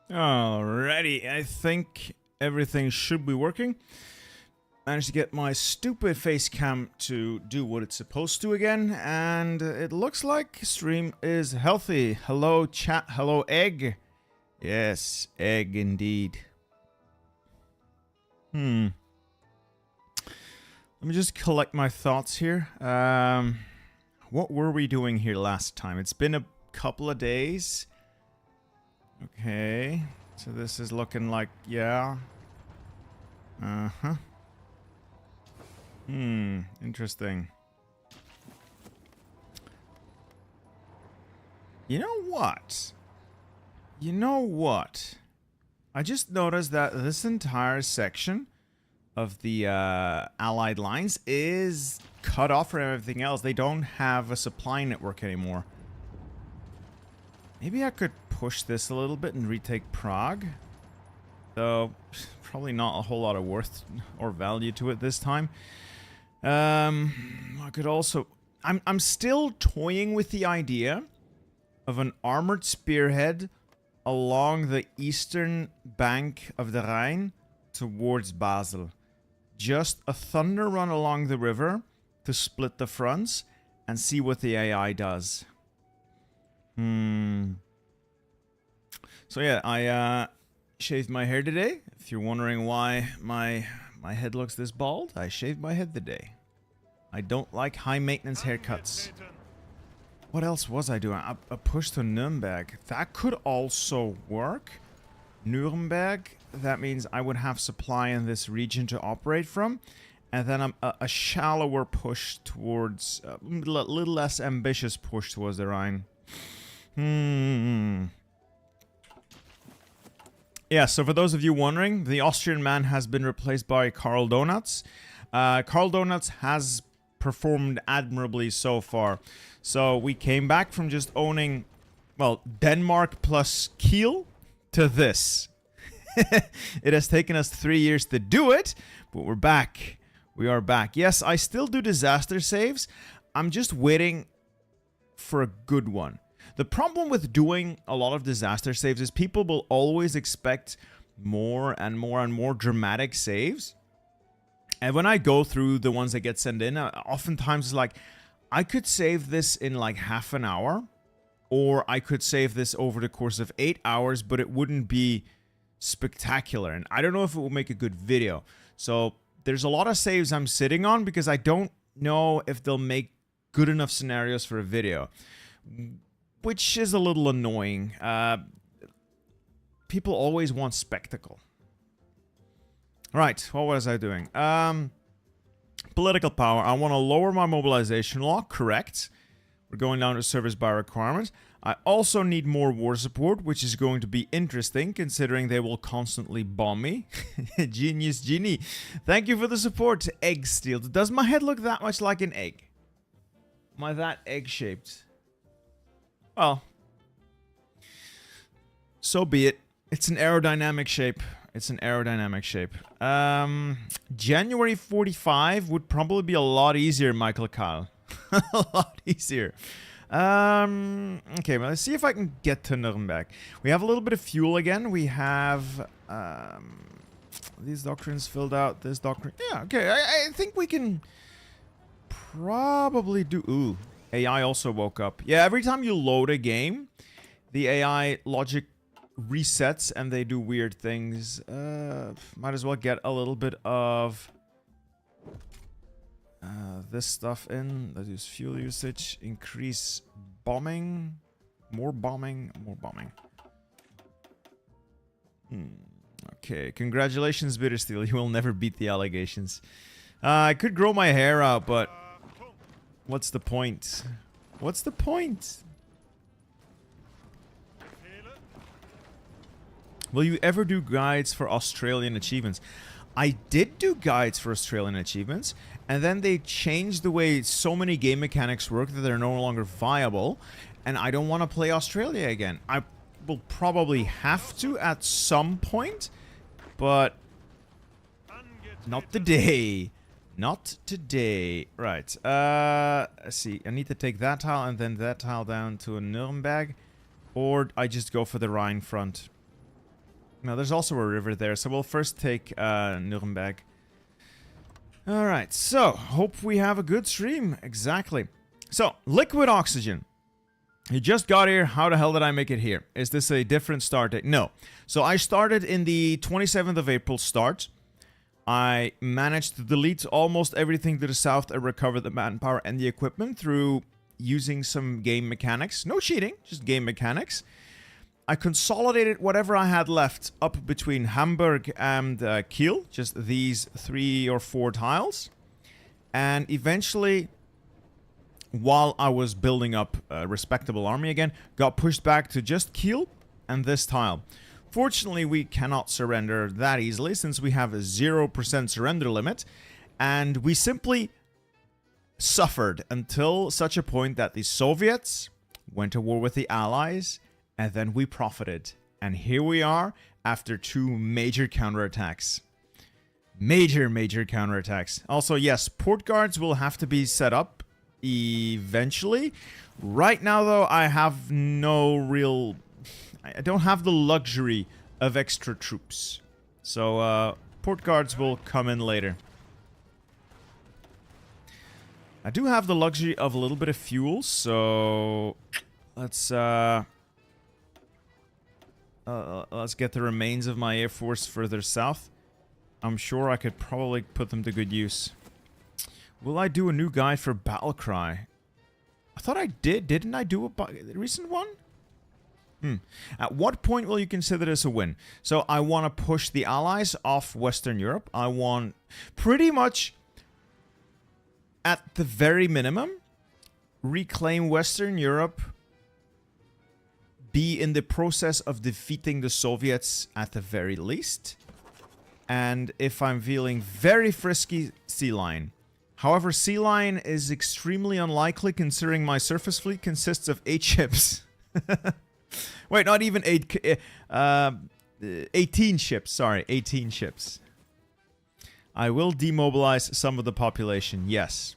Alrighty, I think everything should be working. Managed to get my stupid face cam to do what it's supposed to again, and it looks like stream is healthy. Hello chat, hello egg. Yes, egg indeed. Let me just collect my thoughts here. What were we doing here last time? It's been a couple of days. Okay, so this is looking like, yeah. Interesting. You know what? I just noticed that this entire section of the Allied lines is cut off from everything else. They don't have a supply network anymore. Maybe I could push this a little bit and retake Prague. Though, probably not a whole lot of worth or value to it this time. I could also... I'm still toying with the idea of an armored spearhead along the eastern bank of the Rhine towards Basel. Just a thunder run along the river to split the fronts and see what the AI does. So yeah, I shaved my hair today. If you're wondering why my head looks this bald, I shaved my head today. I don't like high maintenance haircuts. What else was I doing? A push to Nuremberg. That could also work. Nuremberg, that means I would have supply in this region to operate from. And then a shallower push towards, a little less ambitious push towards the Rhine. Yeah, so for those of you wondering, the Austrian man has been replaced by Karl Donuts. Karl Donuts has performed admirably so far. So we came back from just owning, well, Denmark plus Kiel to this. It has taken us 3 years to do it, but we're back. We are back. Yes, I still do disaster saves. I'm just waiting for a good one. The problem with doing a lot of disaster saves is people will always expect more and more and more dramatic saves. And when I go through the ones that get sent in, oftentimes it's like, I could save this in like half an hour, or I could save this over the course of 8 hours, but it wouldn't be spectacular. And I don't know if it will make a good video. So there's a lot of saves I'm sitting on because I don't know if they'll make good enough scenarios for a video, which is a little annoying. People always want spectacle. Right, what was I doing? Political power. I want to lower my mobilization law, correct. We're going down to service by requirement. I also need more war support, which is going to be interesting, considering they will constantly bomb me. Genius Genie. Thank you for the support, Egg Steel. Does my head look that much like an egg? Am I that egg-shaped? Well, so be it. It's an aerodynamic shape. It's an aerodynamic shape. January 45 would probably be a lot easier, Michael Kyle. A lot easier. Okay, well, let's see if I can get to Nuremberg. We have a little bit of fuel again. We have these doctrines filled out. This doctrine. Yeah, okay. I think we can probably do... Ooh, AI also woke up. Yeah, every time you load a game, the AI logic resets and they do weird things. Might as well get a little bit of this stuff in. Let's use fuel usage, increase bombing, more bombing, more bombing. Okay, congratulations, Bittersteel. You will never beat the allegations. I could grow my hair out, but what's the point? What's the point? Will you ever do guides for Australian achievements? I did do guides for Australian achievements, and then they changed the way so many game mechanics work that they're no longer viable, and I don't want to play Australia again. I will probably have to at some point, but not today. Not today. Right. Let's see. I need to take that tile and then that tile down to a Nuremberg, or I just go for the Rhine front. Now, there's also a river there, so we'll first take Nuremberg. Alright, so, hope we have a good stream. Exactly. So, liquid oxygen. You just got here. How the hell did I make it here? Is this a different start date? No. So, I started in the 27th of April start. I managed to delete almost everything to the south and recover the manpower and the equipment through using some game mechanics. No cheating, just game mechanics. I consolidated whatever I had left up between Hamburg and Kiel, just these 3 or 4 tiles. And eventually, while I was building up a respectable army again, got pushed back to just Kiel and this tile. Fortunately, we cannot surrender that easily since we have a 0% surrender limit. And we simply suffered until such a point that the Soviets went to war with the Allies. And then we profited. And here we are after 2 major counterattacks. Major counterattacks. Also, yes, port guards will have to be set up eventually. Right now, though, I have no real... I don't have the luxury of extra troops. So, port guards will come in later. I do have the luxury of a little bit of fuel, so... Let's get the remains of my air force further south. I'm sure I could probably put them to good use. Will I do a new guide for Battlecry? I thought I did. Didn't I do a recent one? At what point will you consider this a win? So I want to push the Allies off Western Europe. I want pretty much, at the very minimum, reclaim Western Europe, be in the process of defeating the Soviets at the very least. And if I'm feeling very frisky, Sea Lion. However, Sea Lion is extremely unlikely considering my surface fleet consists of 8 ships. Wait, not even 8, 18 ships, sorry, 18 ships. I will demobilize some of the population, yes.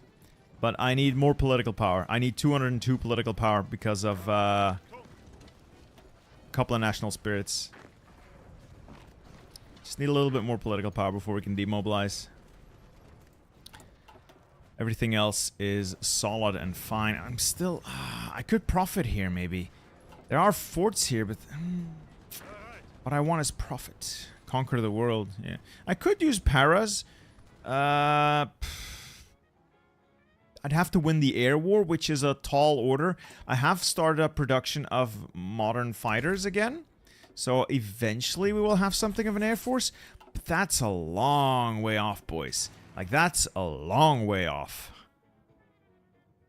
But I need more political power. I need 202 political power because of, couple of national spirits. Just need a little bit more political power before we can demobilize. Everything else is solid and fine. I'm still... I could profit here, maybe. There are forts here, but... what I want is profit. Conquer the world, yeah. I could use paras. I'd have to win the air war, which is a tall order. I have started up production of modern fighters again. So eventually we will have something of an air force. But that's a long way off, boys. Like, that's a long way off.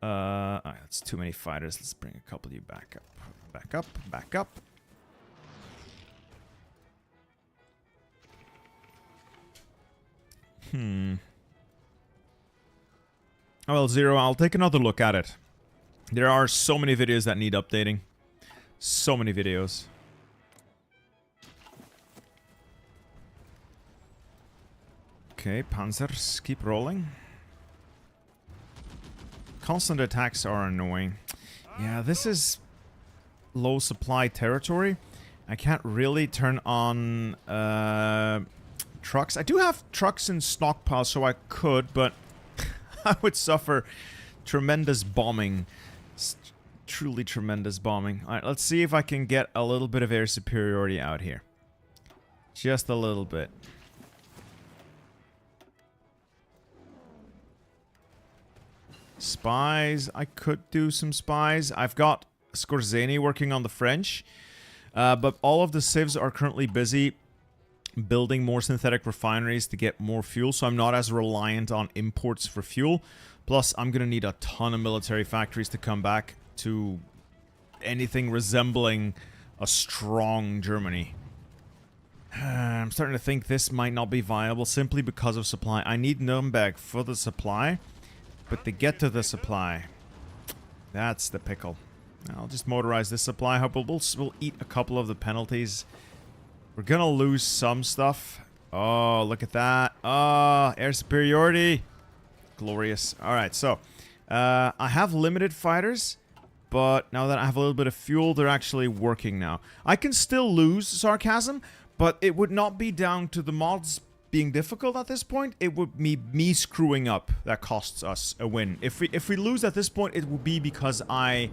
Alright, that's too many fighters. Let's bring a couple of you back up. Back up, back up. Well, Zero, I'll take another look at it. There are so many videos that need updating. So many videos. Okay, Panzers, keep rolling. Constant attacks are annoying. Yeah, this is low supply territory. I can't really turn on trucks. I do have trucks in stockpile, so I could, but I would suffer tremendous bombing. Truly tremendous bombing. Alright, let's see if I can get a little bit of air superiority out here. Just a little bit. Spies. I could do some spies. I've got Skorzeny working on the French. But all of the civs are currently busy building more synthetic refineries to get more fuel, so I'm not as reliant on imports for fuel. Plus, I'm going to need a ton of military factories to come back to anything resembling a strong Germany. I'm starting to think this might not be viable simply because of supply. I need Nuremberg for the supply, but to get to the supply, that's the pickle. I'll just motorize this supply hub. We'll eat a couple of the penalties. We're gonna lose some stuff. Oh, look at that. Oh, air superiority. Glorious. Alright, so I have limited fighters, but now that I have a little bit of fuel, they're actually working now. I can still lose Sarcasm, But it would not be down to the mods being difficult at this point. It would be me screwing up that costs us a win. If we lose at this point, it would be because I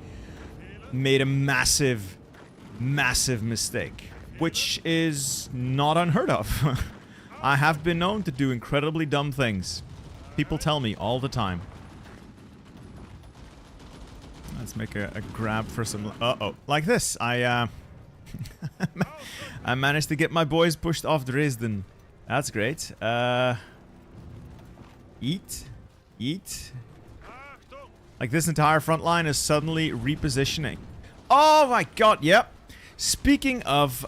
made a massive mistake, which is not unheard of. I have been known to do incredibly dumb things. People tell me all the time. Let's make a grab for some... Uh-oh. Like this. I managed to get my boys pushed off Dresden. That's great. Eat. Like this entire front line is suddenly repositioning. Oh my god, yep. Speaking of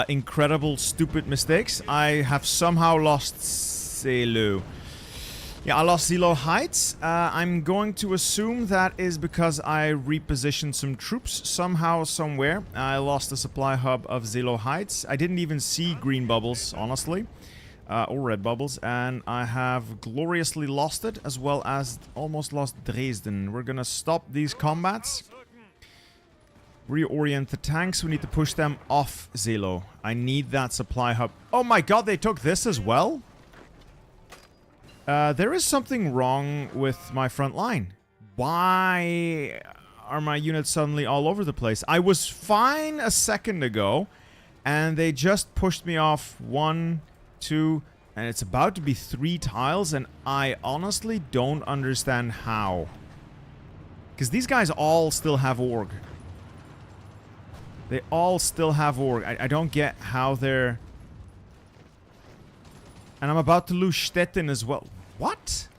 incredible stupid mistakes, I have somehow lost Zelo. Yeah, I lost Zelo Heights. I'm going to assume that is because I repositioned some troops somehow, somewhere. I lost the supply hub of Zelo Heights. I didn't even see green bubbles, honestly. Or red bubbles. And I have gloriously lost it, as well as almost lost Dresden. We're gonna stop these combats. Reorient the tanks. We need to push them off Zelo. I need that supply hub. Oh my god, they took this as well? There is something wrong with my front line. Why are my units suddenly all over the place? I was fine a second ago, and they just pushed me off 1, 2, and it's about to be 3 tiles, and I honestly don't understand how. Because these guys all still have org. They all still have org. I don't get how they're... And I'm about to lose Stettin as well. What?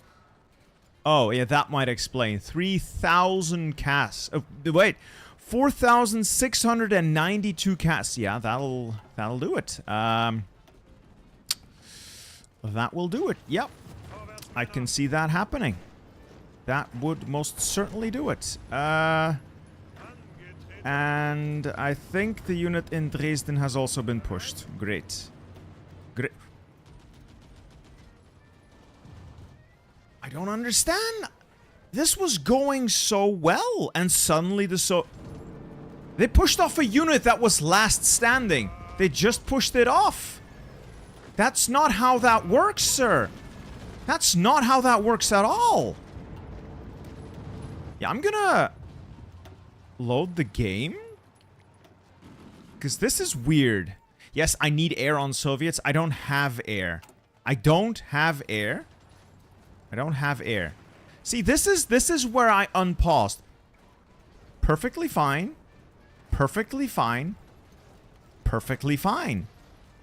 Oh, yeah, that might explain. 3,000 casts. Oh, wait. 4,692 casts. Yeah, that'll do it. That will do it. Yep. I can see that happening. That would most certainly do it. And I think the unit in Dresden has also been pushed. Great. Great. I don't understand. This was going so well, and suddenly they pushed off a unit that was last standing. They just pushed it off. That's not how that works, sir. That's not how that works at all. Yeah, I'm gonna load the game, because this is weird. Yes, I need air on Soviets. I don't have air. I don't have air. I don't have air. See, this is where I unpaused. Perfectly fine. Perfectly fine. Perfectly fine.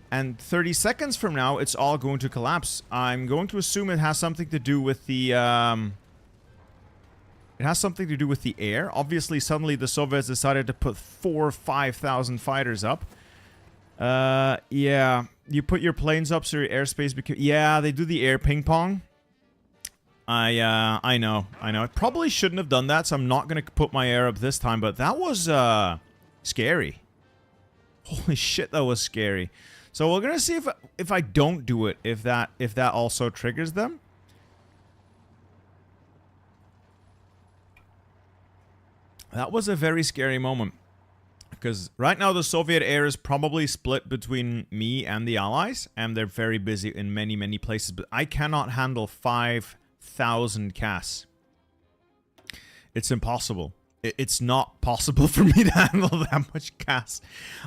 And 30 seconds from now, it's all going to collapse. I'm going to assume it has something to do with the, it has something to do with the air. Obviously, suddenly the Soviets decided to put 4,000 or 5,000 fighters up. Yeah. You put your planes up so your airspace becomes... Yeah, they do the air ping pong. I know. I probably shouldn't have done that, so I'm not going to put my air up this time, but that was, scary. Holy shit, that was scary. So we're going to see if I don't do it, if that also triggers them. That was a very scary moment. Because right now the Soviet air is probably split between me and the Allies, and they're very busy in many, many places, but I cannot handle 5,000 casts. It's impossible. It's not possible for me to handle that much casts.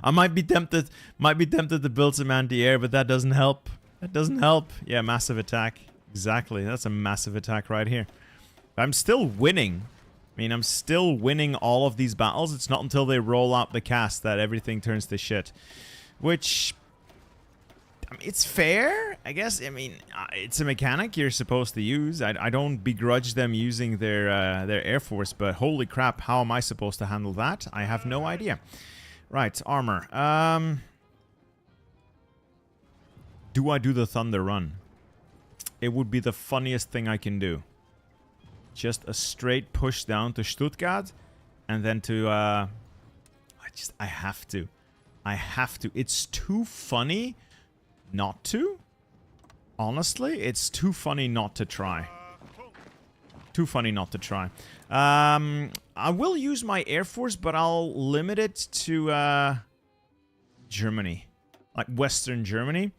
I might be tempted to build some anti-air, but that doesn't help. That doesn't help. Yeah, massive attack. Exactly. That's a massive attack right here. I'm still winning. I mean, I'm still winning all of these battles. It's not until they roll out the cast that everything turns to shit. Which... I mean, it's fair, I guess. I mean, it's a mechanic you're supposed to use. I don't begrudge them using their air force, but holy crap, how am I supposed to handle that? I have no idea. Right, armor. Do I do the Thunder Run? It would be the funniest thing I can do. Just a straight push down to Stuttgart, and then to, I have to. I have to. It's too funny not to. Honestly, it's too funny not to try. Too funny not to try. I will use my Air Force, but I'll limit it to, Germany. like Western Germany,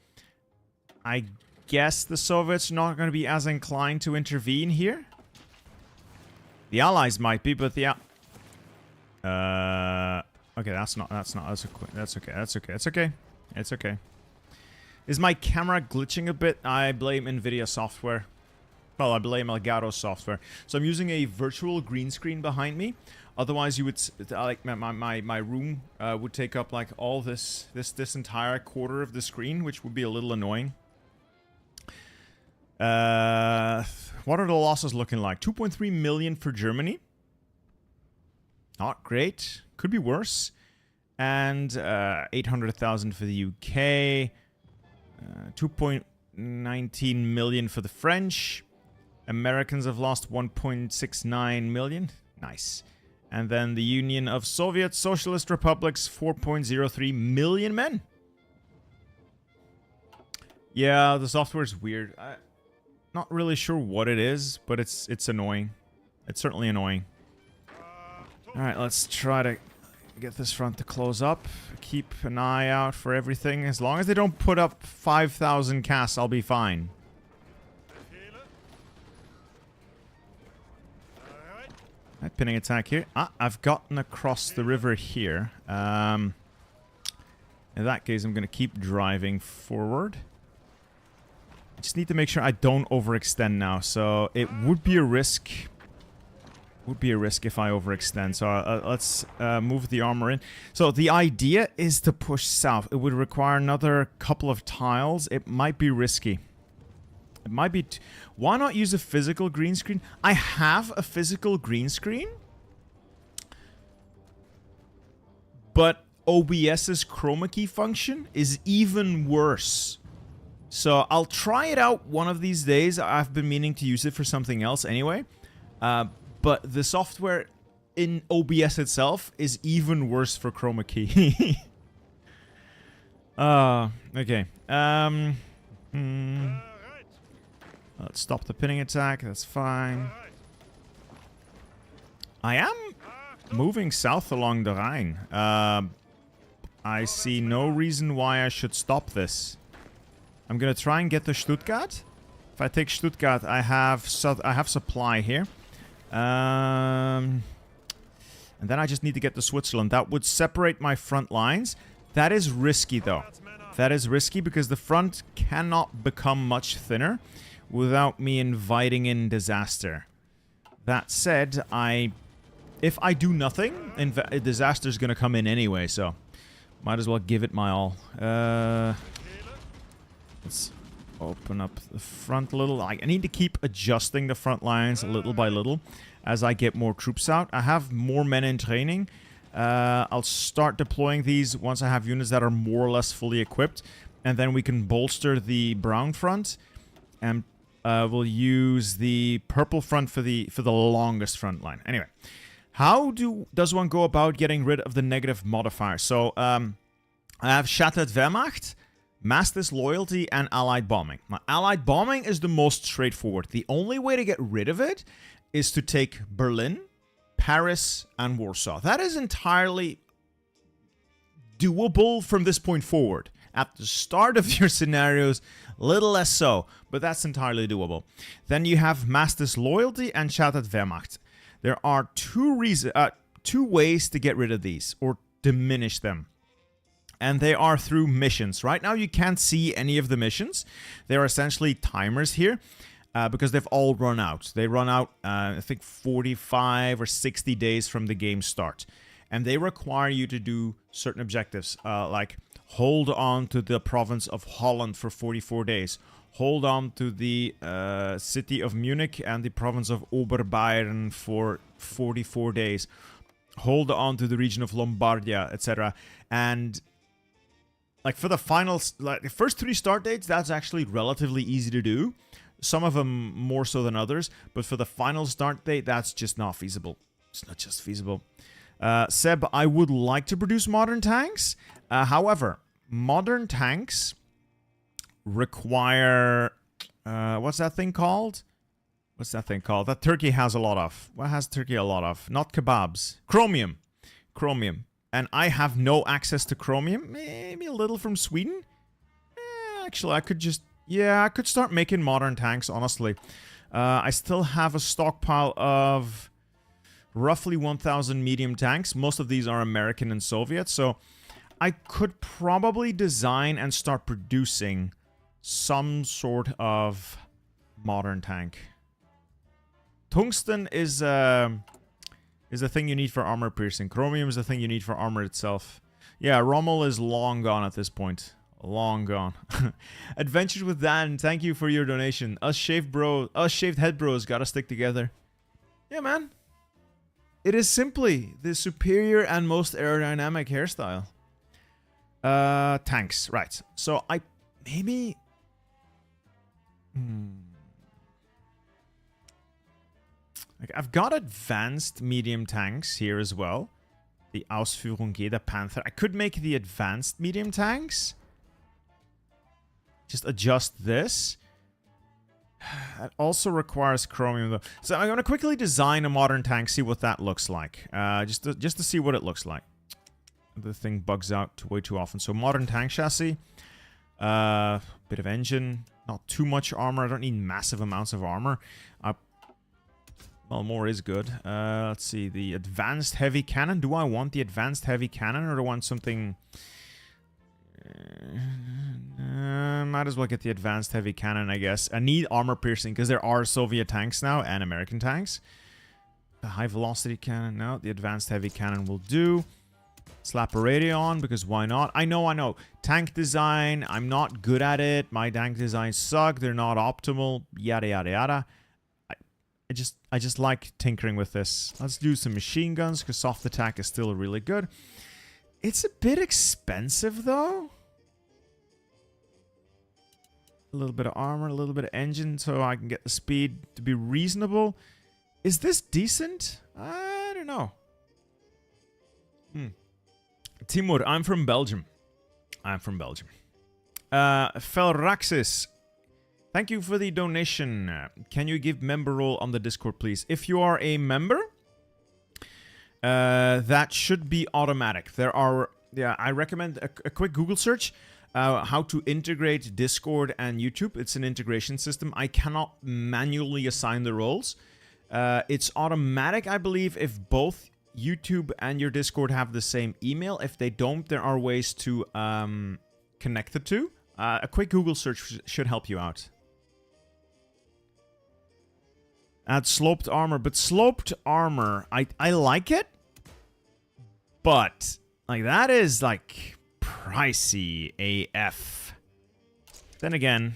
I guess the Soviets are not going to be as inclined to intervene here. The Allies might be, but the okay, that's okay. Is my camera glitching a bit? I blame Nvidia software. Well, I blame Elgato software. So I'm using a virtual green screen behind me. Otherwise, you would like my room would take up like all this entire quarter of the screen, which would be a little annoying. What are the losses looking like? 2.3 million for Germany. Not great. Could be worse. And 800,000 for the UK. 2.19 million for the French. Americans have lost 1.69 million. Nice. And then the Union of Soviet Socialist Republics, 4.03 million men. Yeah, the software is weird. Not really sure what it is, but it's annoying. It's certainly annoying. Alright, let's try to get this front to close up. Keep an eye out for everything. As long as they don't put up 5,000 casts, I'll be fine. Right, pinning attack here. Ah, I've gotten across the river here. In that case, I'm going to keep driving forward. I just need to make sure I don't overextend now. So it would be a risk. Would be a risk if I overextend. So let's move the armor in. So the idea is to push south. It would require another couple of tiles. It might be risky. It might be... Why not use a physical green screen? I have a physical green screen. But OBS's chroma key function is even worse. So I'll try it out one of these days. I've been meaning to use it for something else anyway. But the software in OBS itself is even worse for chroma key. Okay. Let's stop the pinning attack. That's fine. I am moving south along the Rhine. I see no reason why I should stop this. I'm gonna try and get to Stuttgart. If I take Stuttgart, I have supply here. And then I just need to get to Switzerland. That would separate my front lines. That is risky, though. That is risky because the front cannot become much thinner without me inviting in disaster. That said, if I do nothing, a disaster is going to come in anyway, so might as well give it my all. Let's open up the front a little. I need to keep adjusting the front lines little by little as I get more troops out. I have more men in training. I'll start deploying these once I have units that are more or less fully equipped, and then we can bolster the brown front, and we'll use the purple front for the longest front line. Anyway, how does one go about getting rid of the negative modifier? So I have Shattered Wehrmacht, Mass Disloyalty, and Allied Bombing. Now, Allied Bombing is the most straightforward. The only way to get rid of it is to take Berlin, Paris, and Warsaw. That is entirely doable from this point forward. At the start of your scenarios, little less so, but that's entirely doable. Then you have Mass Disloyalty and Shattered Wehrmacht. There are two ways to get rid of these, or diminish them. And they are through missions. Right now you can't see any of the missions. They're essentially timers here. Because they've all run out. They run out, I think, 45 or 60 days from the game start. And they require you to do certain objectives, like hold on to the province of Holland for 44 days. Hold on to the city of Munich and the province of Oberbayern for 44 days. Hold on to the region of Lombardia, etc. And like for the finals, like the first 3 start dates, that's actually relatively easy to do. Some of them more so than others, but for the final start date, that's just not feasible. It's not just feasible. Seb, I would like to produce modern tanks. However, modern tanks require... what's that thing called? What's that thing called? That Turkey has a lot of. What has Turkey a lot of? Not kebabs. Chromium. Chromium. and I have no access to chromium. Maybe a little from Sweden. Actually, I could just... Yeah, I could start making modern tanks, honestly. I still have a stockpile of roughly 1,000 medium tanks. Most of these are American and Soviet, so I could probably design and start producing some sort of modern tank. Tungsten is a thing you need for armor piercing. Chromium is the thing you need for armor itself. Yeah, Rommel is long gone at this point. Long gone. Adventures with Dan, thank you for your donation. Us shaved head bros gotta stick together. Yeah, man. It is simply the superior and most aerodynamic hairstyle. Tanks, right. So I maybe... Like, I've got advanced medium tanks here as well. The Ausführung jeder Panther. I could make the advanced medium tanks. Just adjust this. That also requires chromium though. So I'm going to quickly design a modern tank, see what that looks like. Just to see what it looks like. The thing bugs out way too often. So modern tank chassis. Bit of engine. Not too much armor. I don't need massive amounts of armor. Well, more is good. Let's see. The advanced heavy cannon. Do I want the advanced heavy cannon or do I want something... might as well get the advanced heavy cannon, I guess. I need armor piercing because there are Soviet tanks now and American tanks. The high velocity cannon, no. The advanced heavy cannon will do. Slap a radio on because why not? I know. Tank design, I'm not good at it. My tank designs suck. They're not optimal. Yada, yada, yada. I just like tinkering with this. Let's do some machine guns because soft attack is still really good. It's a bit expensive though. A little bit of armor, a little bit of engine so I can get the speed to be reasonable. Is this decent? I don't know. Timur, I'm from Belgium. Felraxis, thank you for the donation. Can you give member role on the Discord, please? If you are a member, that should be automatic. There are... Yeah, I recommend a quick Google search. How to integrate Discord and YouTube. It's an integration system. I cannot manually assign the roles. It's automatic, I believe, if both YouTube and your Discord have the same email. If they don't, there are ways to connect the two. A quick Google search should help you out. Add sloped armor. But sloped armor, I like it. But, like, that is, like... pricey AF. Then again,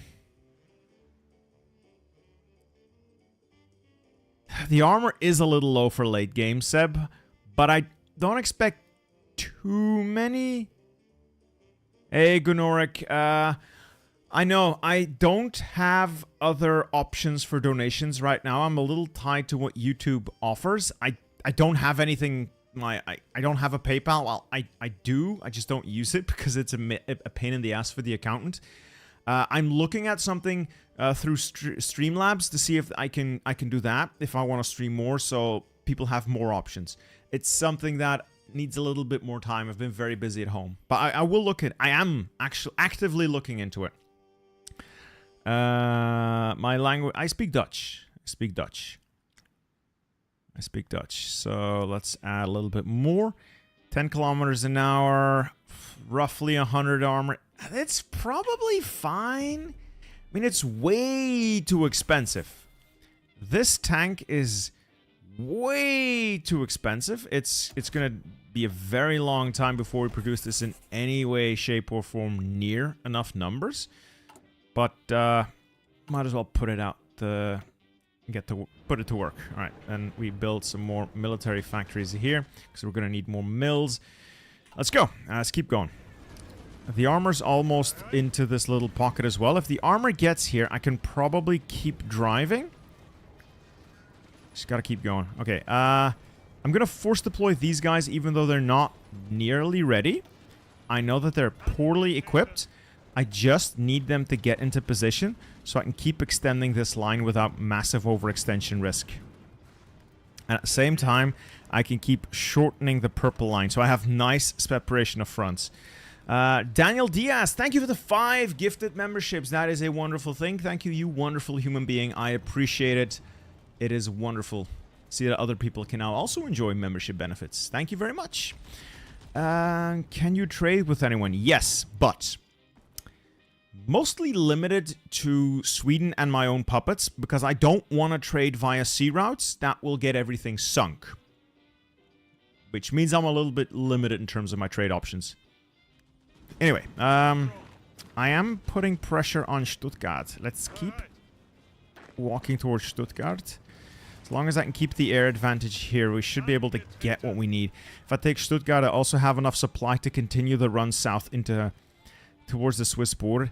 the armor is a little low for late game, Seb, but I don't expect too many. Hey, Gunoric, I know I don't have other options for donations right now. I'm a little tied to what YouTube offers. I don't have anything. I don't have a PayPal. Well, I do. I just don't use it because it's a pain in the ass for the accountant. I'm looking at something through Streamlabs to see if I can do that if I want to stream more, so people have more options. It's something that needs a little bit more time. I've been very busy at home, but I will look at. I am actually actively looking into it. My language. I speak Dutch. I speak Dutch, so let's add a little bit more. 10 kilometers an hour, roughly 100 armor. It's probably fine. I mean, it's way too expensive. This tank is way too expensive. It's going to be a very long time before we produce this in any way, shape, or form near enough numbers. But might as well put it out to put it to work. All right, and we build some more military factories here because we're gonna need more mills. Let's go. Let's keep going. The armor's almost into this little pocket as well. If the armor gets here, I can probably keep driving. Just gotta keep going. Okay. I'm gonna force deploy these guys even though they're not nearly ready. I know that they're poorly equipped. I just need them to get into position so I can keep extending this line without massive overextension risk. And at the same time, I can keep shortening the purple line. So I have nice separation of fronts. Daniel Diaz, thank you for the 5 gifted memberships. That is a wonderful thing. Thank you, you wonderful human being. I appreciate it. It is wonderful. See that other people can now also enjoy membership benefits. Thank you very much. Can you trade with anyone? Yes, but mostly limited to Sweden and my own puppets, because I don't want to trade via sea routes. That will get everything sunk. Which means I'm a little bit limited in terms of my trade options. Anyway, I am putting pressure on Stuttgart. Let's keep walking towards Stuttgart. As long as I can keep the air advantage here, we should be able to get what we need. If I take Stuttgart, I also have enough supply to continue the run south towards the Swiss border.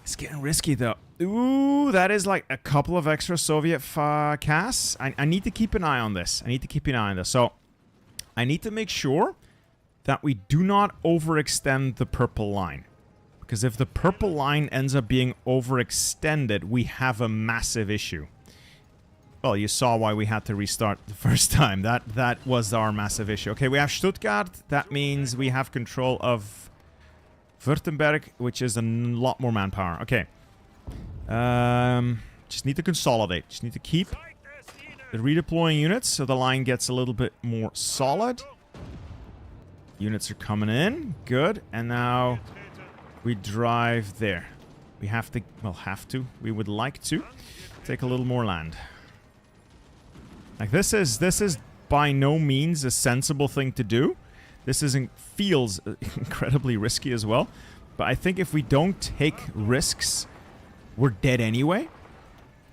It's getting risky, though. Ooh, that is like a couple of extra Soviet casks. I need to keep an eye on this. So, I need to make sure that we do not overextend the purple line. Because if the purple line ends up being overextended, we have a massive issue. Well, you saw why we had to restart the first time. That was our massive issue. Okay, we have Stuttgart. That means we have control of Württemberg, which is a lot more manpower. Okay. Just need to consolidate. Just need to keep redeploying units so the line gets a little bit more solid. Units are coming in. Good. And now we drive there. We have to... Well, we would like to take a little more land. Like, this is by no means a sensible thing to do. This feels incredibly risky as well. But I think if we don't take risks, we're dead anyway.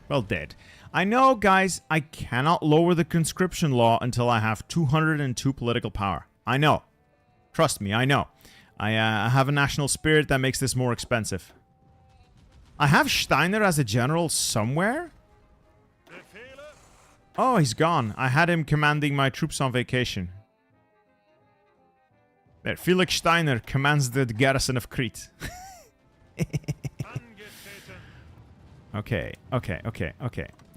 Well, dead. I know, guys, I cannot lower the conscription law until I have 202 political power. I know. Trust me, I know. I have a national spirit that makes this more expensive. I have Steiner as a general somewhere. Oh, he's gone. I had him commanding my troops on vacation. There, Felix Steiner commands the garrison of Crete. Okay.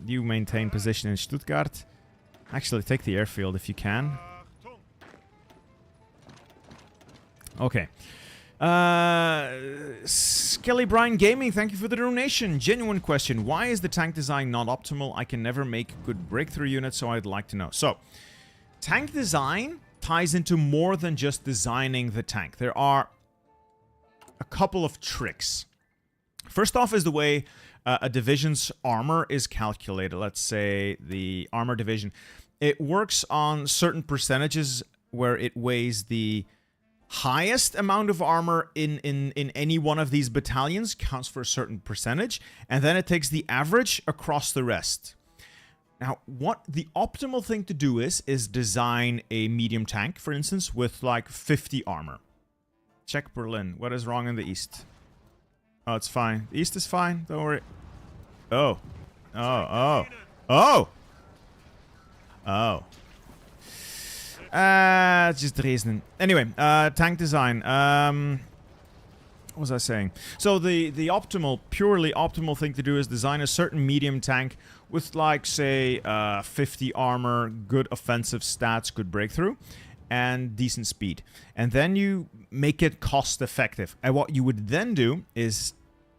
You maintain position in Stuttgart. Actually, take the airfield if you can. Okay. Skelly Brian Gaming, thank you for the donation. Genuine question. Why is the tank design not optimal? I can never make good breakthrough units, so I'd like to know. So, tank design ties into more than just designing the tank. There are a couple of tricks. First off is the way a division's armor is calculated. Let's say the armor division. It works on certain percentages where it weighs the highest amount of armor in any one of these battalions, counts for a certain percentage, and then it takes the average across the rest. Now, what the optimal thing to do is design a medium tank, for instance, with like 50 armor. Check Berlin. What is wrong in the east? Oh, it's fine. The east is fine. Don't worry. Oh. Just Dresden. Anyway, tank design. What was I saying? So the purely optimal thing to do is design a certain medium tank with, like, say, 50 armor, good offensive stats, good breakthrough, and decent speed. And then you make it cost effective. And what you would then do is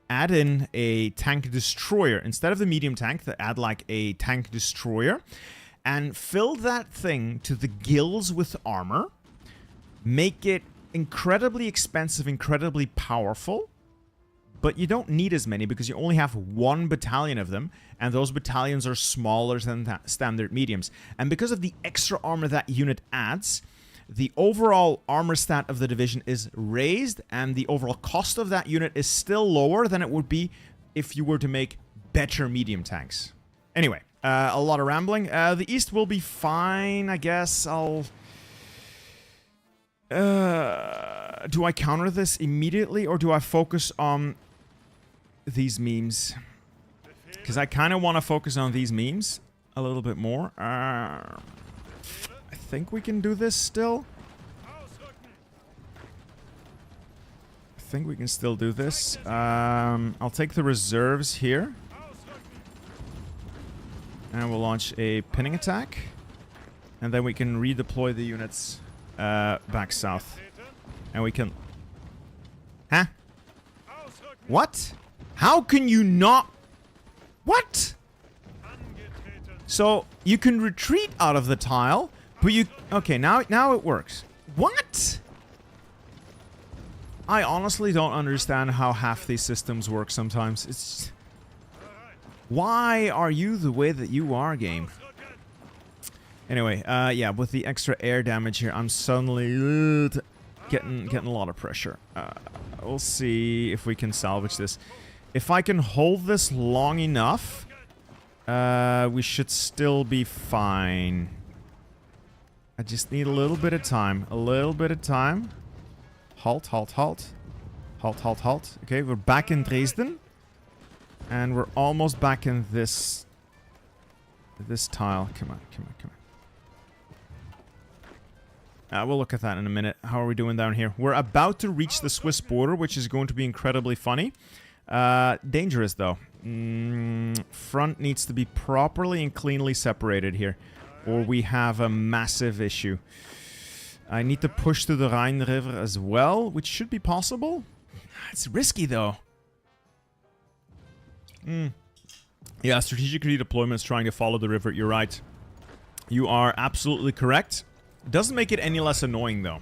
add in a tank destroyer. Instead of the medium tank, add like a tank destroyer. And fill that thing to the gills with armor. Make it incredibly expensive, incredibly powerful. But you don't need as many because you only have one battalion of them. And those battalions are smaller than standard mediums. And because of the extra armor that unit adds, the overall armor stat of the division is raised. And the overall cost of that unit is still lower than it would be if you were to make better medium tanks. Anyway. A lot of rambling. The east will be fine, I guess. Do I counter this immediately, or do I focus on these memes? Because I kind of want to focus on these memes a little bit more. I think we can do this still. I think we can still do this. I'll take the reserves here. And we'll launch a pinning attack. And then we can redeploy the units back south. And we can... Huh? What? How can you not... What? So, you can retreat out of the tile, but you... Okay, now it works. What? I honestly don't understand how half these systems work sometimes. It's... Why are you the way that you are, game? Anyway, yeah, with the extra air damage here, I'm suddenly getting a lot of pressure. We'll see if we can salvage this. If I can hold this long enough, we should still be fine. I just need a little bit of time. A little bit of time. Halt, halt, halt. Halt, halt, halt. Okay, we're back in Dresden. And we're almost back in this tile. Come on, come on, come on. We'll look at that in a minute. How are we doing down here? We're about to reach the Swiss border, which is going to be incredibly funny. Dangerous, though. Front needs to be properly and cleanly separated here, or we have a massive issue. I need to push through the Rhine River as well, which should be possible. It's risky, though. Yeah, strategic redeployment is trying to follow the river. You're right. You are absolutely correct. Doesn't make it any less annoying, though.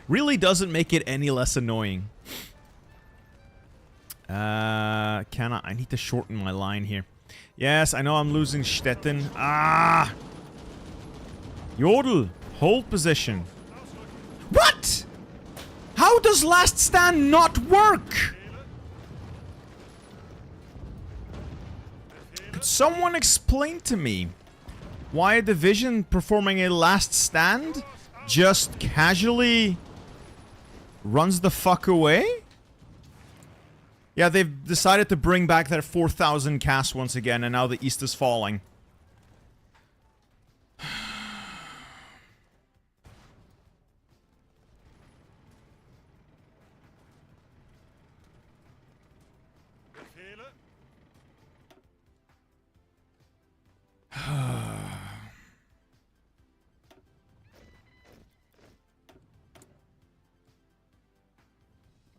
Really doesn't make it any less annoying. I need to shorten my line here. Yes, I know I'm losing Stettin. Ah! Jodl, hold position. What? How does last stand not work? Could someone explain to me why a division performing a last stand just casually runs the fuck away? Yeah, they've decided to bring back their 4,000 cast once again, and now the east is falling.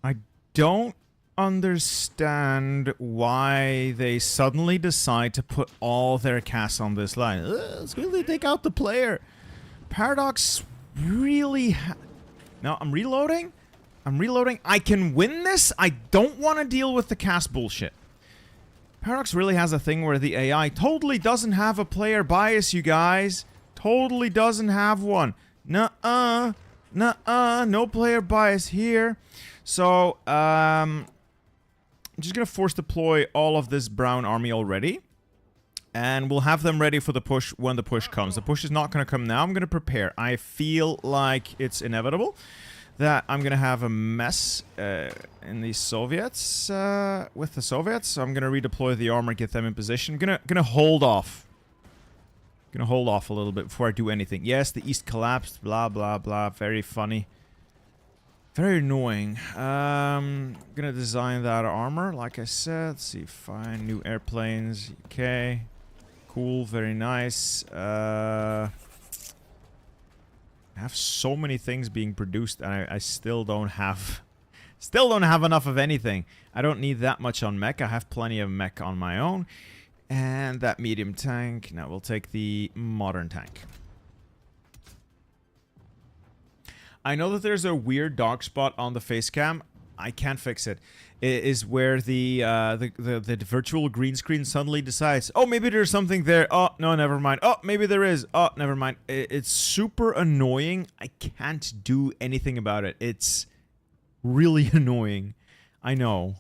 I don't understand why they suddenly decide to put all their casts on this line. Let's really take out the player. Paradox really... No, I'm reloading. I'm reloading. I can win this. I don't want to deal with the cast bullshit. Paradox really has a thing where the AI totally doesn't have a player bias, you guys. Totally doesn't have one. Nuh-uh. Nuh-uh. No player bias here. So, I'm just gonna force deploy all of this brown army already. And we'll have them ready for the push when the push comes. The push is not gonna come now. I'm gonna prepare. I feel like it's inevitable that I'm gonna have a mess in the Soviets, with the Soviets. So I'm gonna redeploy the armor, get them in position. Gonna hold off. Gonna hold off a little bit before I do anything. Yes, the east collapsed, blah, blah, blah. Very funny. Very annoying. Gonna design that armor, like I said. Let's see, fine. New airplanes. Okay. Cool, very nice. I have so many things being produced, and I still don't have... Still don't have enough of anything. I don't need that much on mech. I have plenty of mech on my own. And that medium tank. Now we'll take the modern tank. I know that there's a weird dark spot on the face cam. I can't fix it. It is where the virtual green screen suddenly decides, oh, maybe there's something there. Oh, no, never mind. Oh, maybe there is. Oh, never mind. It's super annoying. I can't do anything about it. It's really annoying. I know.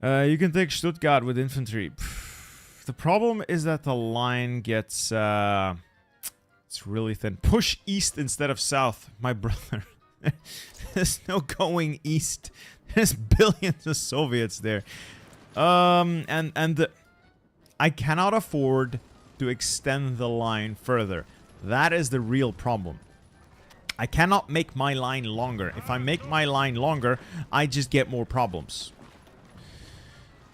You can take Stuttgart with infantry. The problem is that the line gets... It's really thin. Push east instead of south, my brother. There's no going east. There's billions of Soviets there. I cannot afford to extend the line further. That is the real problem. I cannot make my line longer. If I make my line longer, I just get more problems.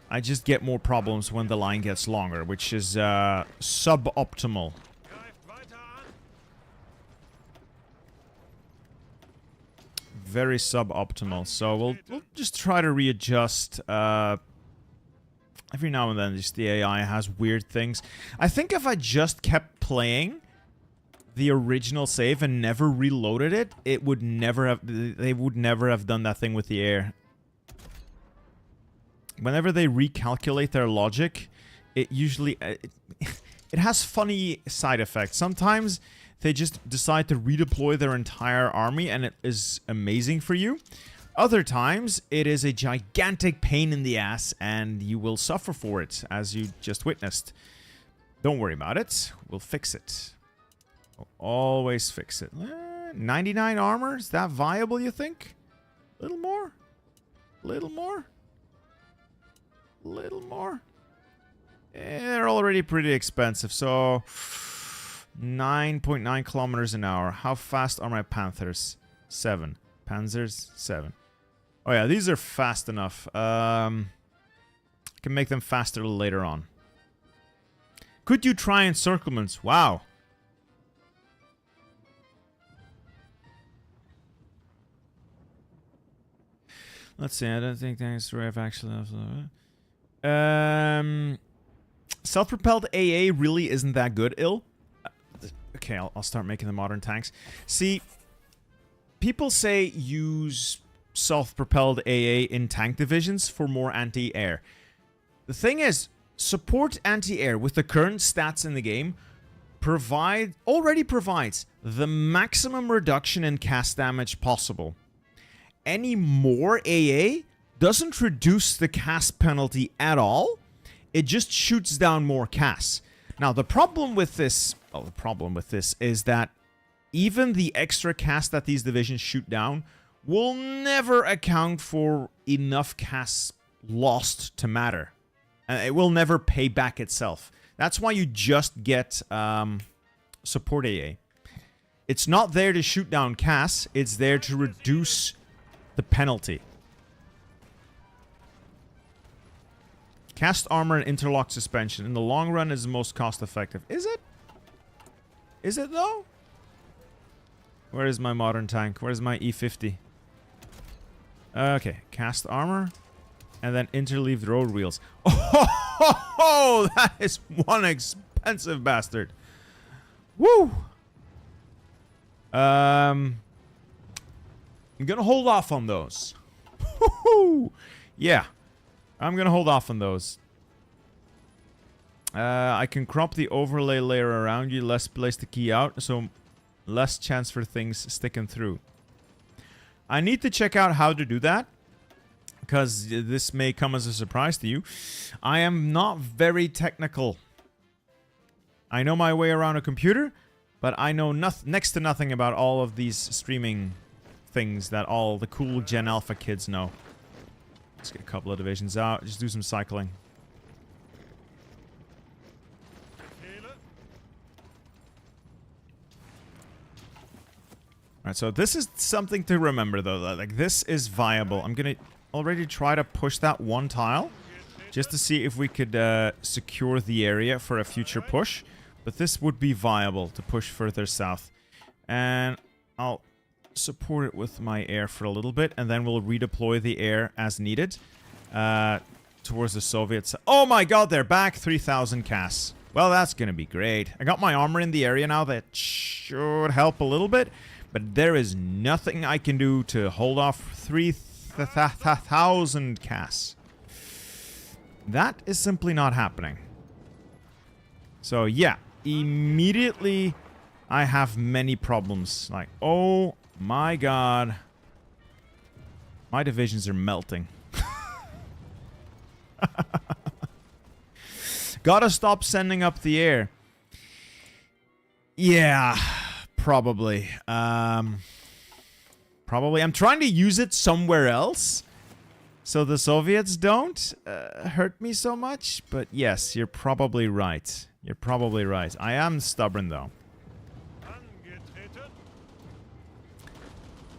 I just get more problems when the line gets longer, which is suboptimal. Very suboptimal. So we'll just try to readjust. Every now and then, just the AI has weird things. I think if I just kept playing the original save and never reloaded it, it would never have. They would never have done that thing with the air. Whenever they recalculate their logic, it usually it has funny side effects. Sometimes they just decide to redeploy their entire army, and it is amazing for you. Other times, it is a gigantic pain in the ass, and you will suffer for it, as you just witnessed. Don't worry about it. We'll fix it. We'll always fix it. 99 armor? Is that viable, you think? A little more? A little more? A little more? They're already pretty expensive, so 9.9 kilometers an hour. How fast are my Panthers? 7. Panzers? 7. Oh yeah, these are fast enough. Can make them faster later on. Could you try encirclements? Wow. Let's see, I don't think thanks to actually. Self-propelled AA really isn't that good, ill. Okay, I'll start making the modern tanks. See, people say use self-propelled AA in tank divisions for more anti-air. The thing is, support anti-air with the current stats in the game already provides the maximum reduction in cast damage possible. Any more AA doesn't reduce the cast penalty at all. It just shoots down more casts. Now, the problem with this is that even the extra cast that these divisions shoot down will never account for enough casts lost to matter. It will never pay back itself. That's why you just get support AA. It's not there to shoot down casts, it's there to reduce the penalty. Cast armor and interlock suspension in the long run is the most cost effective. Is it? Is it though? Where is my modern tank? Where's my E50? Okay, cast armor and then interleaved road wheels. Oh, that is one expensive bastard. Woo! I'm gonna hold off on those. Yeah, I'm gonna hold off on those. I can crop the overlay layer around you, less place to key out, so less chance for things sticking through. I need to check out how to do that, because this may come as a surprise to you. I am not very technical. I know my way around a computer, but I know next to nothing about all of these streaming things that all the cool Gen Alpha kids know. Let's get a couple of divisions out. Just do some cycling. Alright, so this is something to remember though. Like, this is viable. I'm gonna already try to push that one tile just to see if we could secure the area for a future push. But this would be viable to push further south. And I'll support it with my air for a little bit, and then we'll redeploy the air as needed towards the Soviets. Oh my god, they're back. 3,000 casts. Well, that's gonna be great. I got my armor in the area now. That should help a little bit, but there is nothing I can do to hold off 3,000 casts. That is simply not happening. So yeah, immediately I have many problems. Like, oh my god, my divisions are melting. Gotta stop sending up the air. Yeah, probably. Probably. I'm trying to use it somewhere else, so the Soviets don't hurt me so much. But yes, you're probably right. You're probably right. I am stubborn though.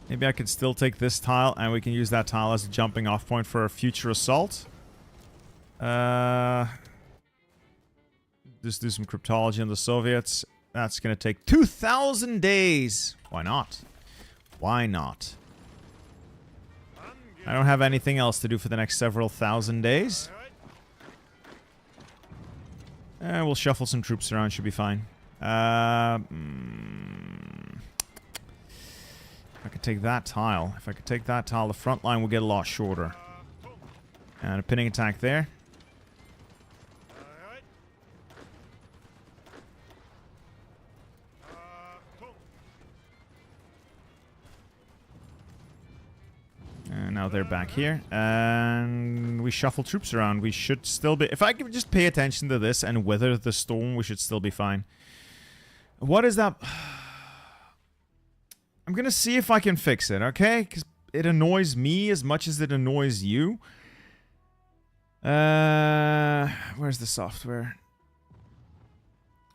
Maybe I could still take this tile and we can use that tile as a jumping off point for a future assault. Just do some cryptology on the Soviets. That's gonna take 2,000 days. Why not? Why not? I don't have anything else to do for the next several thousand days. We'll shuffle some troops around, should be fine. If I could take that tile. If I could take that tile, the front line will get a lot shorter. And a pinning attack there. And now they're back here. And we shuffle troops around. We should still be... If I could just pay attention to this and weather the storm, we should still be fine. What is that? I'm gonna see if I can fix it, okay? Because it annoys me as much as it annoys you. Where's the software?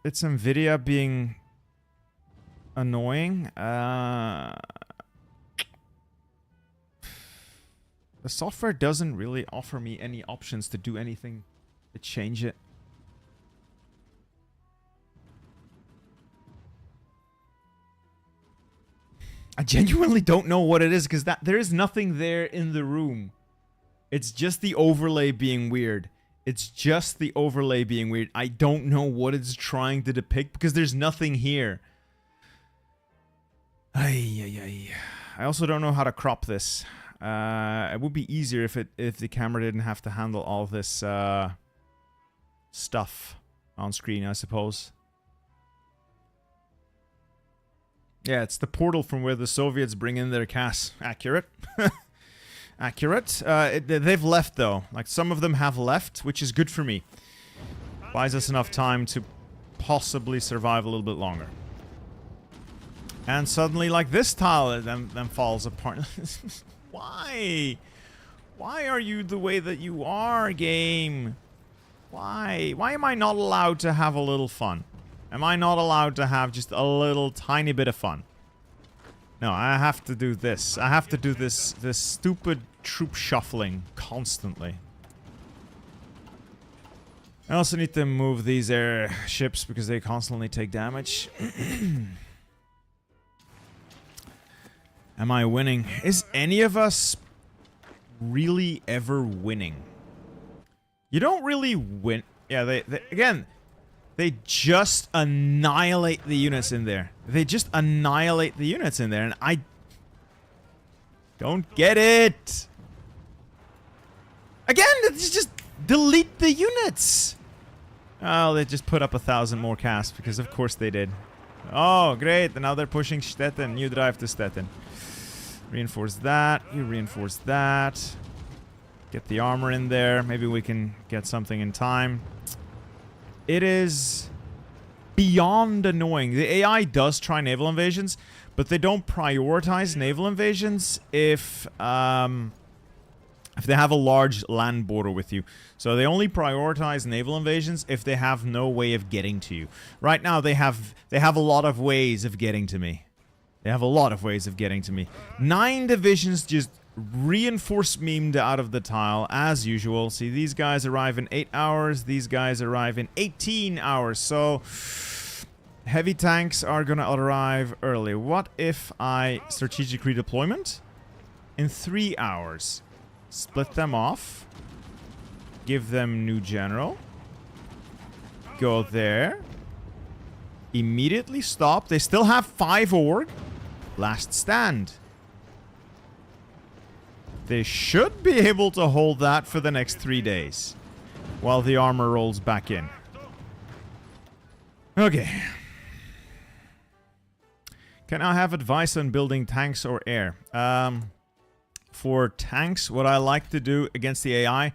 It's NVIDIA being annoying. The software doesn't really offer me any options to do anything to change it. I genuinely don't know what it is, because there is nothing there in the room. It's just the overlay being weird. It's just the overlay being weird. I don't know what it's trying to depict, because there's nothing here. I also don't know how to crop this. It would be easier if the camera didn't have to handle all this stuff on screen, I suppose. Yeah, it's the portal from where the Soviets bring in their cash. Accurate. Accurate. They've left, though. Like, some of them have left, which is good for me. Buys us enough time to possibly survive a little bit longer. And suddenly, like, this tile then falls apart. Why? Why are you the way that you are, game? Why? Why am I not allowed to have a little fun? Am I not allowed to have just a little tiny bit of fun? No, I have to do this. I have to do this stupid troop shuffling constantly. I also need to move these airships because they constantly take damage. Am I winning? Is any of us really ever winning? You don't really win. Yeah, again, they just annihilate the units in there. They just annihilate the units in there, and I don't get it. Again, just delete the units. Oh, they just put up 1,000 more casts because of course they did. Oh, great. And now they're pushing Stettin. You drive to Stettin. Reinforce that. You reinforce that. Get the armor in there. Maybe we can get something in time. It is beyond annoying. The AI does try naval invasions, but they don't prioritize naval invasions if they have a large land border with you. So they only prioritize naval invasions if they have no way of getting to you. Right now they have a lot of ways of getting to me. They have a lot of ways of getting to me. 9 divisions just reinforce memed out of the tile as usual. See, these guys arrive in 8 hours. These guys arrive in 18 hours. So heavy tanks are gonna arrive early. What if I strategic redeployment in 3 hours? Split them off. Give them new general. Go there. Immediately stop. They still have 5 org. Last stand. They should be able to hold that for the next 3 days. While the armor rolls back in. Okay. Can I have advice on building tanks or air? For tanks, what I like to do against the AI...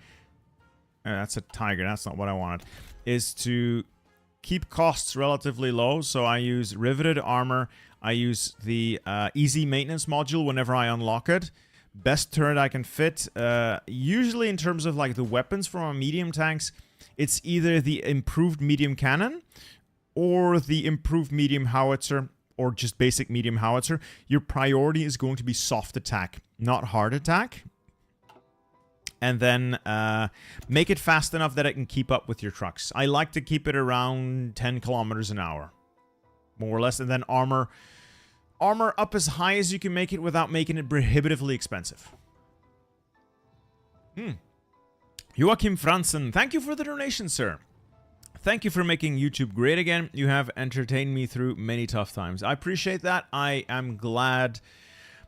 that's a tiger, that's not what I wanted. Is to keep costs relatively low. So I use riveted armor. I use the easy maintenance module whenever I unlock it. Best turret I can fit. Usually in terms of like the weapons from our medium tanks, it's either the improved medium cannon or the improved medium howitzer or just basic medium howitzer. Your priority is going to be soft attack, not hard attack. and then make it fast enough that it can keep up with your trucks. I like to keep it around 10 kilometers an hour, more or less, and then armor up as high as you can make it without making it prohibitively expensive. Joachim Franzen, thank you for the donation, sir. Thank you for making YouTube great again. You have entertained me through many tough times. I appreciate that. I am glad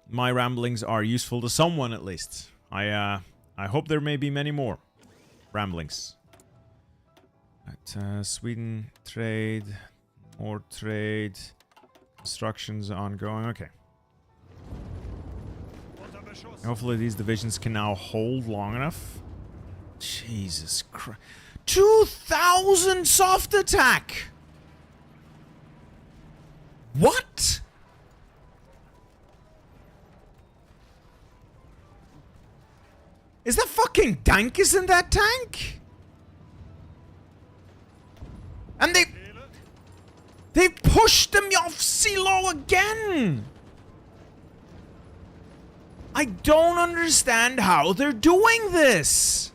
my ramblings are useful to someone at least. I hope there may be many more ramblings. Right, Sweden, trade, more trade, construction's ongoing. Okay. Hopefully these divisions can now hold long enough. Jesus Christ. 2,000 soft attack! What? Is that fucking Dankers in that tank? And they pushed them off Silo again! I don't understand how they're doing this!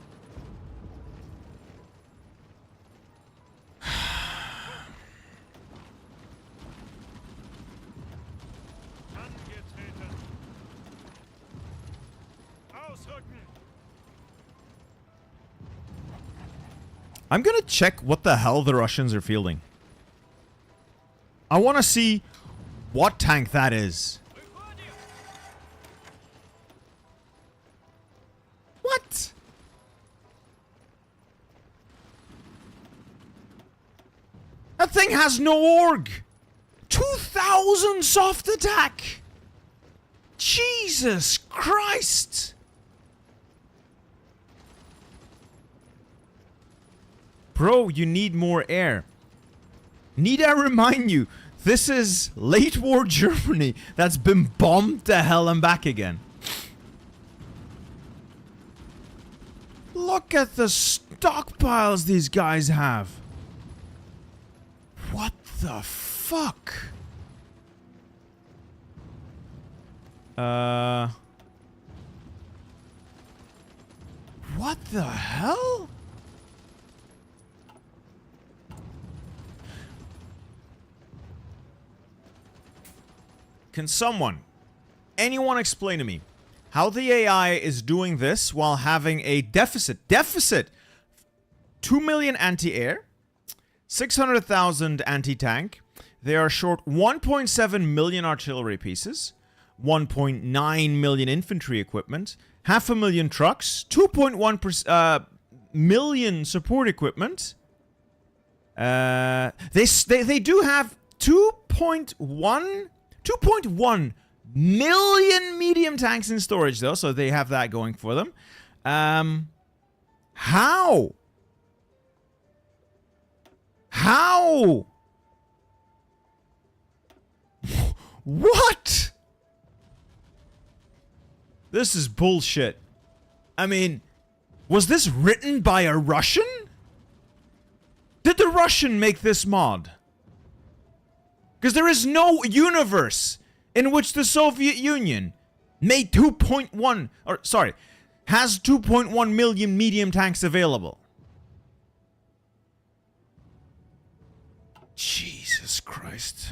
I'm gonna check what the hell the Russians are fielding. I want to see what tank that is. What? That thing has no org. 2,000 soft attack. Jesus Christ. Bro, you need more air. Need I remind you, this is late war Germany that's been bombed to hell and back again. Look at the stockpiles these guys have. What the fuck? What the hell? Can anyone explain to me how the AI is doing this while having a deficit? 2 million anti-air, 600,000 anti-tank. They are short 1.7 million artillery pieces, 1.9 million infantry equipment, 500,000 trucks, 2.1 million support equipment. They do have 2.1 million medium tanks in storage, though, so they have that going for them. How? How? What? This is bullshit. I mean, was this written by a Russian? Did the Russian make this mod? Because there is no universe in which the Soviet Union made has 2.1 million medium tanks available. Jesus Christ.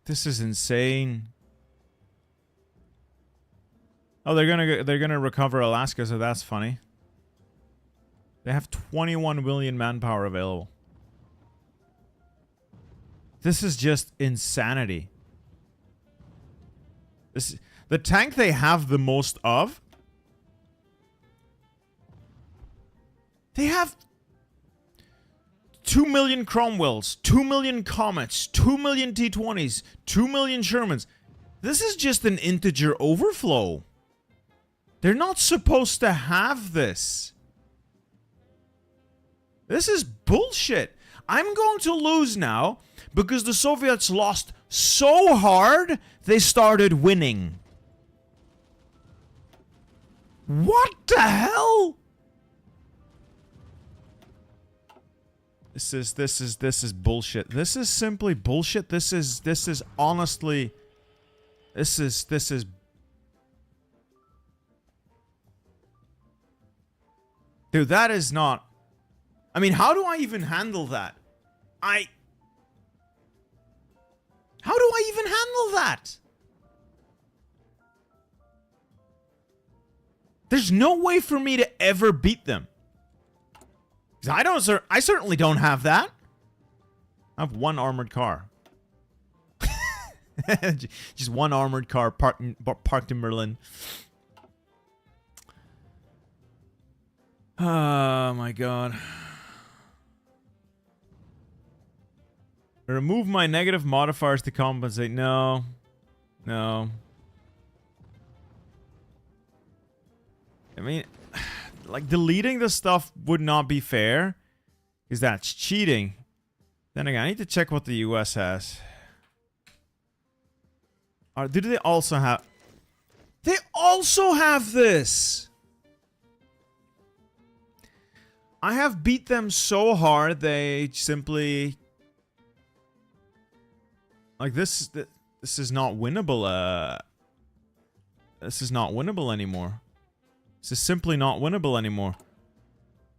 This is insane. Oh, they're gonna recover Alaska, so that's funny. They have 21 million manpower available. This is just insanity. The tank they have the most of. They have 2 million Cromwells, 2 million Comets, 2 million T-20s, 2 million Shermans. This is just an integer overflow. They're not supposed to have this. This is bullshit. I'm going to lose now because the Soviets lost so hard they started winning. What the hell? This is bullshit. This is simply bullshit. This is honestly This is... Dude, that is not... I mean, how do I even handle that? How do I even handle that? There's no way for me to ever beat them. 'Cause I certainly don't have that. I have one armored car. Just one armored car parked in Berlin. Oh my god. Remove my negative modifiers to compensate. No. No. I mean, like, deleting the stuff would not be fair, because that's cheating. Then again, I need to check what the US has. Do they also have... They also have this! I have beat them so hard, they simply... Like, this is not winnable, This is not winnable anymore. This is simply not winnable anymore.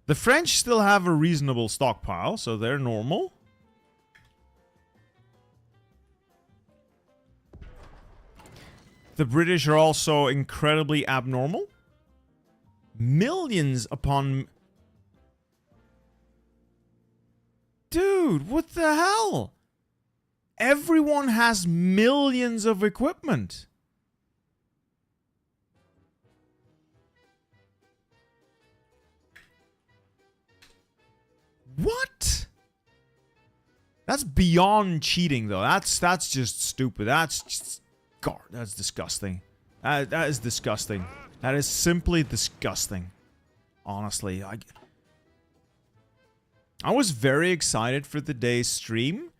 The French still have a reasonable stockpile, so they're normal. The British are also incredibly abnormal. Millions upon... Dude, what the hell? Everyone has millions of equipment. What? That's beyond cheating, though. That's just stupid. That's just... God, that's disgusting. That is disgusting. That is simply disgusting. Honestly, I was very excited for the day's stream.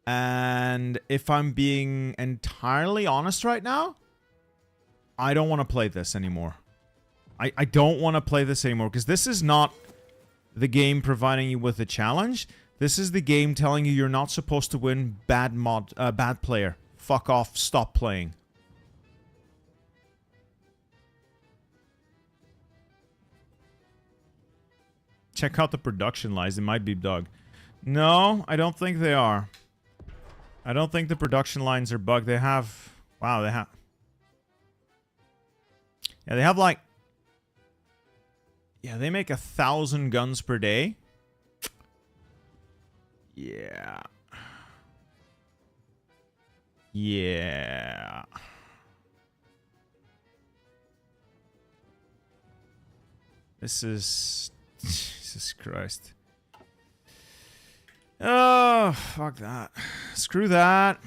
And if I'm being entirely honest right now, I don't want to play this anymore. I don't want to play this anymore, because this is not the game providing you with a challenge. This is the game telling you you're not supposed to win. Bad player. Fuck off, stop playing. Check out the production lines, it might be bugged. No, I don't think they are. I don't think the production lines are bugged. They have... Wow, they have... Yeah, they have like... Yeah, they make 1,000 guns per day. Yeah. Yeah. This is... Jesus Christ. Oh, fuck that. Screw that.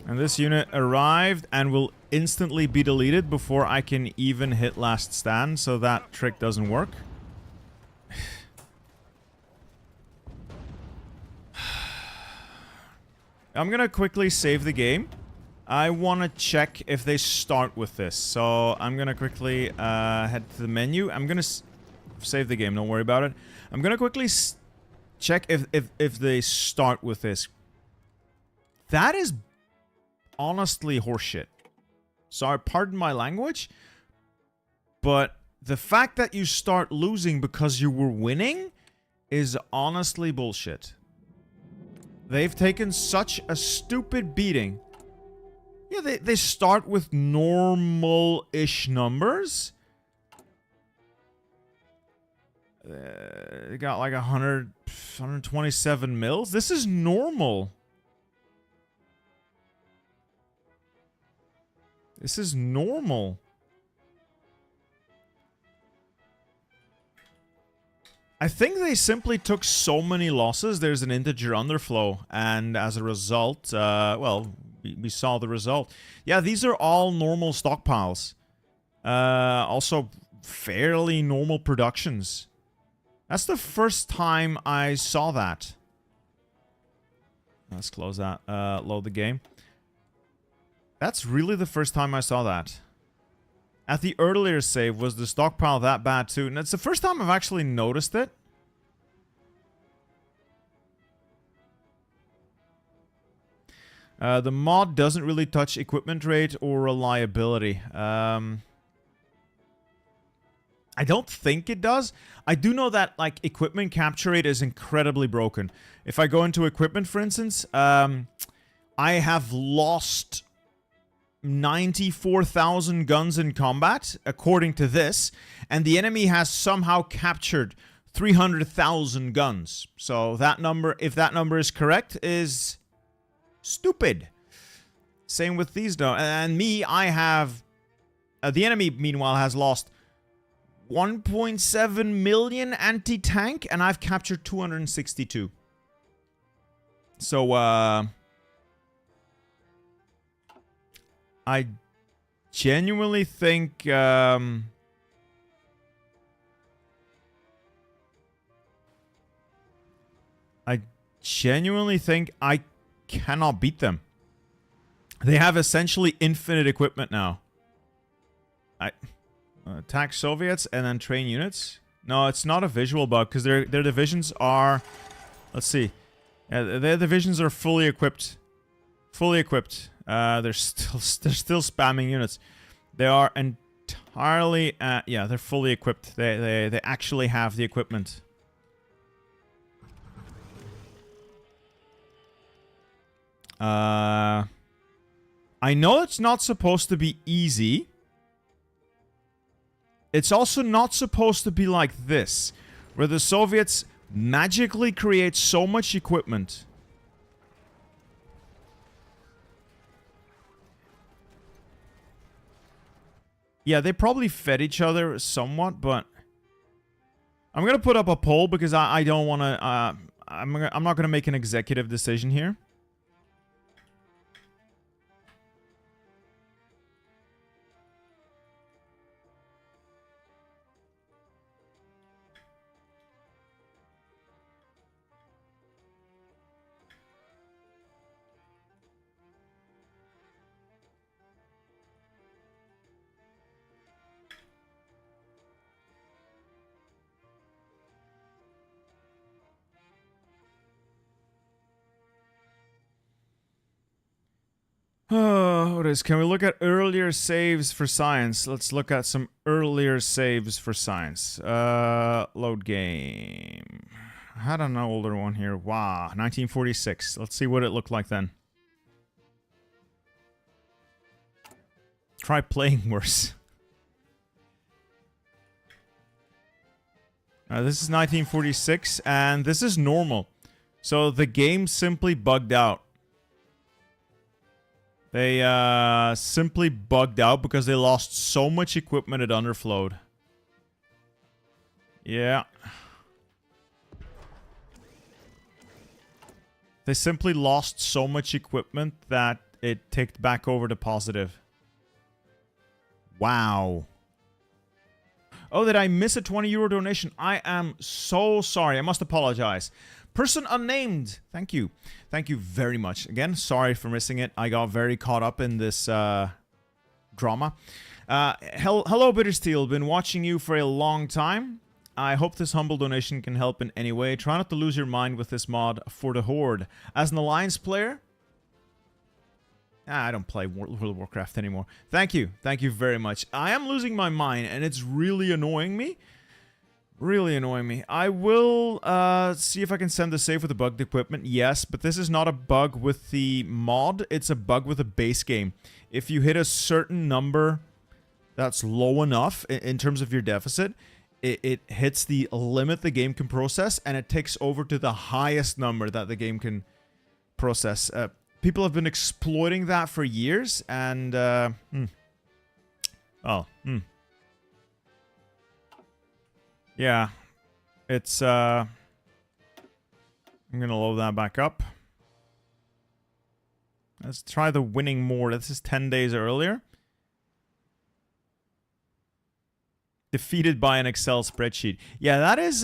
And this unit arrived and will instantly be deleted before I can even hit last stand, so that trick doesn't work. I'm gonna quickly save the game. I want to check if they start with this. So I'm gonna quickly head to the menu. I'm gonna save the game, don't worry about it. I'm gonna quickly check if they start with this. That is honestly horseshit. Sorry, pardon my language. But the fact that you start losing because you were winning is honestly bullshit. They've taken such a stupid beating. Yeah, they start with normal-ish numbers. They got like 127 mils. This is normal. This is normal. I think they simply took so many losses, there's an integer underflow, and as a result, well, we saw the result. Yeah, these are all normal stockpiles. Also, fairly normal productions. That's the first time I saw that. Let's close that, load the game. That's really the first time I saw that. at the earlier save, was the stockpile that bad too? And it's the first time I've actually noticed it. The mod doesn't really touch equipment rate or reliability. I don't think it does. I do know that, like, equipment capture rate is incredibly broken. If I go into equipment, for instance, I have lost 94,000 guns in combat, according to this, and the enemy has somehow captured 300,000 guns. So that number, if that number is correct, is stupid. Same with these, though. And me, I have... the enemy, meanwhile, has lost 1.7 million anti-tank, and I've captured 262. So, I genuinely think, I genuinely think I cannot beat them. They have essentially infinite equipment now. Attack Soviets and then train units. No, it's not a visual bug because their divisions are... Let's see. Their divisions are fully equipped. Fully equipped. They're still spamming units. They are entirely... yeah, they're fully equipped. They actually have the equipment. I know it's not supposed to be easy. It's also not supposed to be like this, where the Soviets magically create so much equipment. Yeah, they probably fed each other somewhat, but I'm gonna put up a poll because I don't want to. I'm not gonna make an executive decision here. What is? Can we look at earlier saves for science? Let's look at some earlier saves for science. Load game. I had an older one here. Wow, 1946. Let's see what it looked like then. Try playing worse. This is 1946, and this is normal. So the game simply bugged out. They simply bugged out because they lost so much equipment it underflowed. Yeah. They simply lost so much equipment that it ticked back over to positive. Wow. Oh, did I miss a 20 euro donation? I am so sorry. I must apologize. Person unnamed. Thank you. Thank you very much. Again, sorry for missing it. I got very caught up in this drama. Hello, Bittersteel. Been watching you for a long time. I hope this humble donation can help in any way. Try not to lose your mind with this mod for the Horde. As an Alliance player... I don't play World of Warcraft anymore. Thank you. Thank you very much. I am losing my mind, and it's really annoying me. Really annoying me. I will see if I can send the save with the bugged equipment. Yes, but this is not a bug with the mod. It's a bug with the base game. If you hit a certain number that's low enough in terms of your deficit, it hits the limit the game can process, and it takes over to the highest number that the game can process. People have been exploiting that for years, and yeah, it's I'm gonna load that back up. Let's try the winning more. This is 10 days earlier. Defeated by an Excel spreadsheet. Yeah, that is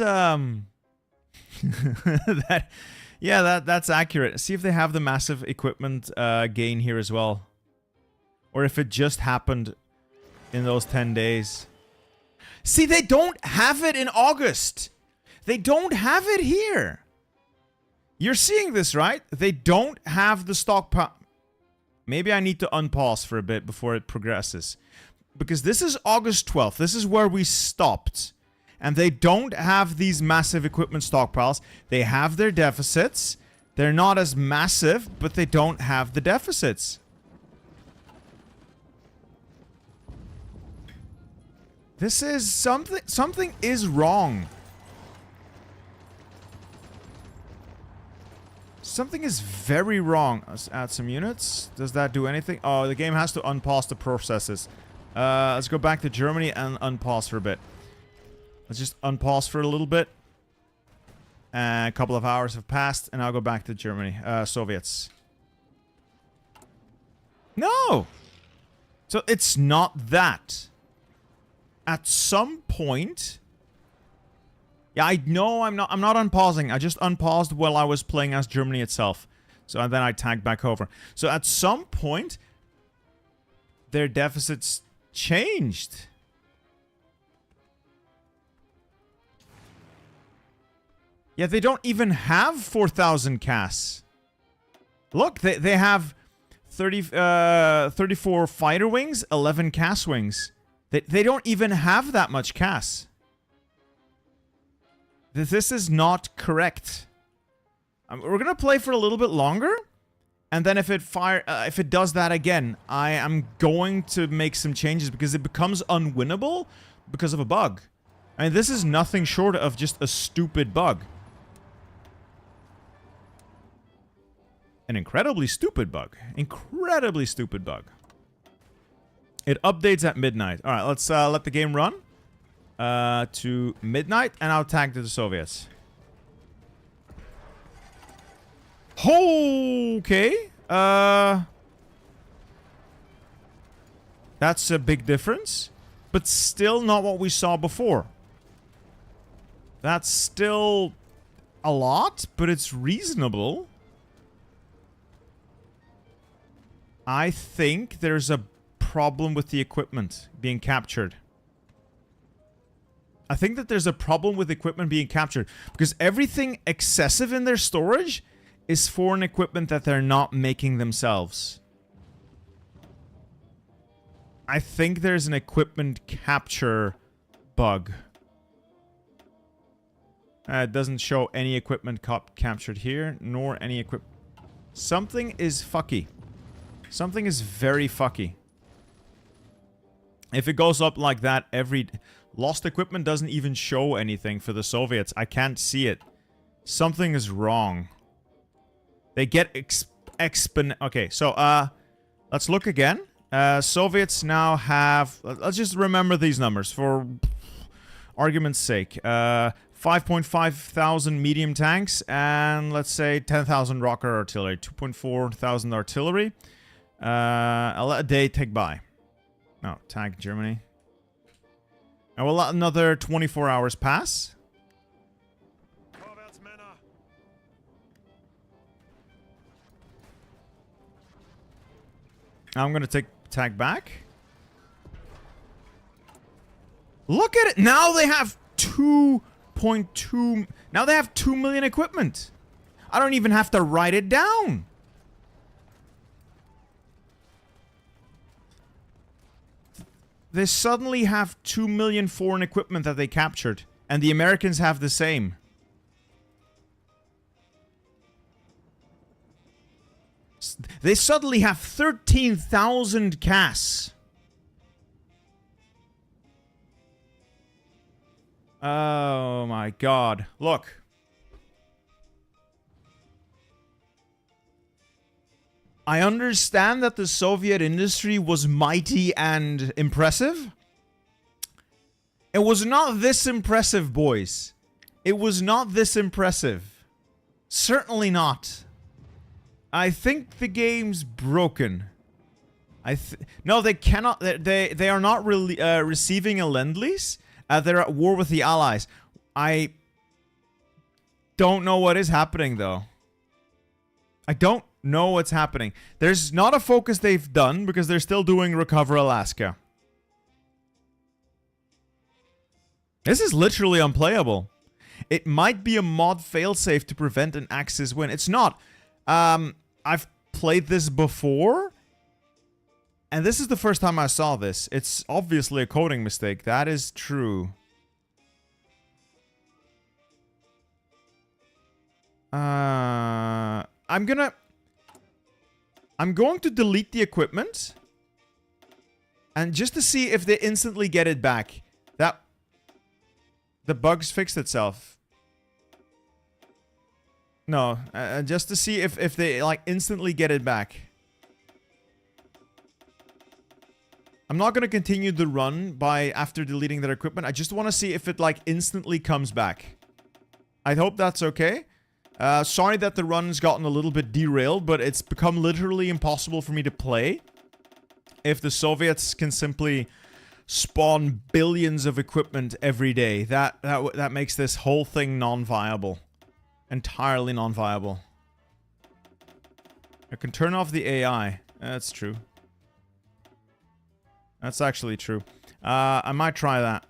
that's accurate. See if they have the massive equipment gain here as well. Or if it just happened in those 10 days. See, they don't have it in August. They don't have it here. You're seeing this, right? They don't have the stockpile. Maybe I need to unpause for a bit before it progresses. Because this is August 12th. This is where we stopped. And they don't have these massive equipment stockpiles. They have their deficits. They're not as massive, but they don't have the deficits. This is something is wrong. Something is very wrong. Let's add some units. Does that do anything? Oh, the game has to unpause the processes. Let's go back to Germany and unpause for a bit. Let's just unpause for a little bit. A couple of hours have passed, and I'll go back to Germany. Soviets. No! So it's not that. At some point... Yeah, I know I'm not unpausing. I just unpaused while I was playing as Germany itself. So and then I tagged back over. So at some point, their deficits changed. Yeah, they don't even have 4,000 CAS. Look, they have 34 fighter wings, 11 CAS wings. They don't even have that much CAS. This is not correct. We're gonna play for a little bit longer, and then if it does that again, I am going to make some changes because it becomes unwinnable because of a bug. I mean, this is nothing short of just a stupid bug. An incredibly stupid bug. Incredibly stupid bug. It updates at midnight. All right, let's let the game run. To midnight, and I'll tag to the Soviets. Okay. That's a big difference, but still not what we saw before. That's still a lot, but it's reasonable. I think there's a problem with the equipment being captured. I think that there's a problem with equipment being captured because everything excessive in their storage is foreign equipment that they're not making themselves. I think there's an equipment capture bug. It doesn't show any equipment captured here, nor any equipment. Something is fucky. Something is very fucky. If it goes up like that every... Lost equipment doesn't even show anything for the Soviets. I can't see it. Something is wrong. They get Okay, so, let's look again. Soviets now have... Let's just remember these numbers for argument's sake. 5.5 thousand medium tanks and, let's say, 10,000 rocket artillery. 2.4 thousand artillery. I'll let a day tick by. No, tag Germany. And we'll let another 24 hours pass. I'm gonna take tag back. Look at it! Now they have 2.2... Now they have 2 million equipment. I don't even have to write it down. They suddenly have 2 million foreign equipment that they captured. And the Americans have the same. They suddenly have 13,000 CAS. Oh my god. Look. I understand that the Soviet industry was mighty and impressive. It was not this impressive, boys. It was not this impressive. Certainly not. I think the game's broken. No, they cannot. They are not really receiving a lend-lease. They're at war with the Allies. I don't know what is happening, though. I don't know what's happening. There's not a focus they've done because they're still doing Recover Alaska. This is literally unplayable. It might be a mod failsafe to prevent an Axis win. It's not. I've played this before, and this is the first time I saw this. It's obviously a coding mistake. That is true. I'm going to delete the equipment, and just to see if they instantly get it back. The bug's fixed itself. No, just to see if they like instantly get it back. I'm not gonna continue the run after deleting their equipment. I just want to see if it like instantly comes back. I hope that's okay. Sorry that the run's gotten a little bit derailed, but it's become literally impossible for me to play if the Soviets can simply spawn billions of equipment every day. That makes this whole thing non-viable. Entirely non-viable. I can turn off the AI. That's true. That's actually true. I might try that.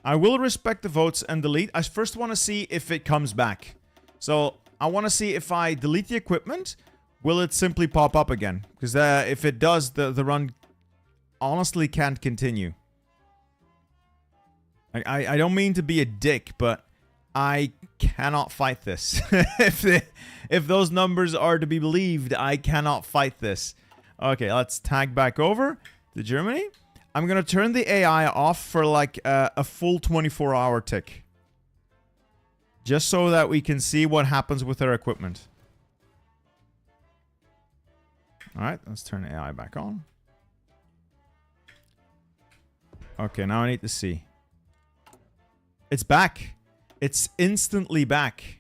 I will respect the votes and delete. I first want to see if it comes back. So, I want to see if I delete the equipment, will it simply pop up again? Because if it does, the run honestly can't continue. I don't mean to be a dick, but I cannot fight this. If those numbers are to be believed, I cannot fight this. Okay, let's tag back over to Germany. I'm gonna turn the AI off for like a full 24-hour tick. Just so that we can see what happens with their equipment. Alright, let's turn the AI back on. Okay, now I need to see. It's back. It's instantly back.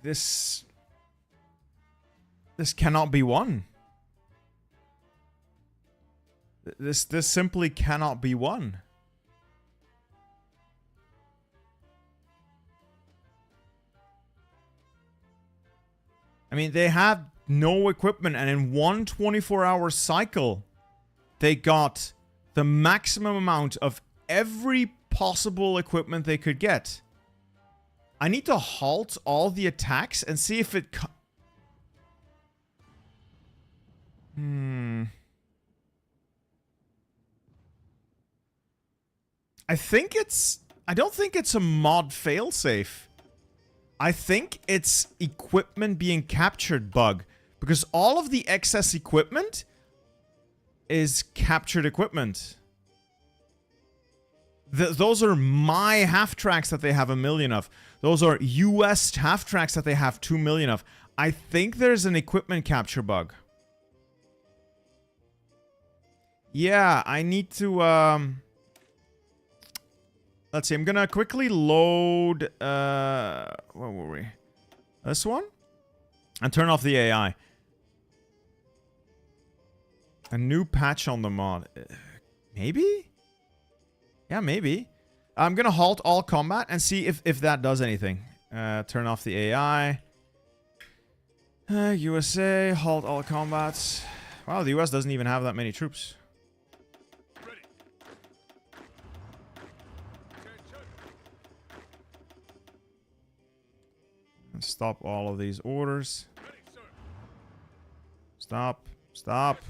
This cannot be won. This simply cannot be won. I mean, they had no equipment, and in one 24-hour cycle, they got the maximum amount of every possible equipment they could get. I need to halt all the attacks and see if it... I think it's... I don't think it's a mod failsafe. I think it's equipment being captured bug. Because all of the excess equipment is captured equipment. Those are my half-tracks that they have 1 million of. Those are US half-tracks that they have 2 million of. I think there's an equipment capture bug. Yeah, I need to, let's see, I'm gonna quickly load, where were we? This one? And turn off the AI. A new patch on the mod. Maybe? Yeah, maybe. I'm gonna halt all combat and see if that does anything. Turn off the AI. USA, halt all combats. Wow, the US doesn't even have that many troops. And stop all of these orders. Stop. Stop.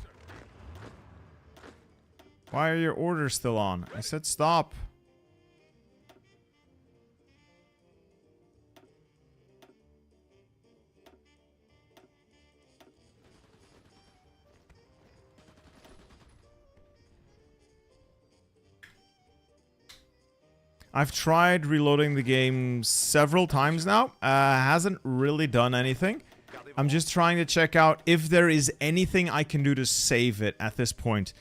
Why are your orders still on? I said stop. I've tried reloading the game several times now. Hasn't really done anything. I'm just trying to check out if there is anything I can do to save it at this point.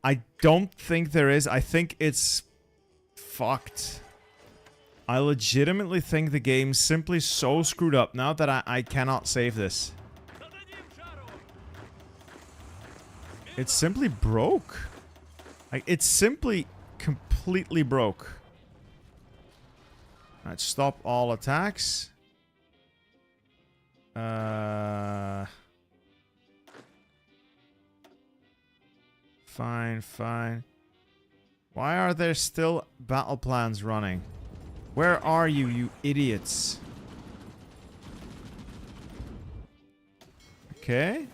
I don't think there is. I think it's fucked. I legitimately think the game's simply so screwed up now that I cannot save this. It's simply broke. Like, it's simply completely broke. Alright, stop all attacks. Fine, fine. Why are there still battle plans running? Where are you, you idiots? Okay.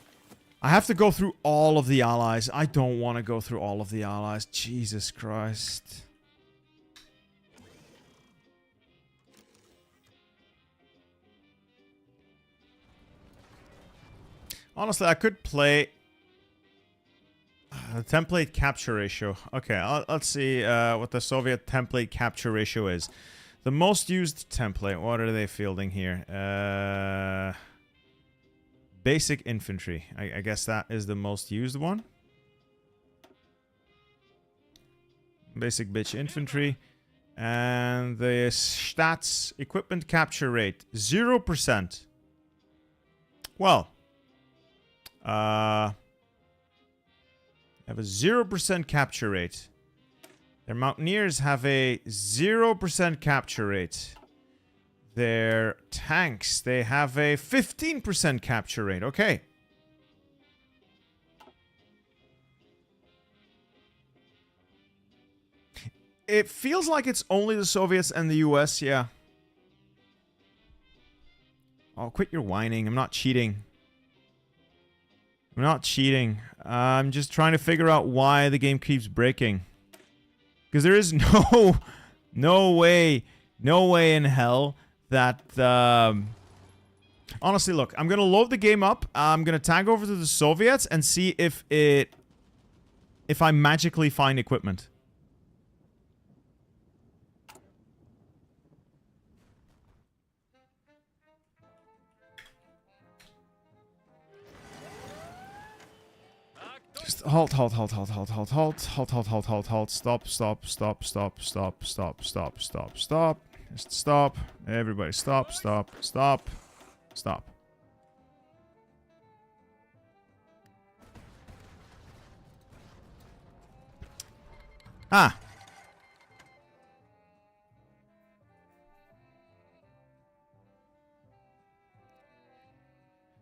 I have to go through all of the allies. I don't want to go through all of the allies. Jesus Christ. Honestly, I could play the template capture ratio. Okay, let's see what the Soviet template capture ratio is. The most used template. What are they fielding here? Basic infantry. I guess that is the most used one. Basic bitch infantry. And the stats equipment capture rate 0%. Well, have a 0% capture rate. Their mountaineers have a 0% capture rate. Their tanks, they have a 15% capture rate. Okay. It feels like it's only the Soviets and the US, yeah. Oh, quit your whining. I'm not cheating. I'm not cheating. I'm just trying to figure out why the game keeps breaking. Because there is no way in hell that, honestly, look, I'm going to load the game up. I'm going to tag over to the Soviets and see if I magically find equipment. Just halt, stop. Just stop. Everybody stop. Ah.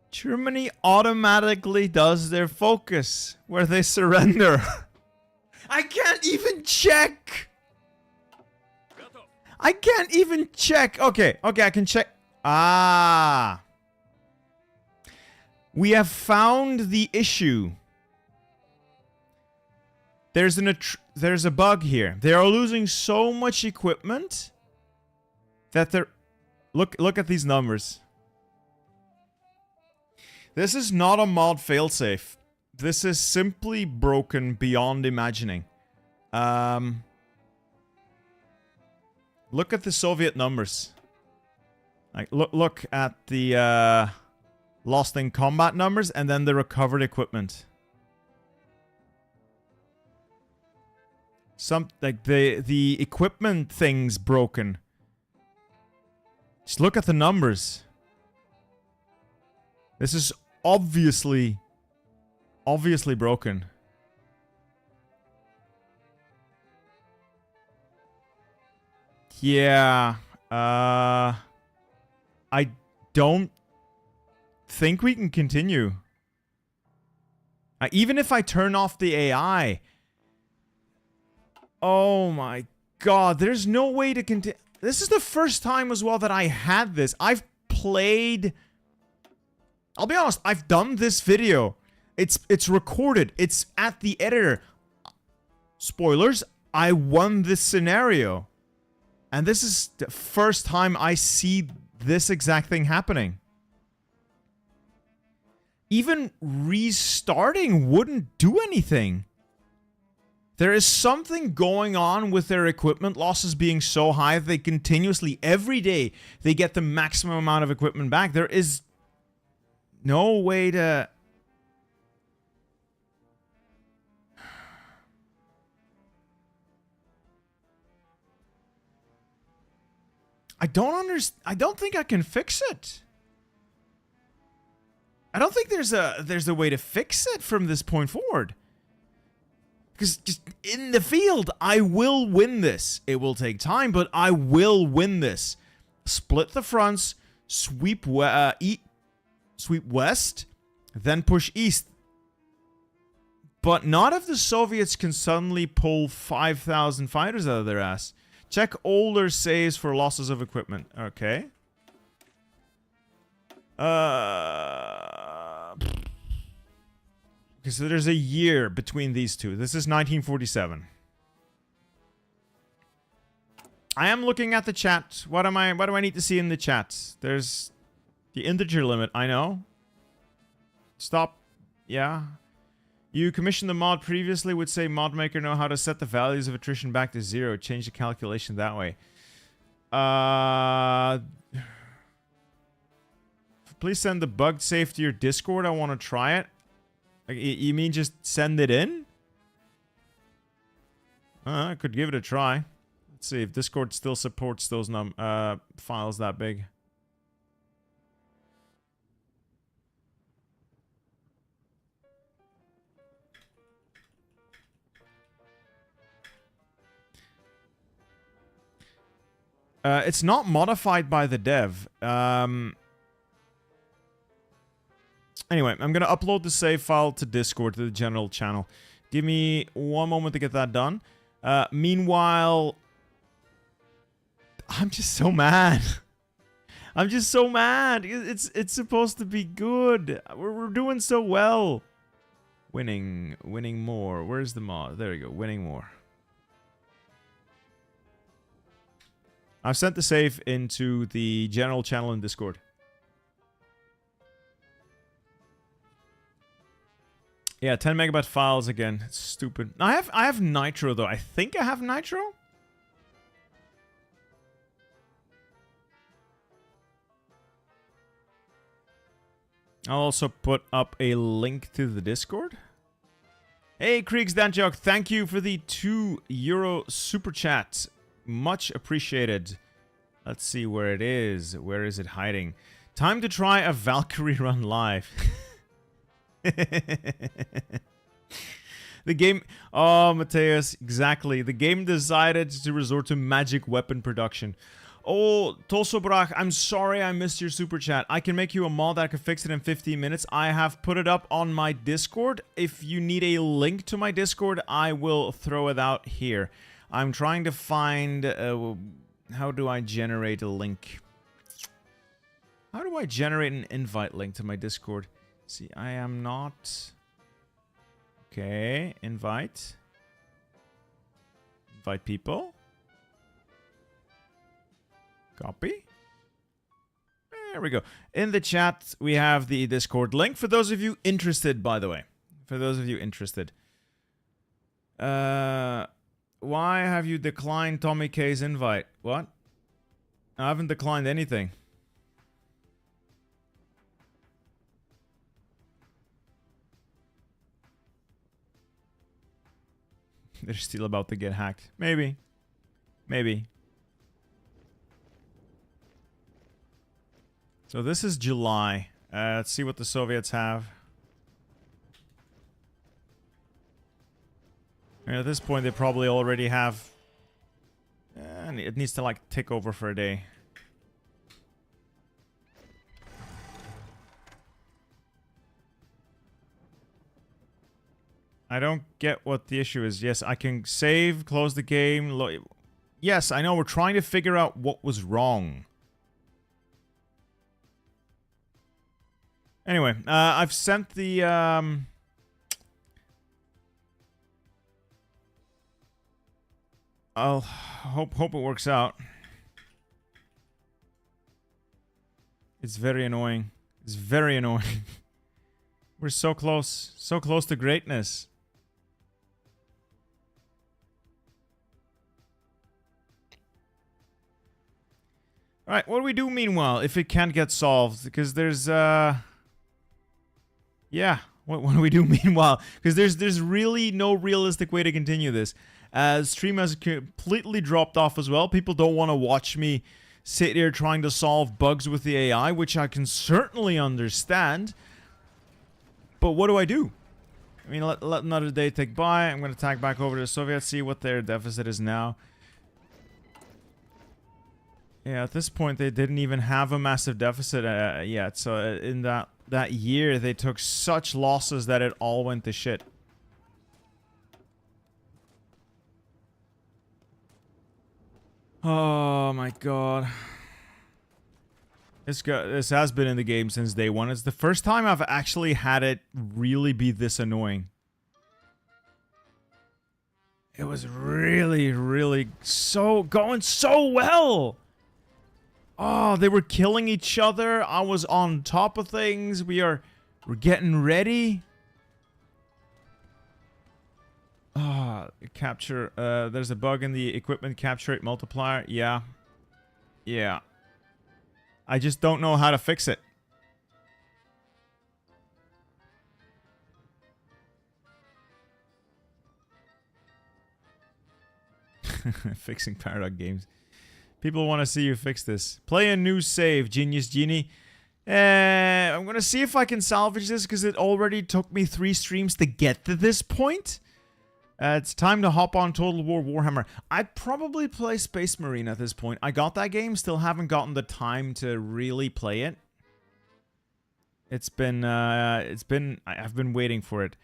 Germany automatically does their focus where they surrender. I can't even check. I can't even check. Okay, I can check. Ah. We have found the issue. There's a bug here. They are losing so much equipment that they're... Look at these numbers. This is not a mod failsafe. This is simply broken beyond imagining. Look at the Soviet numbers. Like, look at the lost in combat numbers and then the recovered equipment. Like the equipment thing's broken. Just look at the numbers. This is obviously broken. Yeah, I don't think we can continue. Even if I turn off the AI. Oh my god, there's no way to continue. This is the first time as well that I had this. I've played... I'll be honest, I've done this video. It's recorded. It's at the editor. Spoilers, I won this scenario. And this is the first time I see this exact thing happening. Even restarting wouldn't do anything. There is something going on with their equipment losses being so high that they continuously, every day, they get the maximum amount of equipment back. There is no way to... I don't think I can fix it. I don't think there's a way to fix it from this point forward. Because just in the field, I will win this. It will take time, but I will win this. Split the fronts, sweep sweep west, then push east. But not if the Soviets can suddenly pull 5,000 fighters out of their ass. Check older saves for losses of equipment. Okay. Okay, so there's a year between these two. This is 1947. I am looking at the chat. What do I need to see in the chat? There's the integer limit, I know. Stop. Yeah. You commissioned the mod previously, would say mod maker know how to set the values of attrition back to 0. Change the calculation that way. Please send the bugged save to your Discord. I want to try it. Like, you mean just send it in? I could give it a try. Let's see if Discord still supports those files that big. It's not modified by the dev. Anyway, I'm going to upload the save file to Discord, to the general channel. Give me one moment to get that done. Meanwhile, I'm just so mad. I'm just so mad. It's supposed to be good. We're doing so well. Winning more. Where's the mod? There we go. Winning more. I've sent the save into the general channel in Discord. Yeah, 10 megabyte files again. It's stupid. I have Nitro though. I think I have Nitro. I'll also put up a link to the Discord. Hey, Kriegs Danjok, thank you for the €2 super chat. Much appreciated. Let's see where it is. Where is it hiding? Time to try a Valkyrie run live. The game... Oh, Mateus, exactly. The game decided to resort to magic weapon production. Oh, Tosobrach, I'm sorry I missed your super chat. I can make you a mod that can fix it in 15 minutes. I have put it up on my Discord. If you need a link to my Discord, I will throw it out here. I'm trying to find... how do I generate a link? How do I generate an invite link to my Discord? See, I am not... Okay, invite. Invite people. Copy. There we go. In the chat, we have the Discord link. For those of you interested, by the way. For those of you interested. Why have you declined Tommy K's invite? What? I haven't declined anything. They're still about to get hacked. Maybe. Maybe. So this is July. Let's see what the Soviets have. And at this point, they probably already have... it needs to, like, tick over for a day. I don't get what the issue is. Yes, I can save, close the game. Yes, I know. We're trying to figure out what was wrong. Anyway, I've sent the... I'll hope it works out. It's very annoying. It's very annoying. We're so close to greatness. All right, what do we do meanwhile if it can't get solved? Because there's yeah, what do we do meanwhile? Because there's really no realistic way to continue this. Stream has completely dropped off as well. People don't want to watch me sit here trying to solve bugs with the AI, which I can certainly understand. But what do I do? I mean, let another day tick by. I'm going to tag back over to the Soviets, see what their deficit is now. Yeah, at this point, they didn't even have a massive deficit yet. So in that that year they took such losses that it all went to shit. Oh my god. This has been in the game since day one. It's the first time I've actually had it really be this annoying. It was really, really going so well. Oh, they were killing each other. I was on top of things. We're getting ready. Ah, capture. There's a bug in the equipment capture rate multiplier. Yeah. Yeah. I just don't know how to fix it. Fixing Paradox games. People want to see you fix this. Play a new save, Genius Genie. I'm going to see if I can salvage this because it already took me 3 streams to get to this point. It's time to hop on Total War Warhammer. I'd probably play Space Marine at this point. I got that game, still haven't gotten the time to really play it. I've been waiting for it.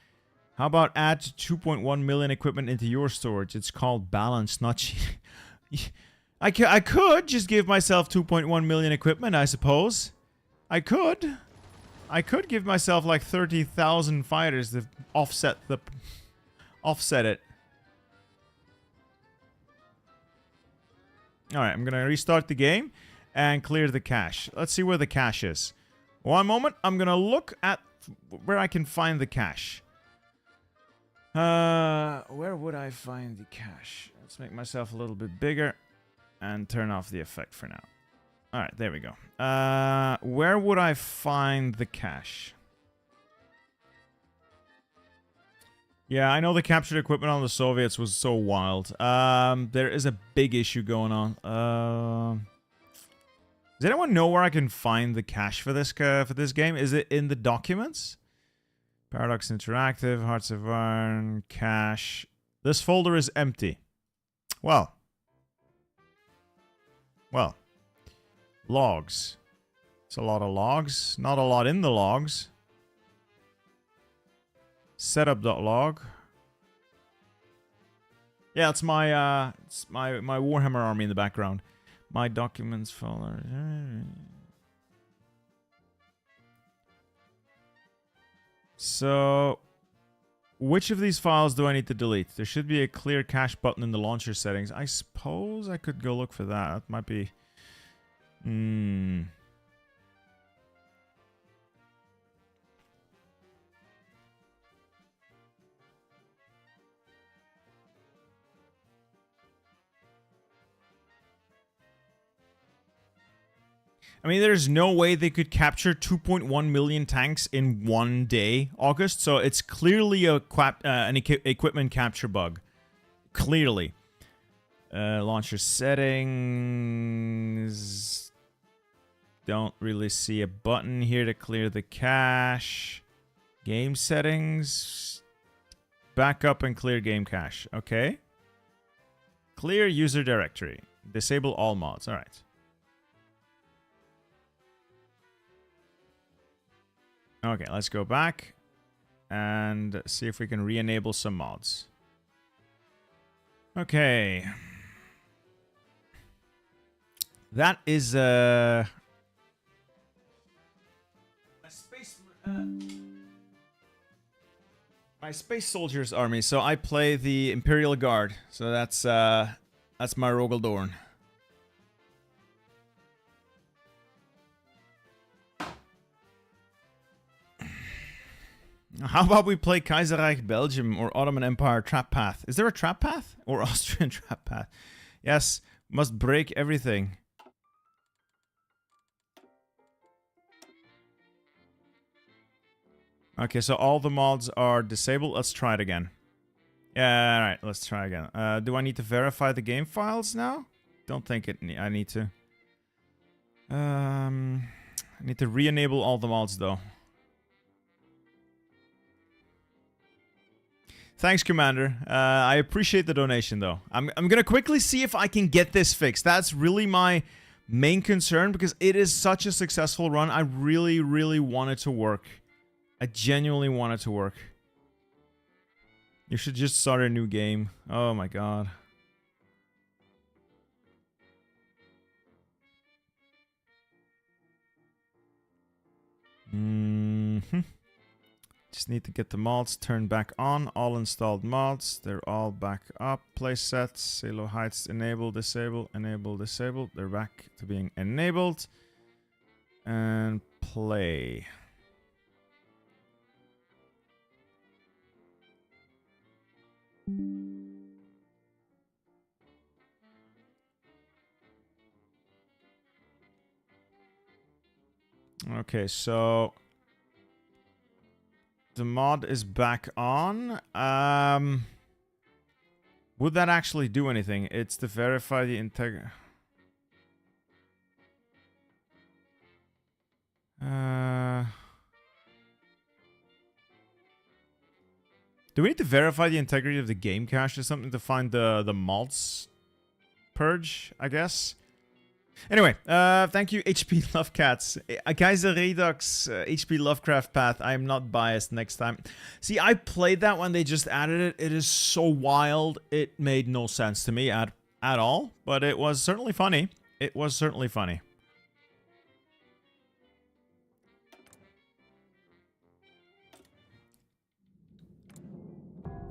How about add 2.1 million equipment into your storage? It's called balance, not cheap. I could just give myself 2.1 million equipment, I suppose. I could give myself like 30,000 fighters to offset it. Alright, I'm gonna restart the game and clear the cache. Let's see where the cache is. One moment, I'm gonna look at where I can find the cache. Where would I find the cache? Let's make myself a little bit bigger and turn off the effect for now. Alright, there we go. Where would I find the cache? Yeah, I know the captured equipment on the Soviets was so wild. There is a big issue going on. Does anyone know where I can find the cache for this game? Is it in the documents? Paradox Interactive, Hearts of Iron, cache. This folder is empty. Well. Logs. It's a lot of logs. Not a lot in the logs. Setup.log. Yeah, it's my Warhammer army in the background. My documents folder. So, which of these files do I need to delete? There should be a clear cache button in the launcher settings. I suppose I could go look for that. That might be... I mean, there's no way they could capture 2.1 million tanks in one day, August. So it's clearly an equipment capture bug. Clearly. Launcher settings. Don't really see a button here to clear the cache. Game settings. Backup and clear game cache. Okay. Clear user directory. Disable all mods. All right. Okay, let's go back and see if we can re-enable some mods. Okay. That is my Space Soldiers army. So I play the Imperial Guard. So that's my Rogaldorn. How about we play Kaiserreich Belgium or Ottoman Empire Trap Path? Is there a Trap Path? Or Austrian Trap Path? Yes, must break everything. Okay, so all the mods are disabled. Let's try it again. Yeah, alright, let's try again. Do I need to verify the game files now? Don't think I need to. I need to re-enable all the mods though. Thanks, Commander. I appreciate the donation, though. I'm gonna quickly see if I can get this fixed. That's really my main concern because it is such a successful run. I really, really want it to work. I genuinely want it to work. You should just start a new game. Oh my god. Just need to get the mods turned back on. All installed mods. They're all back up. Place sets. Silo heights. Enable, disable, enable, disable. They're back to being enabled. And play. Okay, so the mod is back on. Would that actually do anything? It's to verify the integrity. Do we need to verify the integrity of the game cache or something to find the mods purge, I guess? Anyway, thank you, HP Lovecats. Kaiserreich, HP Lovecraft Path. I am not biased next time. See, I played that when they just added it. It is so wild. It made no sense to me at all. But it was certainly funny. It was certainly funny.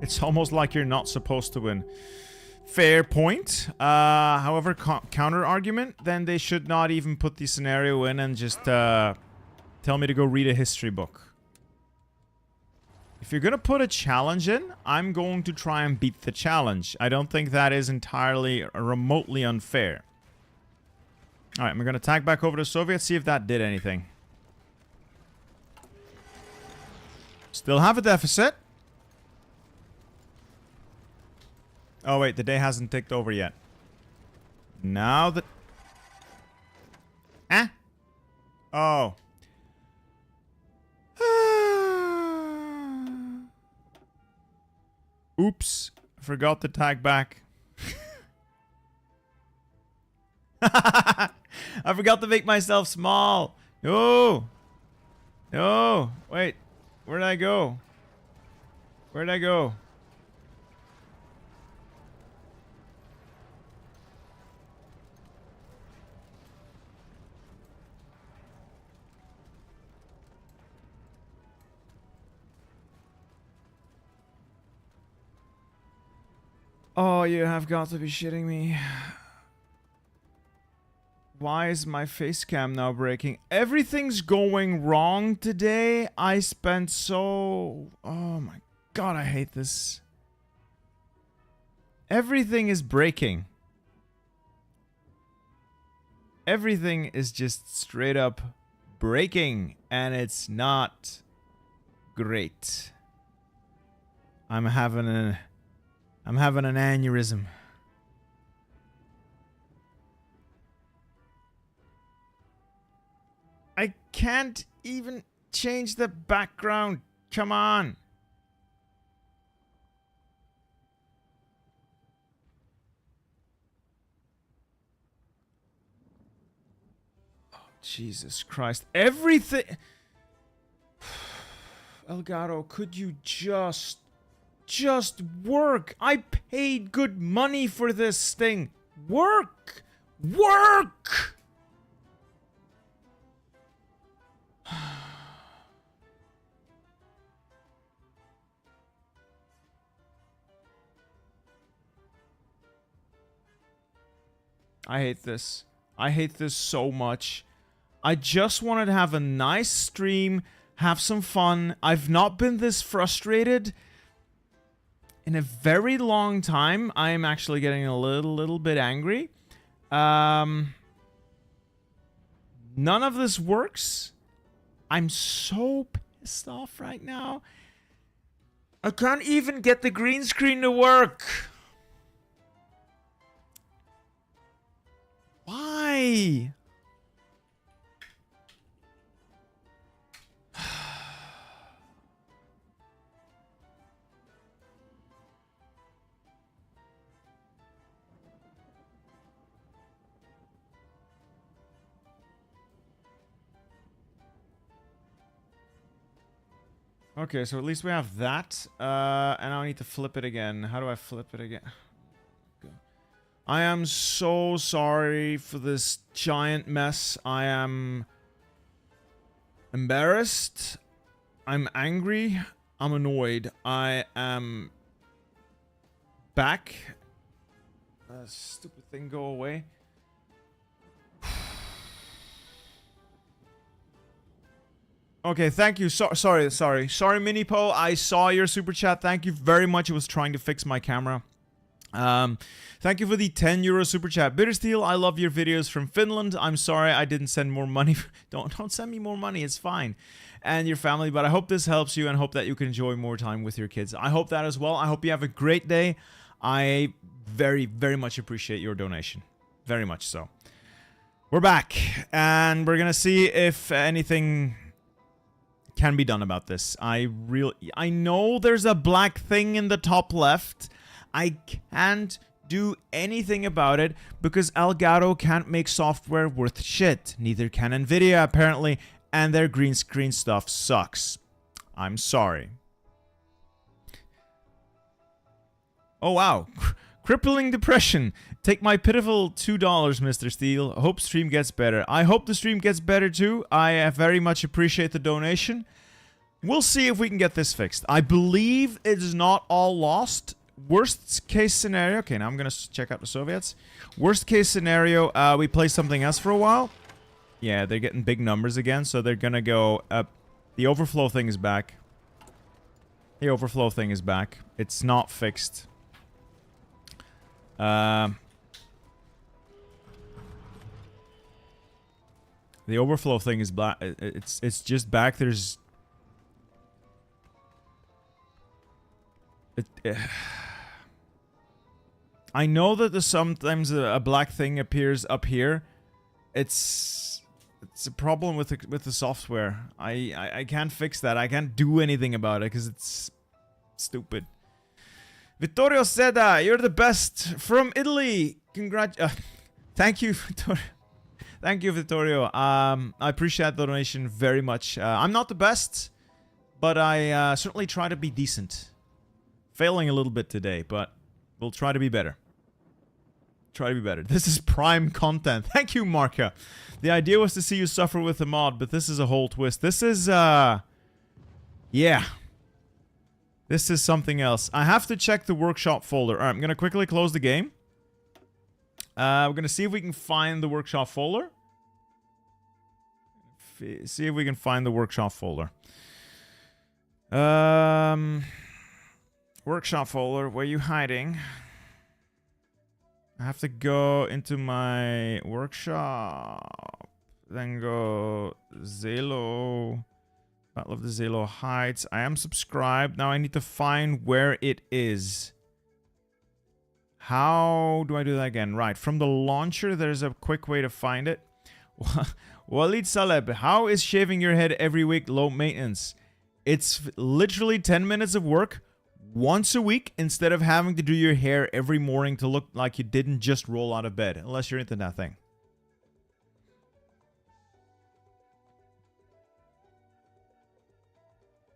It's almost like you're not supposed to win. Fair point. However, counter argument, then they should not even put the scenario in and just tell me to go read a history book. If you're gonna put a challenge in, I'm going to try and beat the challenge. I don't think that is entirely remotely unfair. Alright, we're gonna tag back over to Soviets, see if that did anything. Still have a deficit. Oh wait, the day hasn't ticked over yet. Now that... Ah! Oh. Oops. Forgot to tag back. I forgot to make myself small. No. No. Wait. Where'd I go? Where'd I go? Oh, you have got to be shitting me. Why is my face cam now breaking? Everything's going wrong today. I spent so... Oh my god, I hate this. Everything is breaking. Everything is just straight up breaking. And it's not great. I'm having an aneurysm. I can't even change the background. Come on. Oh, Jesus Christ. Everything... Elgato, could you just work? I paid good money for this thing. Work! Work! I hate this. I hate this so much. I just wanted to have a nice stream, have some fun. I've not been this frustrated in a very long time. I am actually getting a little bit angry. None of this works. I'm so pissed off right now. I can't even get the green screen to work. Why? Okay, so at least we have that. And I need to flip it again. How do I flip it again? I am so sorry for this giant mess. I am embarrassed. I'm angry. I'm annoyed. I am back. Stupid thing, go away. Okay, thank you. Sorry, Minipo. I saw your super chat. Thank you very much. It was trying to fix my camera. Thank you for the 10 euro super chat. Bittersteel, I love your videos from Finland. I'm sorry I didn't send more money. Don't send me more money. It's fine. And your family, but I hope this helps you and hope that you can enjoy more time with your kids. I hope that as well. I hope you have a great day. I very, very much appreciate your donation. Very much so. We're back, and we're gonna see if anything can be done about this. I know there's a black thing in the top left. I can't do anything about it because Elgato can't make software worth shit. Neither can Nvidia, apparently, and their green screen stuff sucks. I'm sorry. Oh, wow. Crippling depression. Take my pitiful $2, Mr. Steele. Hope stream gets better. I hope the stream gets better too. I very much appreciate the donation. We'll see if we can get this fixed. I believe it is not all lost. Worst case scenario... Okay, now I'm going to check out the Soviets. Worst case scenario, we play something else for a while. Yeah, they're getting big numbers again, so they're going to go up. The overflow thing is back. The overflow thing is back. It's not fixed. The overflow thing is black. It's just back. There's... I know that there's sometimes a black thing appears up here. It's a problem with the software. I can't fix that. I can't do anything about it because it's stupid. Vittorio Seda, you're the best from Italy. Thank you, Vittorio. Thank you, Vittorio. I appreciate the donation very much. I'm not the best, but I certainly try to be decent. Failing a little bit today, but we'll try to be better. Try to be better. This is prime content. Thank you, Marka. The idea was to see you suffer with the mod, but this is a whole twist. This is, yeah. This is something else. I have to check the workshop folder. Alright, I'm gonna quickly close the game. We're gonna see if we can find the workshop folder. See if we can find the workshop folder. Workshop folder, where are you hiding? I have to go into my workshop. Then go Zelo. Battle of the Zelo Heights. I am subscribed. Now I need to find where it is. How do I do that again? Right, from the launcher, there's a quick way to find it. Walid Saleb, how is shaving your head every week low maintenance? It's literally 10 minutes of work once a week instead of having to do your hair every morning to look like you didn't just roll out of bed. Unless you're into that thing.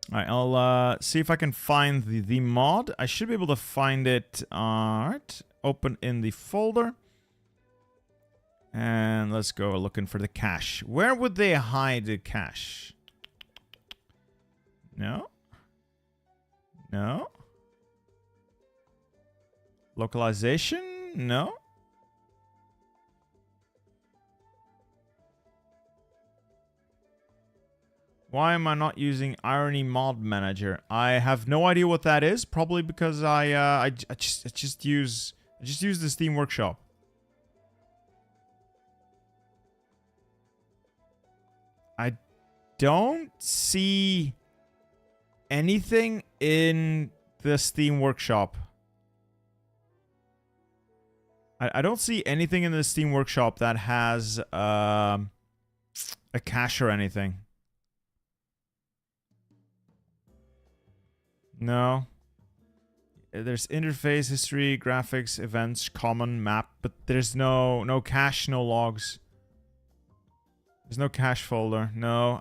Alright, I'll see if I can find the mod. I should be able to find it. Alright, open in the folder. And let's go looking for the cache. Where would they hide the cache? No? No? Localization? No? Why am I not using Irony Mod Manager? I have no idea what that is. Probably because I just use the Steam Workshop. I don't see anything in the Steam Workshop. I don't see anything in the Steam Workshop that has a cache or anything. No. There's interface, history, graphics, events, common, map, but there's no cache, no logs. There's no cache folder. No,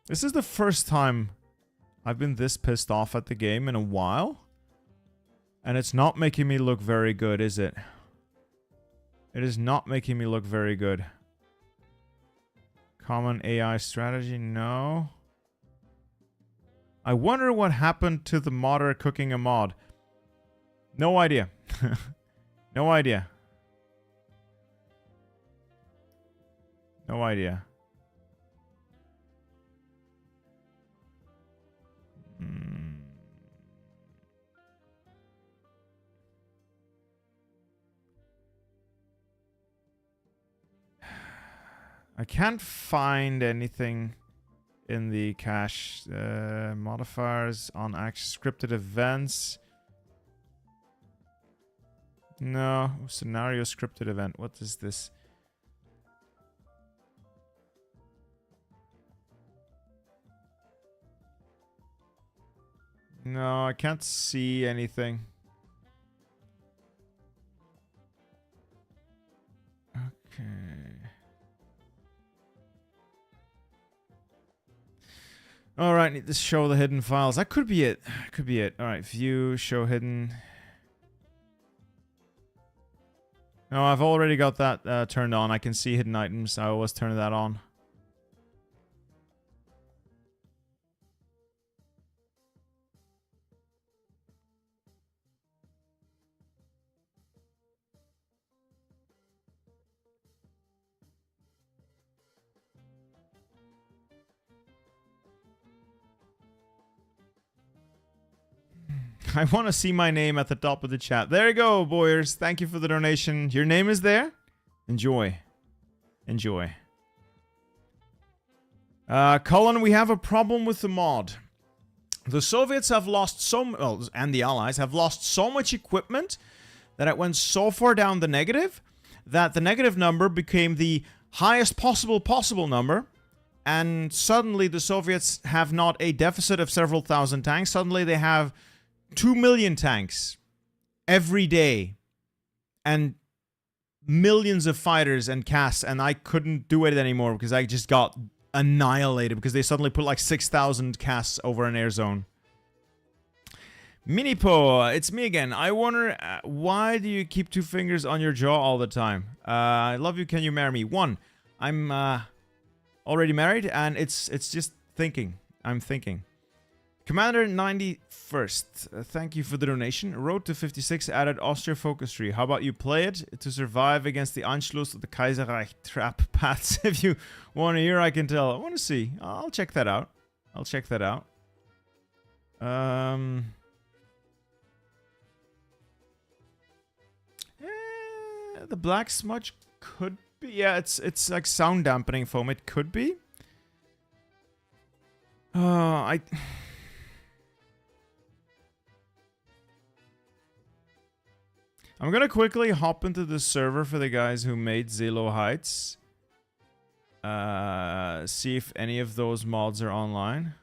This is the first time I've been this pissed off at the game in a while. And it's not making me look very good, is it? It is not making me look very good. Common AI strategy, no. I wonder what happened to the modder cooking a mod. No idea. No idea. No idea. I can't find anything in the cache modifiers on scripted events. No, scenario scripted event. What is this? No, I can't see anything. Okay. Alright, need to show the hidden files. That could be it. Could be it. Alright, view, show hidden. No, I've already got that turned on. I can see hidden items. I always turn that on. I want to see my name at the top of the chat. There you go, boyers. Thank you for the donation. Your name is there. Enjoy. Enjoy. Colin, we have a problem with the mod. The Soviets have lost and the Allies have lost so much equipment that it went so far down the negative that the negative number became the highest possible number. And suddenly the Soviets have not a deficit of several thousand tanks. Suddenly they have 2 million tanks every day and millions of fighters and casts, and I couldn't do it anymore because I just got annihilated because they suddenly put like 6,000 casts over an air zone. Minipo, it's me again. I wonder why do you keep two fingers on your jaw all the time? I love you. Can you marry me? One, I'm already married, and it's just thinking. I'm thinking. Commander 91st, thank you for the donation. Road to 56 added Austria focus tree. How about you play it to survive against the Anschluss of the Kaiserreich trap paths? If you want to hear, I can tell. I want to see. I'll check that out. I'll check that out. The black smudge could be. Yeah, it's like sound dampening foam. It could be. I'm gonna quickly hop into the server for the guys who made Zillow Heights. See if any of those mods are online.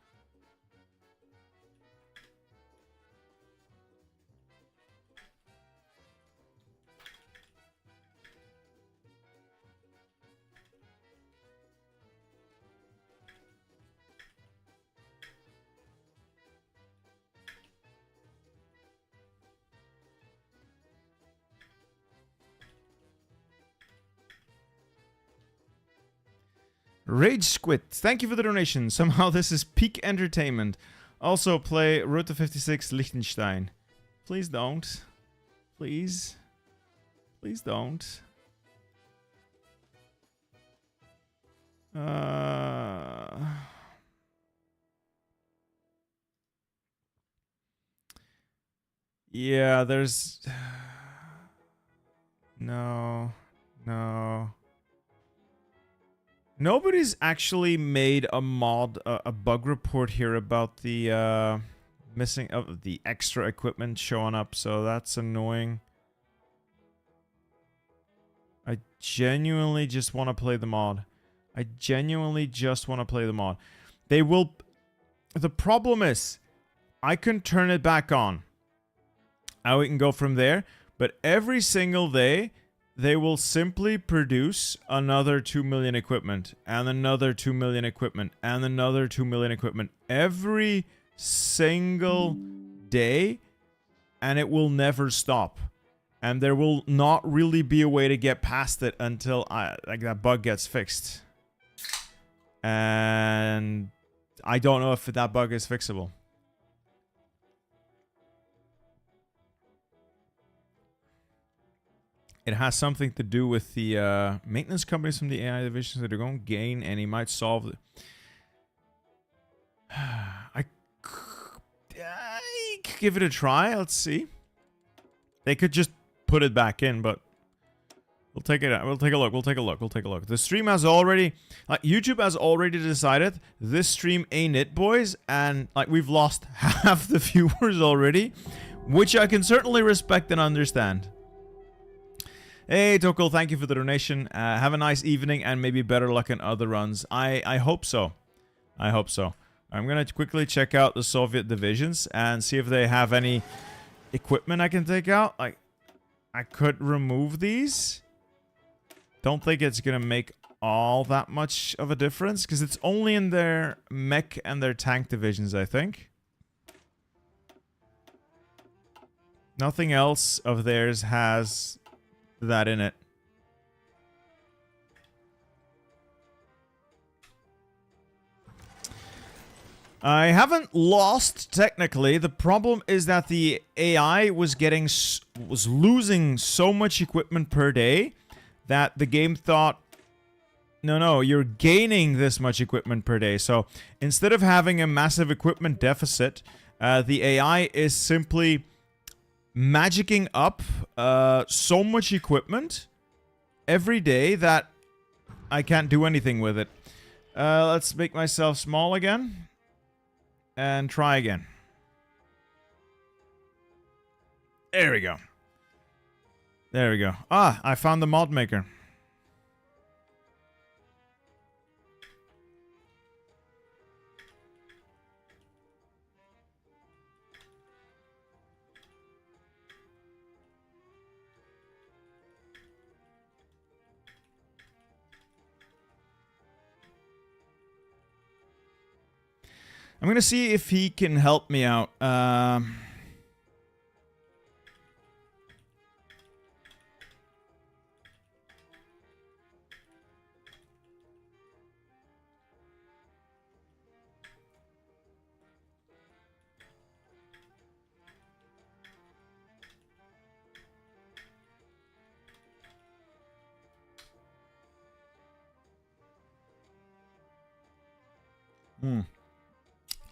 Rage Squid, thank you for the donation. Somehow this is peak entertainment. Also play Road to 56 Liechtenstein. Please don't. Please. Please don't. Yeah, there's... No. No. Nobody's actually made a mod, a bug report here about the missing of the extra equipment showing up, so that's annoying. I genuinely just want to play the mod. I genuinely just want to play the mod. They will... The problem is, I can turn it back on. And we can go from there, but every single day, they will simply produce another 2 million equipment, and another 2 million equipment, and another 2 million equipment every single day, and it will never stop. And there will not really be a way to get past it until like that bug gets fixed. And I don't know if that bug is fixable. It has something to do with the maintenance companies from the AI divisions that are going to gain, and he might solve it. I could give it a try. Let's see. They could just put it back in, but we'll take it out. We'll take a look. We'll take a look. We'll take a look. The stream has already, YouTube has already decided this stream ain't it, boys, and like we've lost half the viewers already, which I can certainly respect and understand. Hey, Tokul, thank you for the donation. Have a nice evening and maybe better luck in other runs. I hope so. I hope so. I'm gonna quickly check out the Soviet divisions and see if they have any equipment I can take out. Like, I could remove these. Don't think it's gonna make all that much of a difference because it's only in their mech and their tank divisions, I think. Nothing else of theirs has that in it. I haven't lost technically. The problem is that the AI was losing so much equipment per day that the game thought, no, you're gaining this much equipment per day. So instead of having a massive equipment deficit, the AI is simply magicking up so much equipment every day that I can't do anything with it. Let's make myself small again. And try again. There we go. There we go. Ah, I found the mod maker. I'm gonna see if he can help me out.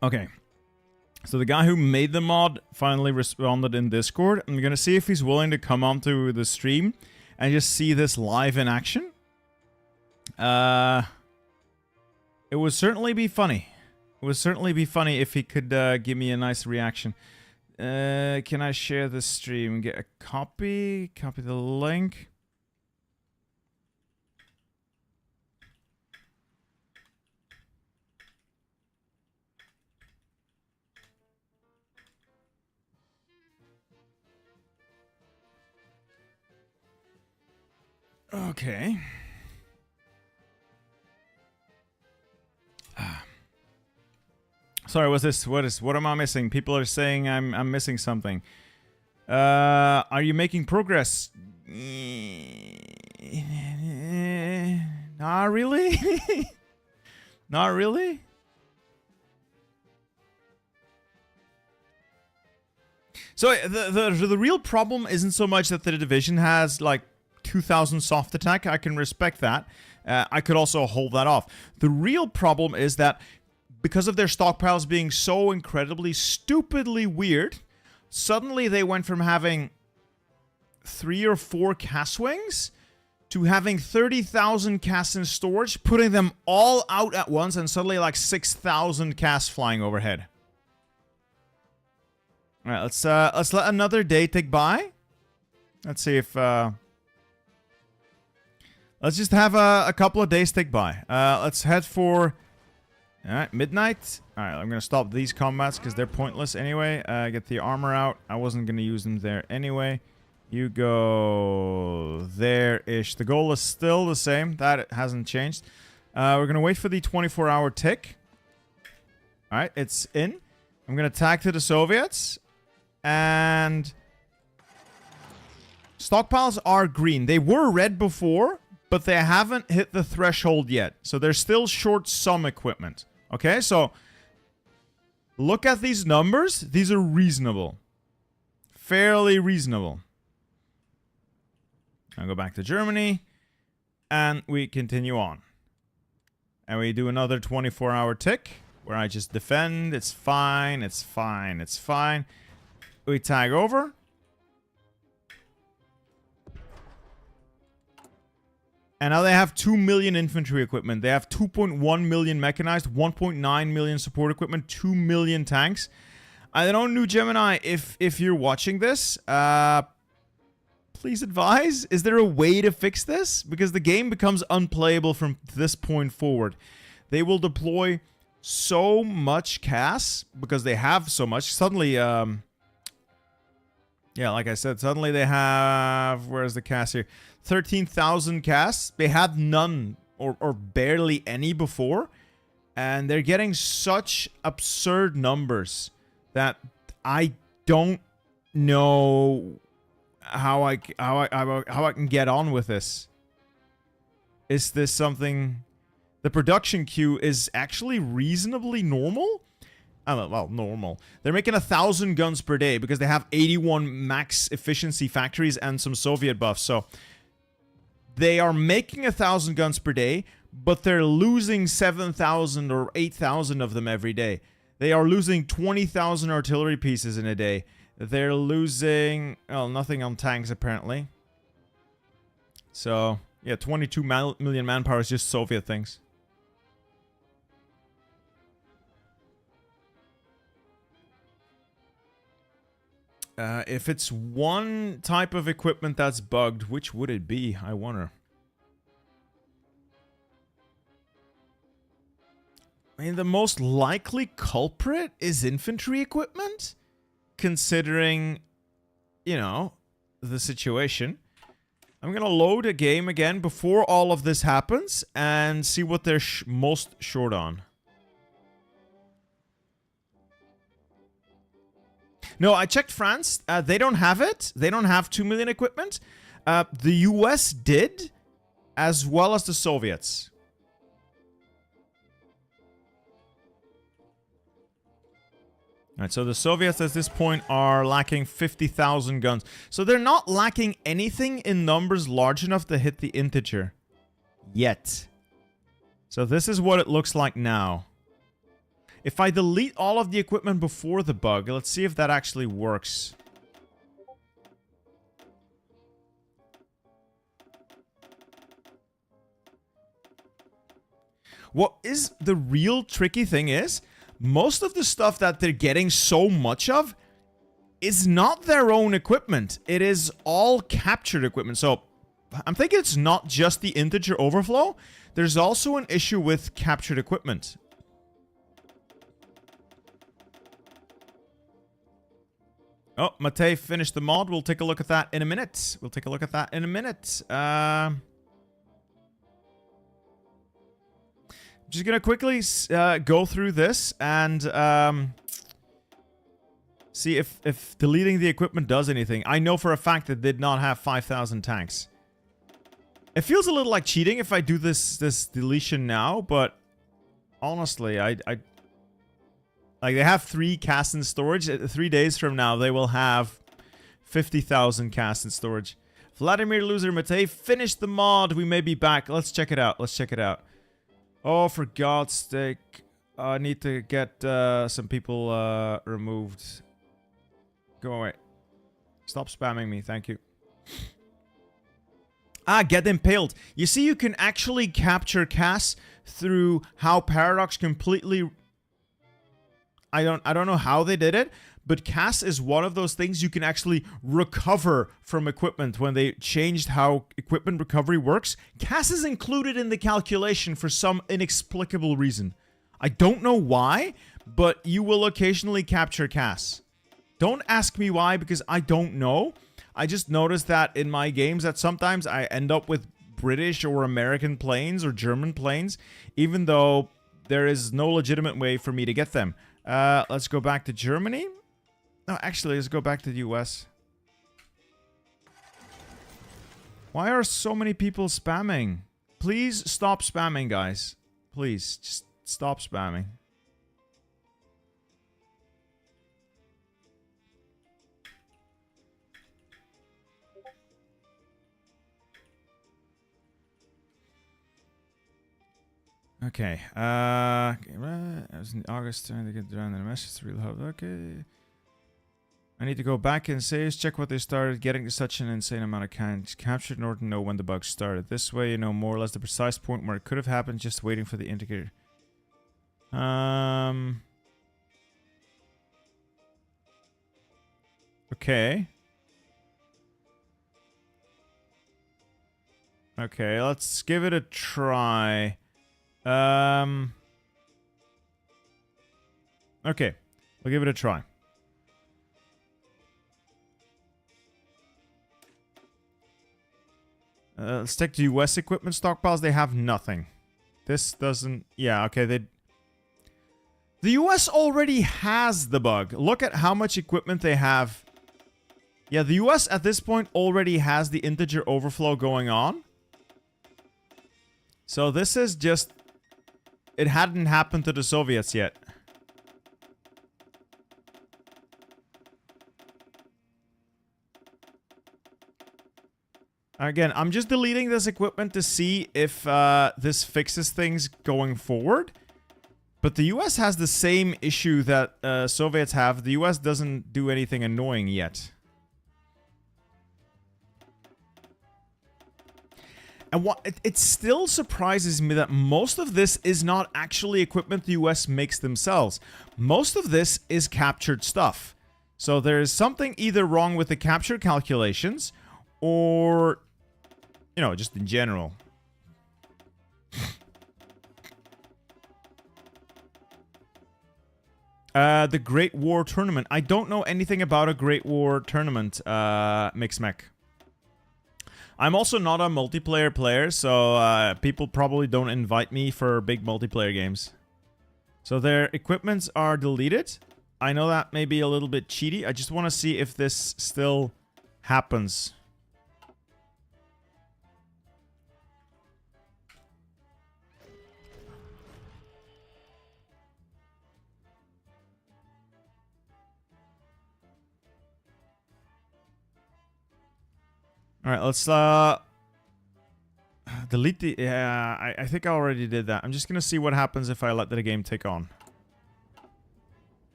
Okay. So the guy who made the mod finally responded in Discord. I'm gonna see if he's willing to come onto the stream and just see this live in action. It would certainly be funny. It would certainly be funny if he could give me a nice reaction. Can I share the stream? Get a copy? Copy the link. Okay. Sorry, what's this? What am I missing? People are saying I'm missing something. Are you making progress? Not really. Not really. So the real problem isn't so much that the division has like 2,000 soft attack. I can respect that. I could also hold that off. The real problem is that because of their stockpiles being so incredibly, stupidly weird, suddenly they went from having 3 or 4 cast wings to having 30,000 casts in storage, putting them all out at once, and suddenly like 6,000 casts flying overhead. All right, let's let another day tick by. Let's see if let's just have a couple of days tick by. Let's head for midnight. All right, I'm gonna stop these combats because they're pointless anyway. Get the armor out. I wasn't gonna use them there anyway. You go there-ish. The goal is still the same. That hasn't changed. We're going to wait for the 24-hour tick. Alright, it's in. I'm going to attack to the Soviets. And stockpiles are green. They were red before, but they haven't hit the threshold yet. So they're still short some equipment. Okay, so look at these numbers. These are reasonable. Fairly reasonable. I'll go back to Germany. And we continue on. And we do another 24-hour tick. Where I just defend. It's fine. It's fine. It's fine. We tag over. And now they have 2 million infantry equipment. They have 2.1 million mechanized, 1.9 million support equipment, 2 million tanks. I don't know, New Gemini, if you're watching this, please advise. Is there a way to fix this? Because the game becomes unplayable from this point forward. They will deploy so much CAS because they have so much. Suddenly, yeah, like I said, suddenly they have... Where's the CAS here? 13,000 CAS. They had none or barely any before. And they're getting such absurd numbers that I don't know how I can get on with this. Is this something... The production queue is actually reasonably normal? Well, normal. They're making 1,000 guns per day because they have 81 max efficiency factories and some Soviet buffs. So they are making 1,000 guns per day, but they're losing 7,000 or 8,000 of them every day. They are losing 20,000 artillery pieces in a day. They're losing... Well, nothing on tanks, apparently. So, yeah, 22 million manpower is just Soviet things. If it's one type of equipment that's bugged, which would it be? I wonder. I mean, the most likely culprit is infantry equipment, considering, you know, the situation. I'm gonna load a game again before all of this happens and see what they're most short on. No, I checked France. They don't have it. They don't have 2 million equipment. The US did, as well as the Soviets. Alright, so the Soviets at this point are lacking 50,000 guns. So they're not lacking anything in numbers large enough to hit the integer. Yet. So this is what it looks like now. If I delete all of the equipment before the bug, let's see if that actually works. What is the real tricky thing is, most of the stuff that they're getting so much of is not their own equipment. It is all captured equipment. So I'm thinking it's not just the integer overflow. There's also an issue with captured equipment. Oh, Matej finished the mod. We'll take a look at that in a minute. We'll take a look at that in a minute. Just gonna quickly go through this and see if deleting the equipment does anything. I know for a fact that did not have 5,000 tanks. It feels a little like cheating if I do this deletion now, but honestly, like, they have 3 casts in storage. 3 days from now, they will have 50,000 casts in storage. Vladimir Loser Matej finished the mod. We may be back. Let's check it out. Let's check it out. Oh, for God's sake. I need to get some people removed. Go away. Stop spamming me. Thank you. Ah, get impaled. You see, you can actually capture casts through how Paradox completely... I don't know how they did it, but CAS is one of those things you can actually recover from equipment when they changed how equipment recovery works. CAS is included in the calculation for some inexplicable reason. I don't know why, but you will occasionally capture CAS. Don't ask me why, because I don't know. I just noticed that in my games that sometimes I end up with British or American planes or German planes, even though there is no legitimate way for me to get them. Let's go back to Germany. No, actually, let's go back to the US. Why are so many people spamming? Please stop spamming, guys. Please, just stop spamming. Okay, it was in August trying to get around the message real hard. Okay. I need to go back and say, check what they started getting to such an insane amount of cans captured in order to know when the bug started. This way, you know more or less the precise point where it could have happened, just waiting for the indicator. Okay. Okay, let's give it a try. Okay, we'll give it a try. Let's take the US equipment stockpiles. They have nothing. This doesn't... Yeah, okay, they... The US already has the bug. Look at how much equipment they have. Yeah, the US at this point already has the integer overflow going on. So this is just... It hadn't happened to the Soviets yet. Again, I'm just deleting this equipment to see if this fixes things going forward. But the US has the same issue that Soviets have. The US doesn't do anything annoying yet. And it still surprises me that most of this is not actually equipment the US makes themselves. Most of this is captured stuff. So there's something either wrong with the capture calculations or, you know, just in general. The Great War Tournament. I don't know anything about a Great War Tournament, Mixmec. I'm also not a multiplayer player, so people probably don't invite me for big multiplayer games. So their equipments are deleted. I know that may be a little bit cheaty. I just want to see if this still happens. Alright, let's delete the... Yeah, I think I already did that. I'm just gonna see what happens if I let the game take on.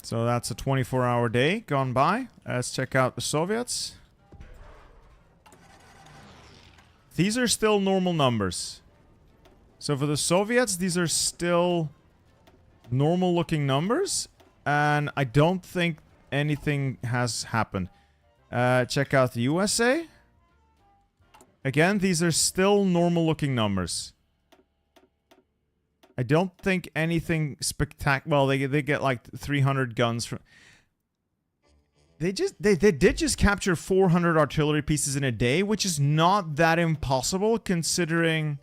So that's a 24-hour day gone by. Let's check out the Soviets. These are still normal numbers. So for the Soviets, these are still normal-looking numbers. And I don't think anything has happened. Check out the USA. Again, these are still normal-looking numbers. I don't think anything spectacular... Well, they get like 300 guns from... They did just capture 400 artillery pieces in a day, which is not that impossible considering...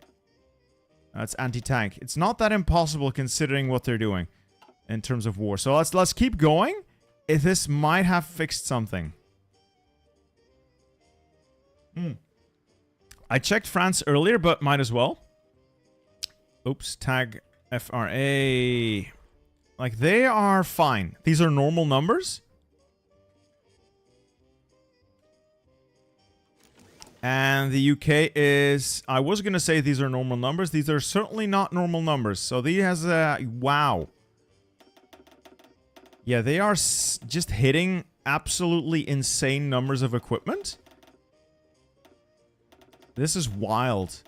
That's anti-tank. It's not that impossible considering what they're doing in terms of war. So let's keep going. If this might have fixed something. I checked France earlier, but might as well. Oops, tag FRA. Like, they are fine. These are normal numbers. And the UK is... I was going to say these are normal numbers. These are certainly not normal numbers. So these has a... Wow. Yeah, they are just hitting absolutely insane numbers of equipment. This is wild.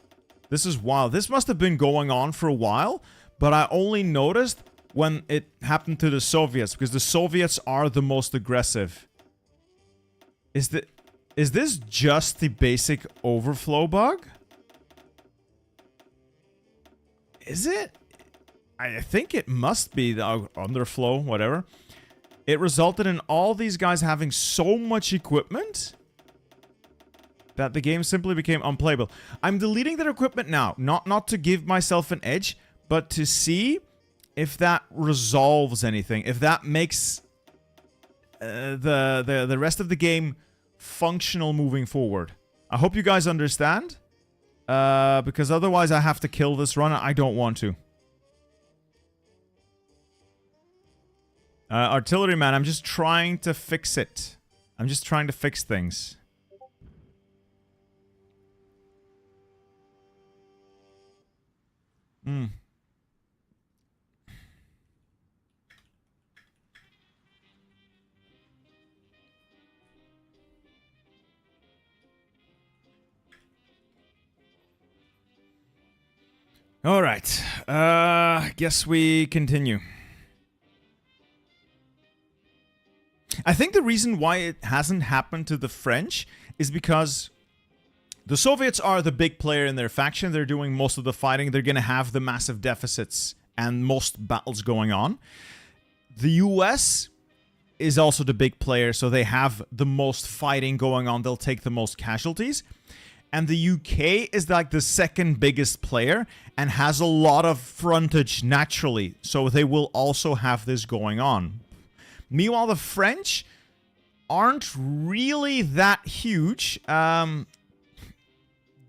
This is wild. This must have been going on for a while, but I only noticed when it happened to the Soviets, because the Soviets are the most aggressive. Is this just the basic overflow bug? Is it? I think it must be the underflow, whatever. It resulted in all these guys having so much equipment that the game simply became unplayable. I'm deleting their equipment now, not to give myself an edge, but to see if that resolves anything, if that makes the rest of the game functional moving forward. I hope you guys understand, because otherwise I have to kill this run. I don't want to. Artilleryman, I'm just trying to fix it. I'm just trying to fix things. Alright. Guess we continue. I think the reason why it hasn't happened to the French is because the Soviets are the big player in their faction. They're doing most of the fighting. They're going to have the massive deficits and most battles going on. The US is also the big player, so they have the most fighting going on. They'll take the most casualties. And the UK is like the second biggest player and has a lot of frontage naturally. So they will also have this going on. Meanwhile, the French aren't really that huge. They're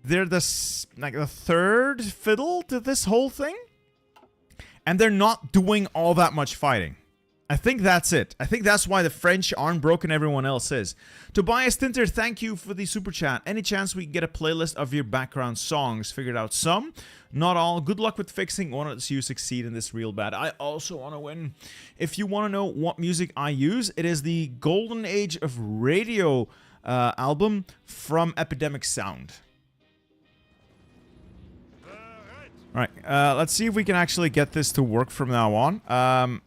the third fiddle to this whole thing. And they're not doing all that much fighting. I think that's it. I think that's why the French aren't broken, everyone else is. Tobias Tinter, thank you for the super chat. Any chance we can get a playlist of your background songs? Figured out some, not all. Good luck with fixing. Want to see you succeed in this real bad. I also want to win. If you want to know what music I use, it is the Golden Age of Radio album from Epidemic Sound. Alright, let's see if we can actually get this to work from now on.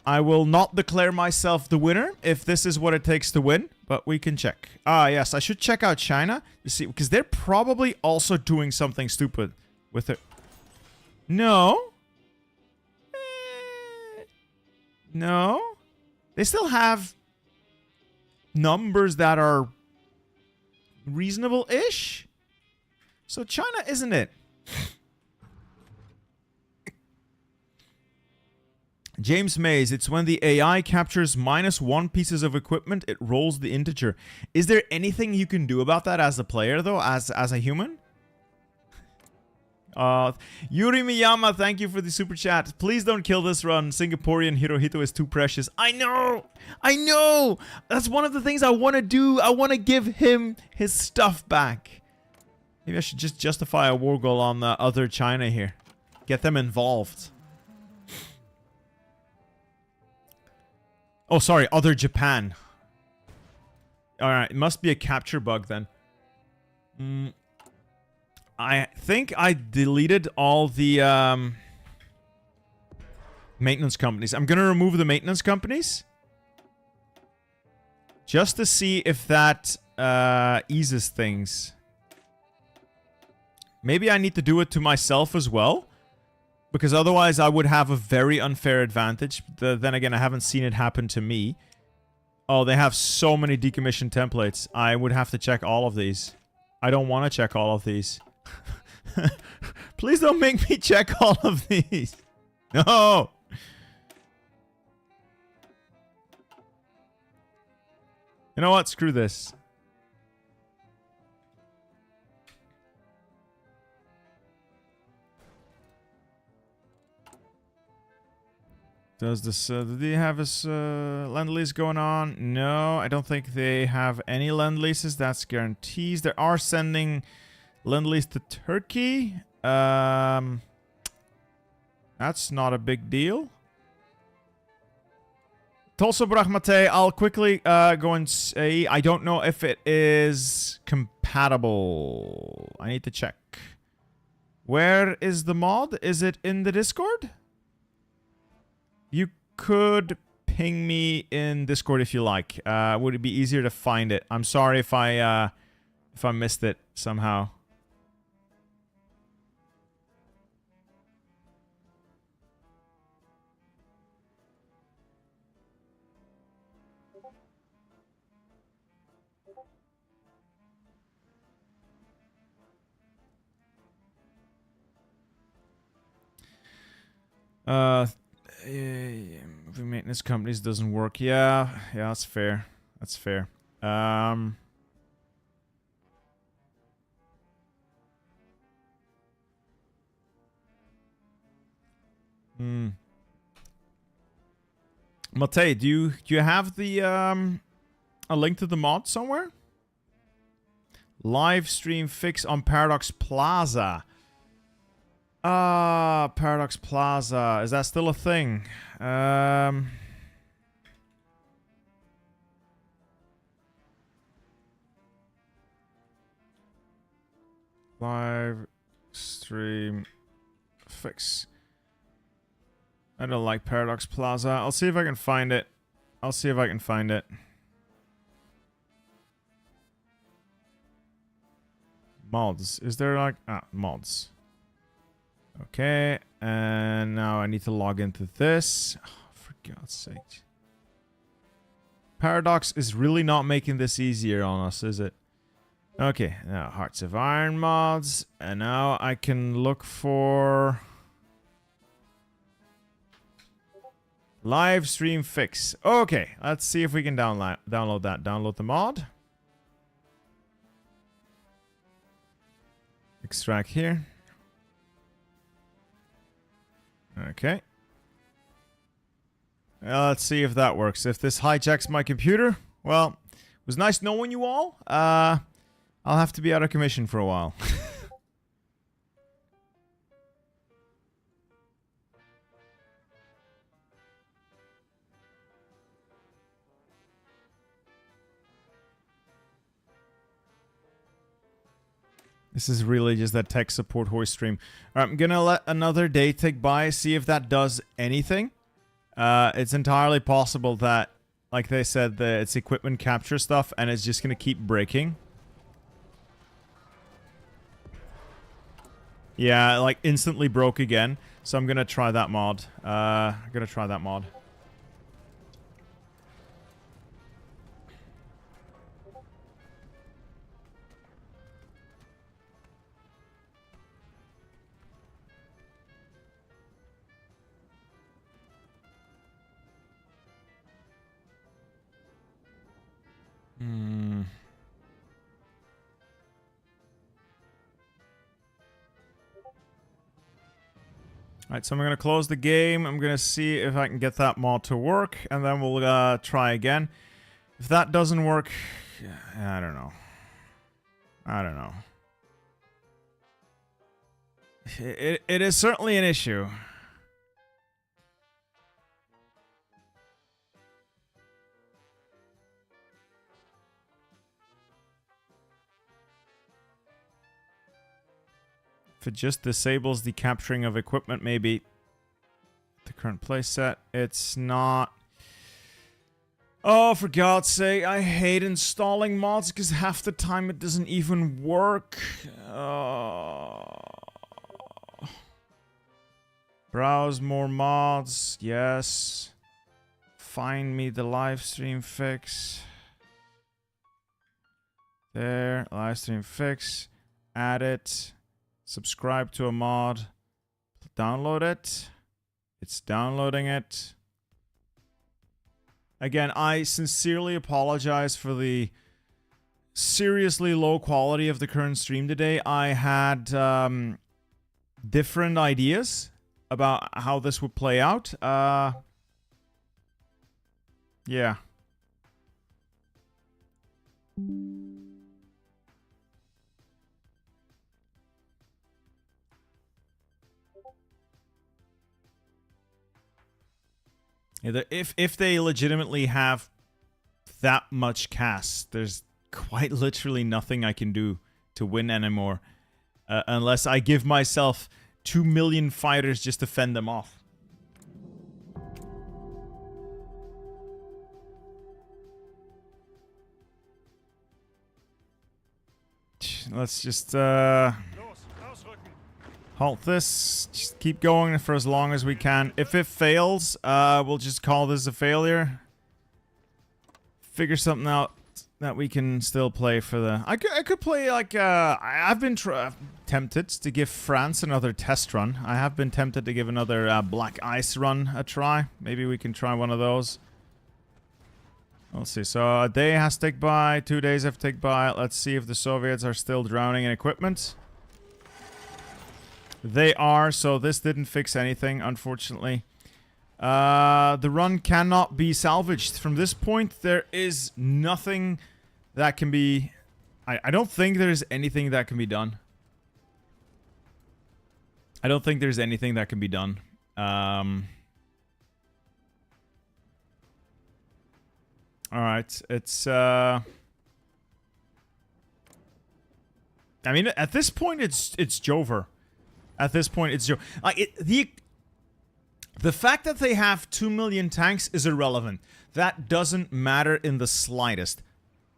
I will not declare myself the winner if this is what it takes to win, but we can check. Ah, yes, I should check out China, you see, because they're probably also doing something stupid with it. No? No? They still have numbers that are reasonable-ish? So China isn't it? James Mays, it's when the AI captures -1 pieces of equipment, it rolls the integer. Is there anything you can do about that as a player, though, as a human? Yuri Miyama, thank you for the super chat. Please don't kill this run. Singaporean Hirohito is too precious. I know! I know! That's one of the things I want to do. I want to give him his stuff back. Maybe I should just justify a war goal on the other China here. Get them involved. Oh, sorry, other Japan. Alright, it must be a capture bug then. I think I deleted all the maintenance companies. I'm gonna remove the maintenance companies. Just to see if that eases things. Maybe I need to do it to myself as well. Because otherwise I would have a very unfair advantage. Then again, I haven't seen it happen to me. Oh, they have so many decommissioned templates. I would have to check all of these. I don't want to check all of these. Please don't make me check all of these. No! You know what? Screw this. Does this, do they have this lend-lease going on? No, I don't think they have any lend-leases. That's guarantees. They are sending lend-lease to Turkey. That's not a big deal. Tulsa Brahmate, I'll quickly go and say, I don't know if it is compatible. I need to check. Where is the mod? Is it in the Discord? You could ping me in Discord if you like. Would it be easier to find it? I'm sorry if I missed it somehow. Uh, maintenance companies doesn't work. Yeah, that's fair. That's fair. Matej, do you have the a link to the mod somewhere? Live stream fix on Paradox Plaza. Paradox Plaza. Is that still a thing? Live stream fix. I don't like Paradox Plaza. I'll see if I can find it. Mods. Is there like... mods. Okay. And now I need to log into this. Oh, for God's sake. Paradox is really not making this easier on us, is it? Okay. Now, Hearts of Iron mods. And now I can look for... Live stream fix. Okay, let's see if we can download that. Download the mod. Extract here. Okay. Let's see if that works. If this hijacks my computer, well, it was nice knowing you all. I'll have to be out of commission for a while. This is really just that tech support hoist stream. All right, I'm gonna let another day tick by, see if that does anything. It's entirely possible that, like they said, it's equipment capture stuff, and it's just gonna keep breaking. Yeah, like instantly broke again. So I'm gonna try that mod. Alright, so I'm going to close the game. I'm going to see if I can get that mod to work, and then we'll try again. If that doesn't work, I don't know. It is certainly an issue. If it just disables the capturing of equipment, maybe the current playset, it's not. Oh, for God's sake, I hate installing mods because half the time it doesn't even work. Browse more mods, yes. Find me the live stream fix. There, live stream fix. Add it. Subscribe to a mod. Download it. It's downloading it. Again, I sincerely apologize for the seriously low quality of the current stream today. I had different ideas about how this would play out. Yeah. Yeah, if they legitimately have that much cast, there's quite literally nothing I can do to win anymore. Unless I give myself 2 million fighters just to fend them off. Let's just halt this. Just keep going for as long as we can. If it fails, we'll just call this a failure. Figure something out that we can still play for the... I could play like... I've been tempted to give France another test run. I have been tempted to give another Black Ice run a try. Maybe we can try one of those. Let's see. So a day has ticked by. 2 days have ticked by. Let's see if the Soviets are still drowning in equipment. They are, so this didn't fix anything, unfortunately. The run cannot be salvaged. From this point, there is nothing that can be... I don't think there's anything that can be done. I don't think there's anything that can be done. Alright, it's... I mean, at this point, it's Jover. At this point, it's Jover. Like, the fact that they have 2 million tanks is irrelevant. That doesn't matter in the slightest.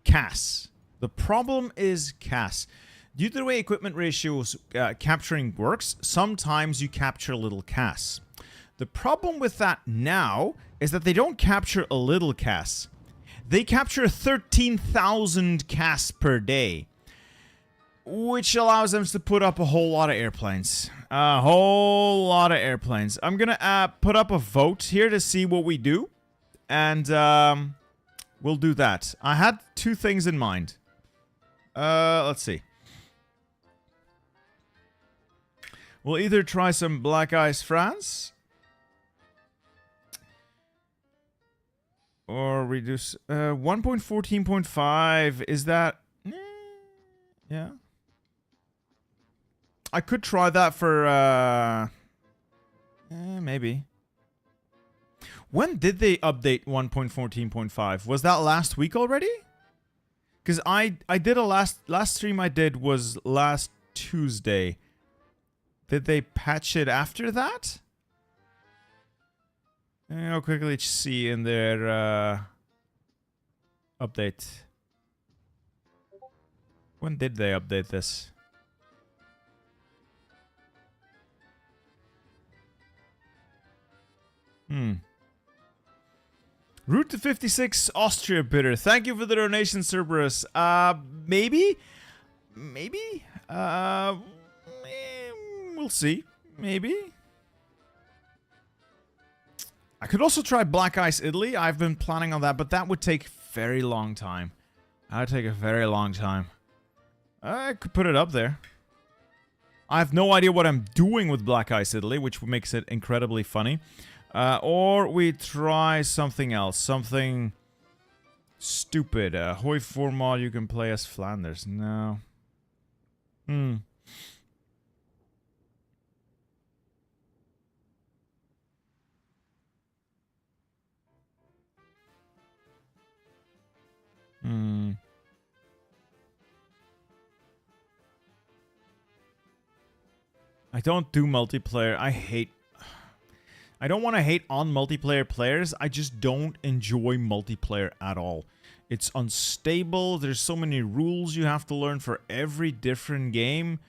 CAS. The problem is CAS. Due to the way equipment ratios capturing works, sometimes you capture a little CAS. The problem with that now is that they don't capture a little CAS. They capture 13,000 CAS per day, which allows them to put up a whole lot of airplanes. A whole lot of airplanes. I'm gonna put up a vote here to see what we do. And we'll do that. I had 2 things in mind. Let's see. We'll either try some Black Ice France. Or reduce... 1.14.5. Is that... yeah. I could try that for, maybe. When did they update 1.14.5? Was that last week already? Because I did a last stream I did was last Tuesday. Did they patch it after that? I'll quickly see in their, update. When did they update this? Route to 56 Austria bidder. Thank you for the donation, Cerberus. Maybe? Maybe? We'll see. Maybe. I could also try Black Ice Italy. I've been planning on that, but that would take a very long time. That would take a very long time. I could put it up there. I have no idea what I'm doing with Black Ice Italy, which makes it incredibly funny. Or we try something else. Something stupid. Hoi Formal, you can play as Flanders. No. I don't do multiplayer. I don't want to hate on multiplayer players. I just don't enjoy multiplayer at all. It's unstable. There's so many rules you have to learn for every different game.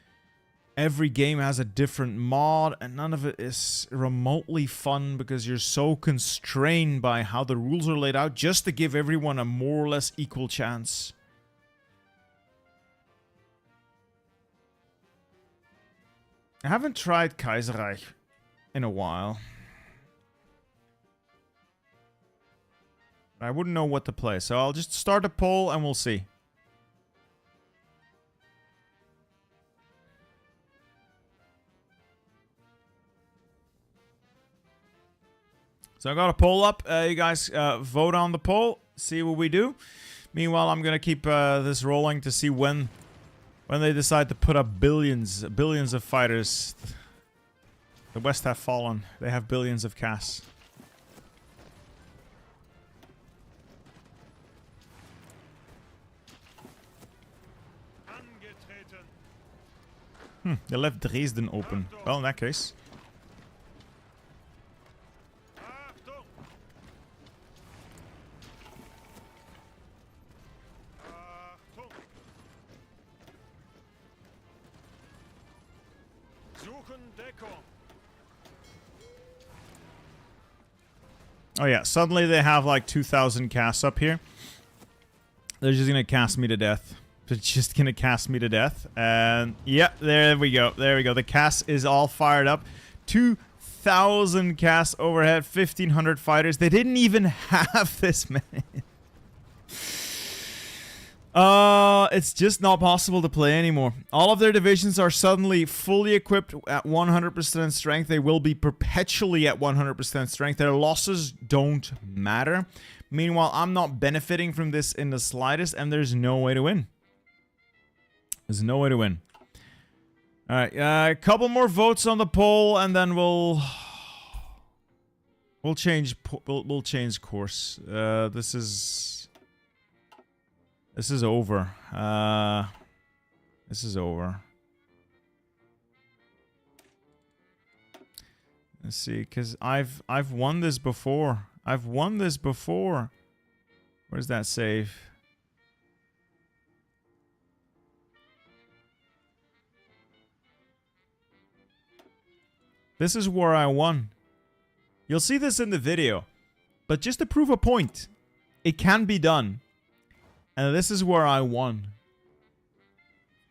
Every game has a different mod, and none of it is remotely fun because you're so constrained by how the rules are laid out just to give everyone a more or less equal chance. I haven't tried Kaiserreich in a while. I wouldn't know what to play, so I'll just start a poll and we'll see. So I got a poll up. You guys vote on the poll. See what we do. Meanwhile, I'm gonna keep this rolling to see when they decide to put up billions of fighters. The West have fallen. They have billions of CAS. They left Dresden open. Well, in that case. Oh yeah, suddenly they have like 2,000 CAS up here. They're just gonna cast me to death. They're just gonna cast me to death. And yeah, there we go. There we go. The cast is all fired up. 2,000 casts overhead, 1,500 fighters. They didn't even have this many. It's just not possible to play anymore. All of their divisions are suddenly fully equipped at 100% strength. They will be perpetually at 100% strength. Their losses don't matter. Meanwhile, I'm not benefiting from this in the slightest, and there's no way to win. There's no way to win. Alright, a couple more votes on the poll, and then we'll change course. This is over. This is over. Let's see, because I've won this before. I've won this before. Where's that save? This is where I won. You'll see this in the video. But just to prove a point, it can be done. And this is where I won.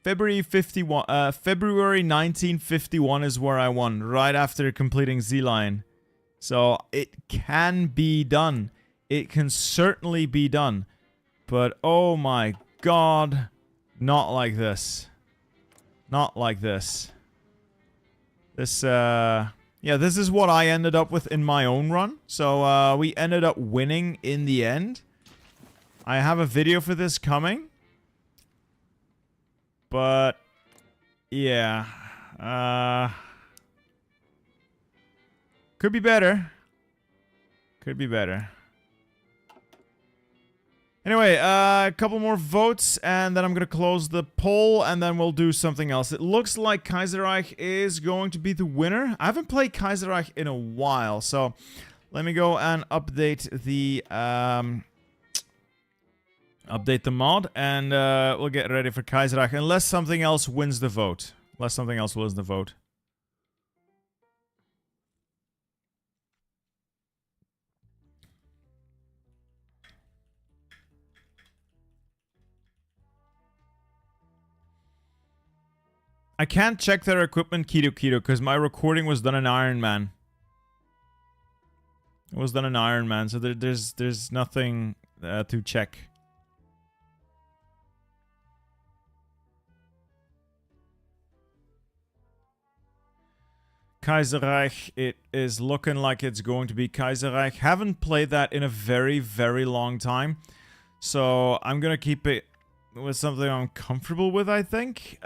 February 1951 is where I won, right after completing Z-Line. So it can be done. It can certainly be done. But oh my god, not like this. Not like this. This, yeah, this is what I ended up with in my own run. So, we ended up winning in the end. I have a video for this coming. But, yeah. Could be better. Could be better. Anyway, a couple more votes, and then I'm gonna close the poll, and then we'll do something else. It looks like Kaiserreich is going to be the winner. I haven't played Kaiserreich in a while, so let me go and update the mod, and we'll get ready for Kaiserreich, unless something else wins the vote. Unless something else wins the vote. I can't check their equipment Keto because my recording was done in Iron Man. It was done in Iron Man, so there's nothing to check. Kaiserreich, it is looking like it's going to be Kaiserreich. Haven't played that in a very, very long time. So I'm gonna keep it with something I'm comfortable with, I think.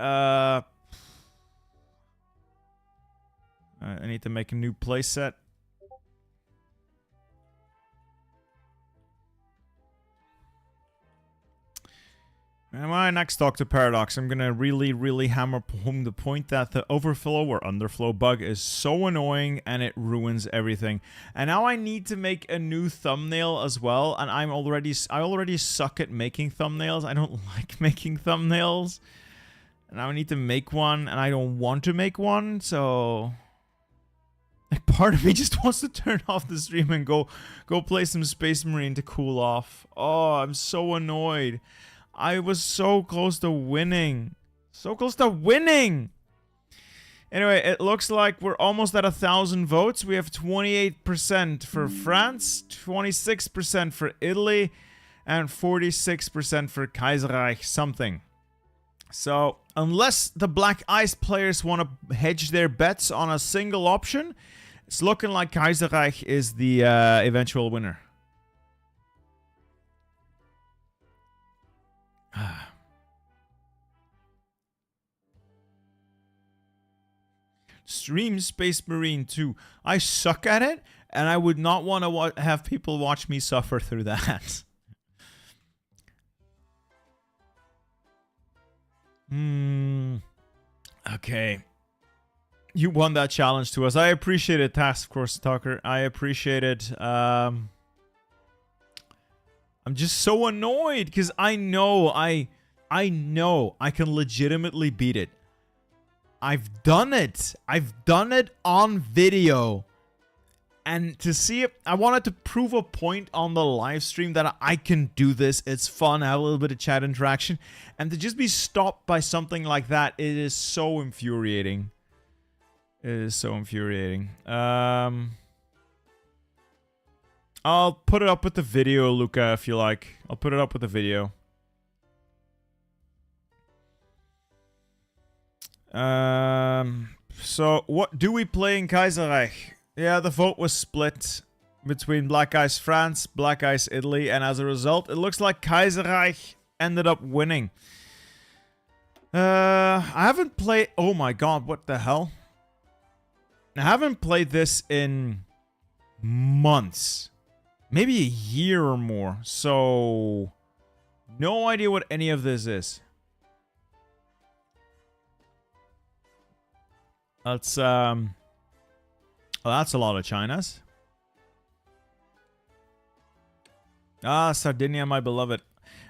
I need to make a new playset. And when I next talk to Paradox, I'm gonna really hammer home the point that the overflow or underflow bug is so annoying and it ruins everything. And now I need to make a new thumbnail as well, and I already suck at making thumbnails. I don't like making thumbnails. And now I need to make one, and I don't want to make one, so like, part of me just wants to turn off the stream and go play some Space Marine to cool off. Oh, I'm so annoyed. I was so close to winning. So close to winning! Anyway, it looks like we're almost at 1,000 votes. We have 28% for France, 26% for Italy, and 46% for Kaiserreich something. So, unless the Black Ice players want to hedge their bets on a single option, it's looking like Kaiserreich is the eventual winner. Stream Space Marine 2. I suck at it, and I would not want to have people watch me suffer through that. Okay. You won that challenge to us. I appreciate it, Task Force Talker. I appreciate it. I'm just so annoyed because I know I can legitimately beat it. I've done it. I've done it on video. And to see it, I wanted to prove a point on the live stream that I can do this. It's fun, have a little bit of chat interaction. And to just be stopped by something like that, it is so infuriating. It is so infuriating. I'll put it up with the video, Luca, if you like. I'll put it up with the video. So, what do we play in Kaiserreich? Yeah, the vote was split between Black Ice France, Black Ice Italy, and as a result, it looks like Kaiserreich ended up winning. I haven't played... Oh my god, what the hell? I haven't played this in months. Maybe a year or more. So, no idea what any of this is. That's, well, that's a lot of Chinas. Ah, Sardinia, my beloved.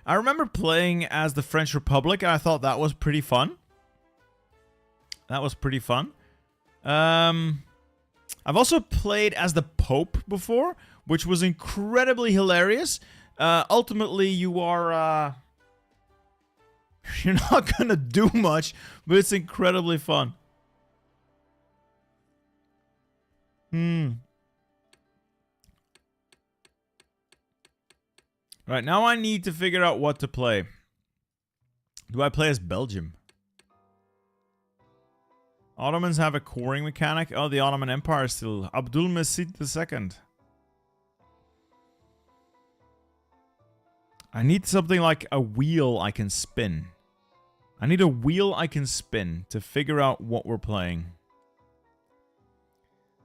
I remember playing as the French Republic, and I thought that was pretty fun. That was pretty fun. I've also played as the Pope before, which was incredibly hilarious. Ultimately, you are, you're not gonna do much, but it's incredibly fun. Right, now I need to figure out what to play. Do I play as Belgium? Ottomans have a coring mechanic. Oh, the Ottoman Empire still. Abdulmecid II. I need something like a wheel I can spin. I need a wheel I can spin to figure out what we're playing.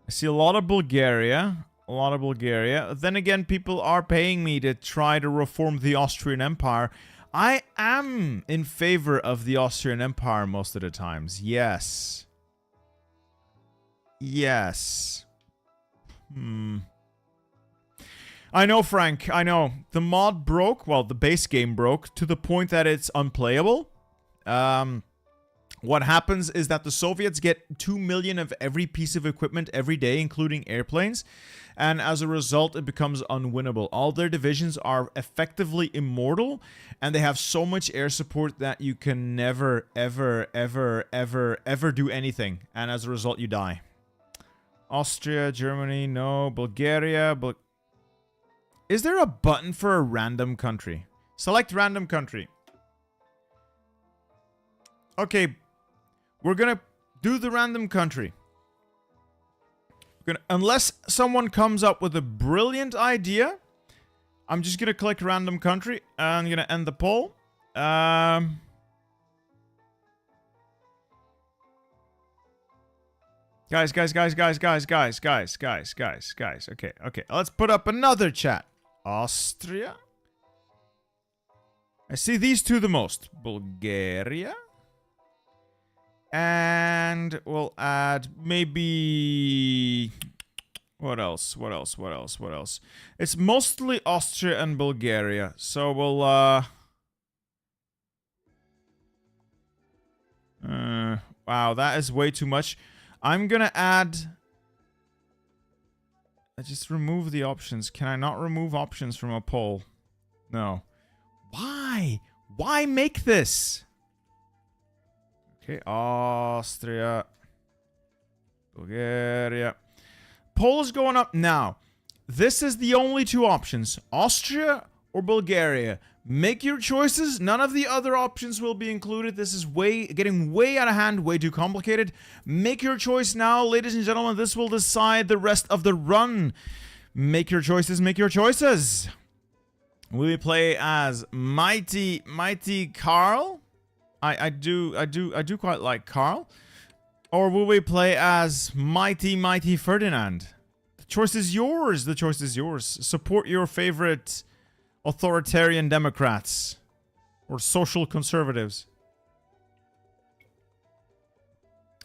I see a lot of Bulgaria. A lot of Bulgaria. Then again, people are paying me to try to reform the Austrian Empire. I am in favor of the Austrian Empire most of the times. Yes. Yes. I know, Frank. I know. The mod broke. Well, the base game broke to the point that it's unplayable. What happens is that the Soviets get 2 million of every piece of equipment every day, including airplanes. And as a result, it becomes unwinnable. All their divisions are effectively immortal. And they have so much air support that you can never, ever, ever, ever, ever do anything. And as a result, you die. Austria, Germany, no. Bulgaria, is there a button for a random country? Select random country. Okay. We're gonna do the random country. Unless someone comes up with a brilliant idea, I'm just gonna click random country. I'm gonna end the poll. Guys. Okay. Let's put up another chat. Austria. I see these two the most. Bulgaria. And we'll add maybe... What else? It's mostly Austria and Bulgaria. So we'll, wow, that is way too much. I'm gonna add... I just remove the options. Can I not remove options from a poll? No. Why? Why make this? Okay, Austria, Bulgaria. Poll is going up now. This is the only two options. Austria or Bulgaria. Make your choices. None of the other options will be included. This is getting way out of hand, way too complicated. Make your choice now, ladies and gentlemen. This will decide the rest of the run. Make your choices, make your choices. Will we play as Mighty Karl? I do quite like Karl. Or will we play as Mighty Ferdinand? The choice is yours. The choice is yours. Support your favorite authoritarian Democrats. Or social conservatives.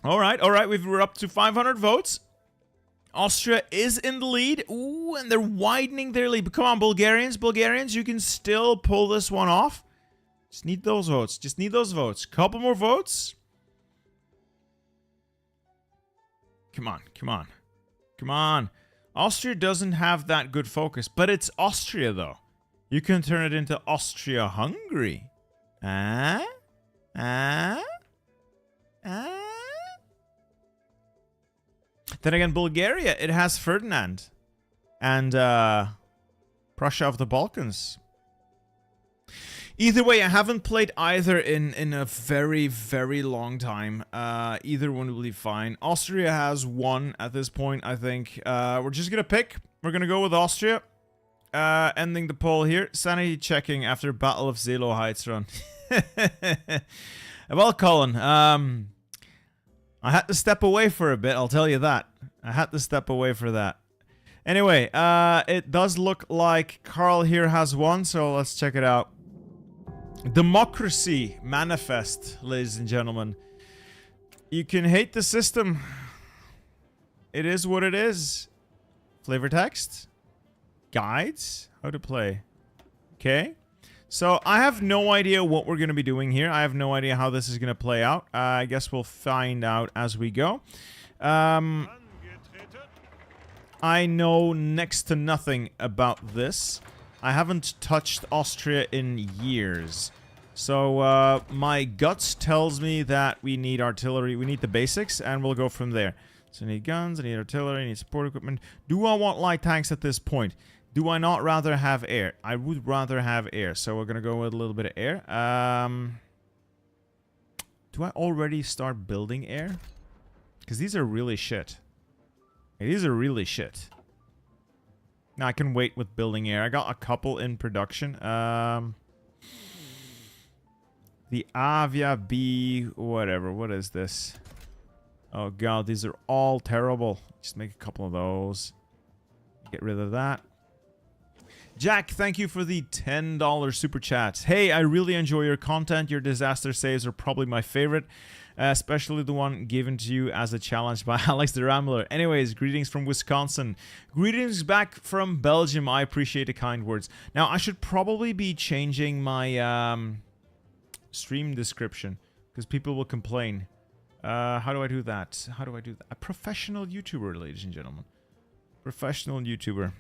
Alright. We're up to 500 votes. Austria is in the lead. Ooh, and they're widening their lead. But come on, Bulgarians, you can still pull this one off. Just need those votes. Couple more votes. Come on. Austria doesn't have that good focus, but it's Austria though. You can turn it into Austria-Hungary. Ah? Ah? Ah? Then again, Bulgaria, it has Ferdinand. And Prussia of the Balkans. Either way, I haven't played either in a very, very long time. Either one will be fine. Austria has one at this point, I think. We're just going to pick. We're going to go with Austria. Ending the poll here. Sanity checking after Battle of Zelo Heights run. Well, Colin, I had to step away for a bit, I'll tell you that. I had to step away for that. Anyway, it does look like Carl here has one, so let's check it out. Democracy manifest, ladies and gentlemen. You can hate the system. It is what it is. Flavor text. Guides. How to play. Okay. So, I have no idea what we're going to be doing here. I have no idea how this is going to play out. I guess we'll find out as we go. I know next to nothing about this. I haven't touched Austria in years. So, my guts tells me that we need artillery. We need the basics, and we'll go from there. So, I need guns, I need artillery, I need support equipment. Do I want light tanks at this point? Do I not rather have air? I would rather have air, so we're gonna go with a little bit of air. Do I already start building air? Because these are really shit. These are really shit. Now I can wait with building air. I got a couple in production. The Avia B, whatever. What is this? Oh god, these are all terrible. Just make a couple of those. Get rid of that. Jack, thank you for the $10 super chat. Hey, I really enjoy your content. Your disaster saves are probably my favorite. Especially the one given to you as a challenge by Alex the Rambler. Anyways, greetings from Wisconsin. Greetings back from Belgium. I appreciate the kind words. Now, I should probably be changing my stream description because people will complain. How do I do that? How do I do that? A professional YouTuber, ladies and gentlemen. Professional YouTuber.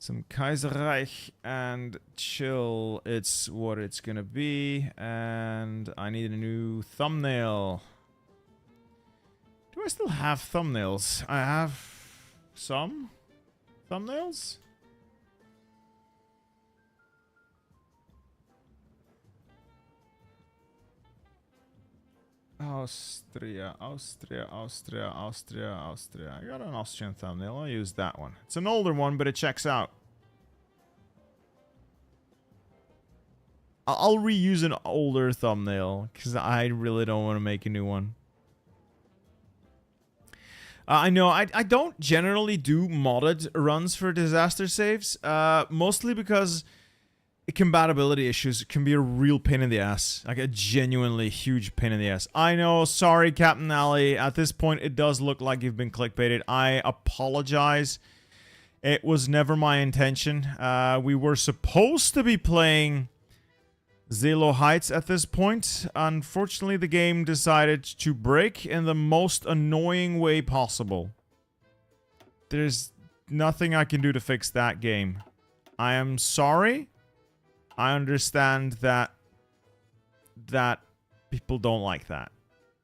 Some Kaiserreich and chill. It's what it's gonna be. And I need a new thumbnail. Do I still have thumbnails? I have some thumbnails. Austria, Austria, Austria, Austria, Austria. I got an Austrian thumbnail. I'll use that one. It's an older one, but it checks out. I'll reuse an older thumbnail because I really don't want to make a new one. I know I don't generally do modded runs for disaster saves, mostly because compatibility issues can be a real pain in the ass. Like a genuinely huge pain in the ass. I know, sorry Captain Ali, at this point it does look like you've been clickbaited. I apologize. It was never my intention. We were supposed to be playing Zelo Heights at this point. Unfortunately, the game decided to break in the most annoying way possible. There's nothing I can do to fix that game. I am sorry. I understand that people don't like that.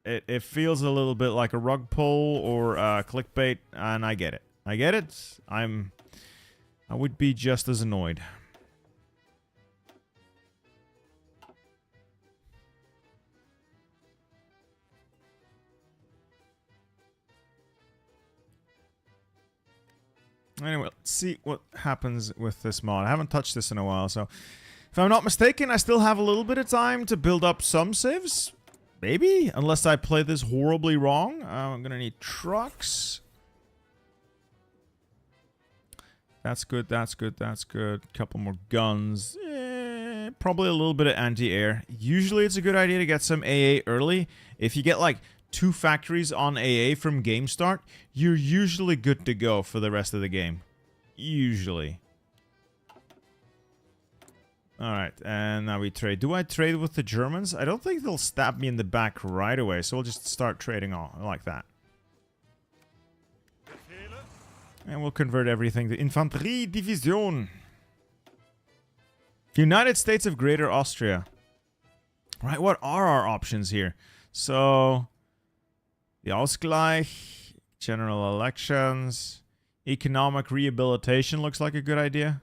It feels a little bit like a rug pull or clickbait, and I get it. I get it. I would be just as annoyed. Anyway, let's see what happens with this mod. I haven't touched this in a while, so if I'm not mistaken, I still have a little bit of time to build up some civs. Maybe, unless I play this horribly wrong. I'm gonna need trucks. That's good, that's good, that's good. Couple more guns. Probably a little bit of anti-air. Usually it's a good idea to get some AA early. If you get like 2 factories on AA from game start, you're usually good to go for the rest of the game. Usually. Alright, and now we trade. Do I trade with the Germans? I don't think they'll stab me in the back right away, so we'll just start trading all like that. And we'll convert everything to Infanterie Division. United States of Greater Austria. Right, what are our options here? So, the Ausgleich, general elections, economic rehabilitation looks like a good idea.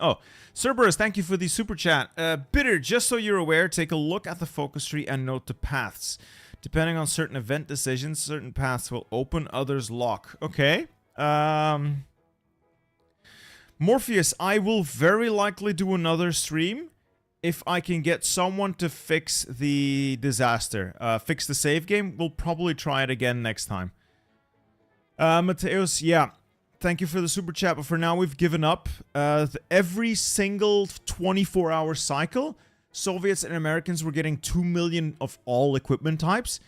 Oh, Cerberus, thank you for the super chat. Bitter, just so you're aware, take a look at the focus tree and note the paths. Depending on certain event decisions, certain paths will open, others lock. Okay. Morpheus, I will very likely do another stream if I can get someone to fix the disaster. Fix the save game. We'll probably try it again next time. Mateus, yeah. Thank you for the super chat, but for now we've given up. Every single 24-hour cycle, Soviets and Americans were getting 2 million of all equipment types.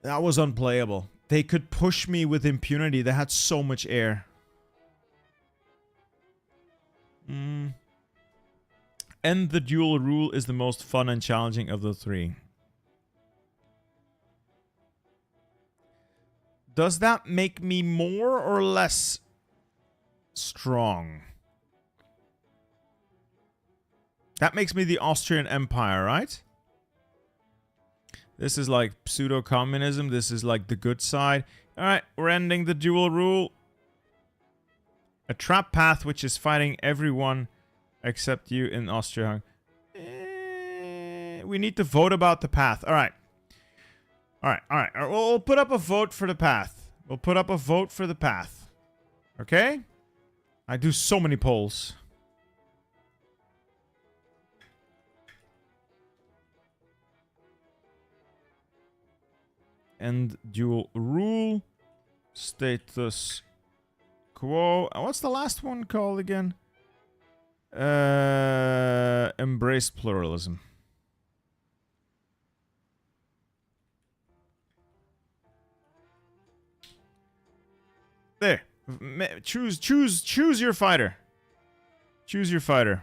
That was unplayable. They could push me with impunity. They had so much air. End the dual rule is the most fun and challenging of the three. Does that make me more or less strong? That makes me the Austrian Empire, right? This is like pseudo-communism. This is like the good side. Alright, we're ending the dual rule. A trap path which is fighting everyone except you in Austria. We need to vote about the path. Alright. Alright. We'll put up a vote for the path. We'll put up a vote for the path. Okay? I do so many polls. End dual rule. Status quo. What's the last one called again? Embrace pluralism. There. Choose your fighter. Choose your fighter.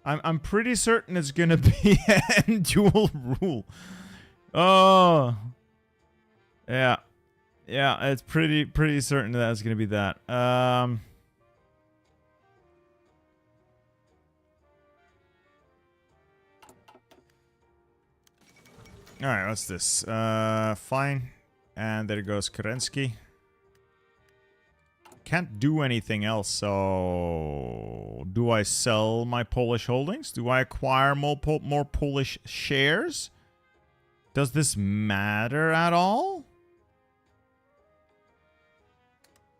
I'm pretty certain it's gonna be a dual rule. Oh. Yeah. Yeah, it's pretty certain that it's gonna be that. Alright, what's this? Fine. And there goes Kerensky. Can't do anything else, so... Do I sell my Polish holdings? Do I acquire more Polish shares? Does this matter at all?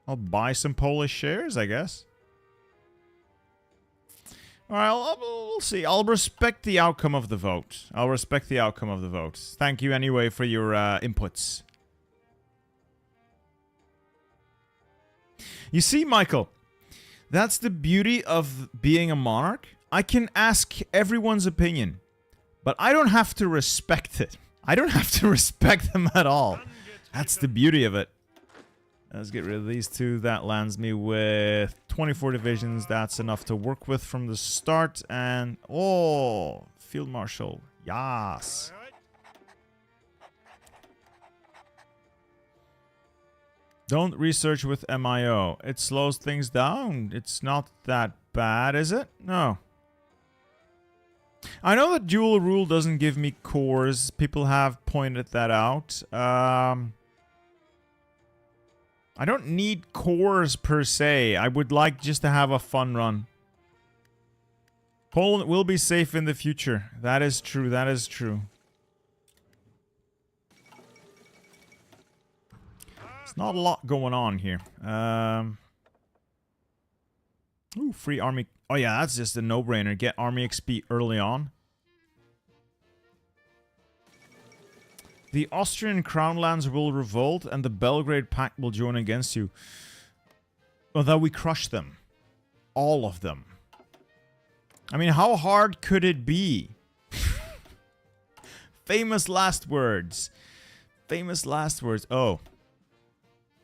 I'll buy some Polish shares, I guess. Alright, we'll see. I'll respect the outcome of the vote. I'll respect the outcome of the vote. Thank you anyway for your inputs. You see, Michael, that's the beauty of being a monarch. I can ask everyone's opinion, but I don't have to respect it. I don't have to respect them at all. That's the beauty of it. Let's get rid of these two. That lands me with 24 divisions. That's enough to work with from the start. And, oh, Field Marshal. Yes. Don't research with MIO. It slows things down. It's not that bad, is it? No. I know that dual rule doesn't give me cores. People have pointed that out. I don't need cores per se. I would like just to have a fun run. Poland will be safe in the future. That is true. That is true. It's not a lot going on here. Ooh, free army. Oh yeah, that's just a no-brainer. Get army XP early on. The Austrian crown lands will revolt and the Belgrade Pact will join against you. Although we crush them. All of them. I mean, how hard could it be? Famous last words. famous last words. Oh.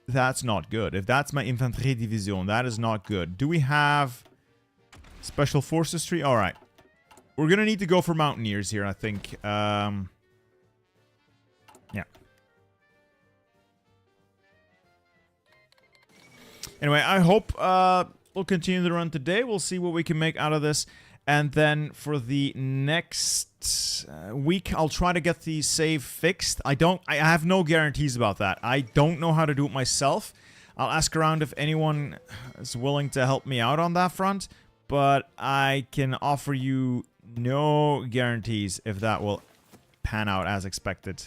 That's not good. If that's my Infanterie Division, that is not good. Do we have Special Forces tree? Alright. We're gonna need to go for Mountaineers here, I think. Yeah. Anyway, I hope we'll continue the run today. We'll see what we can make out of this. And then for the next week, I'll try to get the save fixed. I have no guarantees about that. I don't know how to do it myself. I'll ask around if anyone is willing to help me out on that front. But I can offer you no guarantees if that will pan out as expected.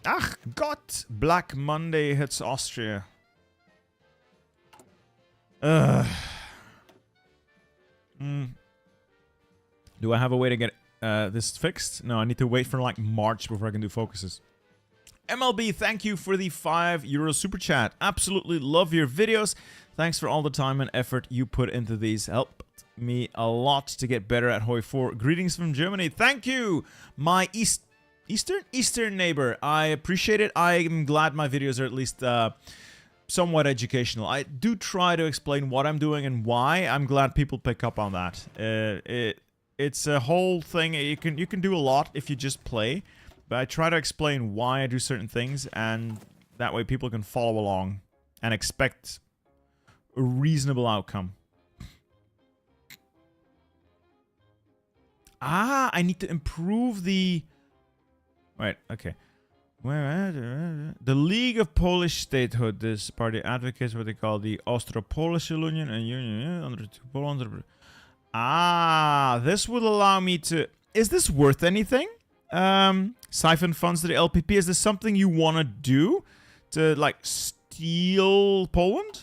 Ach Gott! Black Monday hits Austria. Ugh. Do I have a way to get this fixed? No, I need to wait for like March before I can do focuses. MLB, thank you for the €5 super chat. Absolutely love your videos. Thanks for all the time and effort you put into these. Helped me a lot to get better at Hoi 4. Greetings from Germany. Thank you, my Eastern neighbor. I appreciate it. I am glad my videos are at least somewhat educational. I do try to explain what I'm doing and why. I'm glad people pick up on that. It's a whole thing. You can do a lot if you just play, but I try to explain why I do certain things, and that way people can follow along and expect a reasonable outcome. Ah, I need to improve the... Right, okay. The League of Polish Statehood. This party advocates what they call the Austro-Polish Union and Union under two Poland. Ah, this would allow me to... Is this worth anything? Siphon funds to the LPP. Is this something you want to do? To, like, steal Poland?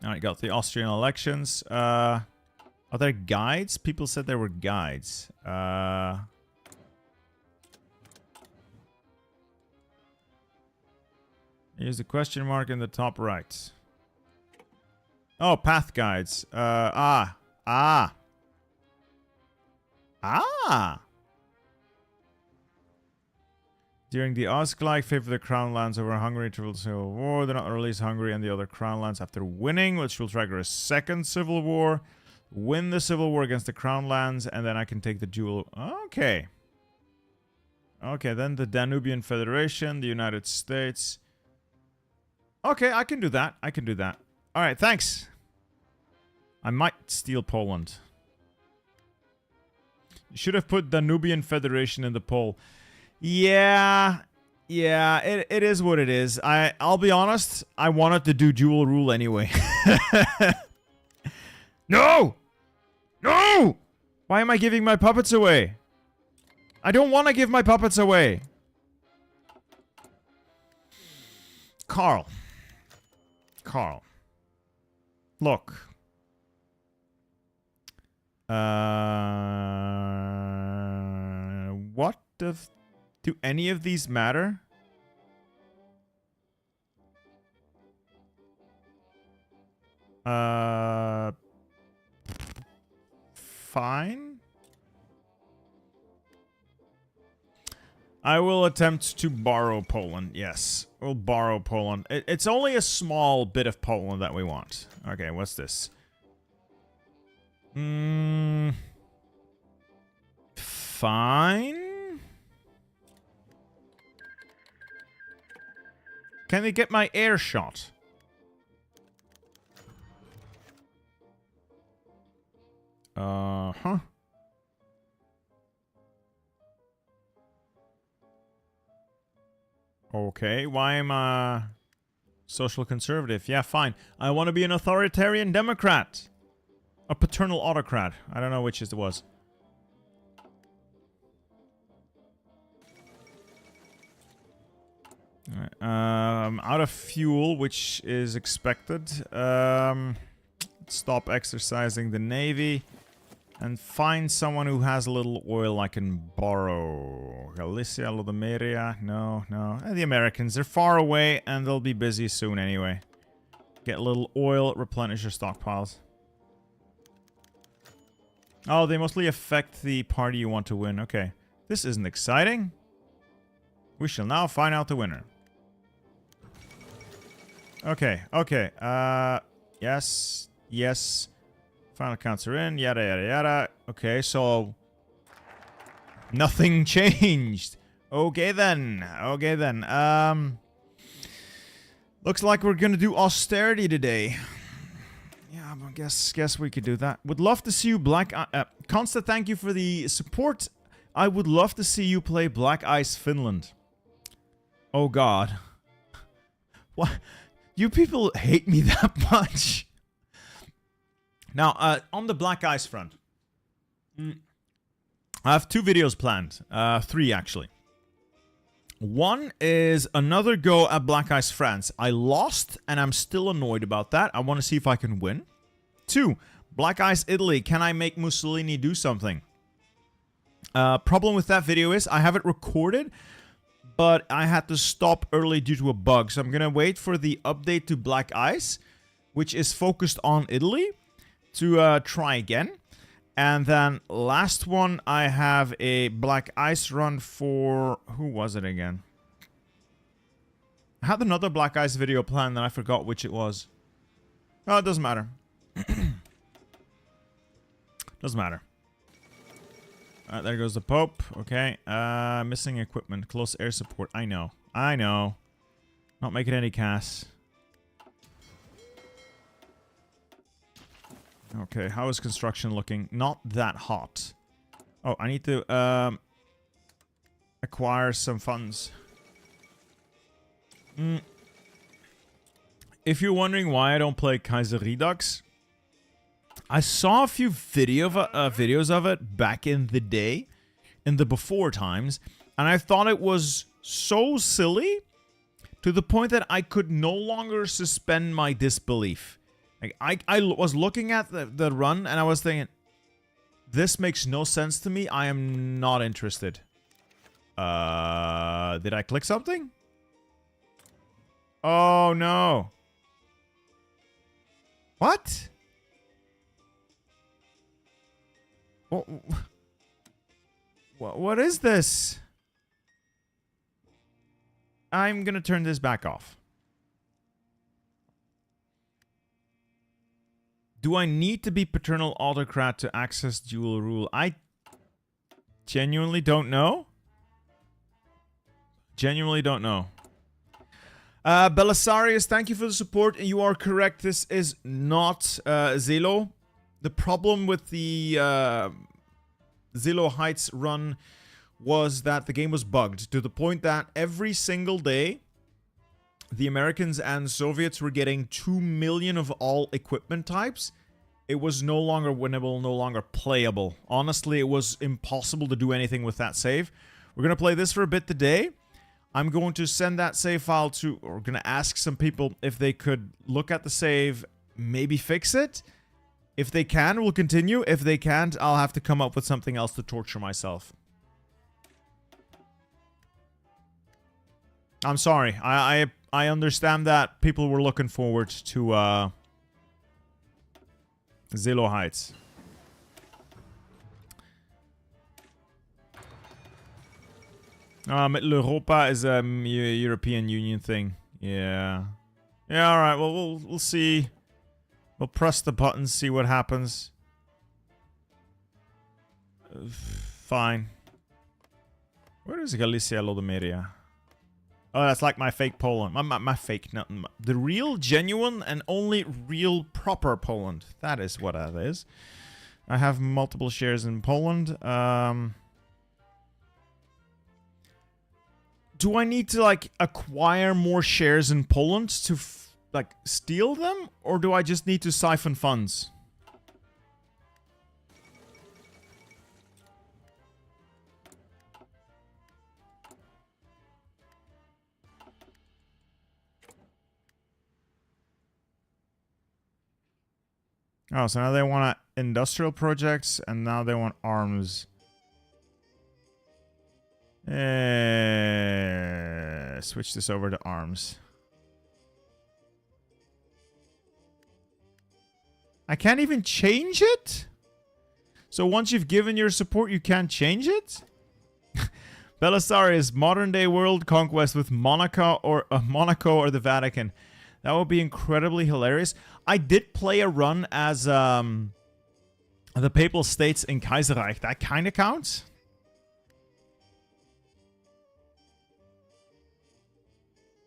Alright, got the Austrian elections. Are there guides? People said there were guides. Use the question mark in the top right. Oh, path guides. During the Ausgleich, favor the Crown Lands over Hungary to civil war. Do not release Hungary and the other Crown Lands after winning, which will trigger a second civil war. Win the civil war against the Crown Lands, and then I can take the dual... Okay. Okay, then the Danubian Federation, the United States... Okay, I can do that. I can do that. Alright, thanks. I might steal Poland. You should have put Danubian Federation in the poll. Yeah, it is what it is. I'll be honest, I wanted to do dual rule anyway. No! No! Why am I giving my puppets away? I don't want to give my puppets away. Carl. Look. What if... Do any of these matter? Fine. I will attempt to borrow Poland. Yes, we'll borrow Poland. It's only a small bit of Poland that we want. Okay, what's this? Fine. Can they get my air shot? Huh. Okay, why am I social conservative? Yeah, fine. I want to be an authoritarian democrat. A paternal autocrat. I don't know which it was. Alright, out of fuel, which is expected. Stop exercising the navy. And find someone who has a little oil I can borrow. Galicia, Lodomeria. No. The Americans, they're far away and they'll be busy soon anyway. Get a little oil, replenish your stockpiles. Oh, they mostly affect the party you want to win. Okay. This isn't exciting. We shall now find out the winner. Okay, okay. Yes, yes. Final counts are in. Yada, yada, yada. Okay, so... nothing changed. Okay, then. Okay, then. Looks like we're gonna do austerity today. Yeah, I guess we could do that. Would love to see you Black... Consta, thank you for the support. I would love to see you play Black Ice Finland. Oh, God. What? You people hate me that much. Now, on the Black Ice front, I have 2 videos planned. 3, actually. One is another go at Black Ice France. I lost, and I'm still annoyed about that. I want to see if I can win. 2, Black Ice Italy. Can I make Mussolini do something? Problem with that video is I have it recorded, but I had to stop early due to a bug. So I'm going to wait for the update to Black Ice, which is focused on Italy, to try again. And then last one, I have a Black Ice run for... who was it again? I had another Black Ice video planned and I forgot which it was. Oh, it doesn't matter. Doesn't matter. Alright, there goes the Pope. Okay. Missing equipment. Close air support. I know. I know. Not making any casts. Okay, how is construction looking? Not that hot. Oh, I need to acquire some funds. If you're wondering why I don't play Kaiserreich, I saw a few videos of it back in the day, in the before times, and I thought it was so silly to the point that I could no longer suspend my disbelief. Like, I was looking at the run, and I was thinking, this makes no sense to me. I am not interested. Did I click something? Oh, no. What? What is this? I'm gonna turn this back off. Do I need to be paternal autocrat to access dual rule? I genuinely don't know. Genuinely don't know. Belisarius, thank you for the support. You are correct. This is not Zelo. The problem with the Zelo Heights run was that the game was bugged to the point that every single day the Americans and Soviets were getting 2 million of all equipment types. It was no longer winnable, no longer playable. Honestly, it was impossible to do anything with that save. We're going to play this for a bit today. I'm going to send that save file to, or going to ask some people if they could look at the save, maybe fix it. If they can, we'll continue. If they can't, I'll have to come up with something else to torture myself. I'm sorry. I understand that people were looking forward to Zelo Heights. Mitteleuropa is a European Union thing. Yeah. Yeah, alright. Well, we'll see. We'll press the buttons, see what happens. Fine. Where is Galicia Lodomeria? Oh, that's like my fake Poland. My fake, no, the real, genuine, and only real proper Poland. That is what that is. I have multiple shares in Poland. Do I need to, like, acquire more shares in Poland to, like, steal them? Or do I just need to siphon funds? Oh, so now they want industrial projects, and now they want arms. Switch this over to arms. I can't even change it? So once you've given your support, you can't change it? Belisarius, modern day world conquest with Monaco or the Vatican. That would be incredibly hilarious. I did play a run as the Papal States in Kaiserreich. That kind of counts.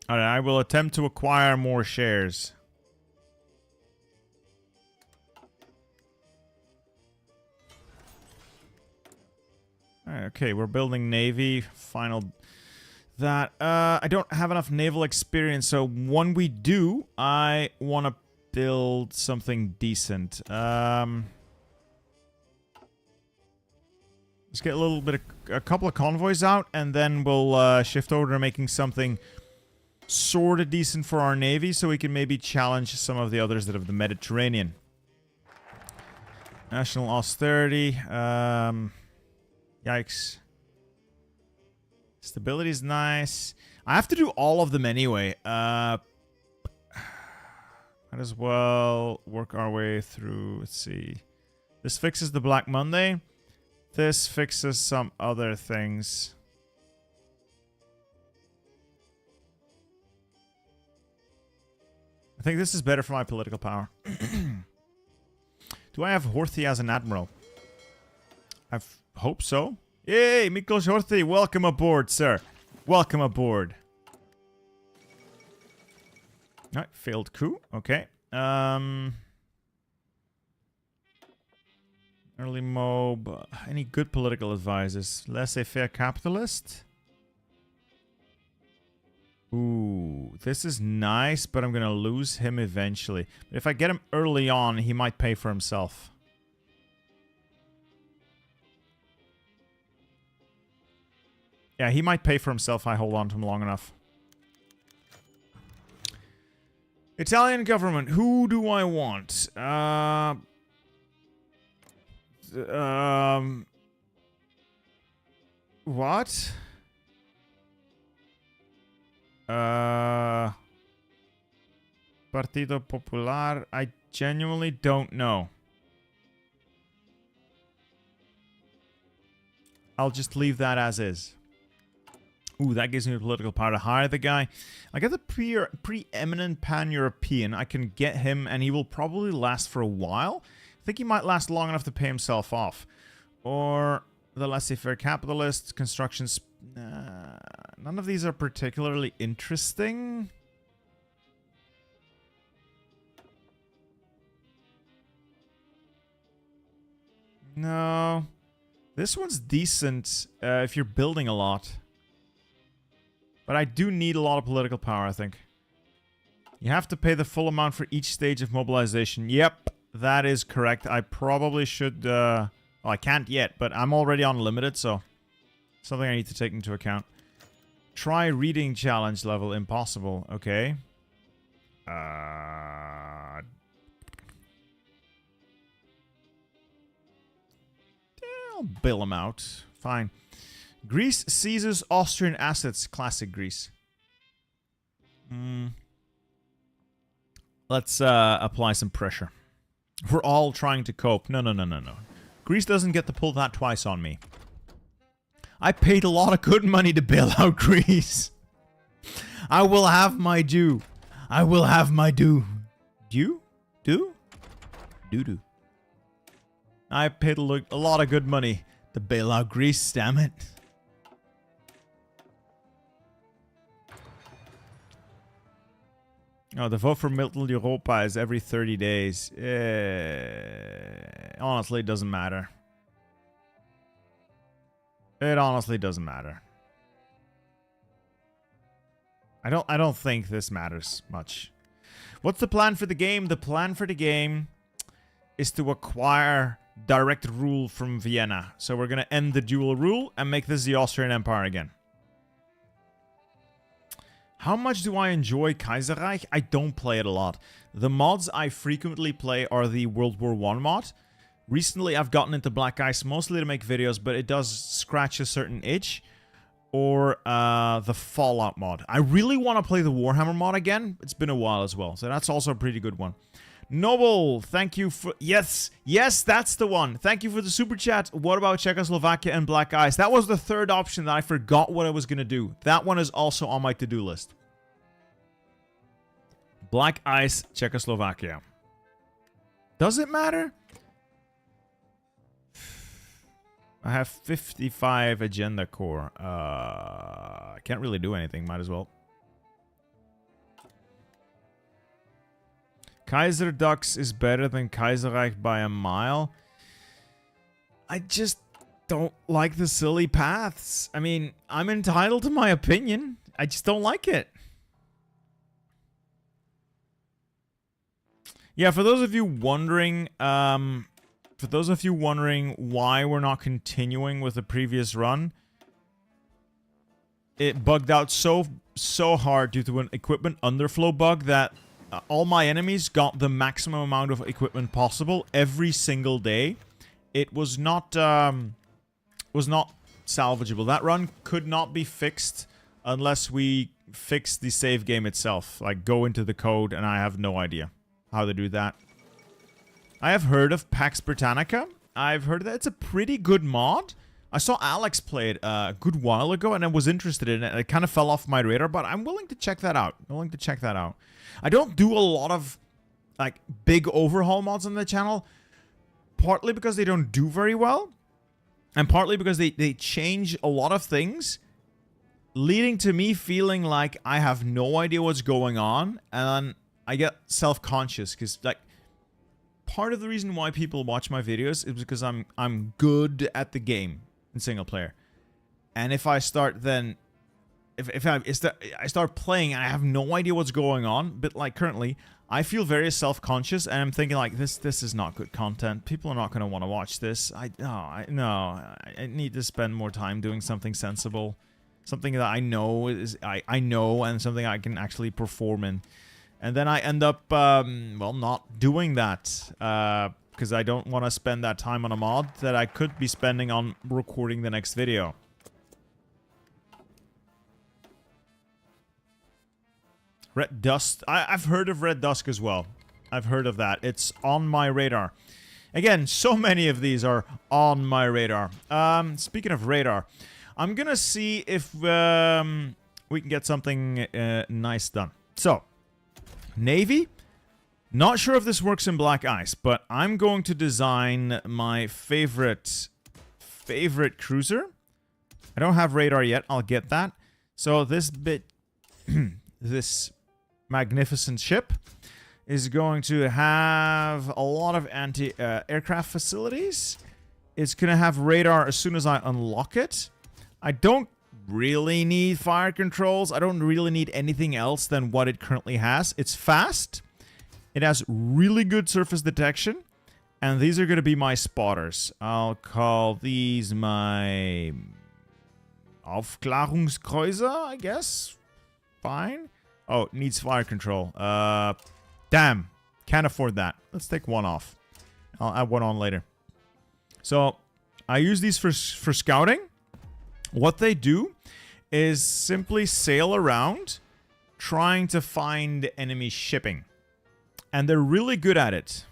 Alright, I will attempt to acquire more shares. Okay, we're building navy. Final that. I don't have enough naval experience, so when we do, I want to build something decent. Let's get a couple of convoys out, and then we'll shift over to making something sort of decent for our navy, so we can maybe challenge some of the others that have the Mediterranean. National austerity. Yikes. Stability's nice. I have to do all of them anyway. Might as well work our way through. Let's see. This fixes the Black Monday. This fixes some other things. I think this is better for my political power. Do I have Horthy as an admiral? I hope so. Yay, Miklos Horthy, welcome aboard, sir. Welcome aboard. Alright, failed coup. Okay. Early mob. Any good political advisors? Laissez-faire capitalist? Ooh, this is nice, but I'm gonna lose him eventually. But if I get him early on, he might pay for himself. Yeah, he might pay for himself if I hold on to him long enough. Italian government. Who do I want? What? Partido Popular. I genuinely don't know. I'll just leave that as is. Ooh, that gives me the political power to hire the guy. I get the preeminent pan-European. I can get him, and he will probably last for a while. I think he might last long enough to pay himself off. Or the laissez-faire capitalist, constructions. None of these are particularly interesting. No. This one's decent if you're building a lot. But I do need a lot of political power, I think. You have to pay the full amount for each stage of mobilization. Yep, that is correct. I probably should... well, I can't yet, but I'm already on limited, so... something I need to take into account. Try reading challenge level. Impossible. Okay. I'll bail them out. Fine. Greece seizes Austrian assets. Classic Greece. Let's apply some pressure. We're all trying to cope. No. Greece doesn't get to pull that twice on me. I paid a lot of good money to bail out Greece. I will have my due. I will have my due. Due? Do? Do. I paid a lot of good money to bail out Greece, damn it. Oh, the vote for Mittel Europa is every 30 days. Honestly, it doesn't matter. It honestly doesn't matter. I don't think this matters much. What's the plan for the game? The plan for the game is to acquire direct rule from Vienna. So we're going to end the dual rule and make this the Austrian Empire again. How much do I enjoy Kaiserreich? I don't play it a lot. The mods I frequently play are the World War I mod. Recently, I've gotten into Black Ice mostly to make videos, but it does scratch a certain itch. Or the Fallout mod. I really want to play the Warhammer mod again. It's been a while as well, so that's also a pretty good one. Noble, thank you for... Yes, that's the one. Thank you for the super chat. What about Czechoslovakia and Black Ice? That was the third option that I forgot what I was going to do. That one is also on my to-do list. Black Ice, Czechoslovakia. Does it matter? I have 55 agenda core. I can't really do anything. Might as well. Kaiser Ducks is better than Kaiserreich by a mile. I just don't like the silly paths. I mean, I'm entitled to my opinion. I just don't like it. Yeah, for those of you wondering, why we're not continuing with the previous run, it bugged out so hard due to an equipment underflow bug that all my enemies got the maximum amount of equipment possible every single day. It was not salvageable. That run could not be fixed unless we fix the save game itself. Like, go into the code, and I have no idea how to do that. I have heard of Pax Britannica. I've heard that it's a pretty good mod. I saw Alex play it a good while ago, and I was interested in it. It kind of fell off my radar, but I'm willing to check that out. I don't do a lot of, like, big overhaul mods on the channel, partly because they don't do very well, and partly because they change a lot of things, leading to me feeling like I have no idea what's going on, and I get self-conscious, because, like, part of the reason why people watch my videos is because I'm good at the game in single player. And if I start then... If I start playing and I have no idea what's going on, but like currently, I feel very self-conscious and I'm thinking like, this is not good content. People are not going to want to watch this. I need to spend more time doing something sensible. Something that I know is... I know and something I can actually perform in. And then I end up, well, not doing that. Because I don't want to spend that time on a mod that I could be spending on recording the next video. Red Dust. I've heard of Red Dusk as well. I've heard of that. It's on my radar. Again, so many of these are on my radar. Speaking of radar, I'm gonna see if we can get something nice done. So, Navy. Not sure if this works in Black Ice, but I'm going to design my favorite cruiser. I don't have radar yet. I'll get that. So this bit, this magnificent ship is going to have a lot of anti-aircraft facilities. It's going to have radar as soon as I unlock it. I don't really need fire controls. I don't really need anything else than what it currently has. It's fast. It has really good surface detection. And these are going to be my spotters. I'll call these my Aufklärungskreuzer, I guess. Fine. Oh, it needs fire control. Damn. Can't afford that. Let's take one off. I'll add one on later. So, I use these for scouting. What they do is simply sail around trying to find enemy shipping. And they're really good at it.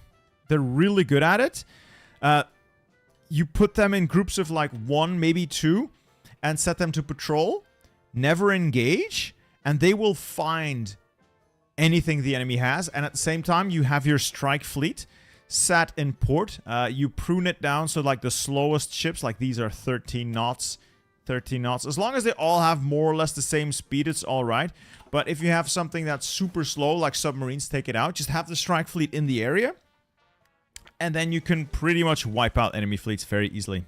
You put them in groups of like 1, maybe 2, and set them to patrol. Never engage. And they will find anything the enemy has. And at the same time, you have your strike fleet sat in port. You prune it down so like the slowest ships, like these are 13 knots. 13 knots. As long as they all have more or less the same speed, it's alright. But if you have something that's super slow, like submarines, take it out. Just have the strike fleet in the area. And then you can pretty much wipe out enemy fleets very easily.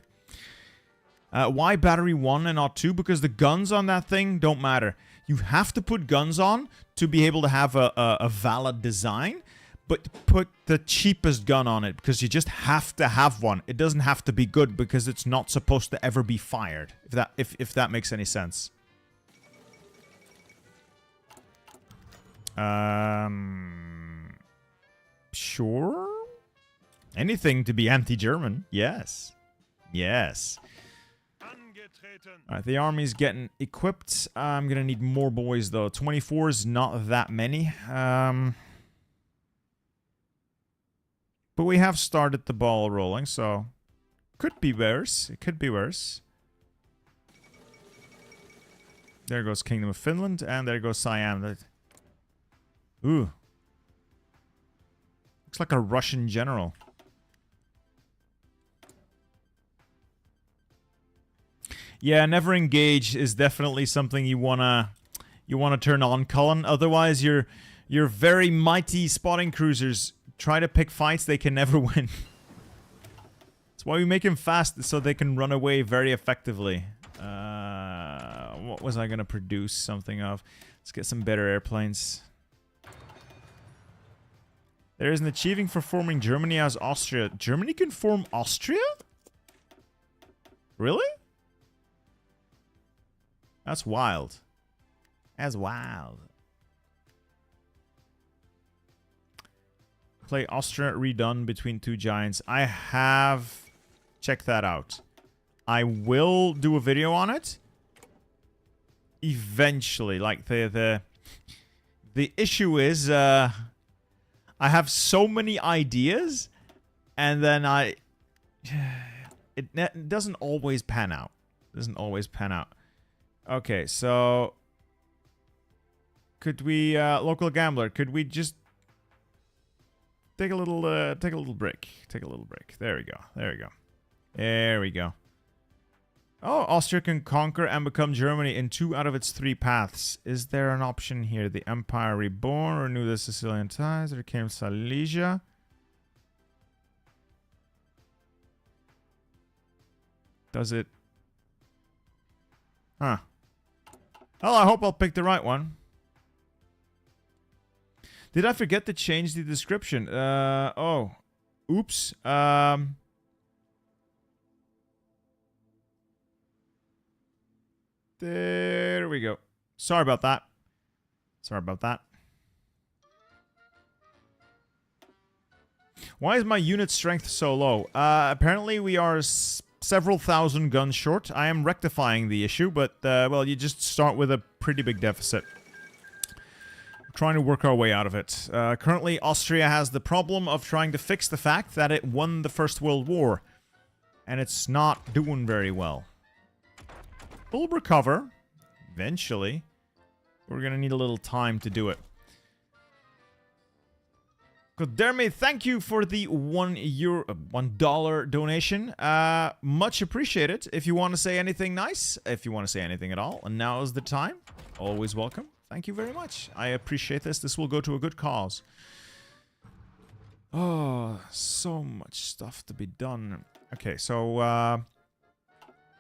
Why battery 1 and not 2? Because the guns on that thing don't matter. You have to put guns on to be able to have a valid design. But put the cheapest gun on it, because you just have to have one. It doesn't have to be good, because it's not supposed to ever be fired. If that makes any sense. Sure. Anything to be anti-German. Yes. Yes. Alright, the army's getting equipped. I'm gonna need more boys, though. 24 is not that many. But we have started the ball rolling, so... Could be worse. It could be worse. There goes Kingdom of Finland, and there goes Siam. Ooh. Looks like a Russian general. Yeah, never engage is definitely something you wanna turn on, Cullen. Otherwise, your very mighty spotting cruisers try to pick fights they can never win. That's why we make them fast, so they can run away very effectively. What was I gonna produce something of? Let's get some better airplanes. There is an achieving for forming Germany as Austria. Germany can form Austria? Really? That's wild. That's wild. Play Austria redone between two giants. I have checked that out. I will do a video on it. Eventually. Like the issue is I have so many ideas and then it doesn't always pan out. It doesn't always pan out. Okay, so could we local gambler, could we just take a little break. Take a little break. There we go. There we go. There we go. Oh, Austria can conquer and become Germany in 2 out of its 3 paths. Is there an option here? The Empire Reborn, renew the Sicilian ties, reclaim Silesia. Does it? Huh. Well, I hope I'll pick the right one. Did I forget to change the description? Oh. Oops. There we go. Sorry about that. Sorry about that. Why is my unit strength so low? Apparently we are several thousand guns short. I am rectifying the issue, but, well, you just start with a pretty big deficit. Trying to work our way out of it. Currently, Austria has the problem of trying to fix the fact that it won the First World War. And it's not doing very well. We'll recover. Eventually. We're gonna need a little time to do it. Goderme, thank you for the $1 donation. Much appreciated. If you want to say anything nice, if you want to say anything at all, and now is the time. Always welcome. Thank you very much. I appreciate this. This will go to a good cause. Oh, so much stuff to be done. Okay, so,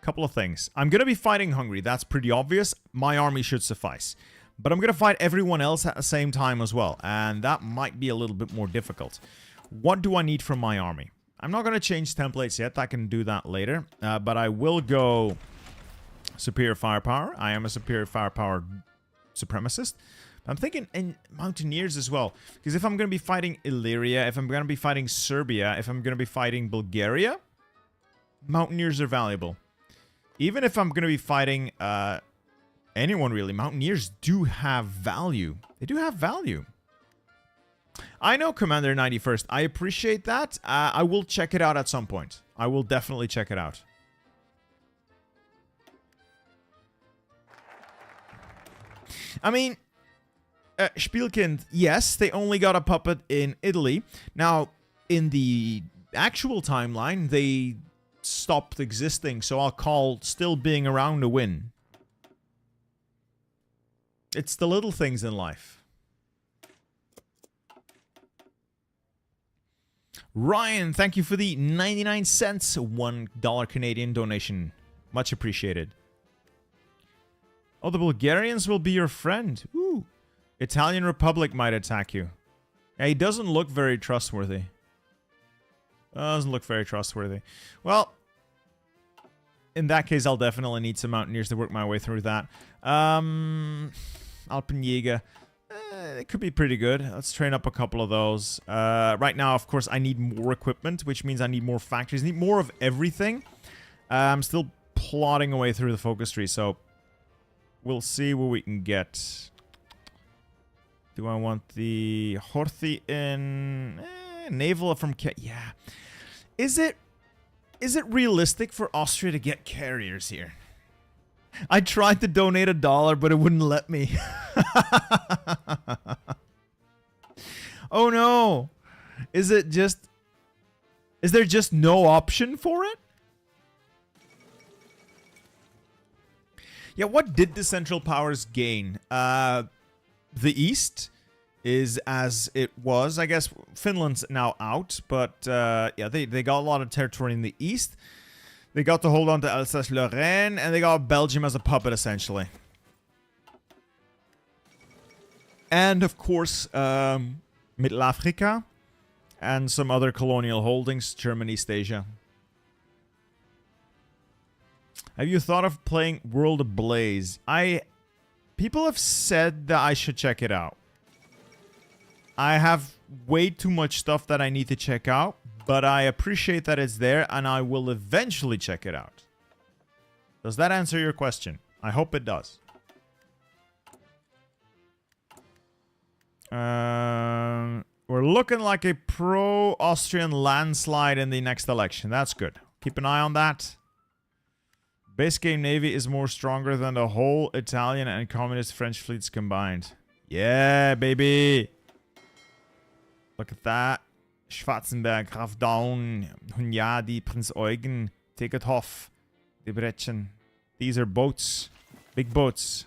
couple of things. I'm going to be fighting Hungary. That's pretty obvious. My army should suffice. But I'm going to fight everyone else at the same time as well. And that might be a little bit more difficult. What do I need from my army? I'm not going to change templates yet. I can do that later. But I will go superior firepower. I am a superior firepower supremacist. I'm thinking in mountaineers as well. Because if I'm going to be fighting Illyria, if I'm going to be fighting Serbia, if I'm going to be fighting Bulgaria, mountaineers are valuable. Even if I'm going to be fighting anyone really, mountaineers do have value. They do have value. I know, Commander 91st. I appreciate that. I will check it out at some point. I will definitely check it out. I mean, Spielkind, yes, they only got a puppet in Italy. Now, in the actual timeline, they stopped existing, so I'll call still being around a win. It's the little things in life. Ryan, thank you for the 99 cents, $1 Canadian donation. Much appreciated. Oh, the Bulgarians will be your friend. Ooh. Italian Republic might attack you. Yeah, he doesn't look very trustworthy. Doesn't look very trustworthy. Well, in that case, I'll definitely need some mountaineers to work my way through that. Alpenjäger. It could be pretty good. Let's train up a couple of those. Right now, of course, I need more equipment, which means I need more factories. I need more of everything. I'm still plodding away through the focus tree, so we'll see what we can get. Do I want the Horthy in? Naval from... Yeah. Is it realistic for Austria to get carriers here? I tried to donate $1, but it wouldn't let me. Oh no! Is there just no option for it? Yeah, what did the Central Powers gain? The East is as it was. I guess Finland's now out, but yeah, they got a lot of territory in the East. They got to hold on to Alsace-Lorraine, and they got Belgium as a puppet, essentially. And, of course, Middle Africa and some other colonial holdings, Germany, East Asia. Have you thought of playing World Ablaze? People have said that I should check it out. I have way too much stuff that I need to check out, but I appreciate that it's there, and I will eventually check it out. Does that answer your question? I hope it does. We're looking like a pro-Austrian landslide in the next election. That's good. Keep an eye on that. Base game Navy is more stronger than the whole Italian and communist French fleets combined. Yeah, baby. Look at that. Schwarzenberg, Graf Daun, Hunyadi, Prince Eugen, Tegethoff, Debrecen. These are boats. Big boats.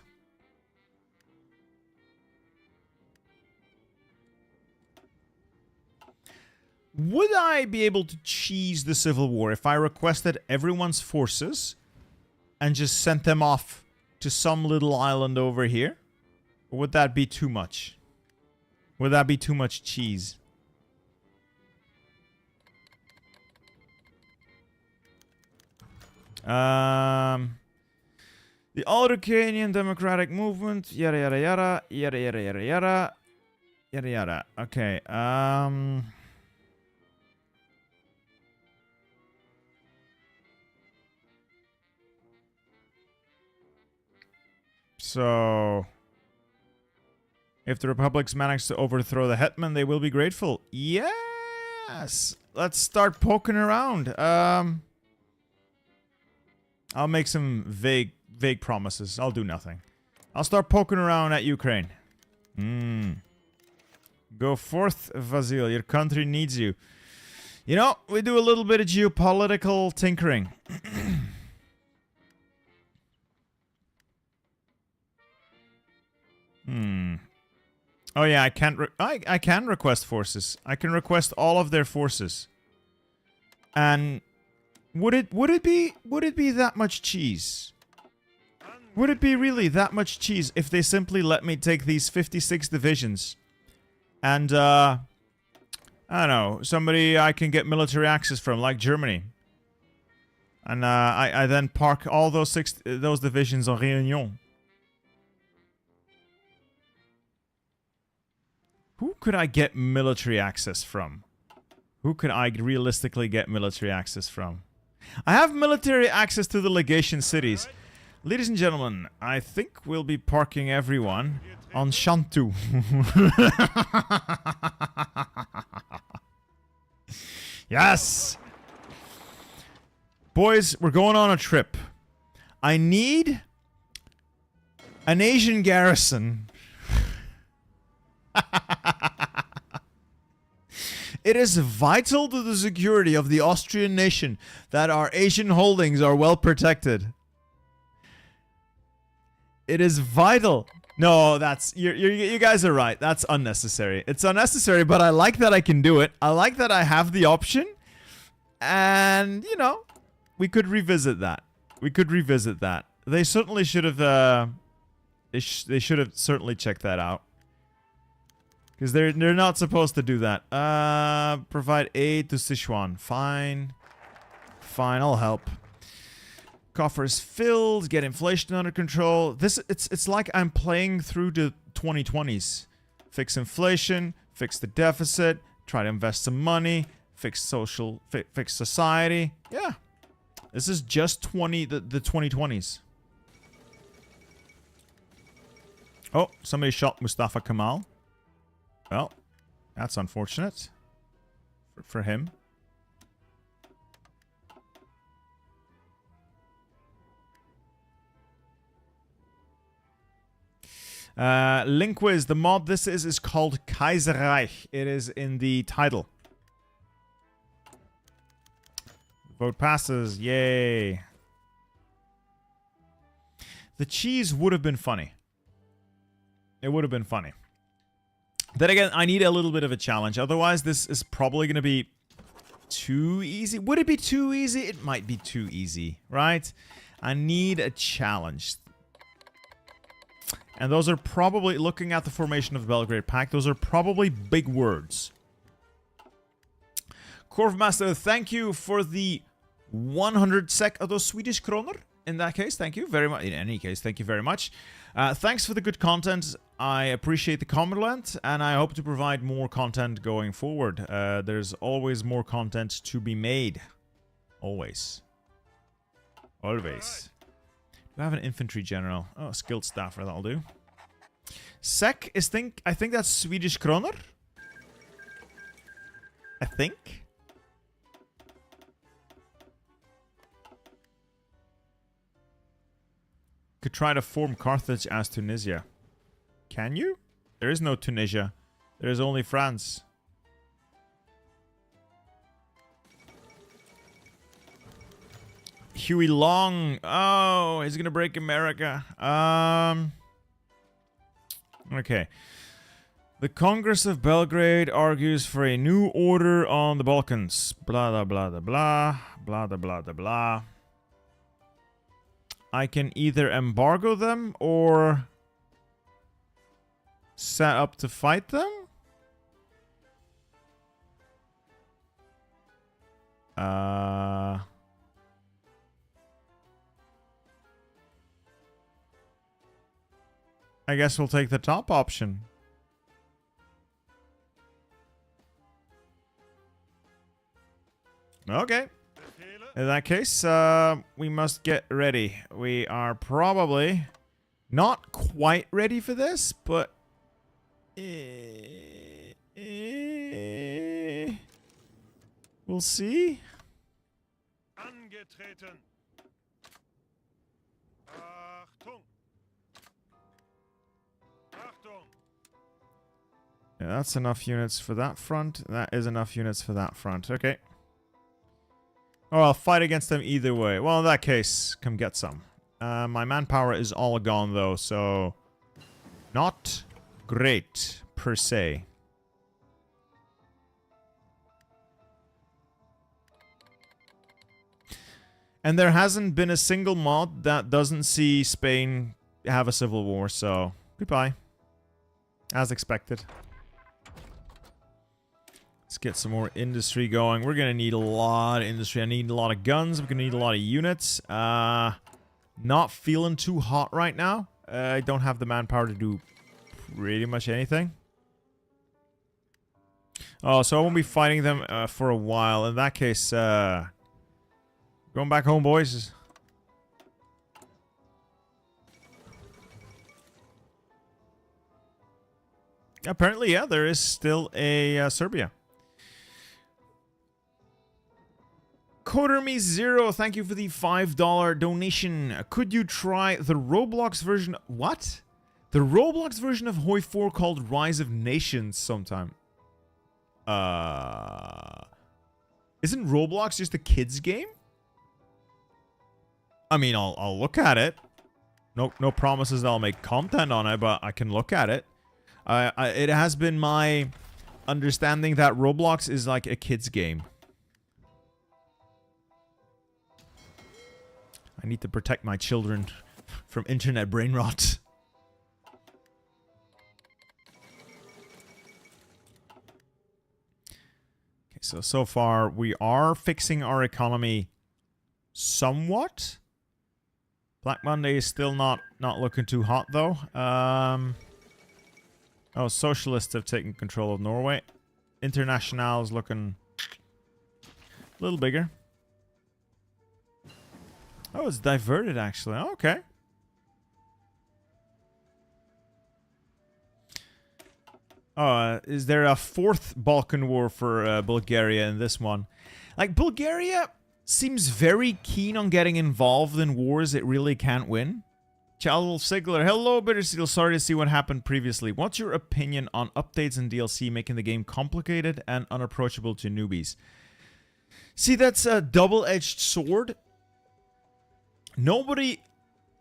Would I be able to cheese the Civil War if I requested everyone's forces and just sent them off to some little island over here? Or would that be too much? Would that be too much cheese? The All-Ukrainian Democratic Movement, yada yada yada, yada yada yada yada, yada yada. Okay, so, if the Republics manage to overthrow the Hetman, they will be grateful. Yes! Let's start poking around. I'll make some vague promises. I'll do nothing. I'll start poking around at Ukraine. Go forth, Vasil. Your country needs you. You know, we do a little bit of geopolitical tinkering. Oh yeah, I can request forces. I can request all of their forces. And would it be that much cheese? Would it be really that much cheese if they simply let me take these 56 divisions and I don't know, somebody I can get military access from, like Germany, and I then park all those divisions on Réunion. Who could I get military access from? Who could I realistically get military access from? I have military access to the legation cities. Ladies and gentlemen, I think we'll be parking everyone on Shantou. Yes! Boys, we're going on a trip. I need an Asian garrison. It is vital to the security of the Austrian nation that our Asian holdings are well protected. It is vital. No, that's... You guys are right. That's unnecessary. It's unnecessary, but I like that I can do it. I like that I have the option. And, you know, we could revisit that. We could revisit that. They certainly should have... they should have certainly checked that out. Because they're not supposed to do that. Provide aid to Sichuan. Fine. Fine, I'll help. Coffers filled. Get inflation under control. It's like I'm playing through the 2020s. Fix inflation. Fix the deficit. Try to invest some money. Fix society. Yeah. This is just the 2020s. Oh, somebody shot Mustafa Kemal. Well, that's unfortunate. for him. Linkwiz, the mod this is called Kaiserreich. It is in the title. Vote passes. Yay. The cheese would have been funny. It would have been funny. Then again, I need a little bit of a challenge. Otherwise, this is probably going to be too easy. Would it be too easy? It might be too easy, right? I need a challenge. And those are probably, looking at the formation of the Belgrade Pact, those are probably big words. Korvmaster, thank you for the 100 SEK of those Swedish kroner. In that case, thank you very much. In any case, thank you very much. Thanks for the good content. I appreciate the comment, and I hope to provide more content going forward. There's always more content to be made. Always. Always. Do I have an infantry general? Oh, skilled staffer, that'll do. SEK is I think that's Swedish kroner. I think. Could try to form Carthage as Tunisia. Can you? There is no Tunisia. There is only France. Huey Long. Oh, he's gonna break America. Okay. The Congress of Belgrade argues for a new order on the Balkans. Blah, blah, blah, blah, blah. Blah, blah, blah, blah, blah. I can either embargo them or set up to fight them. I guess we'll take the top option. Okay. In that case, we must get ready. We are probably not quite ready for this, but we'll see. Angetreten. Achtung. Achtung. Yeah, that's enough units for that front. That is enough units for that front. Okay. Oh, I'll fight against them either way. Well, in that case, come get some. My manpower is all gone, though, so... not great, per se. And there hasn't been a single mod that doesn't see Spain have a civil war, so... goodbye. As expected. Let's get some more industry going. We're going to need a lot of industry. I need a lot of guns. We're going to need a lot of units. Not feeling too hot right now. I don't have the manpower to do pretty much anything. Oh, so I won't be fighting them for a while. In that case, going back home, boys. Apparently, yeah, there is still a Serbia. Coderme0, thank you for the $5 donation. Could you try the Roblox version... what? The Roblox version of Hoi 4 called Rise of Nations sometime. Isn't Roblox just a kid's game? I mean, I'll look at it. No promises that I'll make content on it, but I can look at it. It has been my understanding that Roblox is like a kid's game. I need to protect my children from internet brain rot. Okay, so far we are fixing our economy somewhat. Black Monday is still not looking too hot though. Oh, socialists have taken control of Norway. International is looking a little bigger. Oh, it's diverted, actually. Oh, okay. Is there a fourth Balkan war for Bulgaria in this one? Like, Bulgaria seems very keen on getting involved in wars it really can't win. Charles Sigler, hello Bittersteel, sorry to see what happened previously. What's your opinion on updates and DLC making the game complicated and unapproachable to newbies? See, that's a double-edged sword. Nobody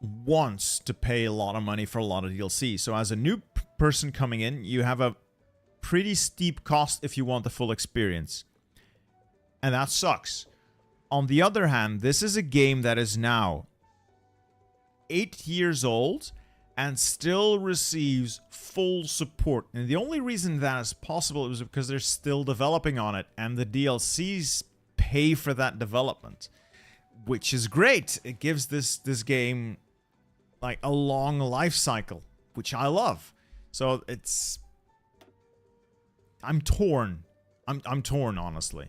wants to pay a lot of money for a lot of DLC. So as a new person coming in, you have a pretty steep cost if you want the full experience. And that sucks. On the other hand, this is a game that is now 8 years old and still receives full support. And the only reason that is possible is because they're still developing on it and the DLCs pay for that development, which is great. It gives this game like a long life cycle, which I love. So it's I'm torn. I'm torn, honestly.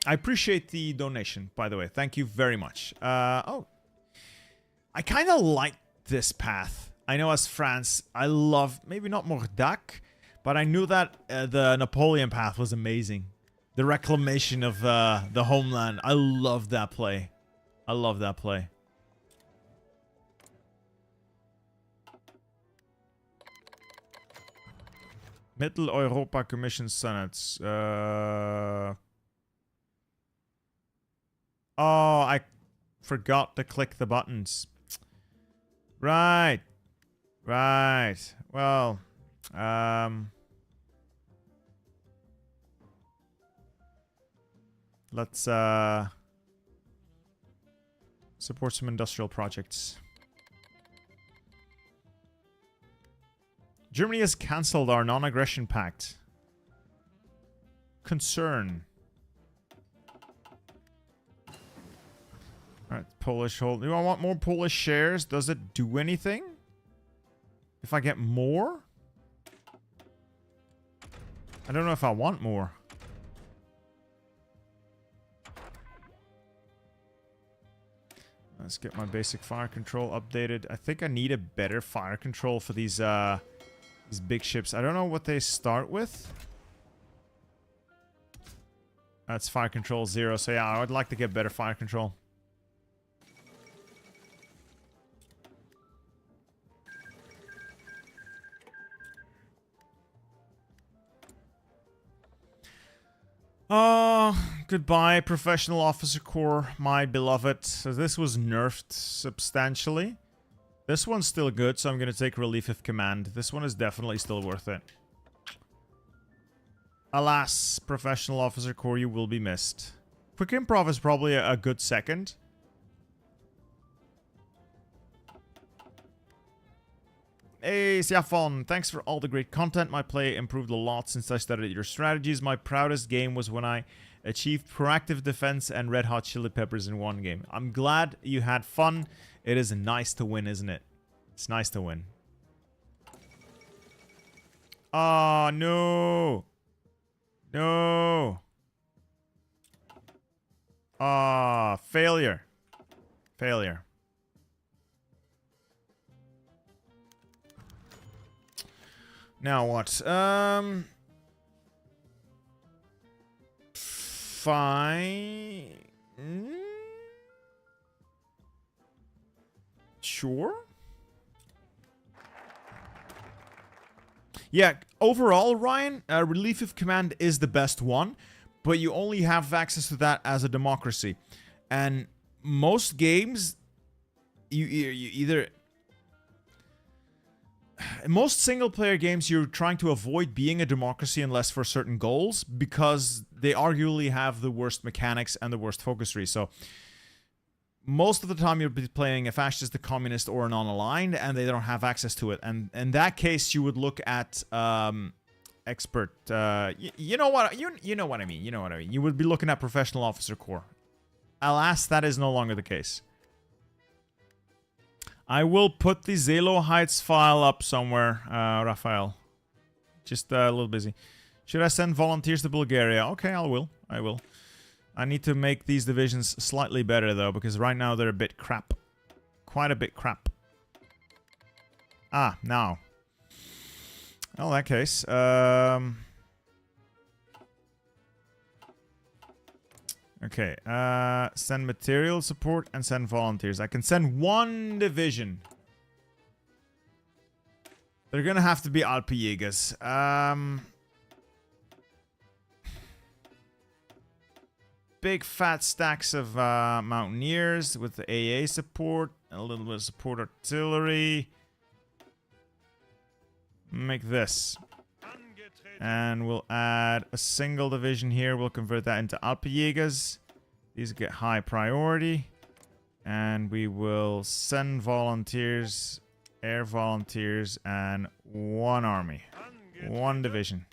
I appreciate the donation, by the way. Thank you very much. Oh. I kind of like this path. I know as France, I love, maybe not Mordak, but I knew that the Napoleon path was amazing. The reclamation of the homeland. I love that play. I love that play. Mitteleuropa Commission Senates. Oh, I forgot to click the buttons. Right. Right. Well, let's support some industrial projects. Germany has cancelled our non-aggression pact. Concern. Alright, Polish hold. Do I want more Polish shares? Does it do anything? If I get more? I don't know if I want more. Let's get my basic fire control updated. I think I need a better fire control for these big ships. I don't know what they start with. That's fire control 0. So yeah, I would like to get better fire control. Goodbye, Professional Officer Corps, my beloved. So this was nerfed substantially. This one's still good, so I'm going to take Relief of Command. This one is definitely still worth it. Alas, Professional Officer Corps, you will be missed. Quick Improv is probably a good second. Hey, Siafon, thanks for all the great content. My play improved a lot since I studied your strategies. My proudest game was when I achieved proactive defense and Red Hot Chili Peppers in one game. I'm glad you had fun. It is nice to win, isn't it? It's nice to win. Oh, no. No. Ah, failure. Failure. Now what? Fine. Sure. Yeah, overall, Ryan, Relief of Command is the best one, but you only have access to that as a democracy. And most games, you either... In most single-player games, you're trying to avoid being a democracy unless for certain goals, because they arguably have the worst mechanics and the worst focus trees. So, most of the time you'll be playing a fascist, a communist, or a non-aligned, and they don't have access to it. And in that case, you would look at expert. You know what? You know what I mean. You know what I mean. You would be looking at Professional Officer Corps. Alas, that is no longer the case. I will put the Zelo Heights file up somewhere, Raphael. Just a little busy. Should I send volunteers to Bulgaria? Okay, I will. I will. I need to make these divisions slightly better, though, because right now they're a bit crap. quite a bit crap. Ah, now. Well, in that case, okay, send material support and send volunteers. I can send 1 division. They're gonna have to be Alpijägers. Big fat stacks of mountaineers with the AA support, a little bit of support artillery. Make this. And we'll add a single division here. We'll convert that into Alpijägers. These get high priority. And we will send volunteers, air volunteers, and 1 army. 1 division.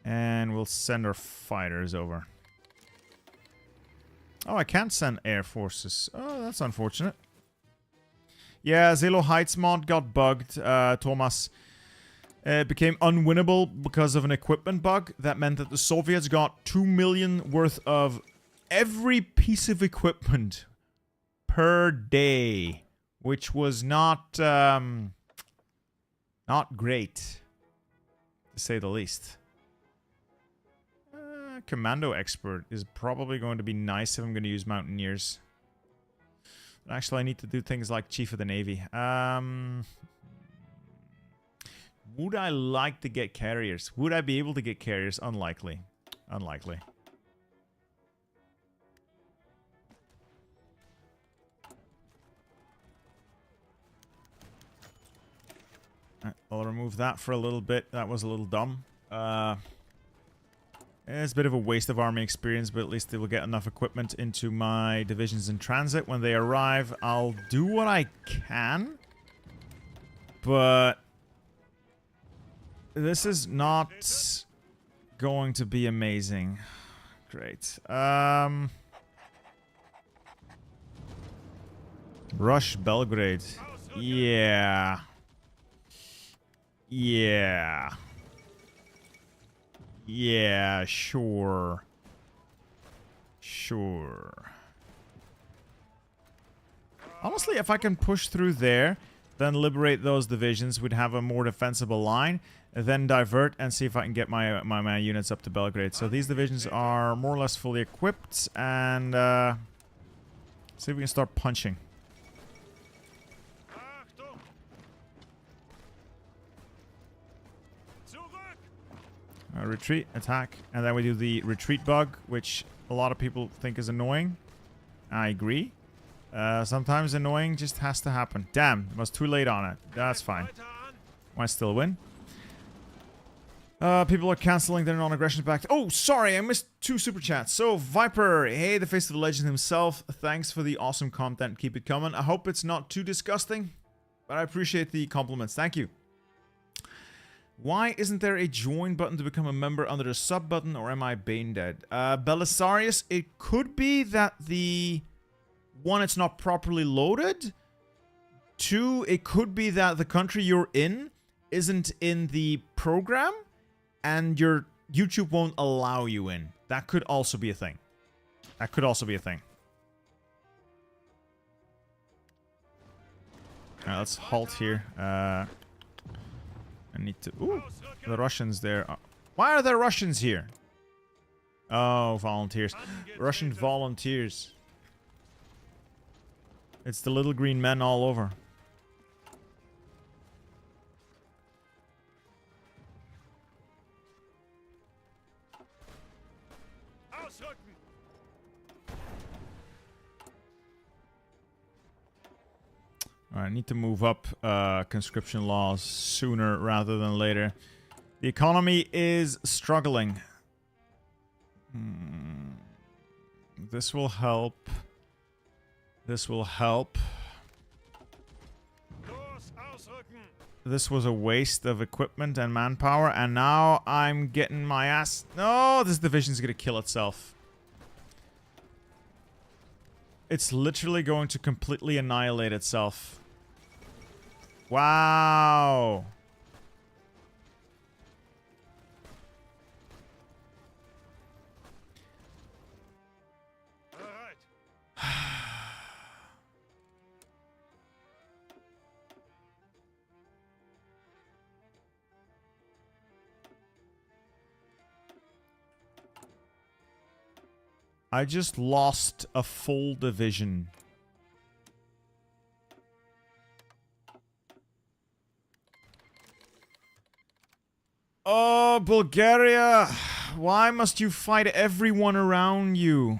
And we'll send our fighters over. Oh, I can't send air forces. Oh, that's unfortunate. Yeah, Zelo Heights mod got bugged, Thomas. It became unwinnable because of an equipment bug. That meant that the Soviets got 2 million worth of every piece of equipment per day. Which was not great, to say the least. Commando expert is probably going to be nice if I'm going to use mountaineers. Actually, I need to do things like Chief of the Navy. Would I like to get carriers? Would I be able to get carriers? Unlikely. Unlikely. I'll remove that for a little bit. That was a little dumb. It's a bit of a waste of army experience, but at least they will get enough equipment into my divisions in transit. When they arrive, I'll do what I can. But this is not going to be amazing. Great. Rush Belgrade. Yeah. Yeah. Yeah, sure. Sure. Honestly, if I can push through there, then liberate those divisions, we'd have a more defensible line, then divert and see if I can get my units up to Belgrade. So these divisions are more or less fully equipped, and see if we can start punching. Retreat, attack, and then we do the retreat bug, which a lot of people think is annoying. I agree. Sometimes annoying just has to happen. Damn, I was too late on it. That's fine. Might still win. People are canceling their non-aggression pact. Oh, sorry, I missed 2 super chats. So, Viper, hey, the face of the legend himself. Thanks for the awesome content. Keep it coming. I hope it's not too disgusting, but I appreciate the compliments. Thank you. Why isn't there a join button to become a member under the sub button, or am I Bane dead? Belisarius, it could be that the... 1, it's not properly loaded. 2, it could be that the country you're in isn't in the program, and your YouTube won't allow you in. That could also be a thing. That could also be a thing. Alright, let's halt here. I need to... Ooh, the Russians there. Why are there Russians here? Oh, volunteers. Russian volunteers. It's the little green men all over. Alright, I need to move up conscription laws sooner rather than later. The economy is struggling. This will help. This will help. This was a waste of equipment and manpower, and now I'm getting my ass... No, this division's gonna kill itself. It's literally going to completely annihilate itself. Wow. I just lost a full division. Oh, Bulgaria! Why must you fight everyone around you?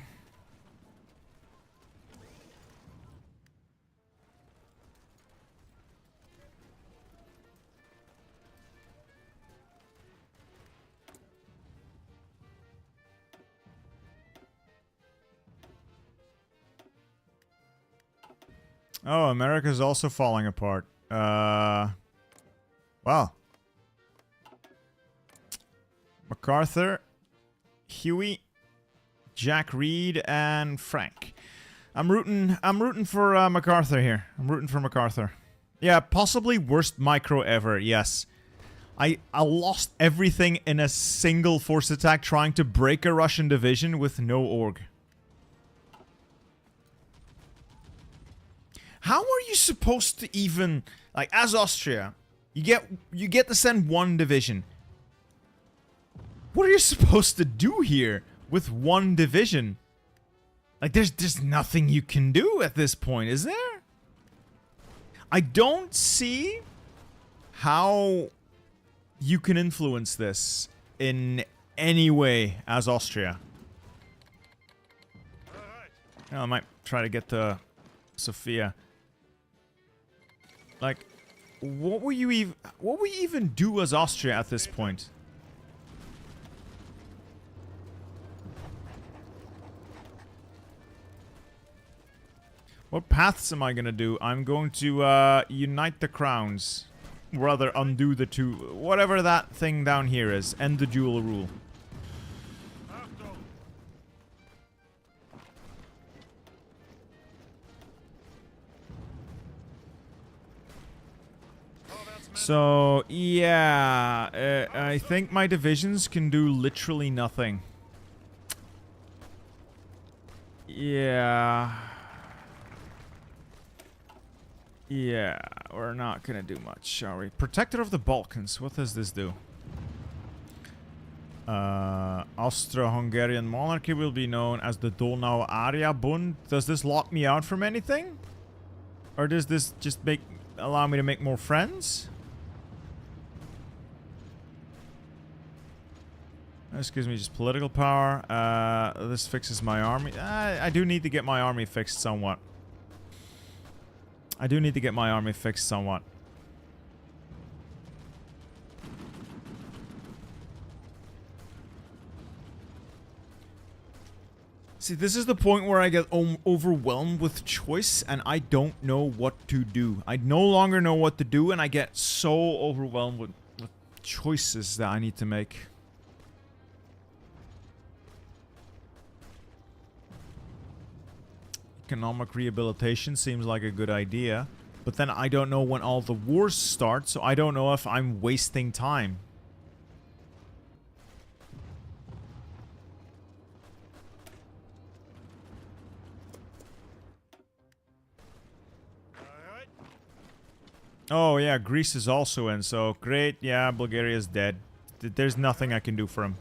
Oh, America's also falling apart. Well. MacArthur, Huey, Jack Reed, and Frank. I'm rooting for MacArthur here. I'm rooting for MacArthur. Yeah, possibly worst micro ever, yes. I lost everything in a single force attack trying to break a Russian division with no org. How are you supposed to even, like, as Austria, you get to send one division. What are you supposed to do here with one division? Like, there's nothing you can do at this point, is there? I don't see how you can influence this in any way as Austria. Oh, I might try to get to Sofia. Like, what will you even do as Austria at this point? What paths am I gonna do? I'm going to unite the crowns. Rather, undo the two. Whatever that thing down here is. End the dual rule. So, yeah. I think my divisions can do literally nothing. Yeah. Yeah, we're not gonna do much, shall we? Protector of the Balkans, what does this do? Austro-Hungarian monarchy will be known as the Donau Area Bund. Does this lock me out from anything? Or does this just allow me to make more friends? This gives me just political power. This fixes my army. I do need to get my army fixed somewhat. I do need to get my army fixed somewhat. See, this is the point where I get overwhelmed with choice and I don't know what to do. I no longer know what to do and I get so overwhelmed with choices that I need to make. Economic rehabilitation seems like a good idea, but then I don't know when all the wars start, so I don't know if I'm wasting time. Oh yeah, Greece is also in, so great. Yeah, Bulgaria's dead. There's nothing I can do for him.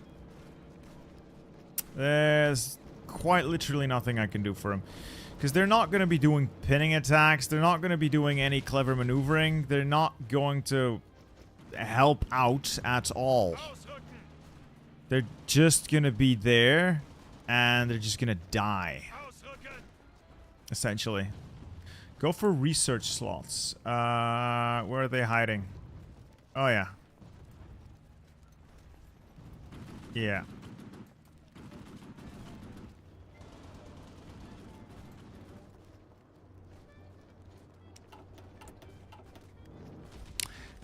There's quite literally nothing I can do for him. Because they're not going to be doing pinning attacks. They're not going to be doing any clever maneuvering. They're not going to help out at all. They're just going to be there. And they're just going to die. Essentially. Go for research slots. Where are they hiding? Oh, yeah. Yeah.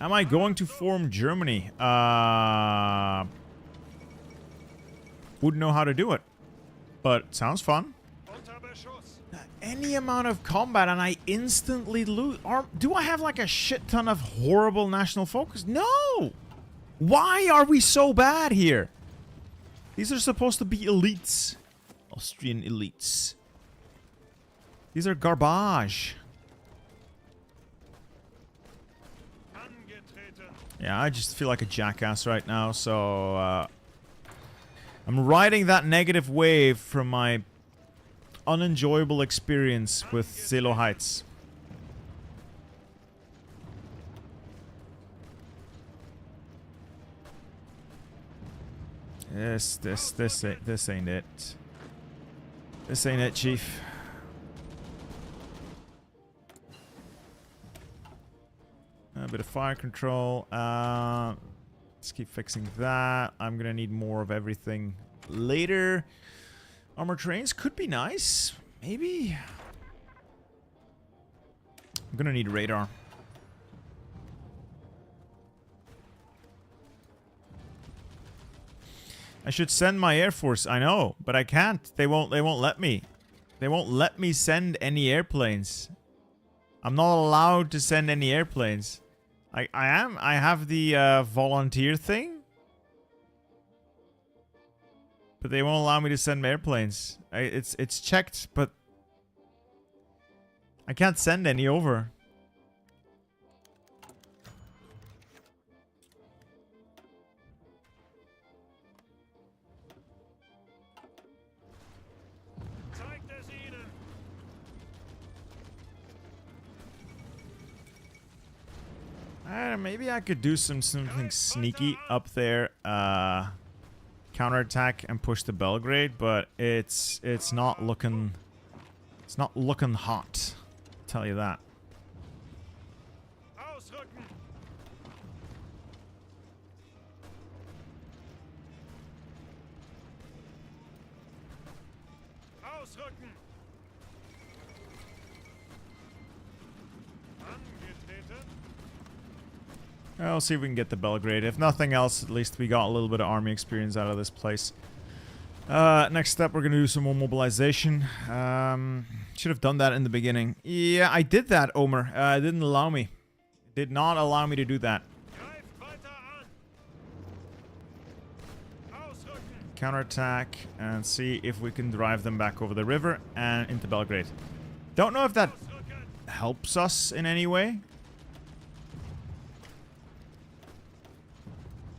Am I going to form Germany? Wouldn't know how to do it. But sounds fun. Any amount of combat and I instantly lose. Do I have like a shit ton of horrible national focus? No! Why are we so bad here? These are supposed to be elites. Austrian elites. These are garbage. Yeah, I just feel like a jackass right now, so I'm riding that negative wave from my unenjoyable experience with Zelo Heights. This ain't it. This ain't it, Chief. A bit of fire control. Let's keep fixing that. I'm gonna need more of everything later. Armor trains could be nice. Maybe. I'm gonna need radar. I should send my air force. I know, but I can't. They won't let me. They won't let me send any airplanes. I'm not allowed to send any airplanes. I have the volunteer thing. But they won't allow me to send airplanes. It's checked, but I can't send any over. Maybe I could do something sneaky up there, counterattack and push to Belgrade, but it's not looking hot. I'll tell you that. I'll see if we can get to Belgrade. If nothing else, at least we got a little bit of army experience out of this place. Next step, we're going to do some more mobilization. Should have done that in the beginning. Yeah, I did that, Omer. It didn't allow me. It did not allow me to do that. Counterattack and see if we can drive them back over the river and into Belgrade. Don't know if that helps us in any way.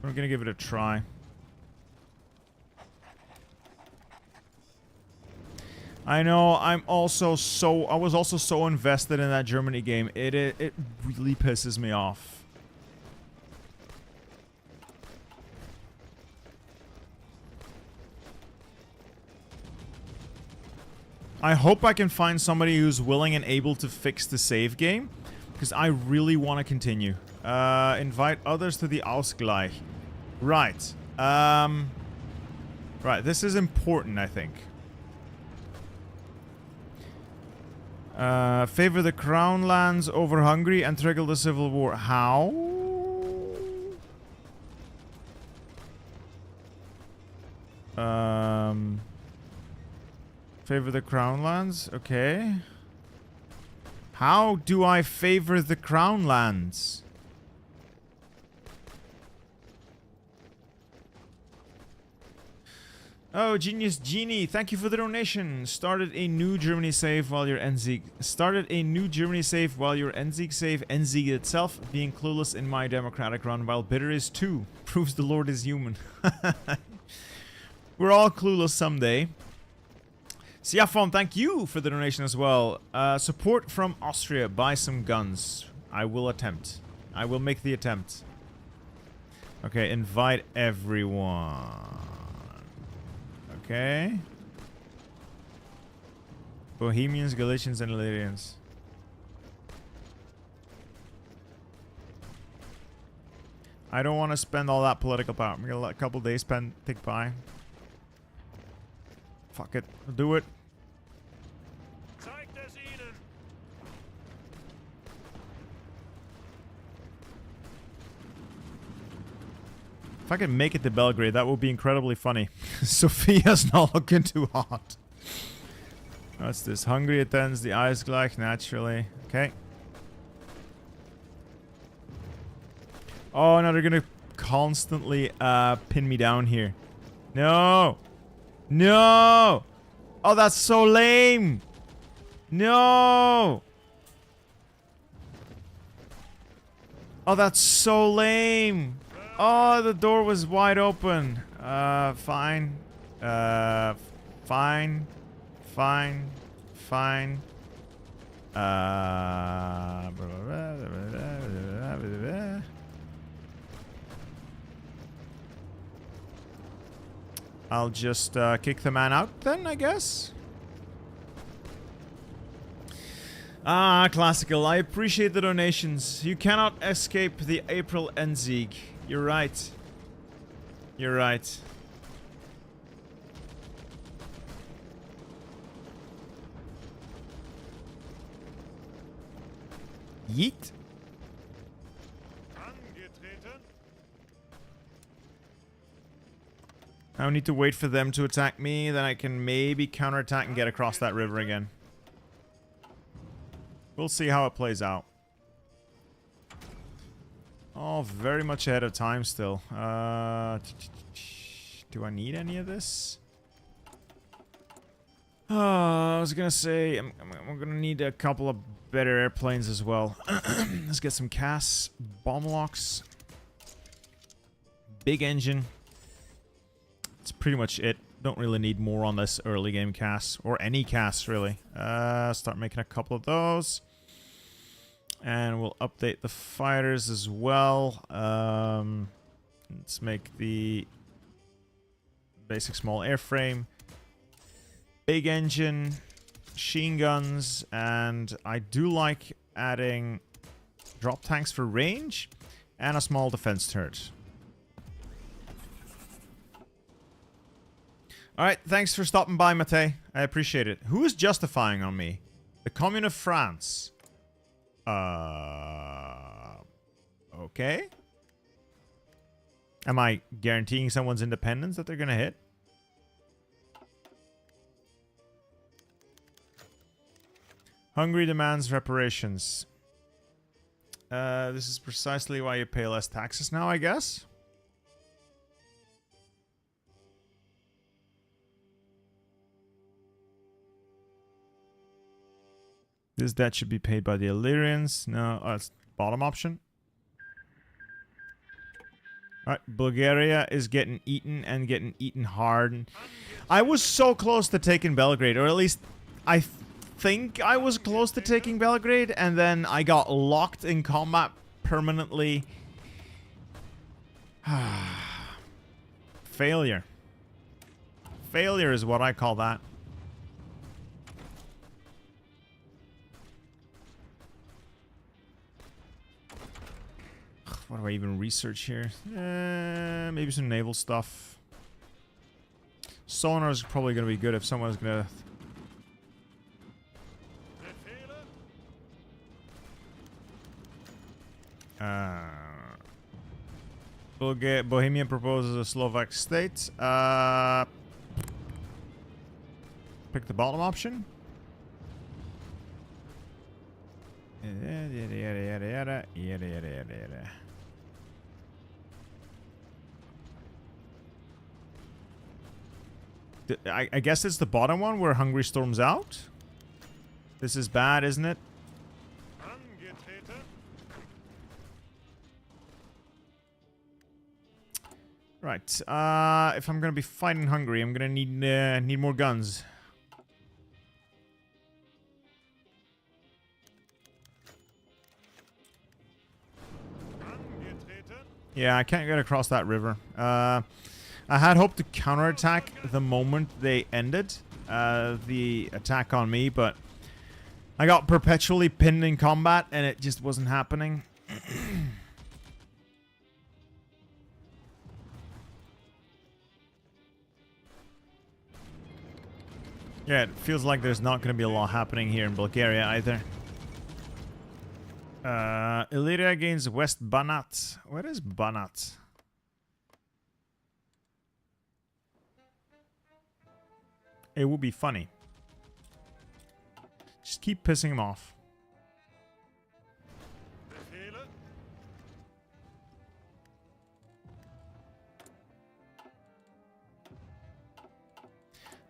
We're gonna give it a try. I know, I was also so invested in that Germany game. It really pisses me off. I hope I can find somebody who's willing and able to fix the save game, because I really want to continue. Invite others to the Ausgleich. Right. Right, this is important, I think. Favor the Crown lands over Hungary and trigger the civil war. How? Favor the Crown lands? Okay. How do I favor the Crown lands? Oh, Genius Genie, thank you for the donation. Started a new Germany save while your Enzig. Started a new Germany save while your Enzig save. Enzig itself being clueless in my democratic run, while bitter is too. Proves the Lord is human. We're all clueless someday. Siafon, thank you for the donation as well. Support from Austria. Buy some guns. I will attempt. I will make the attempt. Okay, invite everyone. Okay. Bohemians, Galicians, and Illyrians. I don't want to spend all that political power. I'm gonna let a couple days tick by. Fuck it. I'll do it. If I can make it to Belgrade, that would be incredibly funny. Sophia's not looking too hot. What's this? Hungary attends the Ausgleich naturally. Okay. Oh, no, they're gonna constantly pin me down here. No! No! Oh, that's so lame! No! Oh, that's so lame! Oh, the door was wide open. Fine. Fine. Fine. Fine. I'll just kick the man out then, I guess. Ah, classical. I appreciate the donations. You cannot escape the April Enzig. You're right. You're right. Yeet. I need to wait for them to attack me, then I can maybe counterattack and get across that river again. We'll see how it plays out. Oh, very much ahead of time still. Do I need any of this? I was gonna say, I'm gonna need a couple of better airplanes as well. Let's get some CAS, bomb locks, big engine. That's pretty much it. Don't really need more on this early game CAS, or any CAS really. Start making a couple of those. And we'll update the fighters as well. Let's make the basic small airframe, big engine, machine guns, and I do like adding drop tanks for range and a small defense turret. Alright, thanks for stopping by, Mate. I appreciate it. Who is justifying on me? The Commune of France. Okay. Am I guaranteeing someone's independence that they're gonna hit? Hungary demands reparations. This is precisely why you pay less taxes now, I guess. This debt should be paid by the Illyrians. No, it's bottom option. Alright, Bulgaria is getting eaten and getting eaten hard. I was so close to taking Belgrade, or at least I think I was close to taking Belgrade, and then I got locked in combat permanently. Failure. Failure is what I call that. What do I even research here? Maybe some naval stuff. Sonar is probably going to be good if someone's going to... Bohemia proposes a Slovak state. Pick the bottom option. Yada, yada, yada, yada, yada, yada, yada. I guess it's the bottom one where Hungary storms out. This is bad, isn't it? Right. If I'm gonna be fighting Hungary, I'm gonna need more guns. Yeah, I can't get across that river. I had hoped to counterattack the moment they ended the attack on me, but I got perpetually pinned in combat and it just wasn't happening. Yeah, it feels like there's not going to be a lot happening here in Bulgaria either. Illyria gains West Banat. Where is Banat? It would be funny. Just keep pissing him off.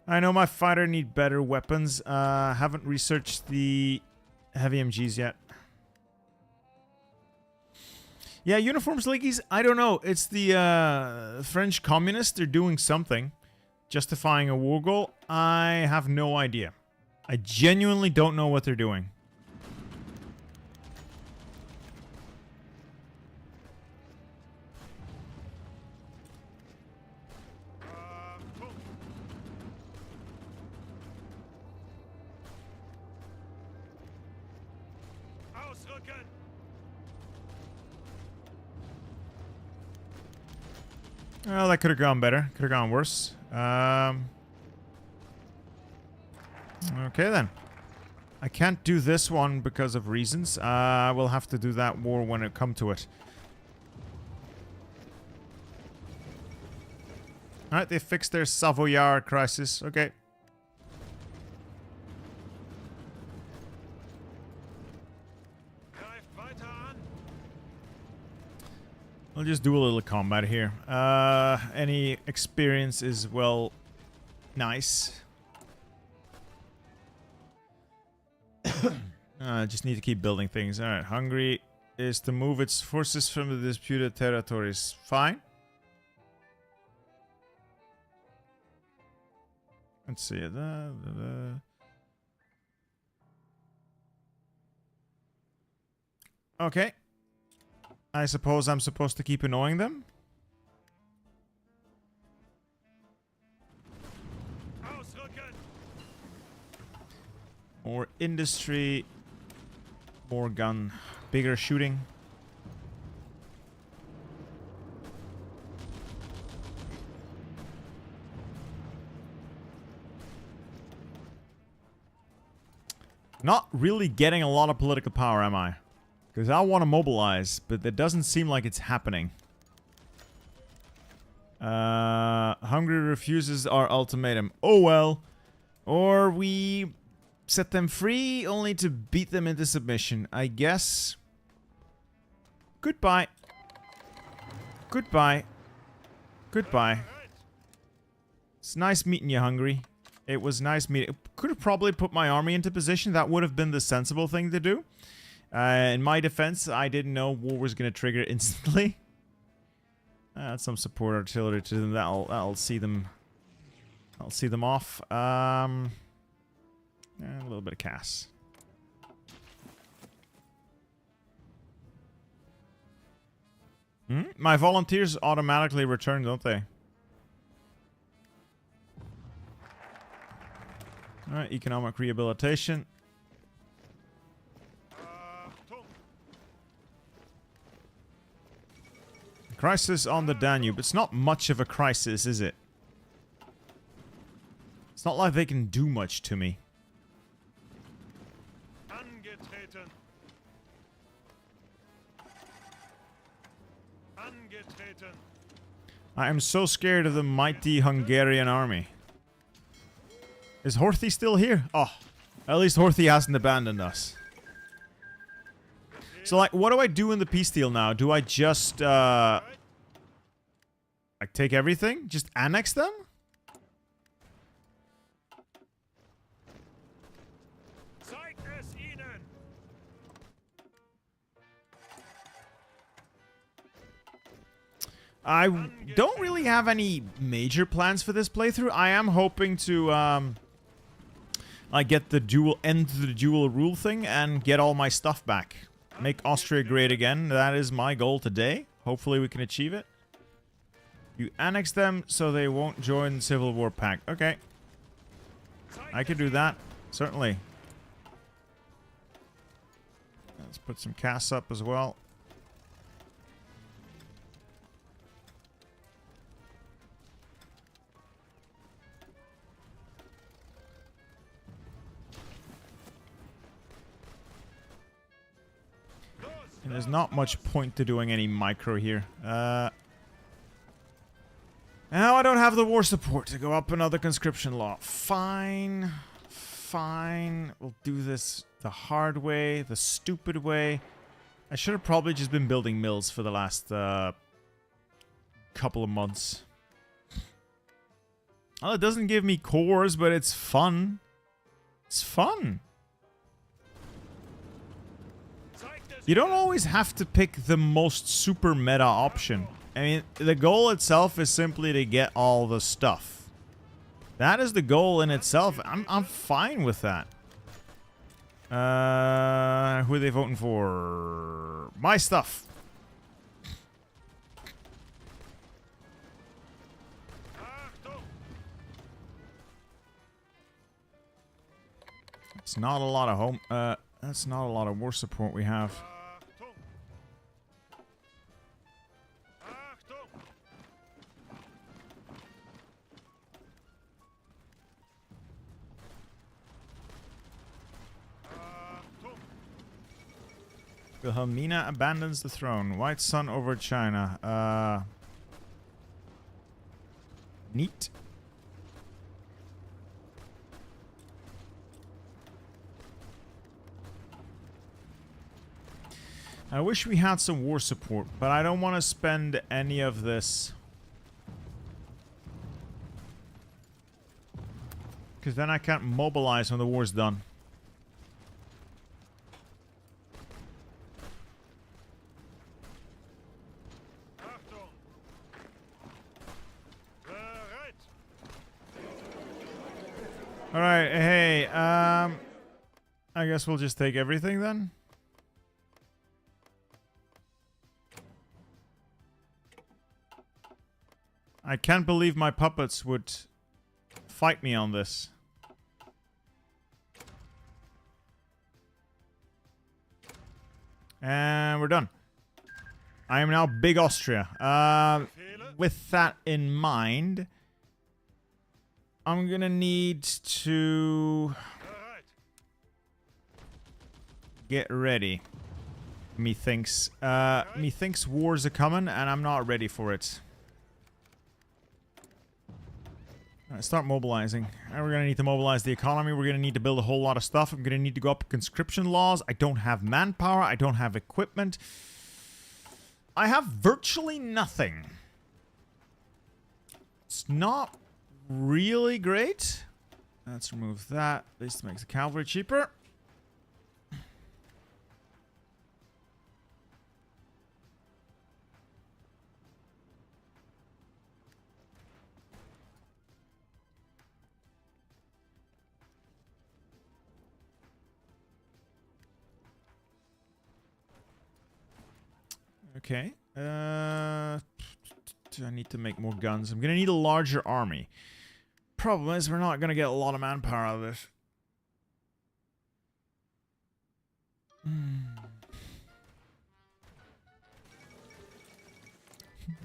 I know my fighter need better weapons. Haven't researched the heavy MGs yet. Yeah, uniforms leagueies, I don't know. It's the French communists. They're doing something. justifying a war goal? I have no idea. I genuinely don't know what they're doing. Well, that could have gone better. Could have gone worse. Okay, then. I can't do this one because of reasons. We'll have to do that war when it comes to it. Alright, they fixed their Savoyard crisis. Okay. I'll just do a little combat here. Any experience is, well, nice. I just need to keep building things. Alright, Hungary is to move its forces from the disputed territories. Fine. Let's see. Okay. I suppose I'm supposed to keep annoying them? More industry. More gun. Bigger shooting. Not really getting a lot of political power, am I? Because I want to mobilize, but it doesn't seem like it's happening. Hungary refuses our ultimatum. Oh well. Or we set them free, only to beat them into submission. I guess. Goodbye. Goodbye. Goodbye. It's nice meeting you, Hungary. It was nice meeting. Could have probably put my army into position. That would have been the sensible thing to do. In my defense, I didn't know war was going to trigger instantly. That's some support artillery to them. That'll see them. I'll see them off. A little bit of CAS. My volunteers automatically return, don't they? Alright, economic rehabilitation. Crisis on the Danube. It's not much of a crisis, is it? It's not like they can do much to me. I am so scared of the mighty Hungarian army. Is Horthy still here? Oh, at least Horthy hasn't abandoned us. So, like, what do I do in the peace deal now? Do I just, like, take everything? Just annex them? I don't really have any major plans for this playthrough. I am hoping to, like, get the end the dual rule thing and get all my stuff back. Make Austria great again. That is my goal today. Hopefully we can achieve it. You annex them so they won't join the Civil War Pact. Okay. I could do that. Certainly. Let's put some CAS up as well. And there's not much point to doing any micro here. Now I don't have the war support to go up another conscription law. Fine. Fine. We'll do this the hard way, the stupid way. I should have probably just been building mills for the last couple of months. Well, it doesn't give me cores, but it's fun. It's fun. You don't always have to pick the most super meta option. I mean, the goal itself is simply to get all the stuff. That is the goal in itself. I'm fine with that. Who are they voting for? My stuff. It's not a lot of home. That's not a lot of war support we have. Wilhelmina abandons the throne. White sun over China. Neat. I wish we had some war support, but I don't want to spend any of this. Because then I can't mobilize when the war's done. Alright, hey, I guess we'll just take everything then. I can't believe my puppets would fight me on this. And we're done. I am now Big Austria. With that in mind, I'm gonna need to get ready. Methinks wars are coming, and I'm not ready for it. Alright, start mobilizing. And we're gonna need to mobilize the economy. We're gonna need to build a whole lot of stuff. I'm gonna need to go up conscription laws. I don't have manpower. I don't have equipment. I have virtually nothing. It's not really great. Let's remove that. At least it makes the cavalry cheaper. Okay. I need to make more guns. I'm gonna need a larger army. Problem is, we're not gonna get a lot of manpower out of this.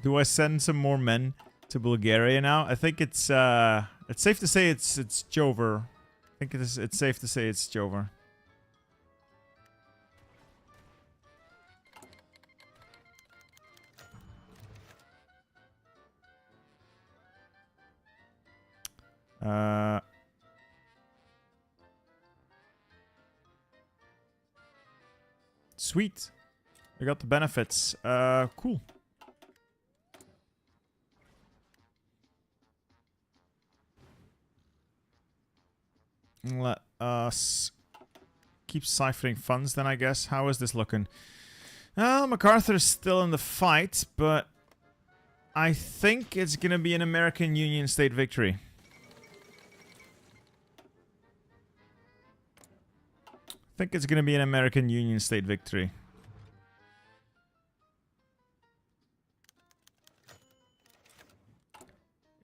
Do I send some more men to Bulgaria now? I think it's safe to say it's Jover. I think it's safe to say it's Jover. Sweet. I got the benefits. Cool. Let us keep siphoning funds then, I guess. How is this looking? MacArthur's still in the fight, but I think it's gonna be an American Union state victory. I think it's gonna be an American Union state victory.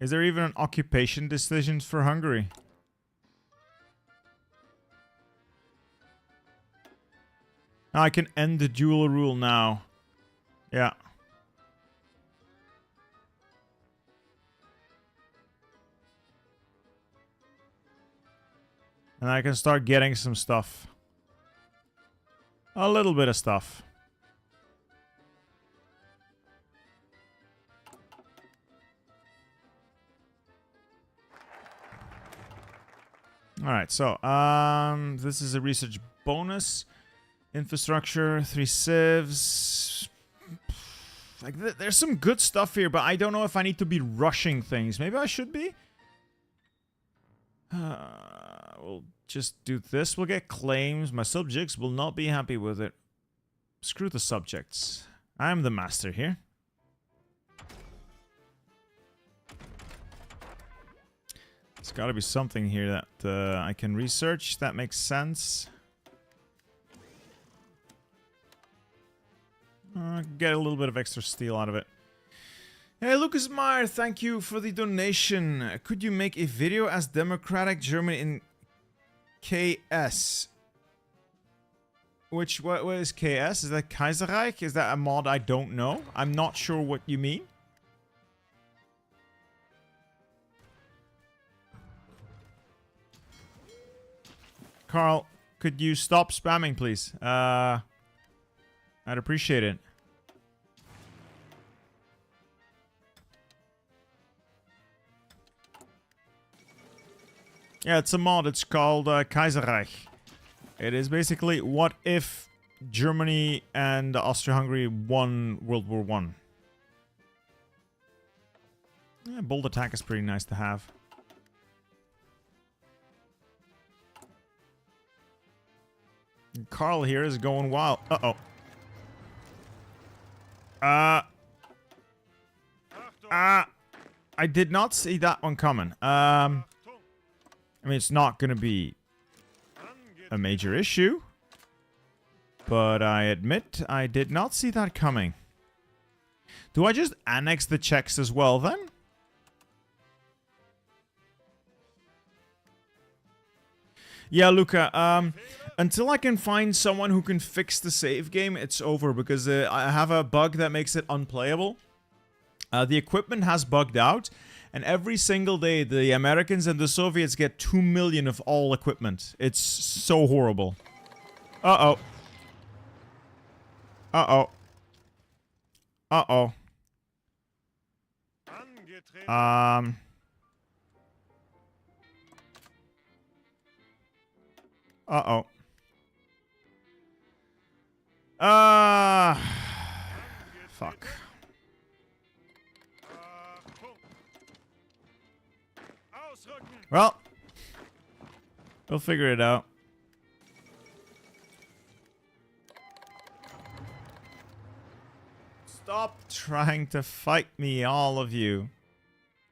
Is there even an occupation decision for Hungary? I can end the dual rule now. Yeah. And I can start getting some stuff. A little bit of stuff. Alright, so, this is a research bonus. Infrastructure, 3 civs. Like, there's some good stuff here, but I don't know if I need to be rushing things. Maybe I should be? We'll just do this. We'll get claims. My subjects will not be happy with it. Screw the subjects. I'm the master here. There's got to be something here that I can research. That makes sense. Get a little bit of extra steel out of it. Hey, Lucas Meyer, thank you for the donation. Could you make a video as Democratic Germany in KS? What is KS? Is that Kaiserreich? Is that a mod I don't know? I'm not sure what you mean. Carl, could you stop spamming, please? I'd appreciate it. Yeah, it's a mod. It's called Kaiserreich. It is basically what if Germany and Austria-Hungary won World War I. Yeah, bold attack is pretty nice to have. And Carl here is going wild. Uh-oh. I did not see that one coming. I mean, it's not gonna be a major issue, but I admit I did not see that coming. Do I just annex the Czechs as well, then? Yeah, Luca, until I can find someone who can fix the save game, it's over, because I have a bug that makes it unplayable. The equipment has bugged out, and every single day the Americans and the Soviets get 2 million of all equipment. It's so horrible. Uh-oh. Uh-oh. Uh-oh. Uh-oh. Fuck. Well, we'll figure it out. Stop trying to fight me, all of you.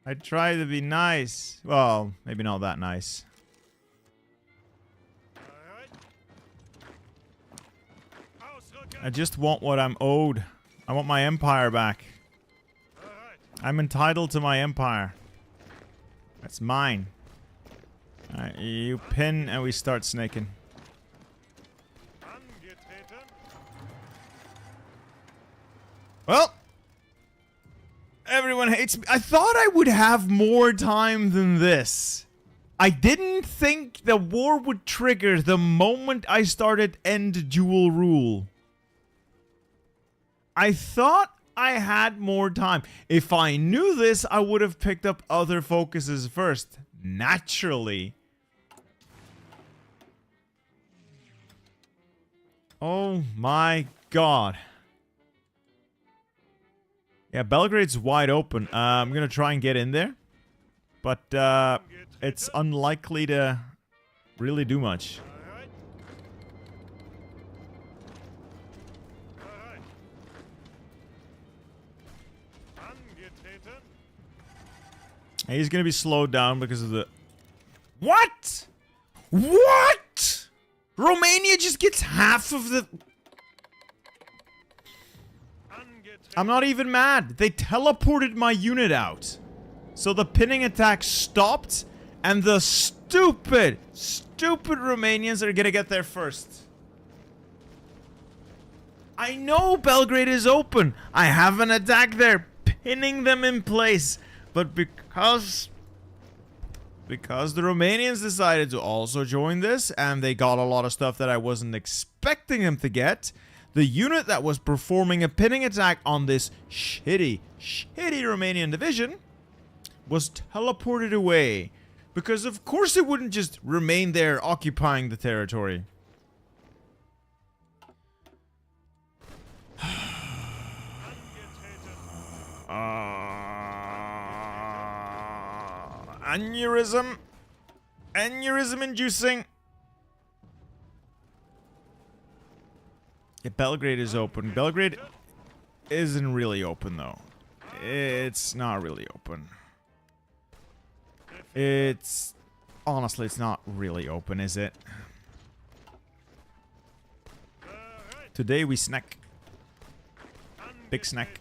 I try to be nice. Well, maybe not that nice. I just want what I'm owed. I want my empire back. I'm entitled to my empire. That's mine. Alright, you pin and we start snaking. Well, everyone hates me. I thought I would have more time than this. I didn't think the war would trigger the moment I started end dual rule. I thought I had more time. If I knew this, I would have picked up other focuses first. Naturally. Oh my god. Yeah, Belgrade's wide open. I'm gonna try and get in there. But, it's unlikely to really do much. He's gonna be slowed down because of the... What? What? Romania just gets half of the... I'm not even mad. They teleported my unit out. So the pinning attack stopped, and the stupid Romanians are gonna get there first. I know Belgrade is open. I have an attack there, pinning them in place. But because the Romanians decided to also join this, and they got a lot of stuff that I wasn't expecting them to get, the unit that was performing a pinning attack on this shitty Romanian division was teleported away. Because of course it wouldn't just remain there occupying the territory. Aneurysm inducing. Yeah, Belgrade is open. Belgrade isn't really open though. It's not really open. It's... Honestly, it's not really open, is it? Today we snack. Big snack.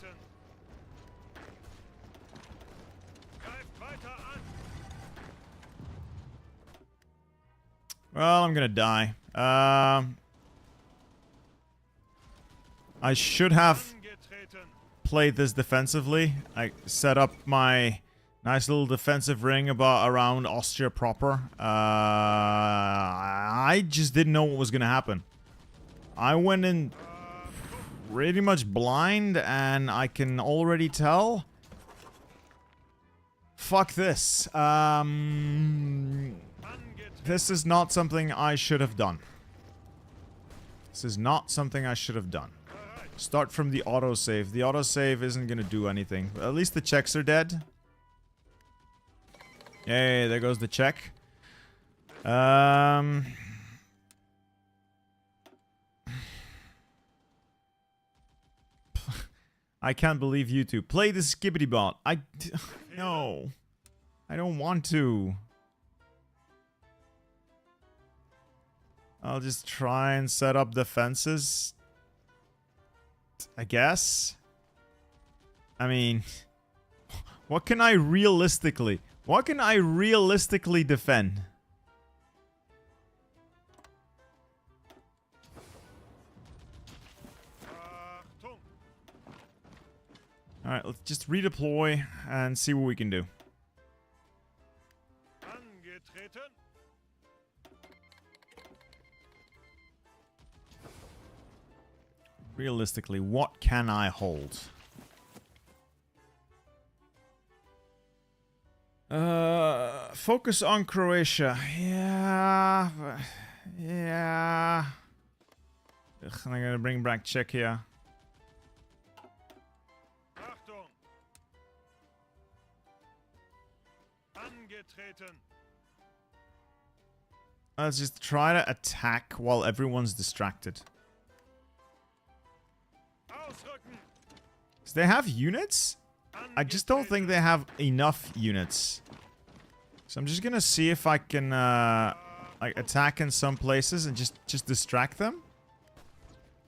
Well, I'm gonna die. I should have played this defensively. I set up my nice little defensive ring around Austria proper. I just didn't know what was gonna happen. I went in pretty much blind, and I can already tell. Fuck this. This is not something I should have done. This is not something I should have done. Start from the autosave. The autosave isn't gonna do anything. At least the Czechs are dead. Yay, there goes the Czech. I can't believe you two. Play the skibbity bot. No. I don't want to. I'll just try and set up defenses. I guess. I mean, what can I realistically defend? Alright, let's just redeploy and see what we can do. Realistically, what can I hold? Focus on Croatia. Yeah. Yeah. Ugh, and I'm gonna bring back Czechia. Let's just try to attack while everyone's distracted. Do they have units? I just don't think they have enough units. So I'm just gonna see if I can like attack in some places and just distract them.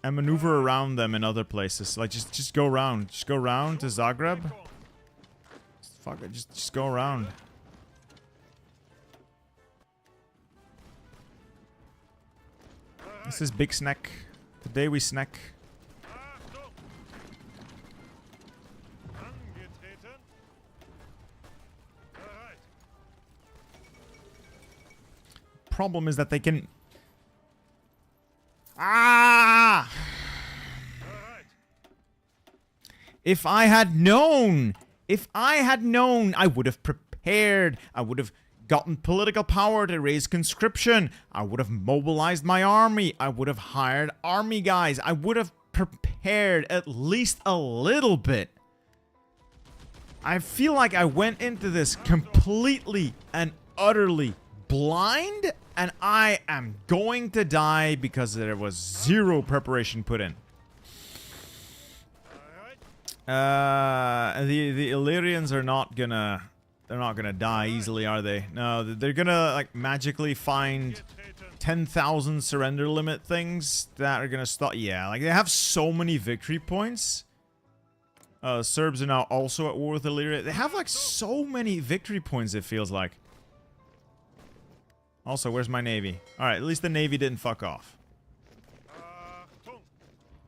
And maneuver around them in other places. Like just go around. Just go around to Zagreb. Fuck it, just go around. This is big snack. Today we snack. Problem is that they can... Ah! If I had known, I would have prepared. I would have gotten political power to raise conscription. I would have mobilized my army. I would have hired army guys. I would have prepared at least a little bit. I feel like I went into this completely and utterly blind, and I am going to die because there was zero preparation put in. The Illyrians are not gonna... They're not gonna die easily, are they? No, they're gonna, like, magically find 10,000 surrender limit things that are gonna stop... Yeah, like, they have so many victory points. Serbs are now also at war with Illyria. They have, like, so many victory points, it feels like. Also, where's my navy? Alright, at least the navy didn't fuck off.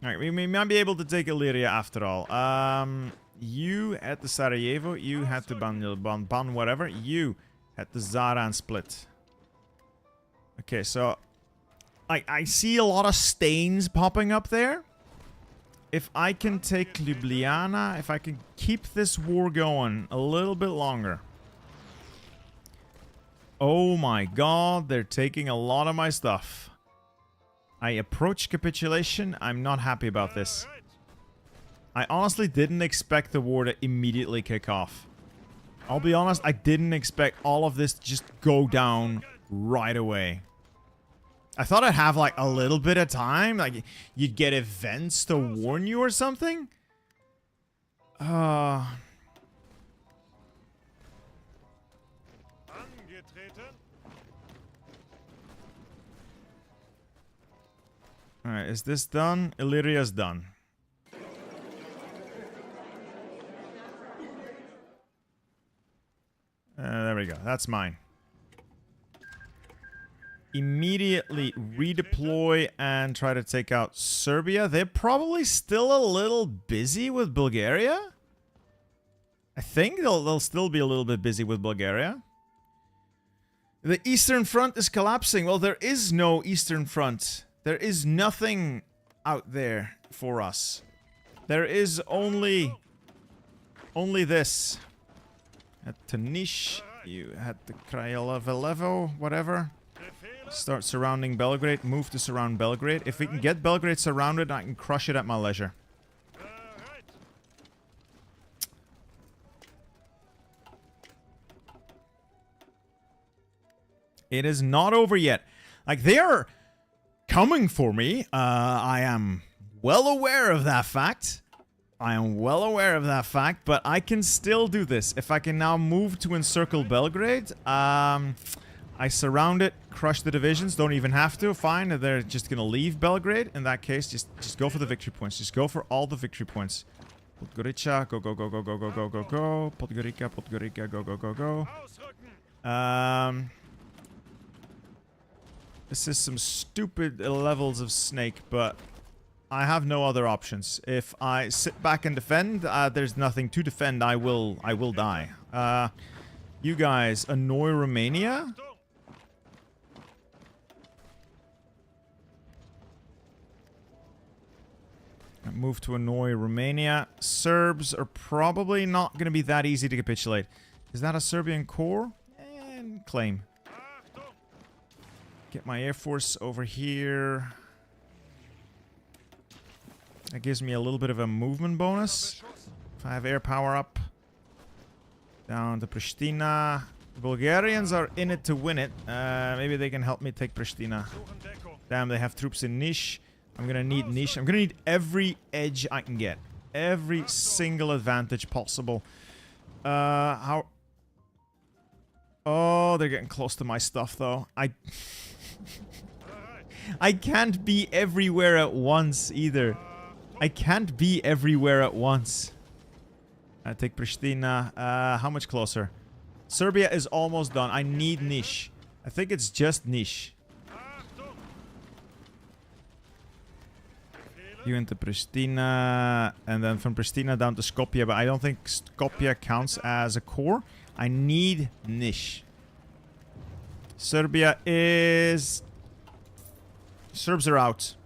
Alright, we might be able to take Illyria after all. You at the Sarajevo, you had to ban whatever. You at the Zara and Split. Okay, so... I see a lot of stains popping up there. If I can take Ljubljana, if I can keep this war going a little bit longer... Oh my god, they're taking a lot of my stuff. I approach capitulation. I'm not happy about this. I honestly didn't expect the war to immediately kick off. I'll be honest, I didn't expect all of this to just go down right away. I thought I'd have like a little bit of time. Like, you'd get events to warn you or something. Alright, is this done? Illyria's done. There we go. That's mine. Immediately redeploy and try to take out Serbia. They're probably still a little busy with Bulgaria. I think they'll still be a little bit busy with Bulgaria. The Eastern Front is collapsing. Well, there is no Eastern Front. There is nothing out there for us. There is only this. At Tanish, you had the Krajalevo, whatever. Start surrounding Belgrade. Move to surround Belgrade. If we can get Belgrade surrounded, I can crush it at my leisure. It is not over yet. Like, they are coming for me. I am well aware of that fact. But I can still do this. If I can now move to encircle Belgrade, I surround it, crush the divisions, don't even have to, fine, they're just gonna leave Belgrade. In that case, just go for the victory points. Just go for all the victory points. Podgorica, go, go, go, go, go, go, go, go, go. Podgorica, Podgorica, go, go, go, go. This is some stupid levels of snake, but I have no other options. If I sit back and defend, there's nothing to defend. I will die. You guys annoy Romania? Move to annoy Romania. Serbs are probably not going to be that easy to capitulate. Is that a Serbian core? And claim. Get my air force over here. That gives me a little bit of a movement bonus. If I have air power up. Down to Pristina. The Bulgarians are in it to win it. Maybe they can help me take Pristina. Damn, they have troops in Niš. I'm gonna need Niš. I'm gonna need every edge I can get. Every single advantage possible. How... Oh, they're getting close to my stuff, though. I can't be everywhere at once, either. I can't be everywhere at once. I take Pristina. How much closer? Serbia is almost done. I need Niš. I think it's just Niš. You into Pristina, and then from Pristina down to Skopje, but I don't think Skopje counts as a core. I need Niš. Serbia is... Serbs are out.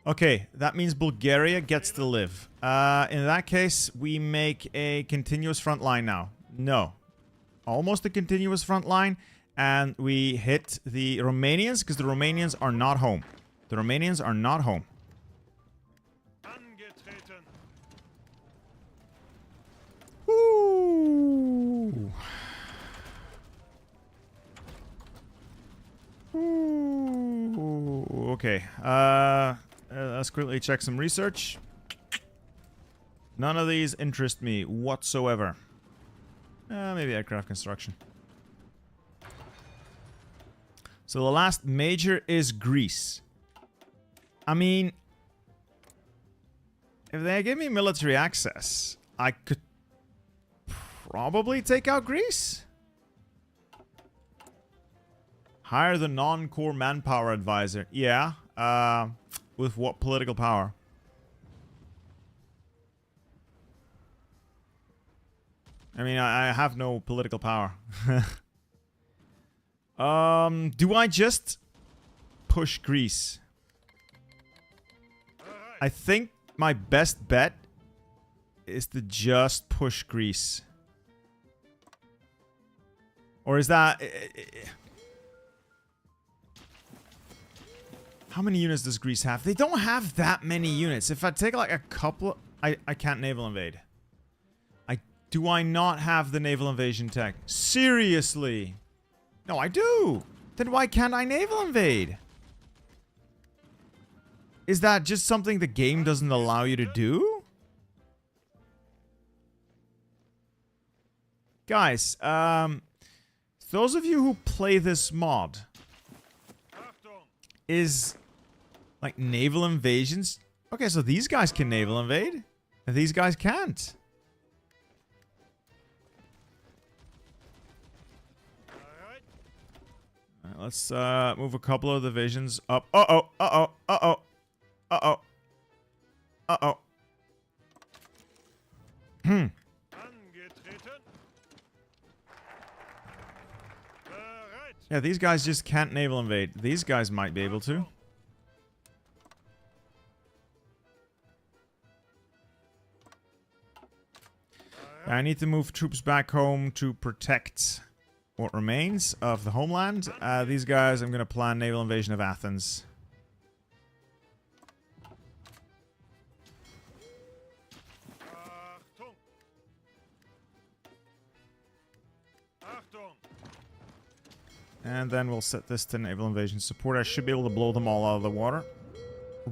Okay, that means Bulgaria gets to live. In that case, we make a continuous front line now. No. Almost a continuous front line, and we hit the Romanians, because the Romanians are not home. The Romanians are not home. Ooh. Ooh. Okay. Let's quickly check some research. None of these interest me whatsoever. Maybe aircraft construction. So the last major is Greece. I mean, if they give me military access, I could probably take out Greece. Hire the non-core manpower advisor. Yeah. With what political power? I mean, I have no political power. Do I just push Greece? I think my best bet is to just push Greece. Or is that... How many units does Greece have? They don't have that many units. If I take like a couple... I can't naval invade. Do I not have the naval invasion tech? Seriously? No, I do. Then why can't I naval invade? Is that just something the game doesn't allow you to do? Guys, those of you who play this mod, is like naval invasions. Okay, so these guys can naval invade, and these guys can't. Alright, let's move a couple of divisions up. Uh-oh, uh-oh, uh-oh, uh-oh, uh-oh. Yeah, these guys just can't naval invade. These guys might be able to. I need to move troops back home to protect what remains of the homeland. These guys, I'm going to plan naval invasion of Athens. And then we'll set this to naval invasion support. I should be able to blow them all out of the water.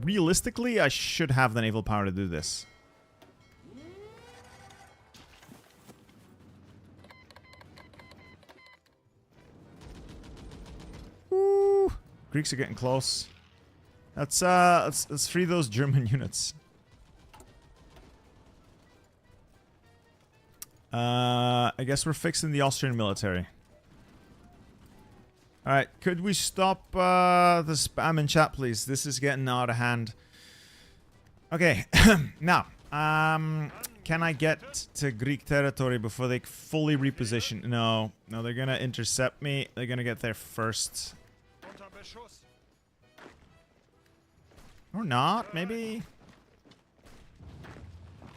Realistically, I should have the naval power to do this. Woo! Greeks are getting close. Let's free those German units. I guess we're fixing the Austrian military. Alright, could we stop the spam in chat, please? This is getting out of hand. Okay, now, can I get to Greek territory before they fully reposition? No, no, they're gonna intercept me. They're gonna get there first. Or not, maybe.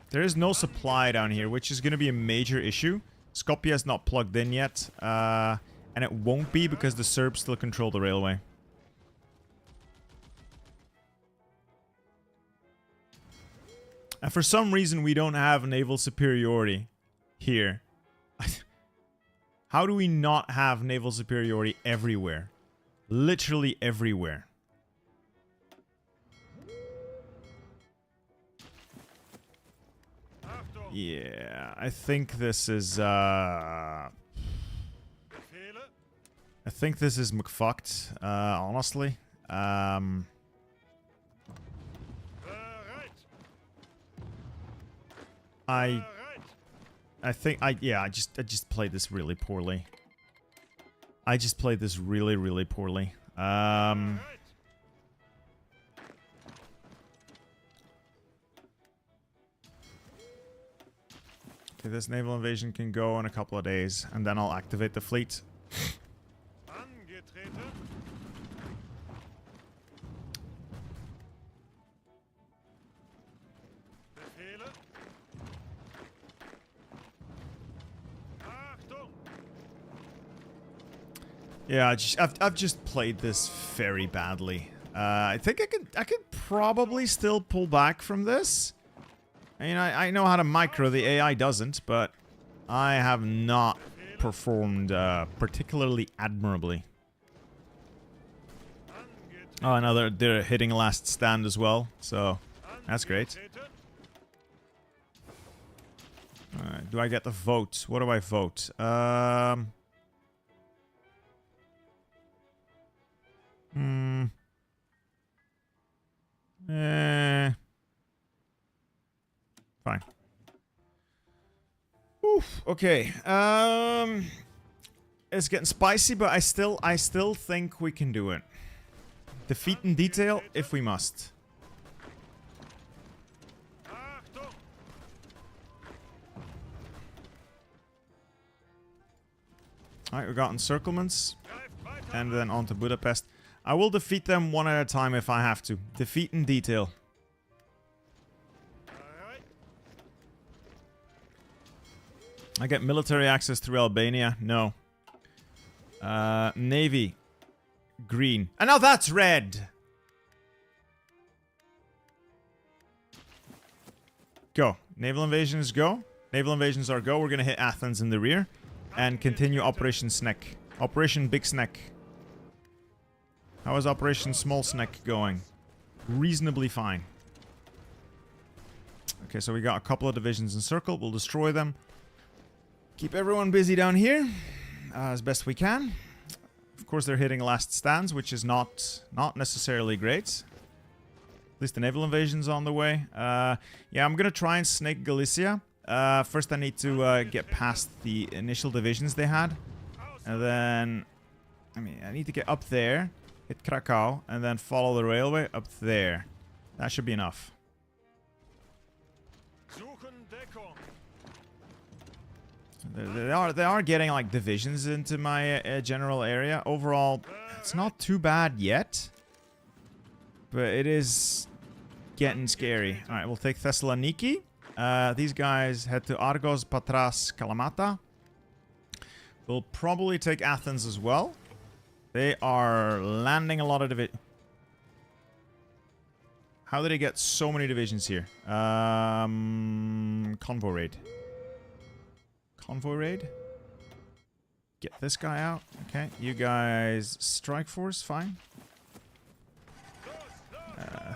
There is no supply down here, which is gonna be a major issue. Skopje is not plugged in yet. And it won't be because the Serbs still control the railway. And for some reason, we don't have naval superiority here. How do we not have naval superiority everywhere? Literally everywhere. Yeah, I think this is, I think this is McFucked, honestly. I think I just played this really poorly. I just played this really, really poorly. Okay, this naval invasion can go in a couple of days, and then I'll activate the fleet. Yeah, I've just played this very badly. I think I could probably still pull back from this. I mean, I know how to micro, the AI doesn't, but I have not performed particularly admirably. Oh, now they're hitting last stand as well, so that's great. Alright, do I get the vote? What do I vote? Fine. Oof, okay. It's getting spicy, but I still think we can do it. Defeat in detail if we must. Alright, we got encirclements. And then on to Budapest. I will defeat them one at a time if I have to. Defeat in detail. I get military access through Albania? No. Navy. Green. And now that's red! Go. Naval invasions, go. Naval invasions are go. We're gonna hit Athens in the rear. And continue Operation Snack. Operation Big Snack. How is Operation Small Snack going? Reasonably fine. Okay, so we got a couple of divisions encircled. We'll destroy them. Keep everyone busy down here as best we can. Of course, they're hitting last stands, which is not necessarily great. At least the naval invasion's on the way. Yeah, I'm gonna try and snake Galicia. First, I need to get past the initial divisions they had, and then I need to get up there, hit Krakow, and then follow the railway up there. That should be enough. They are getting like divisions into my general area. Overall, it's not too bad yet, but it is getting scary. All right, we'll take Thessaloniki. These guys head to Argos, Patras, Kalamata. We'll probably take Athens as well. They are landing a lot of divisions. How did they get so many divisions here? Convoy raid. Convoy raid. Get this guy out. Okay, you guys strike force, fine.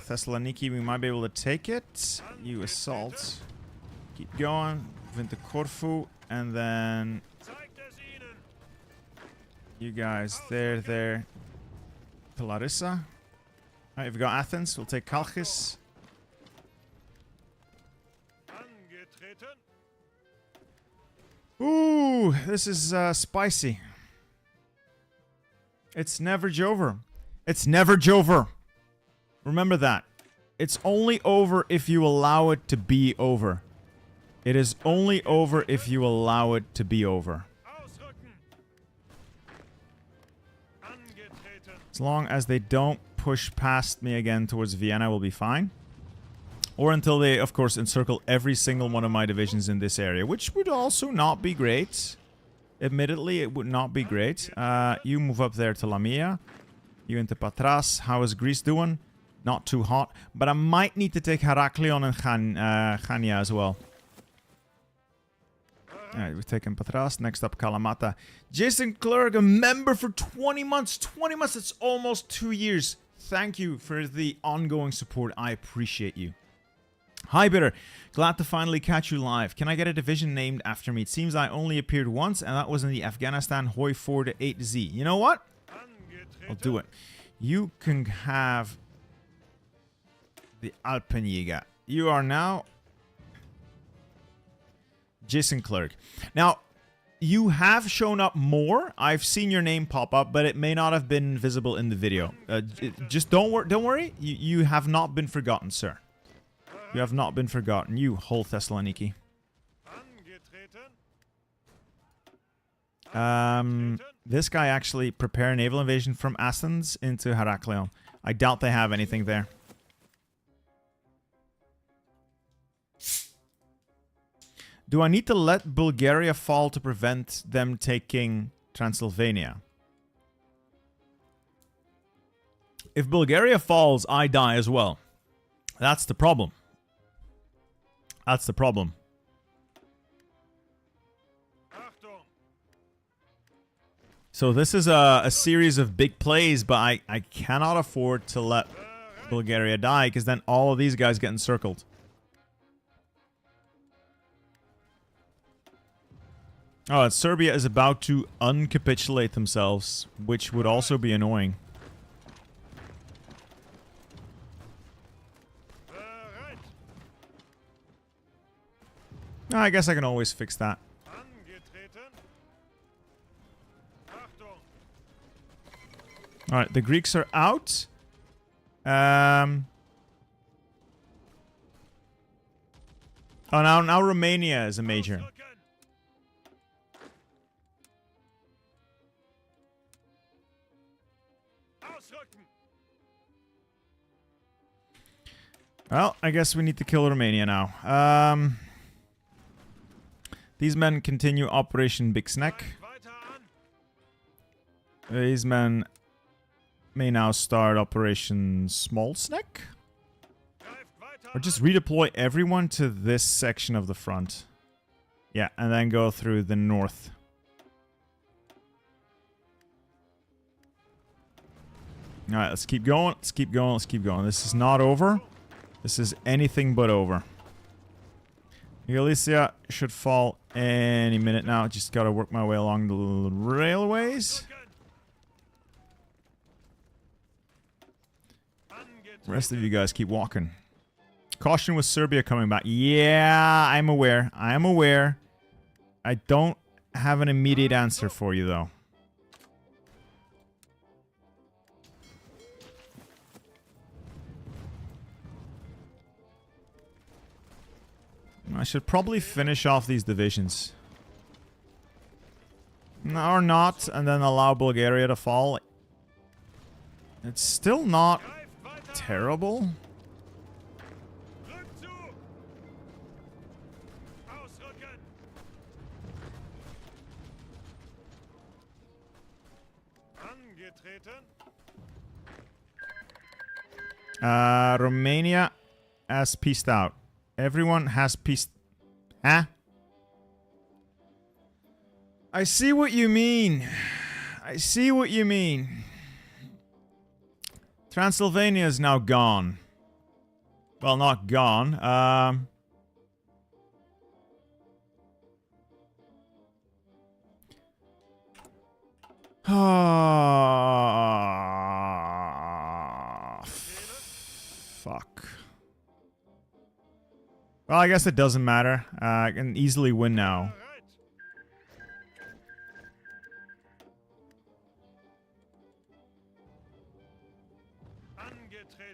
Thessaloniki, we might be able to take it. You assault. Keep going. Went to Corfu, and then you guys there. To Larissa. Alright, we've got Athens. We'll take Kalchis. Ooh, this is spicy. It's never Jover. It's never Jover. Remember that. It's only over if you allow it to be over. It is only over if you allow it to be over. As long as they don't push past me again towards Vienna, we'll be fine. Or until they, of course, encircle every single one of my divisions in this area, which would also not be great. Admittedly, it would not be great. You move up there to Lamia. You into Patras. How is Greece doing? Not too hot. But I might need to take Heraklion and Chania as well. Alright, we've taken Patras. Next up, Kalamata. Jason Clerk, a member for 20 months. 20 months, it's almost 2 years. Thank you for the ongoing support. I appreciate you. Hi, Bitter. Glad to finally catch you live. Can I get a division named after me? It seems I only appeared once, and that was in the Afghanistan Hoi 4 to 8Z. You know what? I'll do it. You can have the Alpenjäger. You are now Jason Clerk. Now, you have shown up more. I've seen your name pop up, but it may not have been visible in the video. Just don't worry. You have not been forgotten, sir. You have not been forgotten. You whole Thessaloniki. This guy actually prepare a naval invasion from Athens into Heraklion. I doubt they have anything there. Do I need to let Bulgaria fall to prevent them taking Transylvania? If Bulgaria falls, I die as well. That's the problem. That's the problem. So this is a series of big plays, but I cannot afford to let Bulgaria die, because then all of these guys get encircled. Oh, and Serbia is about to uncapitulate themselves, which would also be annoying. I guess I can always fix that. Alright, the Greeks are out. Oh, now Romania is a major. Well, I guess we need to kill Romania now. These men continue Operation Big Snack. These men may now start Operation Small Snack. Or just redeploy everyone to this section of the front. Yeah, and then go through the north. Alright, let's keep going. Let's keep going. Let's keep going. This is not over. This is anything but over. Galicia should fall any minute now. Just gotta work my way along the railways. The rest of you guys keep walking. Caution with Serbia coming back. Yeah, I'm aware. I am aware. I don't have an immediate answer for you, though. I should probably finish off these divisions. Or not, and then allow Bulgaria to fall. It's still not terrible. Romania has peaced out. Everyone has peaced... Huh? I see what you mean. I see what you mean. Transylvania is now gone. Well, not gone. Fuck. Well, I guess it doesn't matter. I can easily win now.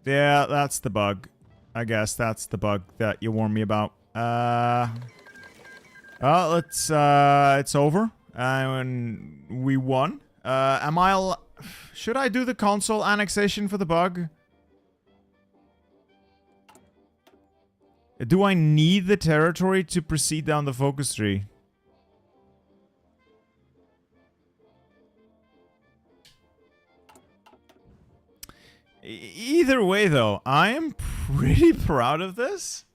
Yeah, that's the bug. I guess that's the bug that you warned me about. Well, it's over. And we won. Should I do the console annexation for the bug? Do I need the territory to proceed down the focus tree? Either way, though, I am pretty proud of this.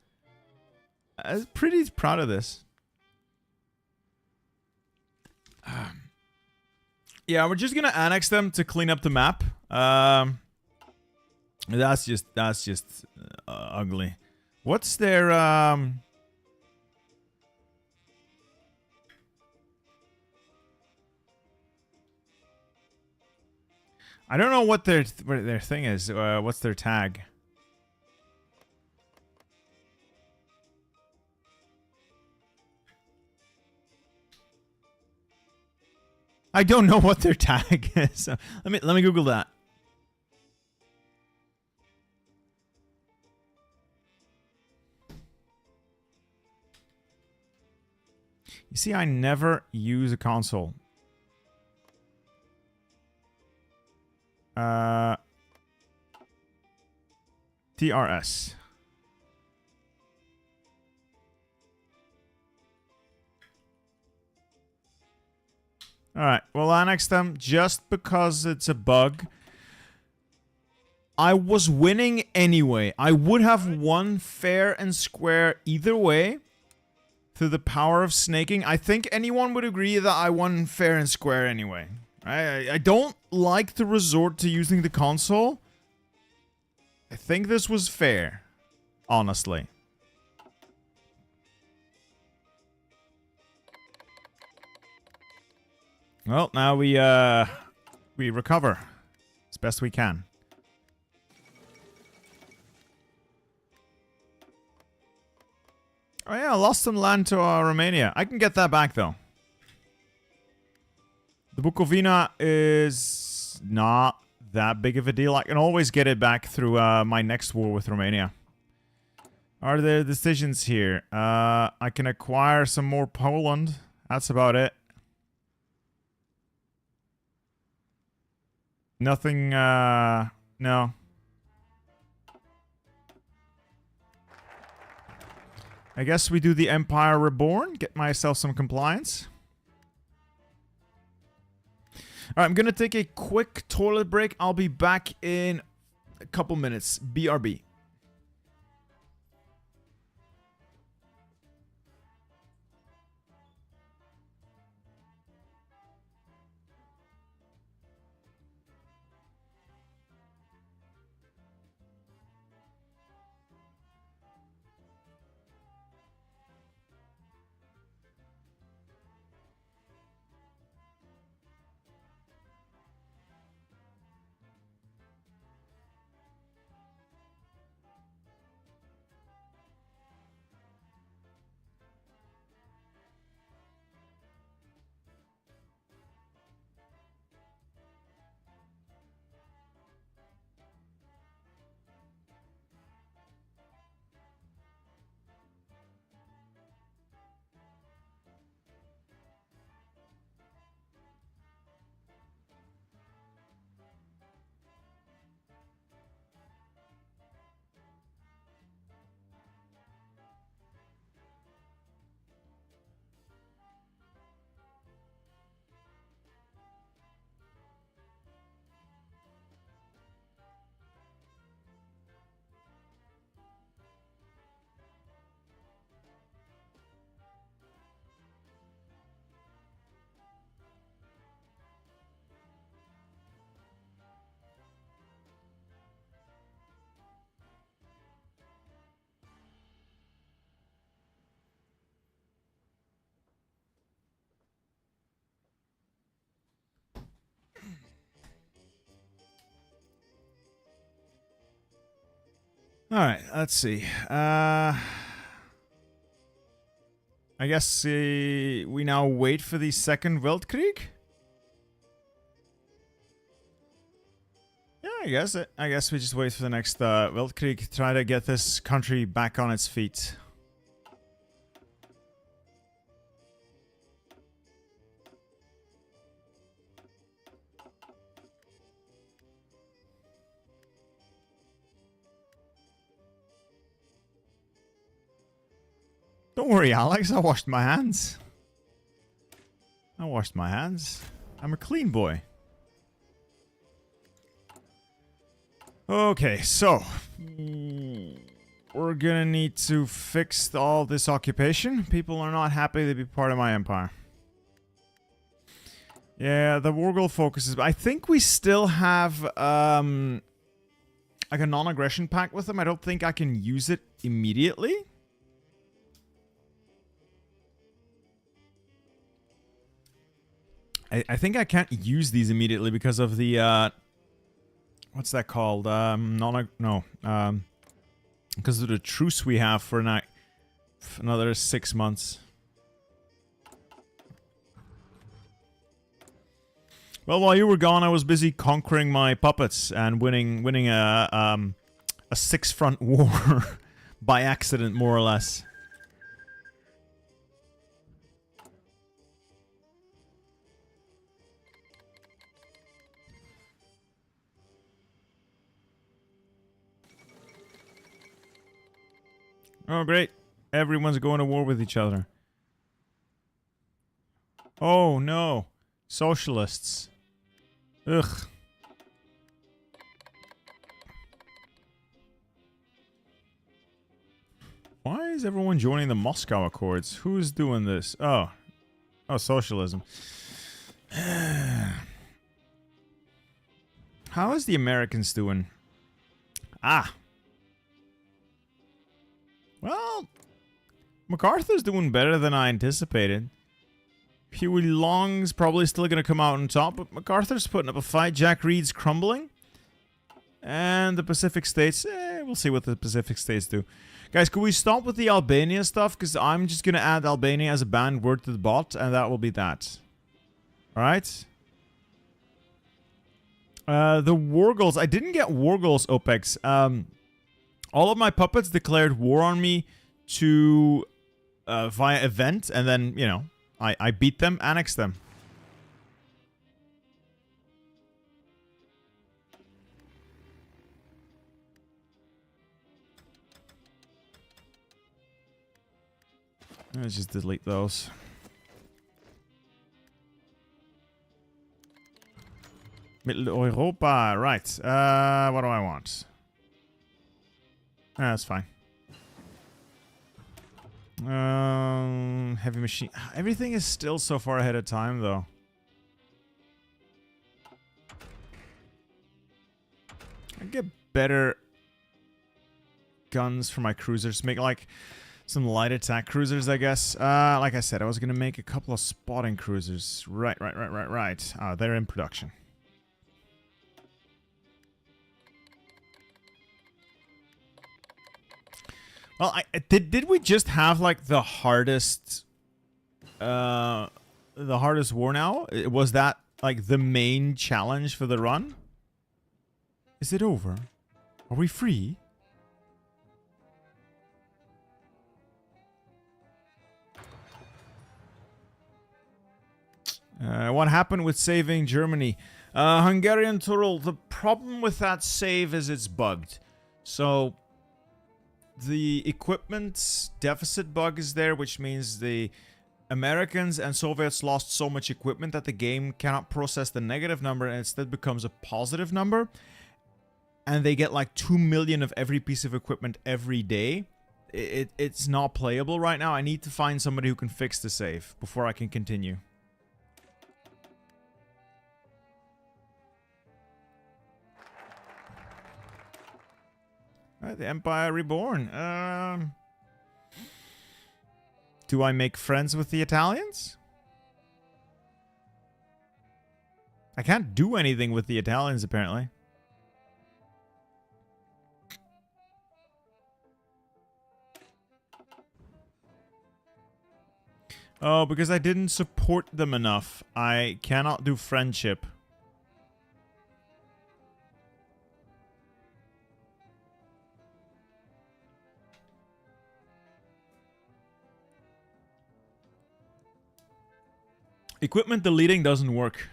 I'm pretty proud of this. Yeah, we're just gonna annex them to clean up the map. That's just ugly. What's their I don't know what their thing is. What's their tag? I don't know what their tag is. So let me Google that. You see, I never use a console. TRS. Alright, we'll annex them just because it's a bug. I was winning anyway. I would have won fair and square either way. Through the power of snaking. I think anyone would agree that I won fair and square anyway. I don't like to resort to using the console. I think this was fair. Honestly. Well, now we recover as best we can. Oh yeah, I lost some land to Romania. I can get that back though. The Bukovina is not that big of a deal. I can always get it back through my next war with Romania. Are there decisions here? I can acquire some more Poland. That's about it. Nothing, no. I guess we do the Empire Reborn. Get myself some compliance. Alright, I'm gonna take a quick toilet break. I'll be back in a couple minutes. BRB. Alright, let's see. I guess we now wait for the second Weltkrieg? Yeah, I guess we just wait for the next Weltkrieg. Try to get this country back on its feet. Don't worry, Alex. I washed my hands. I'm a clean boy. Okay, so we're gonna need to fix all this occupation. People are not happy to be part of my empire. Yeah, the war goal focuses. I think we still have like a non-aggression pact with them. I don't think I can use it immediately. I think I can't use these immediately because of the what's that called? Because of the truce we have for another 6 months. Well, while you were gone, I was busy conquering my puppets and winning a 6-front war by accident, more or less. Oh, great. Everyone's going to war with each other. Oh, no. Socialists. Ugh. Why is everyone joining the Moscow Accords? Who's doing this? Oh. Oh, socialism. How is the Americans doing? Ah. Well, MacArthur's doing better than I anticipated. Huey Long's probably still going to come out on top, but MacArthur's putting up a fight. Jack Reed's crumbling. And the Pacific States, we'll see what the Pacific States do. Guys, could we stop with the Albania stuff? Because I'm just going to add Albania as a banned word to the bot, and that will be that. Alright? The war goals. I didn't get war goals, OPEX. All of my puppets declared war on me to via event, and then, you know, I beat them, annexed them. Let's just delete those. Mitteleuropa, right. What do I want? That's fine. Heavy machine. Everything is still so far ahead of time, though. I get better guns for my cruisers. Make like some light attack cruisers, I guess. Like I said, I was gonna make a couple of spotting cruisers. Right. They're in production. Well, did we just have like the hardest war now? Was that like the main challenge for the run? Is it over? Are we free? What happened with saving Germany? Hungarian Tyrol, the problem with that save is it's bugged. So the equipment deficit bug is there, which means the Americans and Soviets lost so much equipment that the game cannot process the negative number and instead becomes a positive number. And they get like 2 million of every piece of equipment every day. It's not playable right now. I need to find somebody who can fix the save before I can continue. Alright, the Empire Reborn. Do I make friends with the Italians? I can't do anything with the Italians, apparently. Oh, because I didn't support them enough. I cannot do friendship. Equipment deleting doesn't work.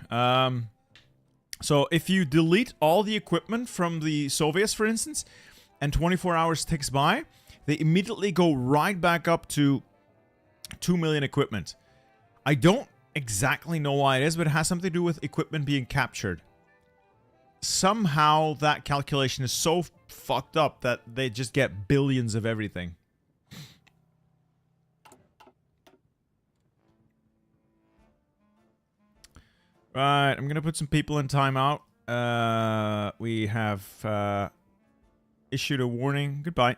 So if you delete all the equipment from the Soviets, for instance, and 24 hours ticks by, they immediately go right back up to 2 million equipment. I don't exactly know why it is, but it has something to do with equipment being captured. Somehow that calculation is so fucked up that they just get billions of everything. Right, I'm gonna put some people in timeout. We have issued a warning. Goodbye.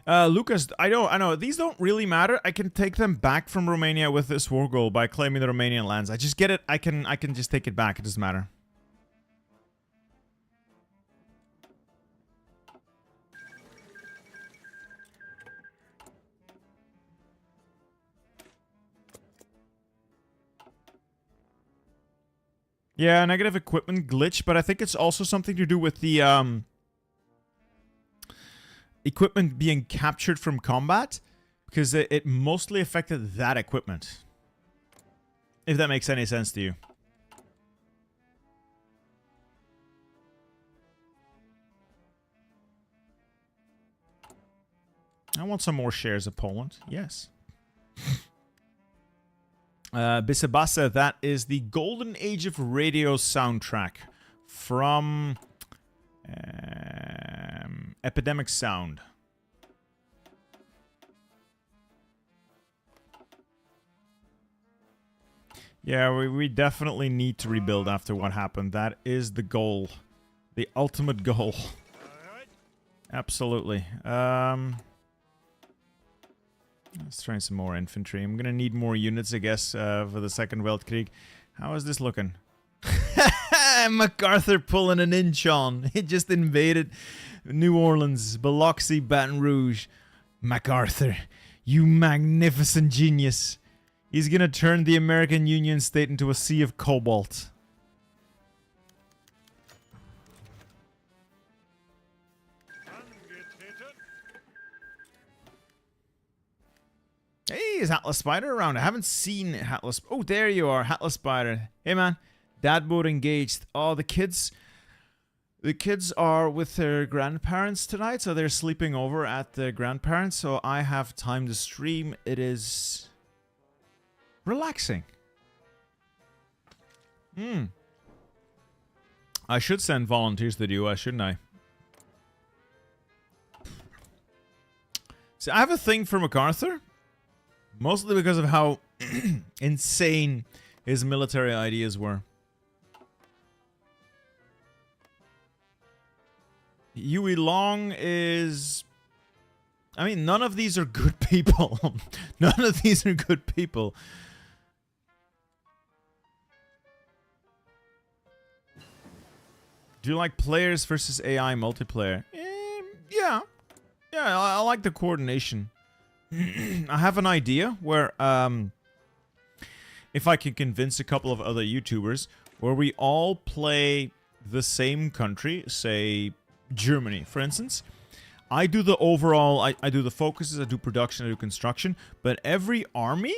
Lucas, I know. These don't really matter. I can take them back from Romania with this war goal by claiming the Romanian lands. I just get it. I can just take it back. It doesn't matter. Yeah, negative equipment glitch, but I think it's also something to do with the equipment being captured from combat, because it mostly affected that equipment. If that makes any sense to you. I want some more shares of Poland. Yes. Bisabasa, that is the Golden Age of Radio soundtrack from Epidemic Sound. Yeah, we definitely need to rebuild after what happened. That is the goal. The ultimate goal. Absolutely. Let's try some more infantry. I'm gonna need more units, I guess, for the Second Weltkrieg. How is this looking? MacArthur pulling an inch on. He just invaded New Orleans, Biloxi, Baton Rouge. MacArthur, you magnificent genius. He's gonna turn the American Union State into a sea of cobalt. Hey, is Hatless Spider around? I haven't seen Hatless. Oh, there you are, Hatless Spider. Hey, man. Dad mode engaged. Oh, the kids are with their grandparents tonight, so they're sleeping over at the grandparents, so I have time to stream. It is relaxing. I should send volunteers to do, shouldn't I? See, I have a thing for MacArthur. Mostly because of how insane his military ideas were. Huey Long is... I mean, none of these are good people. None of these are good people. Do you like players versus AI multiplayer? Yeah. Yeah, I like the coordination. I have an idea where, if I can convince a couple of other YouTubers, where we all play the same country, say Germany, for instance. I do the overall, I do the focuses, I do production, I do construction, but every army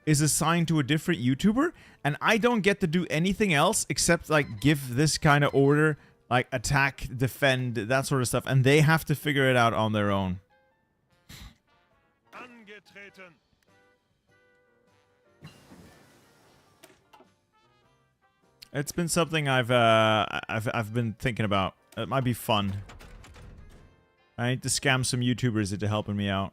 is assigned to a different YouTuber, and I don't get to do anything else except, like, give this kind of order, like, attack, defend, that sort of stuff, and they have to figure it out on their own. It's been something I've been thinking about. It might be fun. I need to scam some YouTubers into helping me out.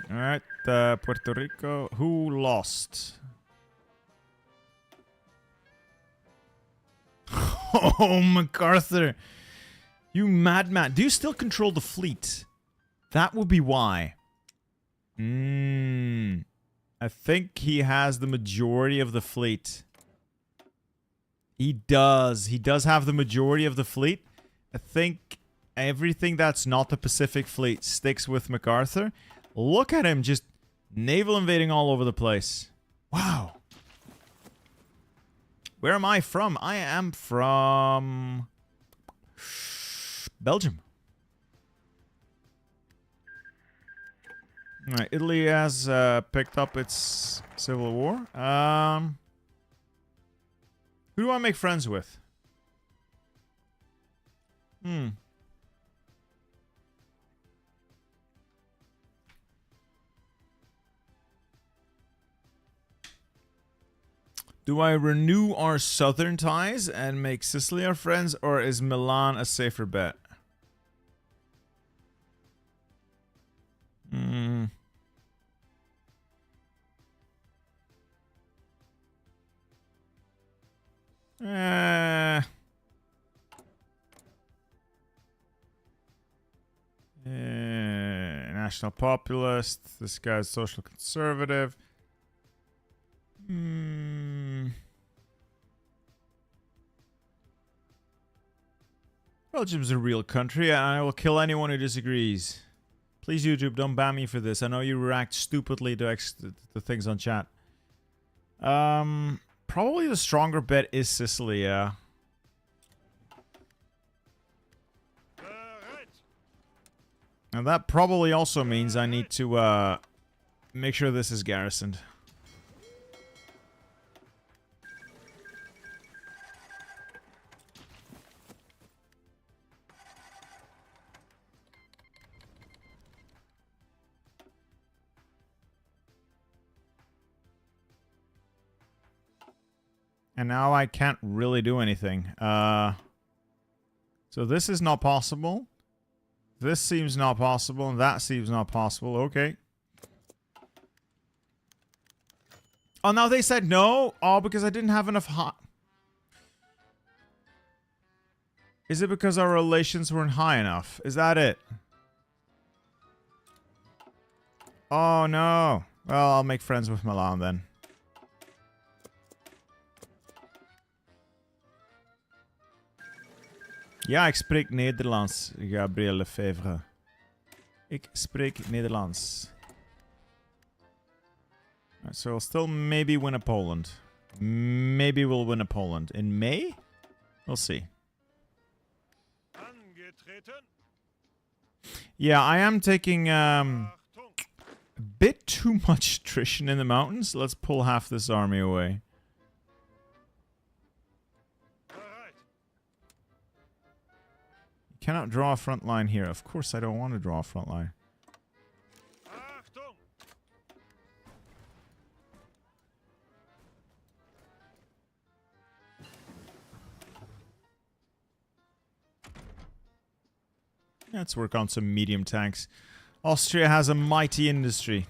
Alright, Puerto Rico. Who lost? Oh, MacArthur. You madman. Do you still control the fleet? That would be why. I think he has the majority of the fleet. He does. He does have the majority of the fleet. I think everything that's not the Pacific Fleet sticks with MacArthur. Look at him just naval invading all over the place. Wow. Where am I from? I am from Belgium. Alright, Italy has picked up its civil war. Who do I make friends with? Do I renew our southern ties and make Sicily our friends, or is Milan a safer bet? National populist. This guy's social conservative. Belgium's a real country, and I will kill anyone who disagrees. Please, YouTube, don't ban me for this. I know you react stupidly to things on chat. Probably the stronger bet is Sicily, yeah. And that probably also means I need to make sure this is garrisoned. And now I can't really do anything. So this is not possible. This seems not possible, and that seems not possible. Okay. Oh, now they said no? Oh, because I didn't have enough hot. Is it because our relations weren't high enough? Is that it? Oh, no. Well, I'll make friends with Milan then. Ja, ik spreek Nederlands, Gabriel Lefebvre. Ik spreek Nederlands. Right, so we'll still maybe win a Poland. Maybe we'll win a Poland. In May? We'll see. Yeah, I am taking a bit too much attrition in the mountains. Let's pull half this army away. Cannot draw a front line here. Of course I don't want to draw a front line. Let's work on some medium tanks. Austria has a mighty industry.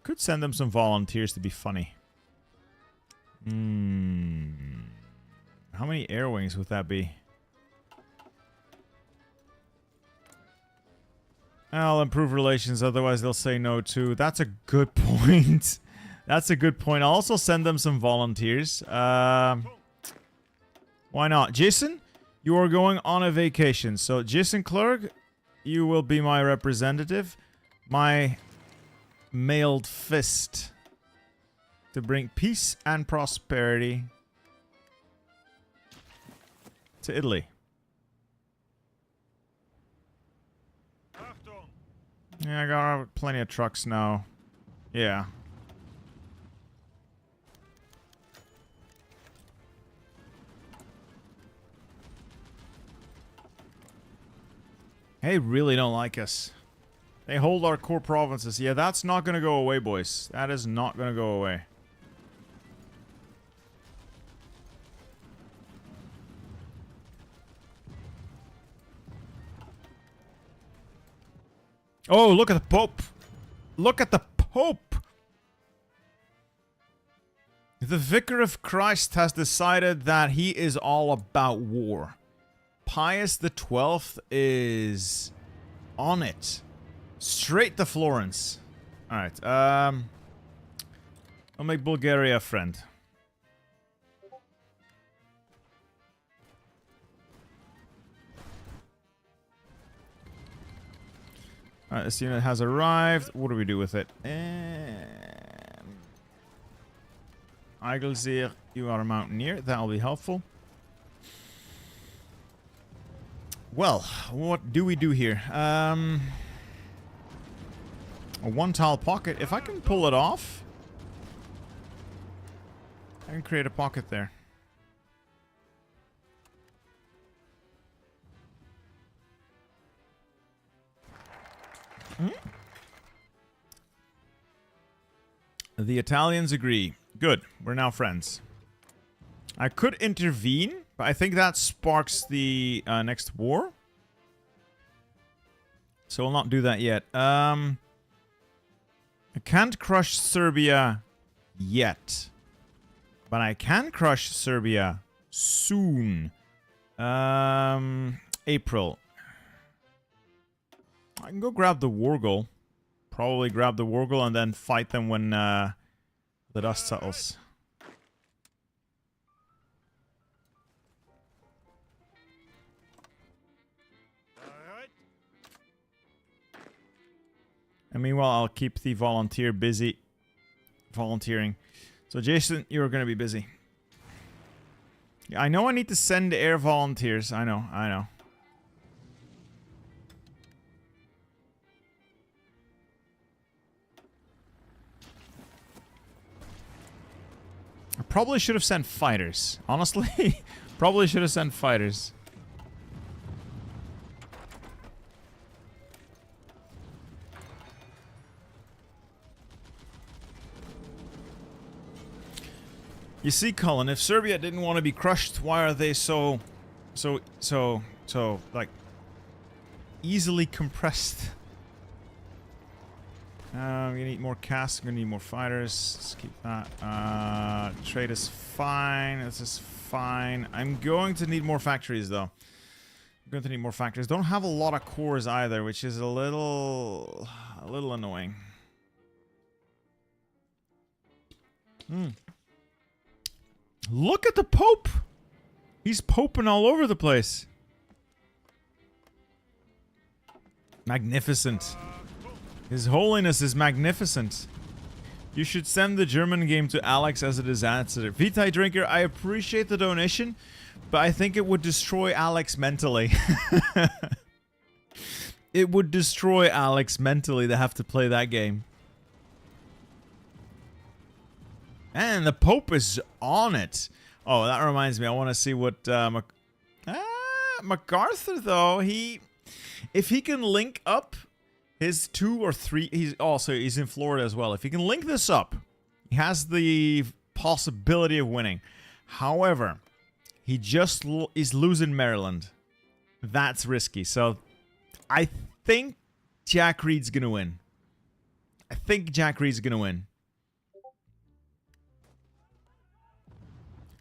Could send them some volunteers to be funny. How many air wings would that be? I'll improve relations, otherwise they'll say no too. That's a good point. That's a good point. I'll also send them some volunteers. Why not? Jason, you are going on a vacation. So Jason Clerk, you will be my representative. My mailed fist. To bring peace and prosperity to Italy. Yeah, I got plenty of trucks now. Yeah. They really don't like us. They hold our core provinces. Yeah, that's not gonna go away, boys. That is not gonna go away. Oh, look at the Pope. Look at the Pope. The Vicar of Christ has decided that he is all about war. Pius XII is on it. Straight to Florence. Alright, I'll make Bulgaria a friend. Alright, this unit has arrived. What do we do with it? Eigelseer, you are a mountaineer. That'll be helpful. Well, what do we do here? A one-tile pocket. If I can pull it off, I can create a pocket there. The Italians agree. Good. We're now friends. I could intervene, but I think that sparks the next war. So we'll not do that yet. I can't crush Serbia yet. But I can crush Serbia soon. April. I can go grab the war goal. Probably grab the war goal and then fight them when the dust settles. And meanwhile, I'll keep the volunteer busy volunteering. So Jason, you're going to be busy. Yeah, I know I need to send air volunteers. I know. I probably should have sent fighters. Honestly, probably should have sent fighters. You see, Colin, if Serbia didn't want to be crushed, why are they so like easily compressed? We need more casks. We're gonna need more fighters. Let's keep that. Trade is fine. This is fine. I'm going to need more factories, though. I'm going to need more factories. Don't have a lot of cores either, which is a little annoying. Look at the Pope! He's poping all over the place. Magnificent. His Holiness is magnificent. You should send the German game to Alex as a disaster. Vitae Drinker, I appreciate the donation, but I think it would destroy Alex mentally. It would destroy Alex mentally to have to play that game. And the Pope is on it. Oh, that reminds me. I want to see what MacArthur, though. If he can link up his 2 or 3... He's in Florida as well. If he can link this up, he has the possibility of winning. However, he just is losing Maryland. That's risky. So I think Jack Reed's going to win.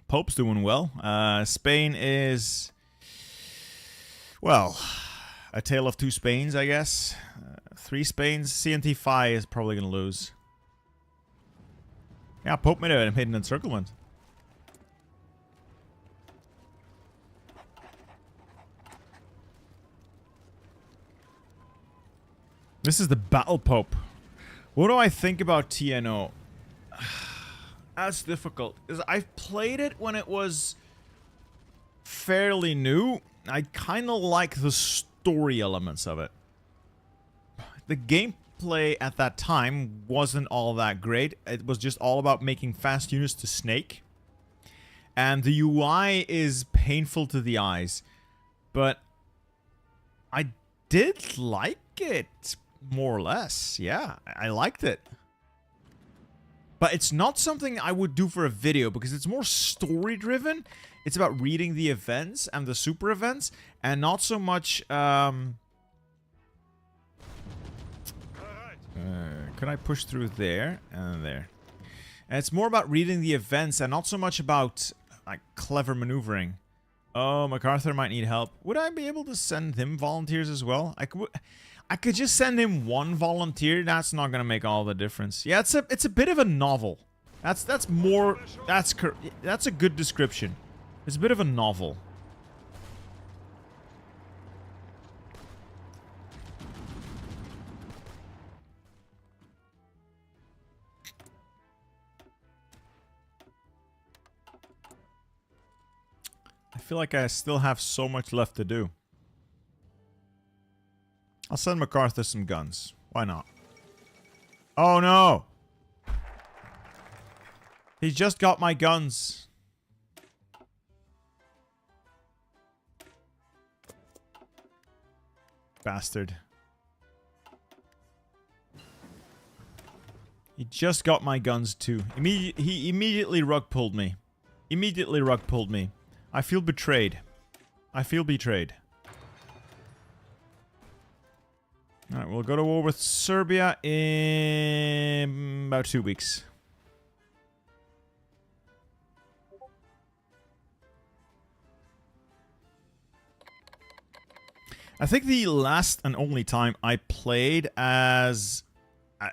Pope's doing well. Spain is, well, a tale of 2 Spains, I guess. 3 Spains. CNT Phi is probably going to lose. Yeah, Pope made an encirclement. This is the Battle Pope. What do I think about TNO? That's difficult. I've played it when it was fairly new. I kind of like the story elements of it. The gameplay at that time wasn't all that great. It was just all about making fast units to snake. And the UI is painful to the eyes. But I did like it, more or less. Yeah, I liked it. But it's not something I would do for a video because it's more story-driven. It's about reading the events and the super events, and not so much. Could I push through there and there? And it's more about reading the events and not so much about like clever maneuvering. Oh, MacArthur might need help. Would I be able to send him volunteers as well? I could just send him one volunteer. That's not gonna make all the difference. Yeah, it's a bit of a novel. That's a good description. It's a bit of a novel. I feel like I still have so much left to do. I'll send MacArthur some guns. Why not? Oh no! He just got my guns. Bastard. He just got my guns too. He immediately rug pulled me. Immediately rug pulled me. I feel betrayed. I feel betrayed. Alright, we'll go to war with Serbia in about 2 weeks. I think the last and only time I played as...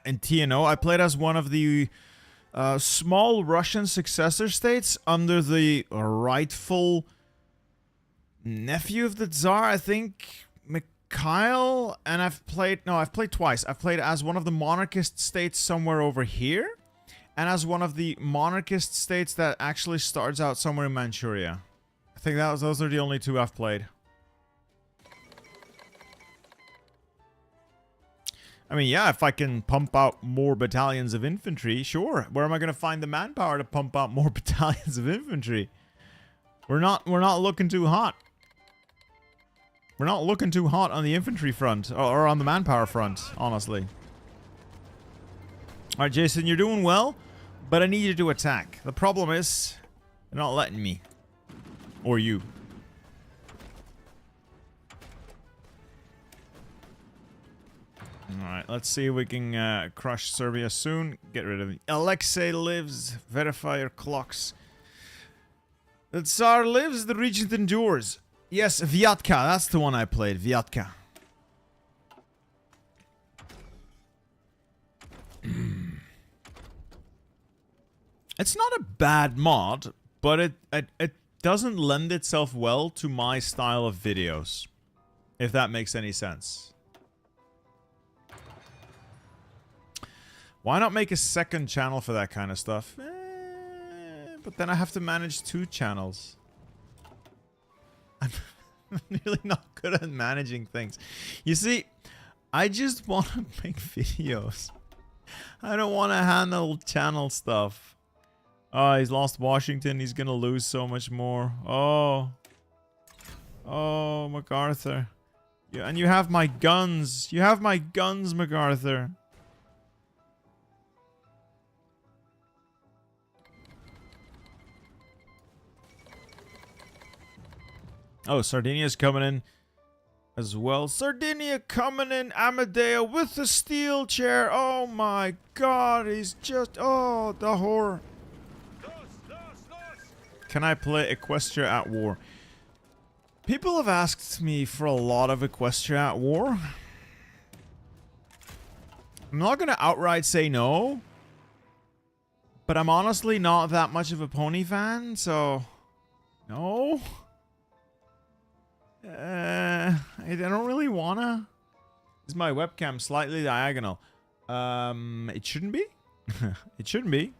in TNO, I played as one of the small Russian successor states under the rightful nephew of the Tsar, I think... Kyle, and I've played twice. I've played as one of the monarchist states somewhere over here, and as one of the monarchist states that actually starts out somewhere in Manchuria. I think those are the only two I've played. I mean, yeah, if I can pump out more battalions of infantry, sure. Where am I going to find the manpower to pump out more battalions of infantry? We're not looking too hot. We're not looking too hot on the infantry front, or on the manpower front, honestly. Alright, Jason, you're doing well, but I need you to attack. The problem is, they're not letting me. Or you. Alright, let's see if we can crush Serbia soon. Get rid of it. Alexei lives. Verify your clocks. The Tsar lives, the regent endures. Yes, Vyatka, that's the one I played, Vyatka. It's not a bad mod, but it doesn't lend itself well to my style of videos. If that makes any sense. Why not make a second channel for that kind of stuff? But then I have to manage 2 channels. I'm really not good at managing things. You see, I just want to make videos. I don't want to handle channel stuff. Oh, he's lost Washington. He's gonna lose so much more. Oh. Oh, MacArthur. Yeah, and you have my guns. You have my guns, MacArthur. Oh, Sardinia's coming in as well. Sardinia coming in, Amadeo with the steel chair. Oh my god, he's just... Oh, the horror. Can I play Equestria at war? People have asked me for a lot of Equestria at war. I'm not going to outright say no. But I'm honestly not that much of a pony fan, so... No. I don't really wanna. Is my webcam slightly diagonal? It shouldn't be. It shouldn't be.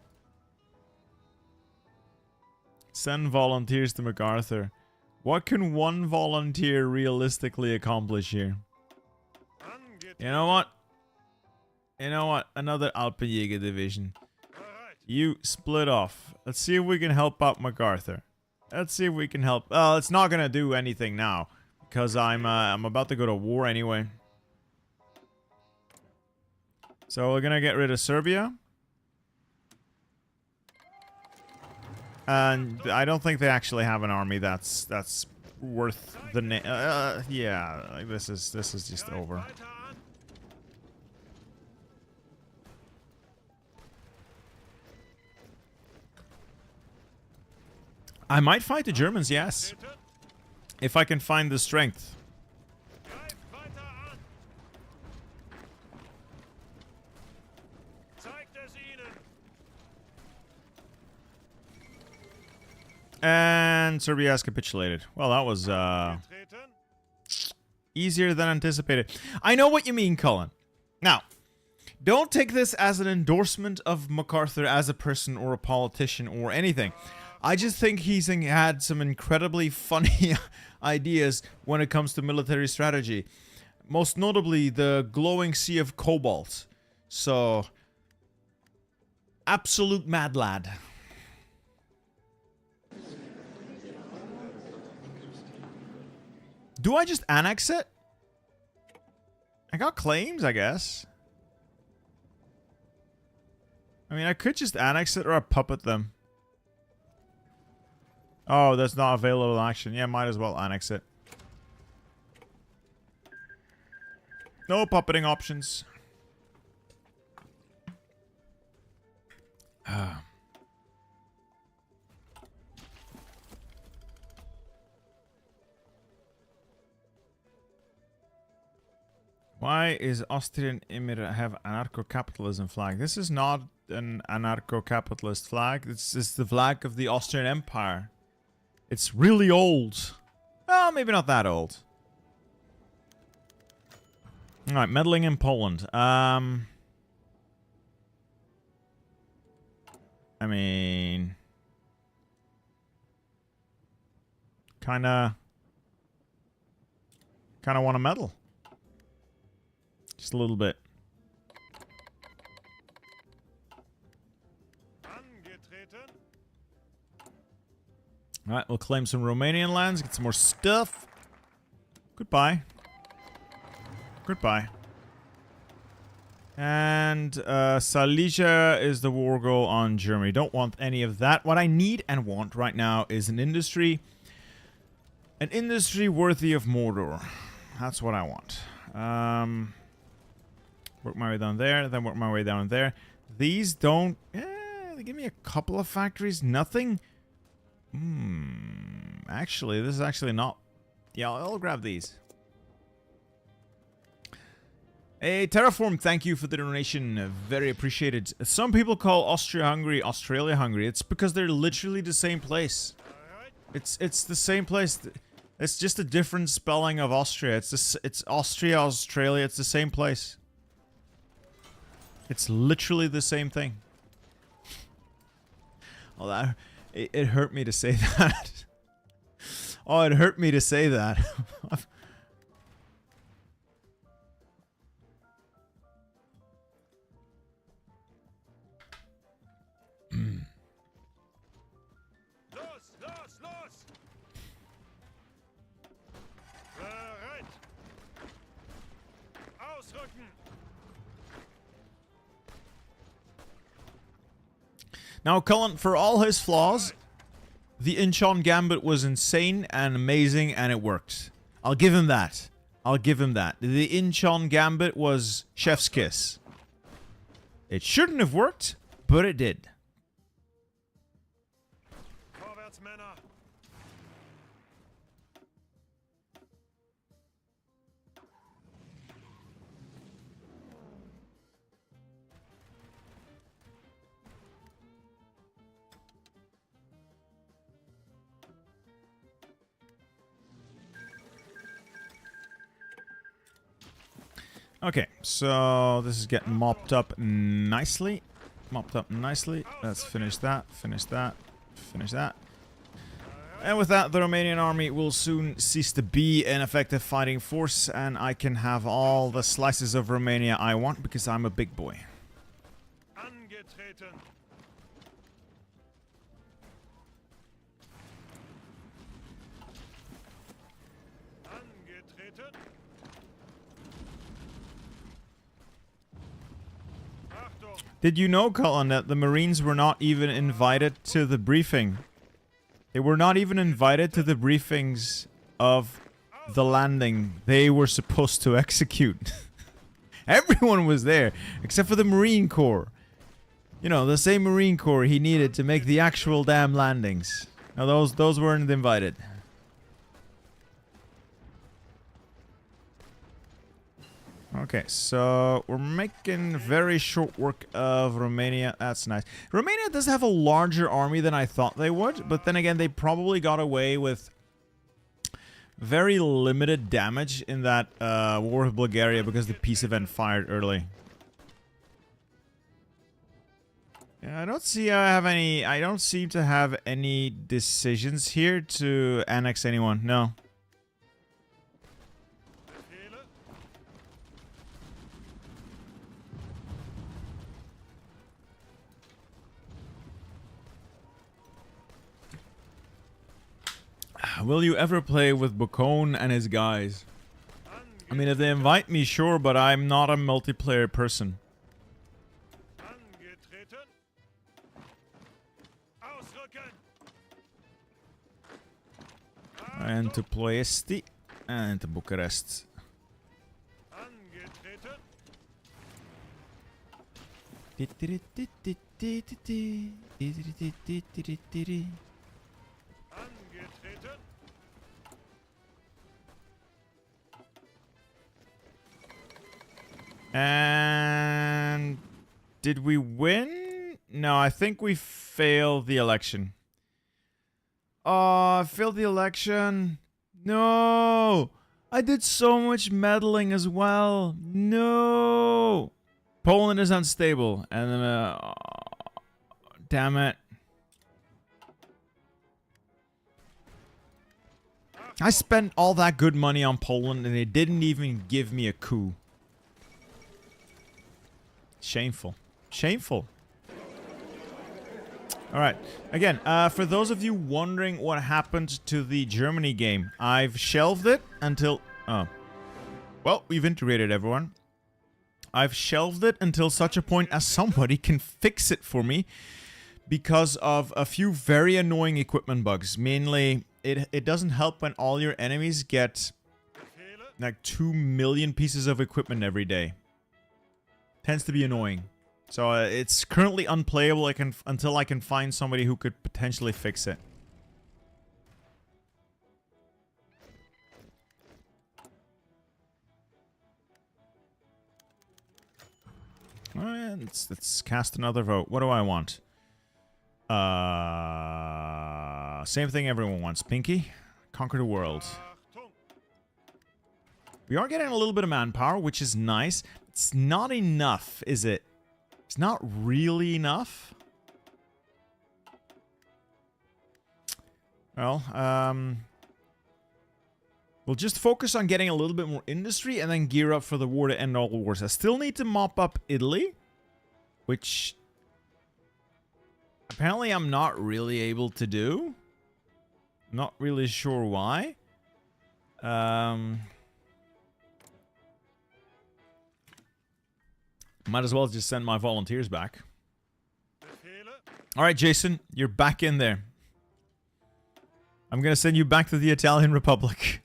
Send volunteers to MacArthur. What can one volunteer realistically accomplish here? You know what? You know what? Another Alpenjäger division. You split off. Let's see if we can help out MacArthur. Let's see if we can help. It's not gonna do anything now because I'm about to go to war anyway. So we're gonna get rid of Serbia, and I don't think they actually have an army that's worth the name. Yeah, like this is just over. I might fight the Germans, yes. If I can find the strength. And Serbia has capitulated. Well, that was easier than anticipated. I know what you mean, Cullen. Now, don't take this as an endorsement of MacArthur as a person or a politician or anything. I just think he's had some incredibly funny ideas when it comes to military strategy. Most notably, the glowing sea of cobalt. So, absolute mad lad. Do I just annex it? I got claims, I guess. I mean, I could just annex it or I puppet them. Oh, that's not available in action. Yeah, might as well annex it. No puppeting options. Why is Austrian Empire have anarcho-capitalism flag? This is not an anarcho-capitalist flag. This is the flag of the Austrian Empire. It's really old. Well, maybe not that old. Alright, meddling in Poland. I mean... Kinda want to meddle. Just a little bit. Alright, we'll claim some Romanian lands, get some more stuff. Goodbye. Goodbye. And Silesia is the war goal on Germany. Don't want any of that. What I need and want right now is an industry. An industry worthy of Mordor. That's what I want. Work my way down there, then work my way down there. These don't... they give me a couple of factories. Nothing. Actually, this is actually not... Yeah, I'll grab these. Hey, Terraform, thank you for the donation. Very appreciated. Some people call Austria-Hungary Australia-Hungary. It's because they're literally the same place. It's the same place. It's just a different spelling of Austria. It's Austria, Australia. It's the same place. It's literally the same thing. Oh, that... It hurt me to say that. Oh, it hurt me to say that. Now, Cullen, for all his flaws, the Incheon Gambit was insane and amazing, and it worked. I'll give him that. I'll give him that. The Incheon Gambit was chef's kiss. It shouldn't have worked, but it did. Okay, so this is getting mopped up nicely. Mopped up nicely. Let's finish that, finish that, finish that. And with that, the Romanian army will soon cease to be an effective fighting force, and I can have all the slices of Romania I want because I'm a big boy. Did you know, Cullen, that the Marines were not even invited to the briefing? They were not even invited to the briefings of the landing they were supposed to execute. Everyone was there, except for the Marine Corps. You know, the same Marine Corps he needed to make the actual damn landings. Now, those weren't invited. Okay, so we're making very short work of Romania. That's nice. Romania does have a larger army than I thought they would, but then again, they probably got away with very limited damage in that war with Bulgaria because the peace event fired early. Yeah, I don't see I don't seem to have any decisions here to annex anyone. No. Will you ever play with Bocone and his guys? I mean, if they invite me, sure, but I'm not a multiplayer person. And to Ploiesti and to Bucharest. And did we win? No, I think we failed the election. Oh, I failed the election. No, I did so much meddling as well. No, Poland is unstable, and then damn it. I spent all that good money on Poland, and they didn't even give me a coup. Shameful. Shameful. Alright. Again, for those of you wondering what happened to the Germany game, I've shelved it until... Oh. Well, we've integrated everyone. I've shelved it until such a point as somebody can fix it for me because of a few very annoying equipment bugs. Mainly, it doesn't help when all your enemies get like 2 million pieces of equipment every day. Tends to be annoying. So it's currently unplayable until I can find somebody who could potentially fix it. Alright, let's cast another vote. What do I want? Same thing everyone wants. Pinky, conquer the world. We are getting a little bit of manpower, which is nice. It's not enough, is it? It's not really enough. Well, we'll just focus on getting a little bit more industry and then gear up for the war to end all wars. I still need to mop up Italy, which apparently I'm not really able to do. Not really sure why. Might as well just send my volunteers back. Alright, Jason, you're back in there. I'm gonna send you back to the Italian Republic.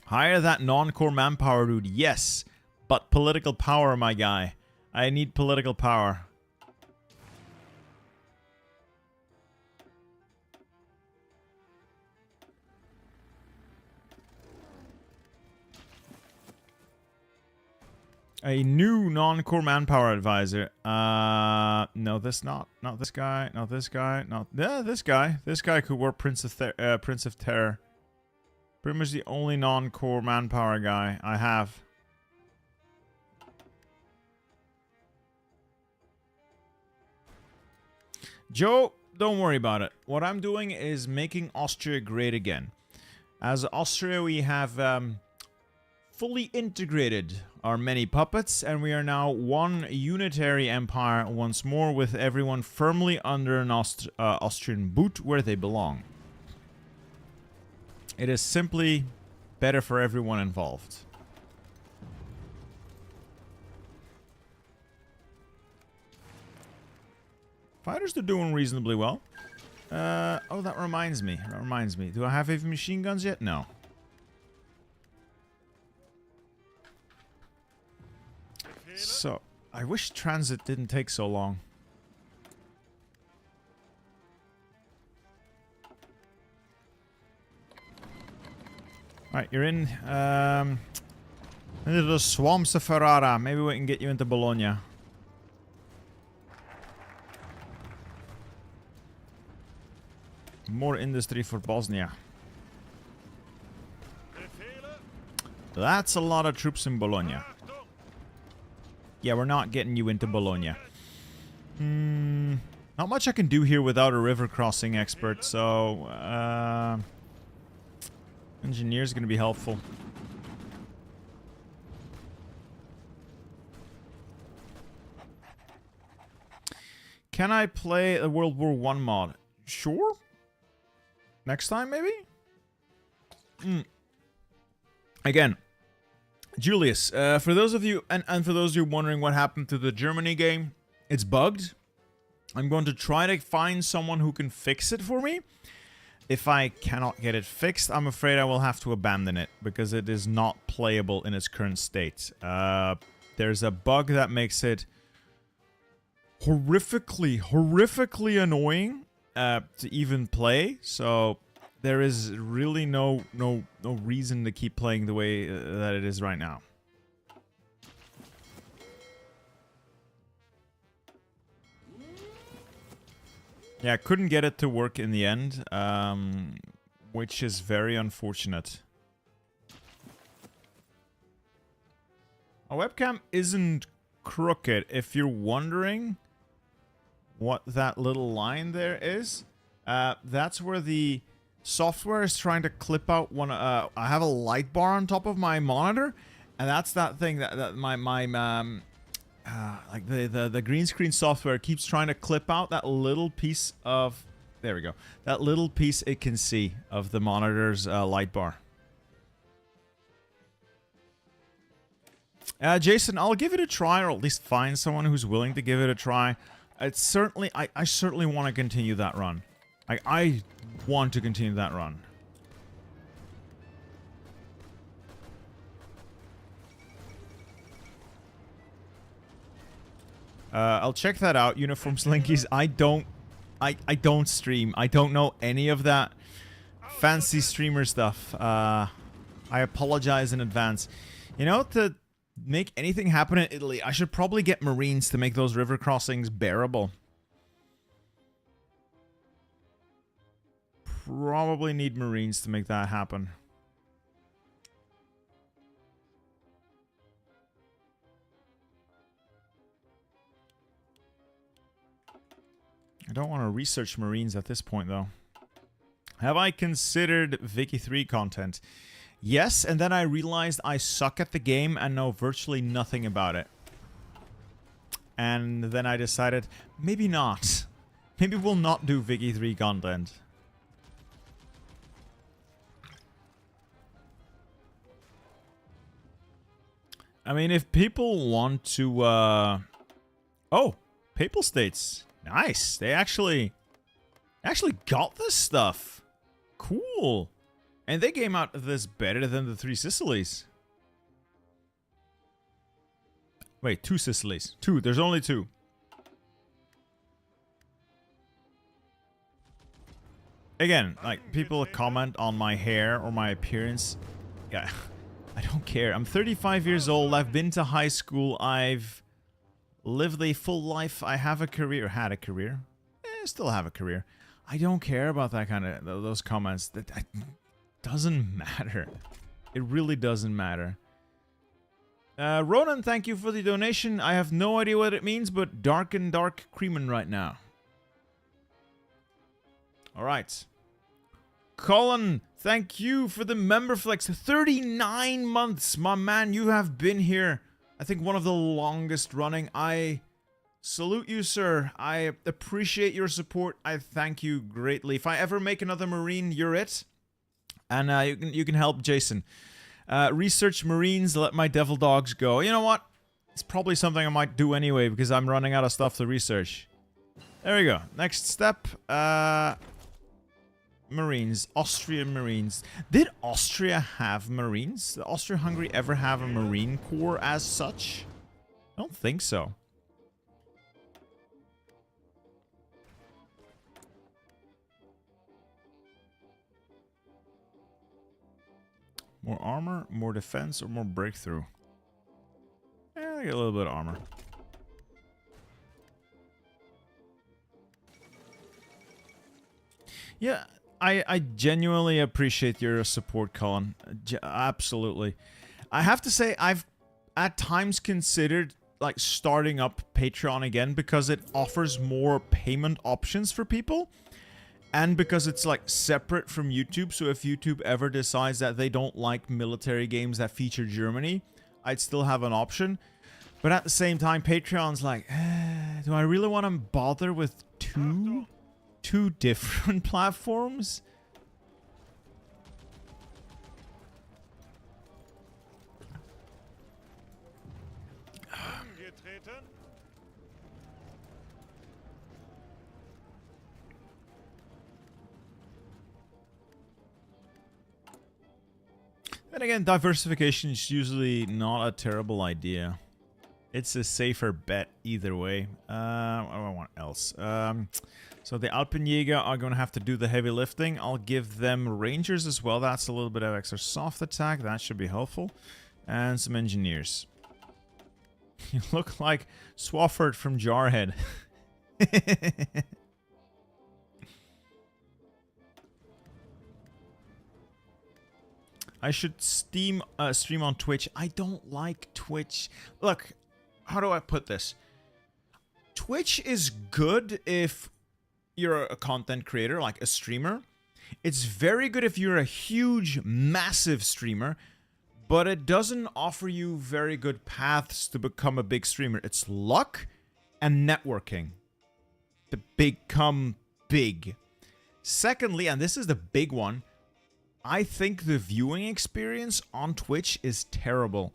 Hire that non-core manpower dude. Yes, but political power, my guy. I need political power. A new non-core manpower advisor. No, not this guy. Not this guy. Not this guy. This guy could work Prince of Terror. Pretty much the only non-core manpower guy I have. Joe, don't worry about it. What I'm doing is making Austria great again. As Austria, we have fully integrated our many puppets, and we are now one unitary empire once more, with everyone firmly under an Austrian boot where they belong. It is simply better for everyone involved. Fighters are doing reasonably well. Oh, that reminds me. Do I have heavy machine guns yet? No. So, I wish transit didn't take so long. Alright, you're in, into the swamps of Ferrara. Maybe we can get you into Bologna. More industry for Bosnia. That's a lot of troops in Bologna. Yeah, we're not getting you into Bologna. Not much I can do here without a river crossing expert, so... engineer's gonna be helpful. Can I play a World War I mod? Sure. Next time, maybe? Again, Julius, for those of you, and for those of you wondering what happened to the Germany game, it's bugged. I'm going to try to find someone who can fix it for me. If I cannot get it fixed, I'm afraid I will have to abandon it, because it is not playable in its current state. There's a bug that makes it horrifically annoying to even play, so there is really no reason to keep playing the way that it is right now. Yeah, I couldn't get it to work in the end, which is very unfortunate. A webcam isn't crooked, if you're wondering what that little line there is. That's where the software is trying to clip out one. I have a light bar on top of my monitor, and that's that thing that my like the green screen software keeps trying to clip out that little piece of, there we go, that little piece it can see of the monitor's light bar. Jason, I'll give it a try, or at least find someone who's willing to give it a try. It's certainly, I certainly want to continue that run. I want to continue that run. I'll check that out. Uniform Slinkies. I don't stream. I don't know any of that fancy streamer stuff. I apologize in advance. You know, to make anything happen in Italy, I should probably get Marines to make those river crossings bearable. Probably need Marines to make that happen. I don't want to research Marines at this point, though. Have I considered Vicky 3 content? Yes, and then I realized I suck at the game and know virtually nothing about it. And then I decided, maybe not. Maybe we'll not do Vicky 3 content. I mean, if people want to, Oh! Papal States. Nice. They actually got this stuff. Cool. And they came out of this better than the Three Sicilies. Wait, two Sicilies. Two. There's only two. Again, like, people comment on my hair or my appearance. Yeah, I don't care. I'm 35 years old. I've been to high school. I've lived a full life. I have a career. Had a career. Still have a career. I don't care about that kind of those comments. That doesn't matter. It really doesn't matter. Ronan, thank you for the donation. I have no idea what it means, but dark and dark creamin' right now. All right. Colin, thank you for the member flex. 39 months, my man. You have been here. I think one of the longest running. I salute you, sir. I appreciate your support. I thank you greatly. If I ever make another Marine, you're it. And you can help Jason. Research Marines, let my devil dogs go. You know what? It's probably something I might do anyway because I'm running out of stuff to research. There we go. Next step. Marines. Austrian Marines. Did Austria have Marines? Did Austria-Hungary ever have a Marine Corps as such? I don't think so. More armor, more defense, or more breakthrough? Yeah, I get a little bit of armor. Yeah, I genuinely appreciate your support, Colin. Absolutely. I have to say, I've at times considered like starting up Patreon again because it offers more payment options for people. And because it's like separate from YouTube, so if YouTube ever decides that they don't like military games that feature Germany, I'd still have an option. But at the same time, Patreon's like, do I really want to bother with two different platforms? Then again, diversification is usually not a terrible idea. It's a safer bet either way. What do I want else? So the Alpenjäger are going to have to do the heavy lifting. I'll give them Rangers as well. That's a little bit of extra soft attack. That should be helpful. And some engineers. You look like Swafford from Jarhead. I should stream on Twitch. I don't like Twitch. Look, how do I put this? Twitch is good if you're a content creator, like a streamer. It's very good if you're a huge, massive streamer, but it doesn't offer you very good paths to become a big streamer. It's luck and networking to become big. Secondly, and this is the big one, I think the viewing experience on Twitch is terrible.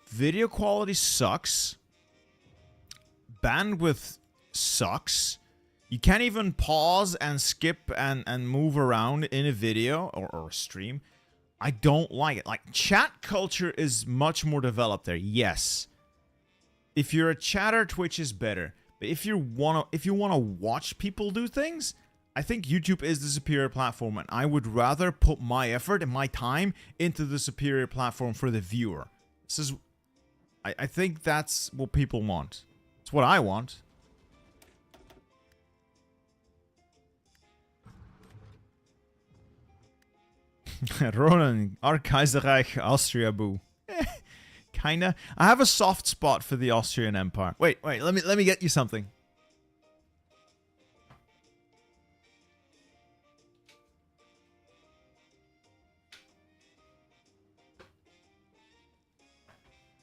Video quality sucks. Bandwidth sucks. You can't even pause and skip and move around in a video or a stream. I don't like it. Like, chat culture is much more developed there. Yes. If you're a chatter, Twitch is better. But if you wanna watch people do things, I think YouTube is the superior platform, and I would rather put my effort and my time into the superior platform for the viewer. This is, I think that's what people want. It's what I want. Ronan, our Kaiserreich, Austria, boo. Kinda. I have a soft spot for the Austrian Empire. Wait, let me get you something.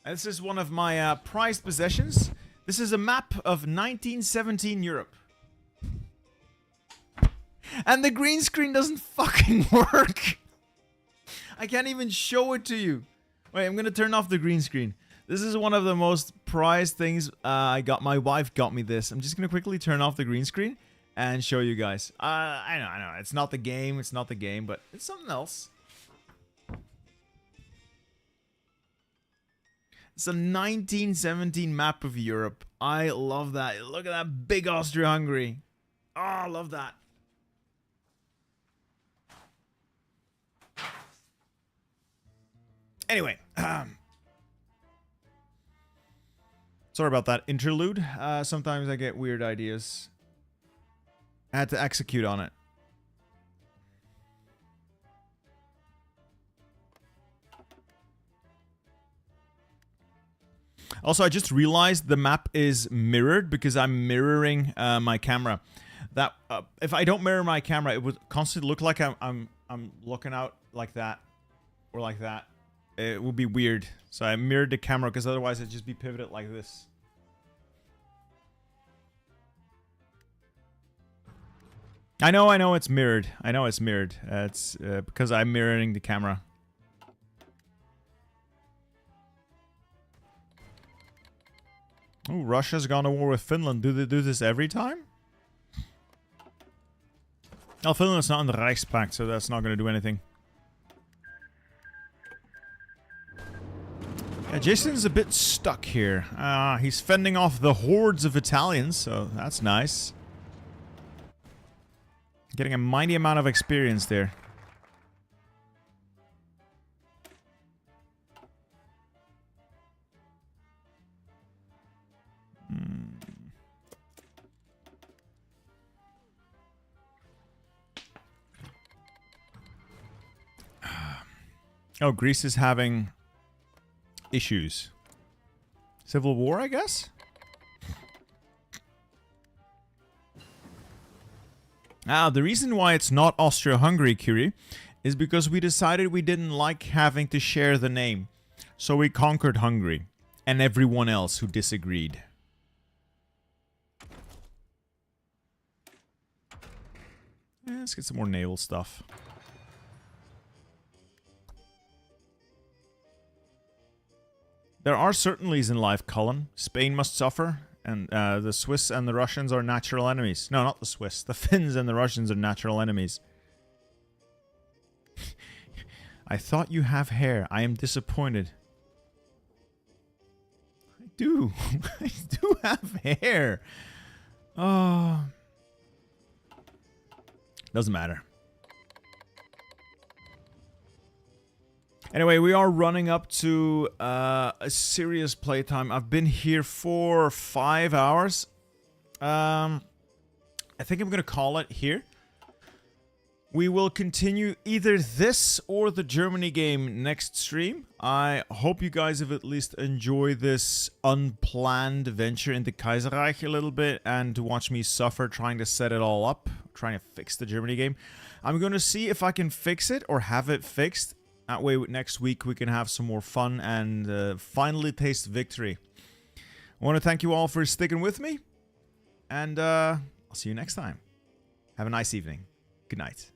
This is one of my prized possessions. This is a map of 1917 Europe. And the green screen doesn't fucking work. I can't even show it to you. Wait, I'm gonna turn off the green screen. This is one of the most prized things I got. My wife got me this. I'm just gonna quickly turn off the green screen and show you guys. I know. It's not the game, but it's something else. It's a 1917 map of Europe. I love that. Look at that big Austria-Hungary. Oh, I love that. Anyway, sorry about that interlude. Sometimes I get weird ideas. I had to execute on it. Also, I just realized the map is mirrored because I'm mirroring my camera. That if I don't mirror my camera, it would constantly look like I'm looking out like that or like that. It would be weird. So I mirrored the camera because otherwise it'd just be pivoted like this. I know it's mirrored. I know it's mirrored. It's because I'm mirroring the camera. Oh, Russia's gone to war with Finland. Do they do this every time? Oh, Finland's not in the Reichspakt, so that's not going to do anything. Yeah, Jason's a bit stuck here. He's fending off the hordes of Italians, so that's nice. Getting a mighty amount of experience there. Oh, Greece is having issues. Civil war, I guess? The reason why it's not Austria-Hungary, Curie, is because we decided we didn't like having to share the name. So we conquered Hungary and everyone else who disagreed. Let's get some more naval stuff. There are certainties in life, Cullen. Spain must suffer, and the Swiss and the Russians are natural enemies. No, not the Swiss. The Finns and the Russians are natural enemies. I thought you have hair. I am disappointed. I do. I do have hair. Oh. Doesn't matter. Anyway, we are running up to a serious playtime. I've been here for 5 hours. I think I'm going to call it here. We will continue either this or the Germany game next stream. I hope you guys have at least enjoyed this unplanned venture into Kaiserreich a little bit and to watch me suffer trying to set it all up, trying to fix the Germany game. I'm going to see if I can fix it or have it fixed. That way, next week, we can have some more fun and finally taste victory. I want to thank you all for sticking with me. And I'll see you next time. Have a nice evening. Good night.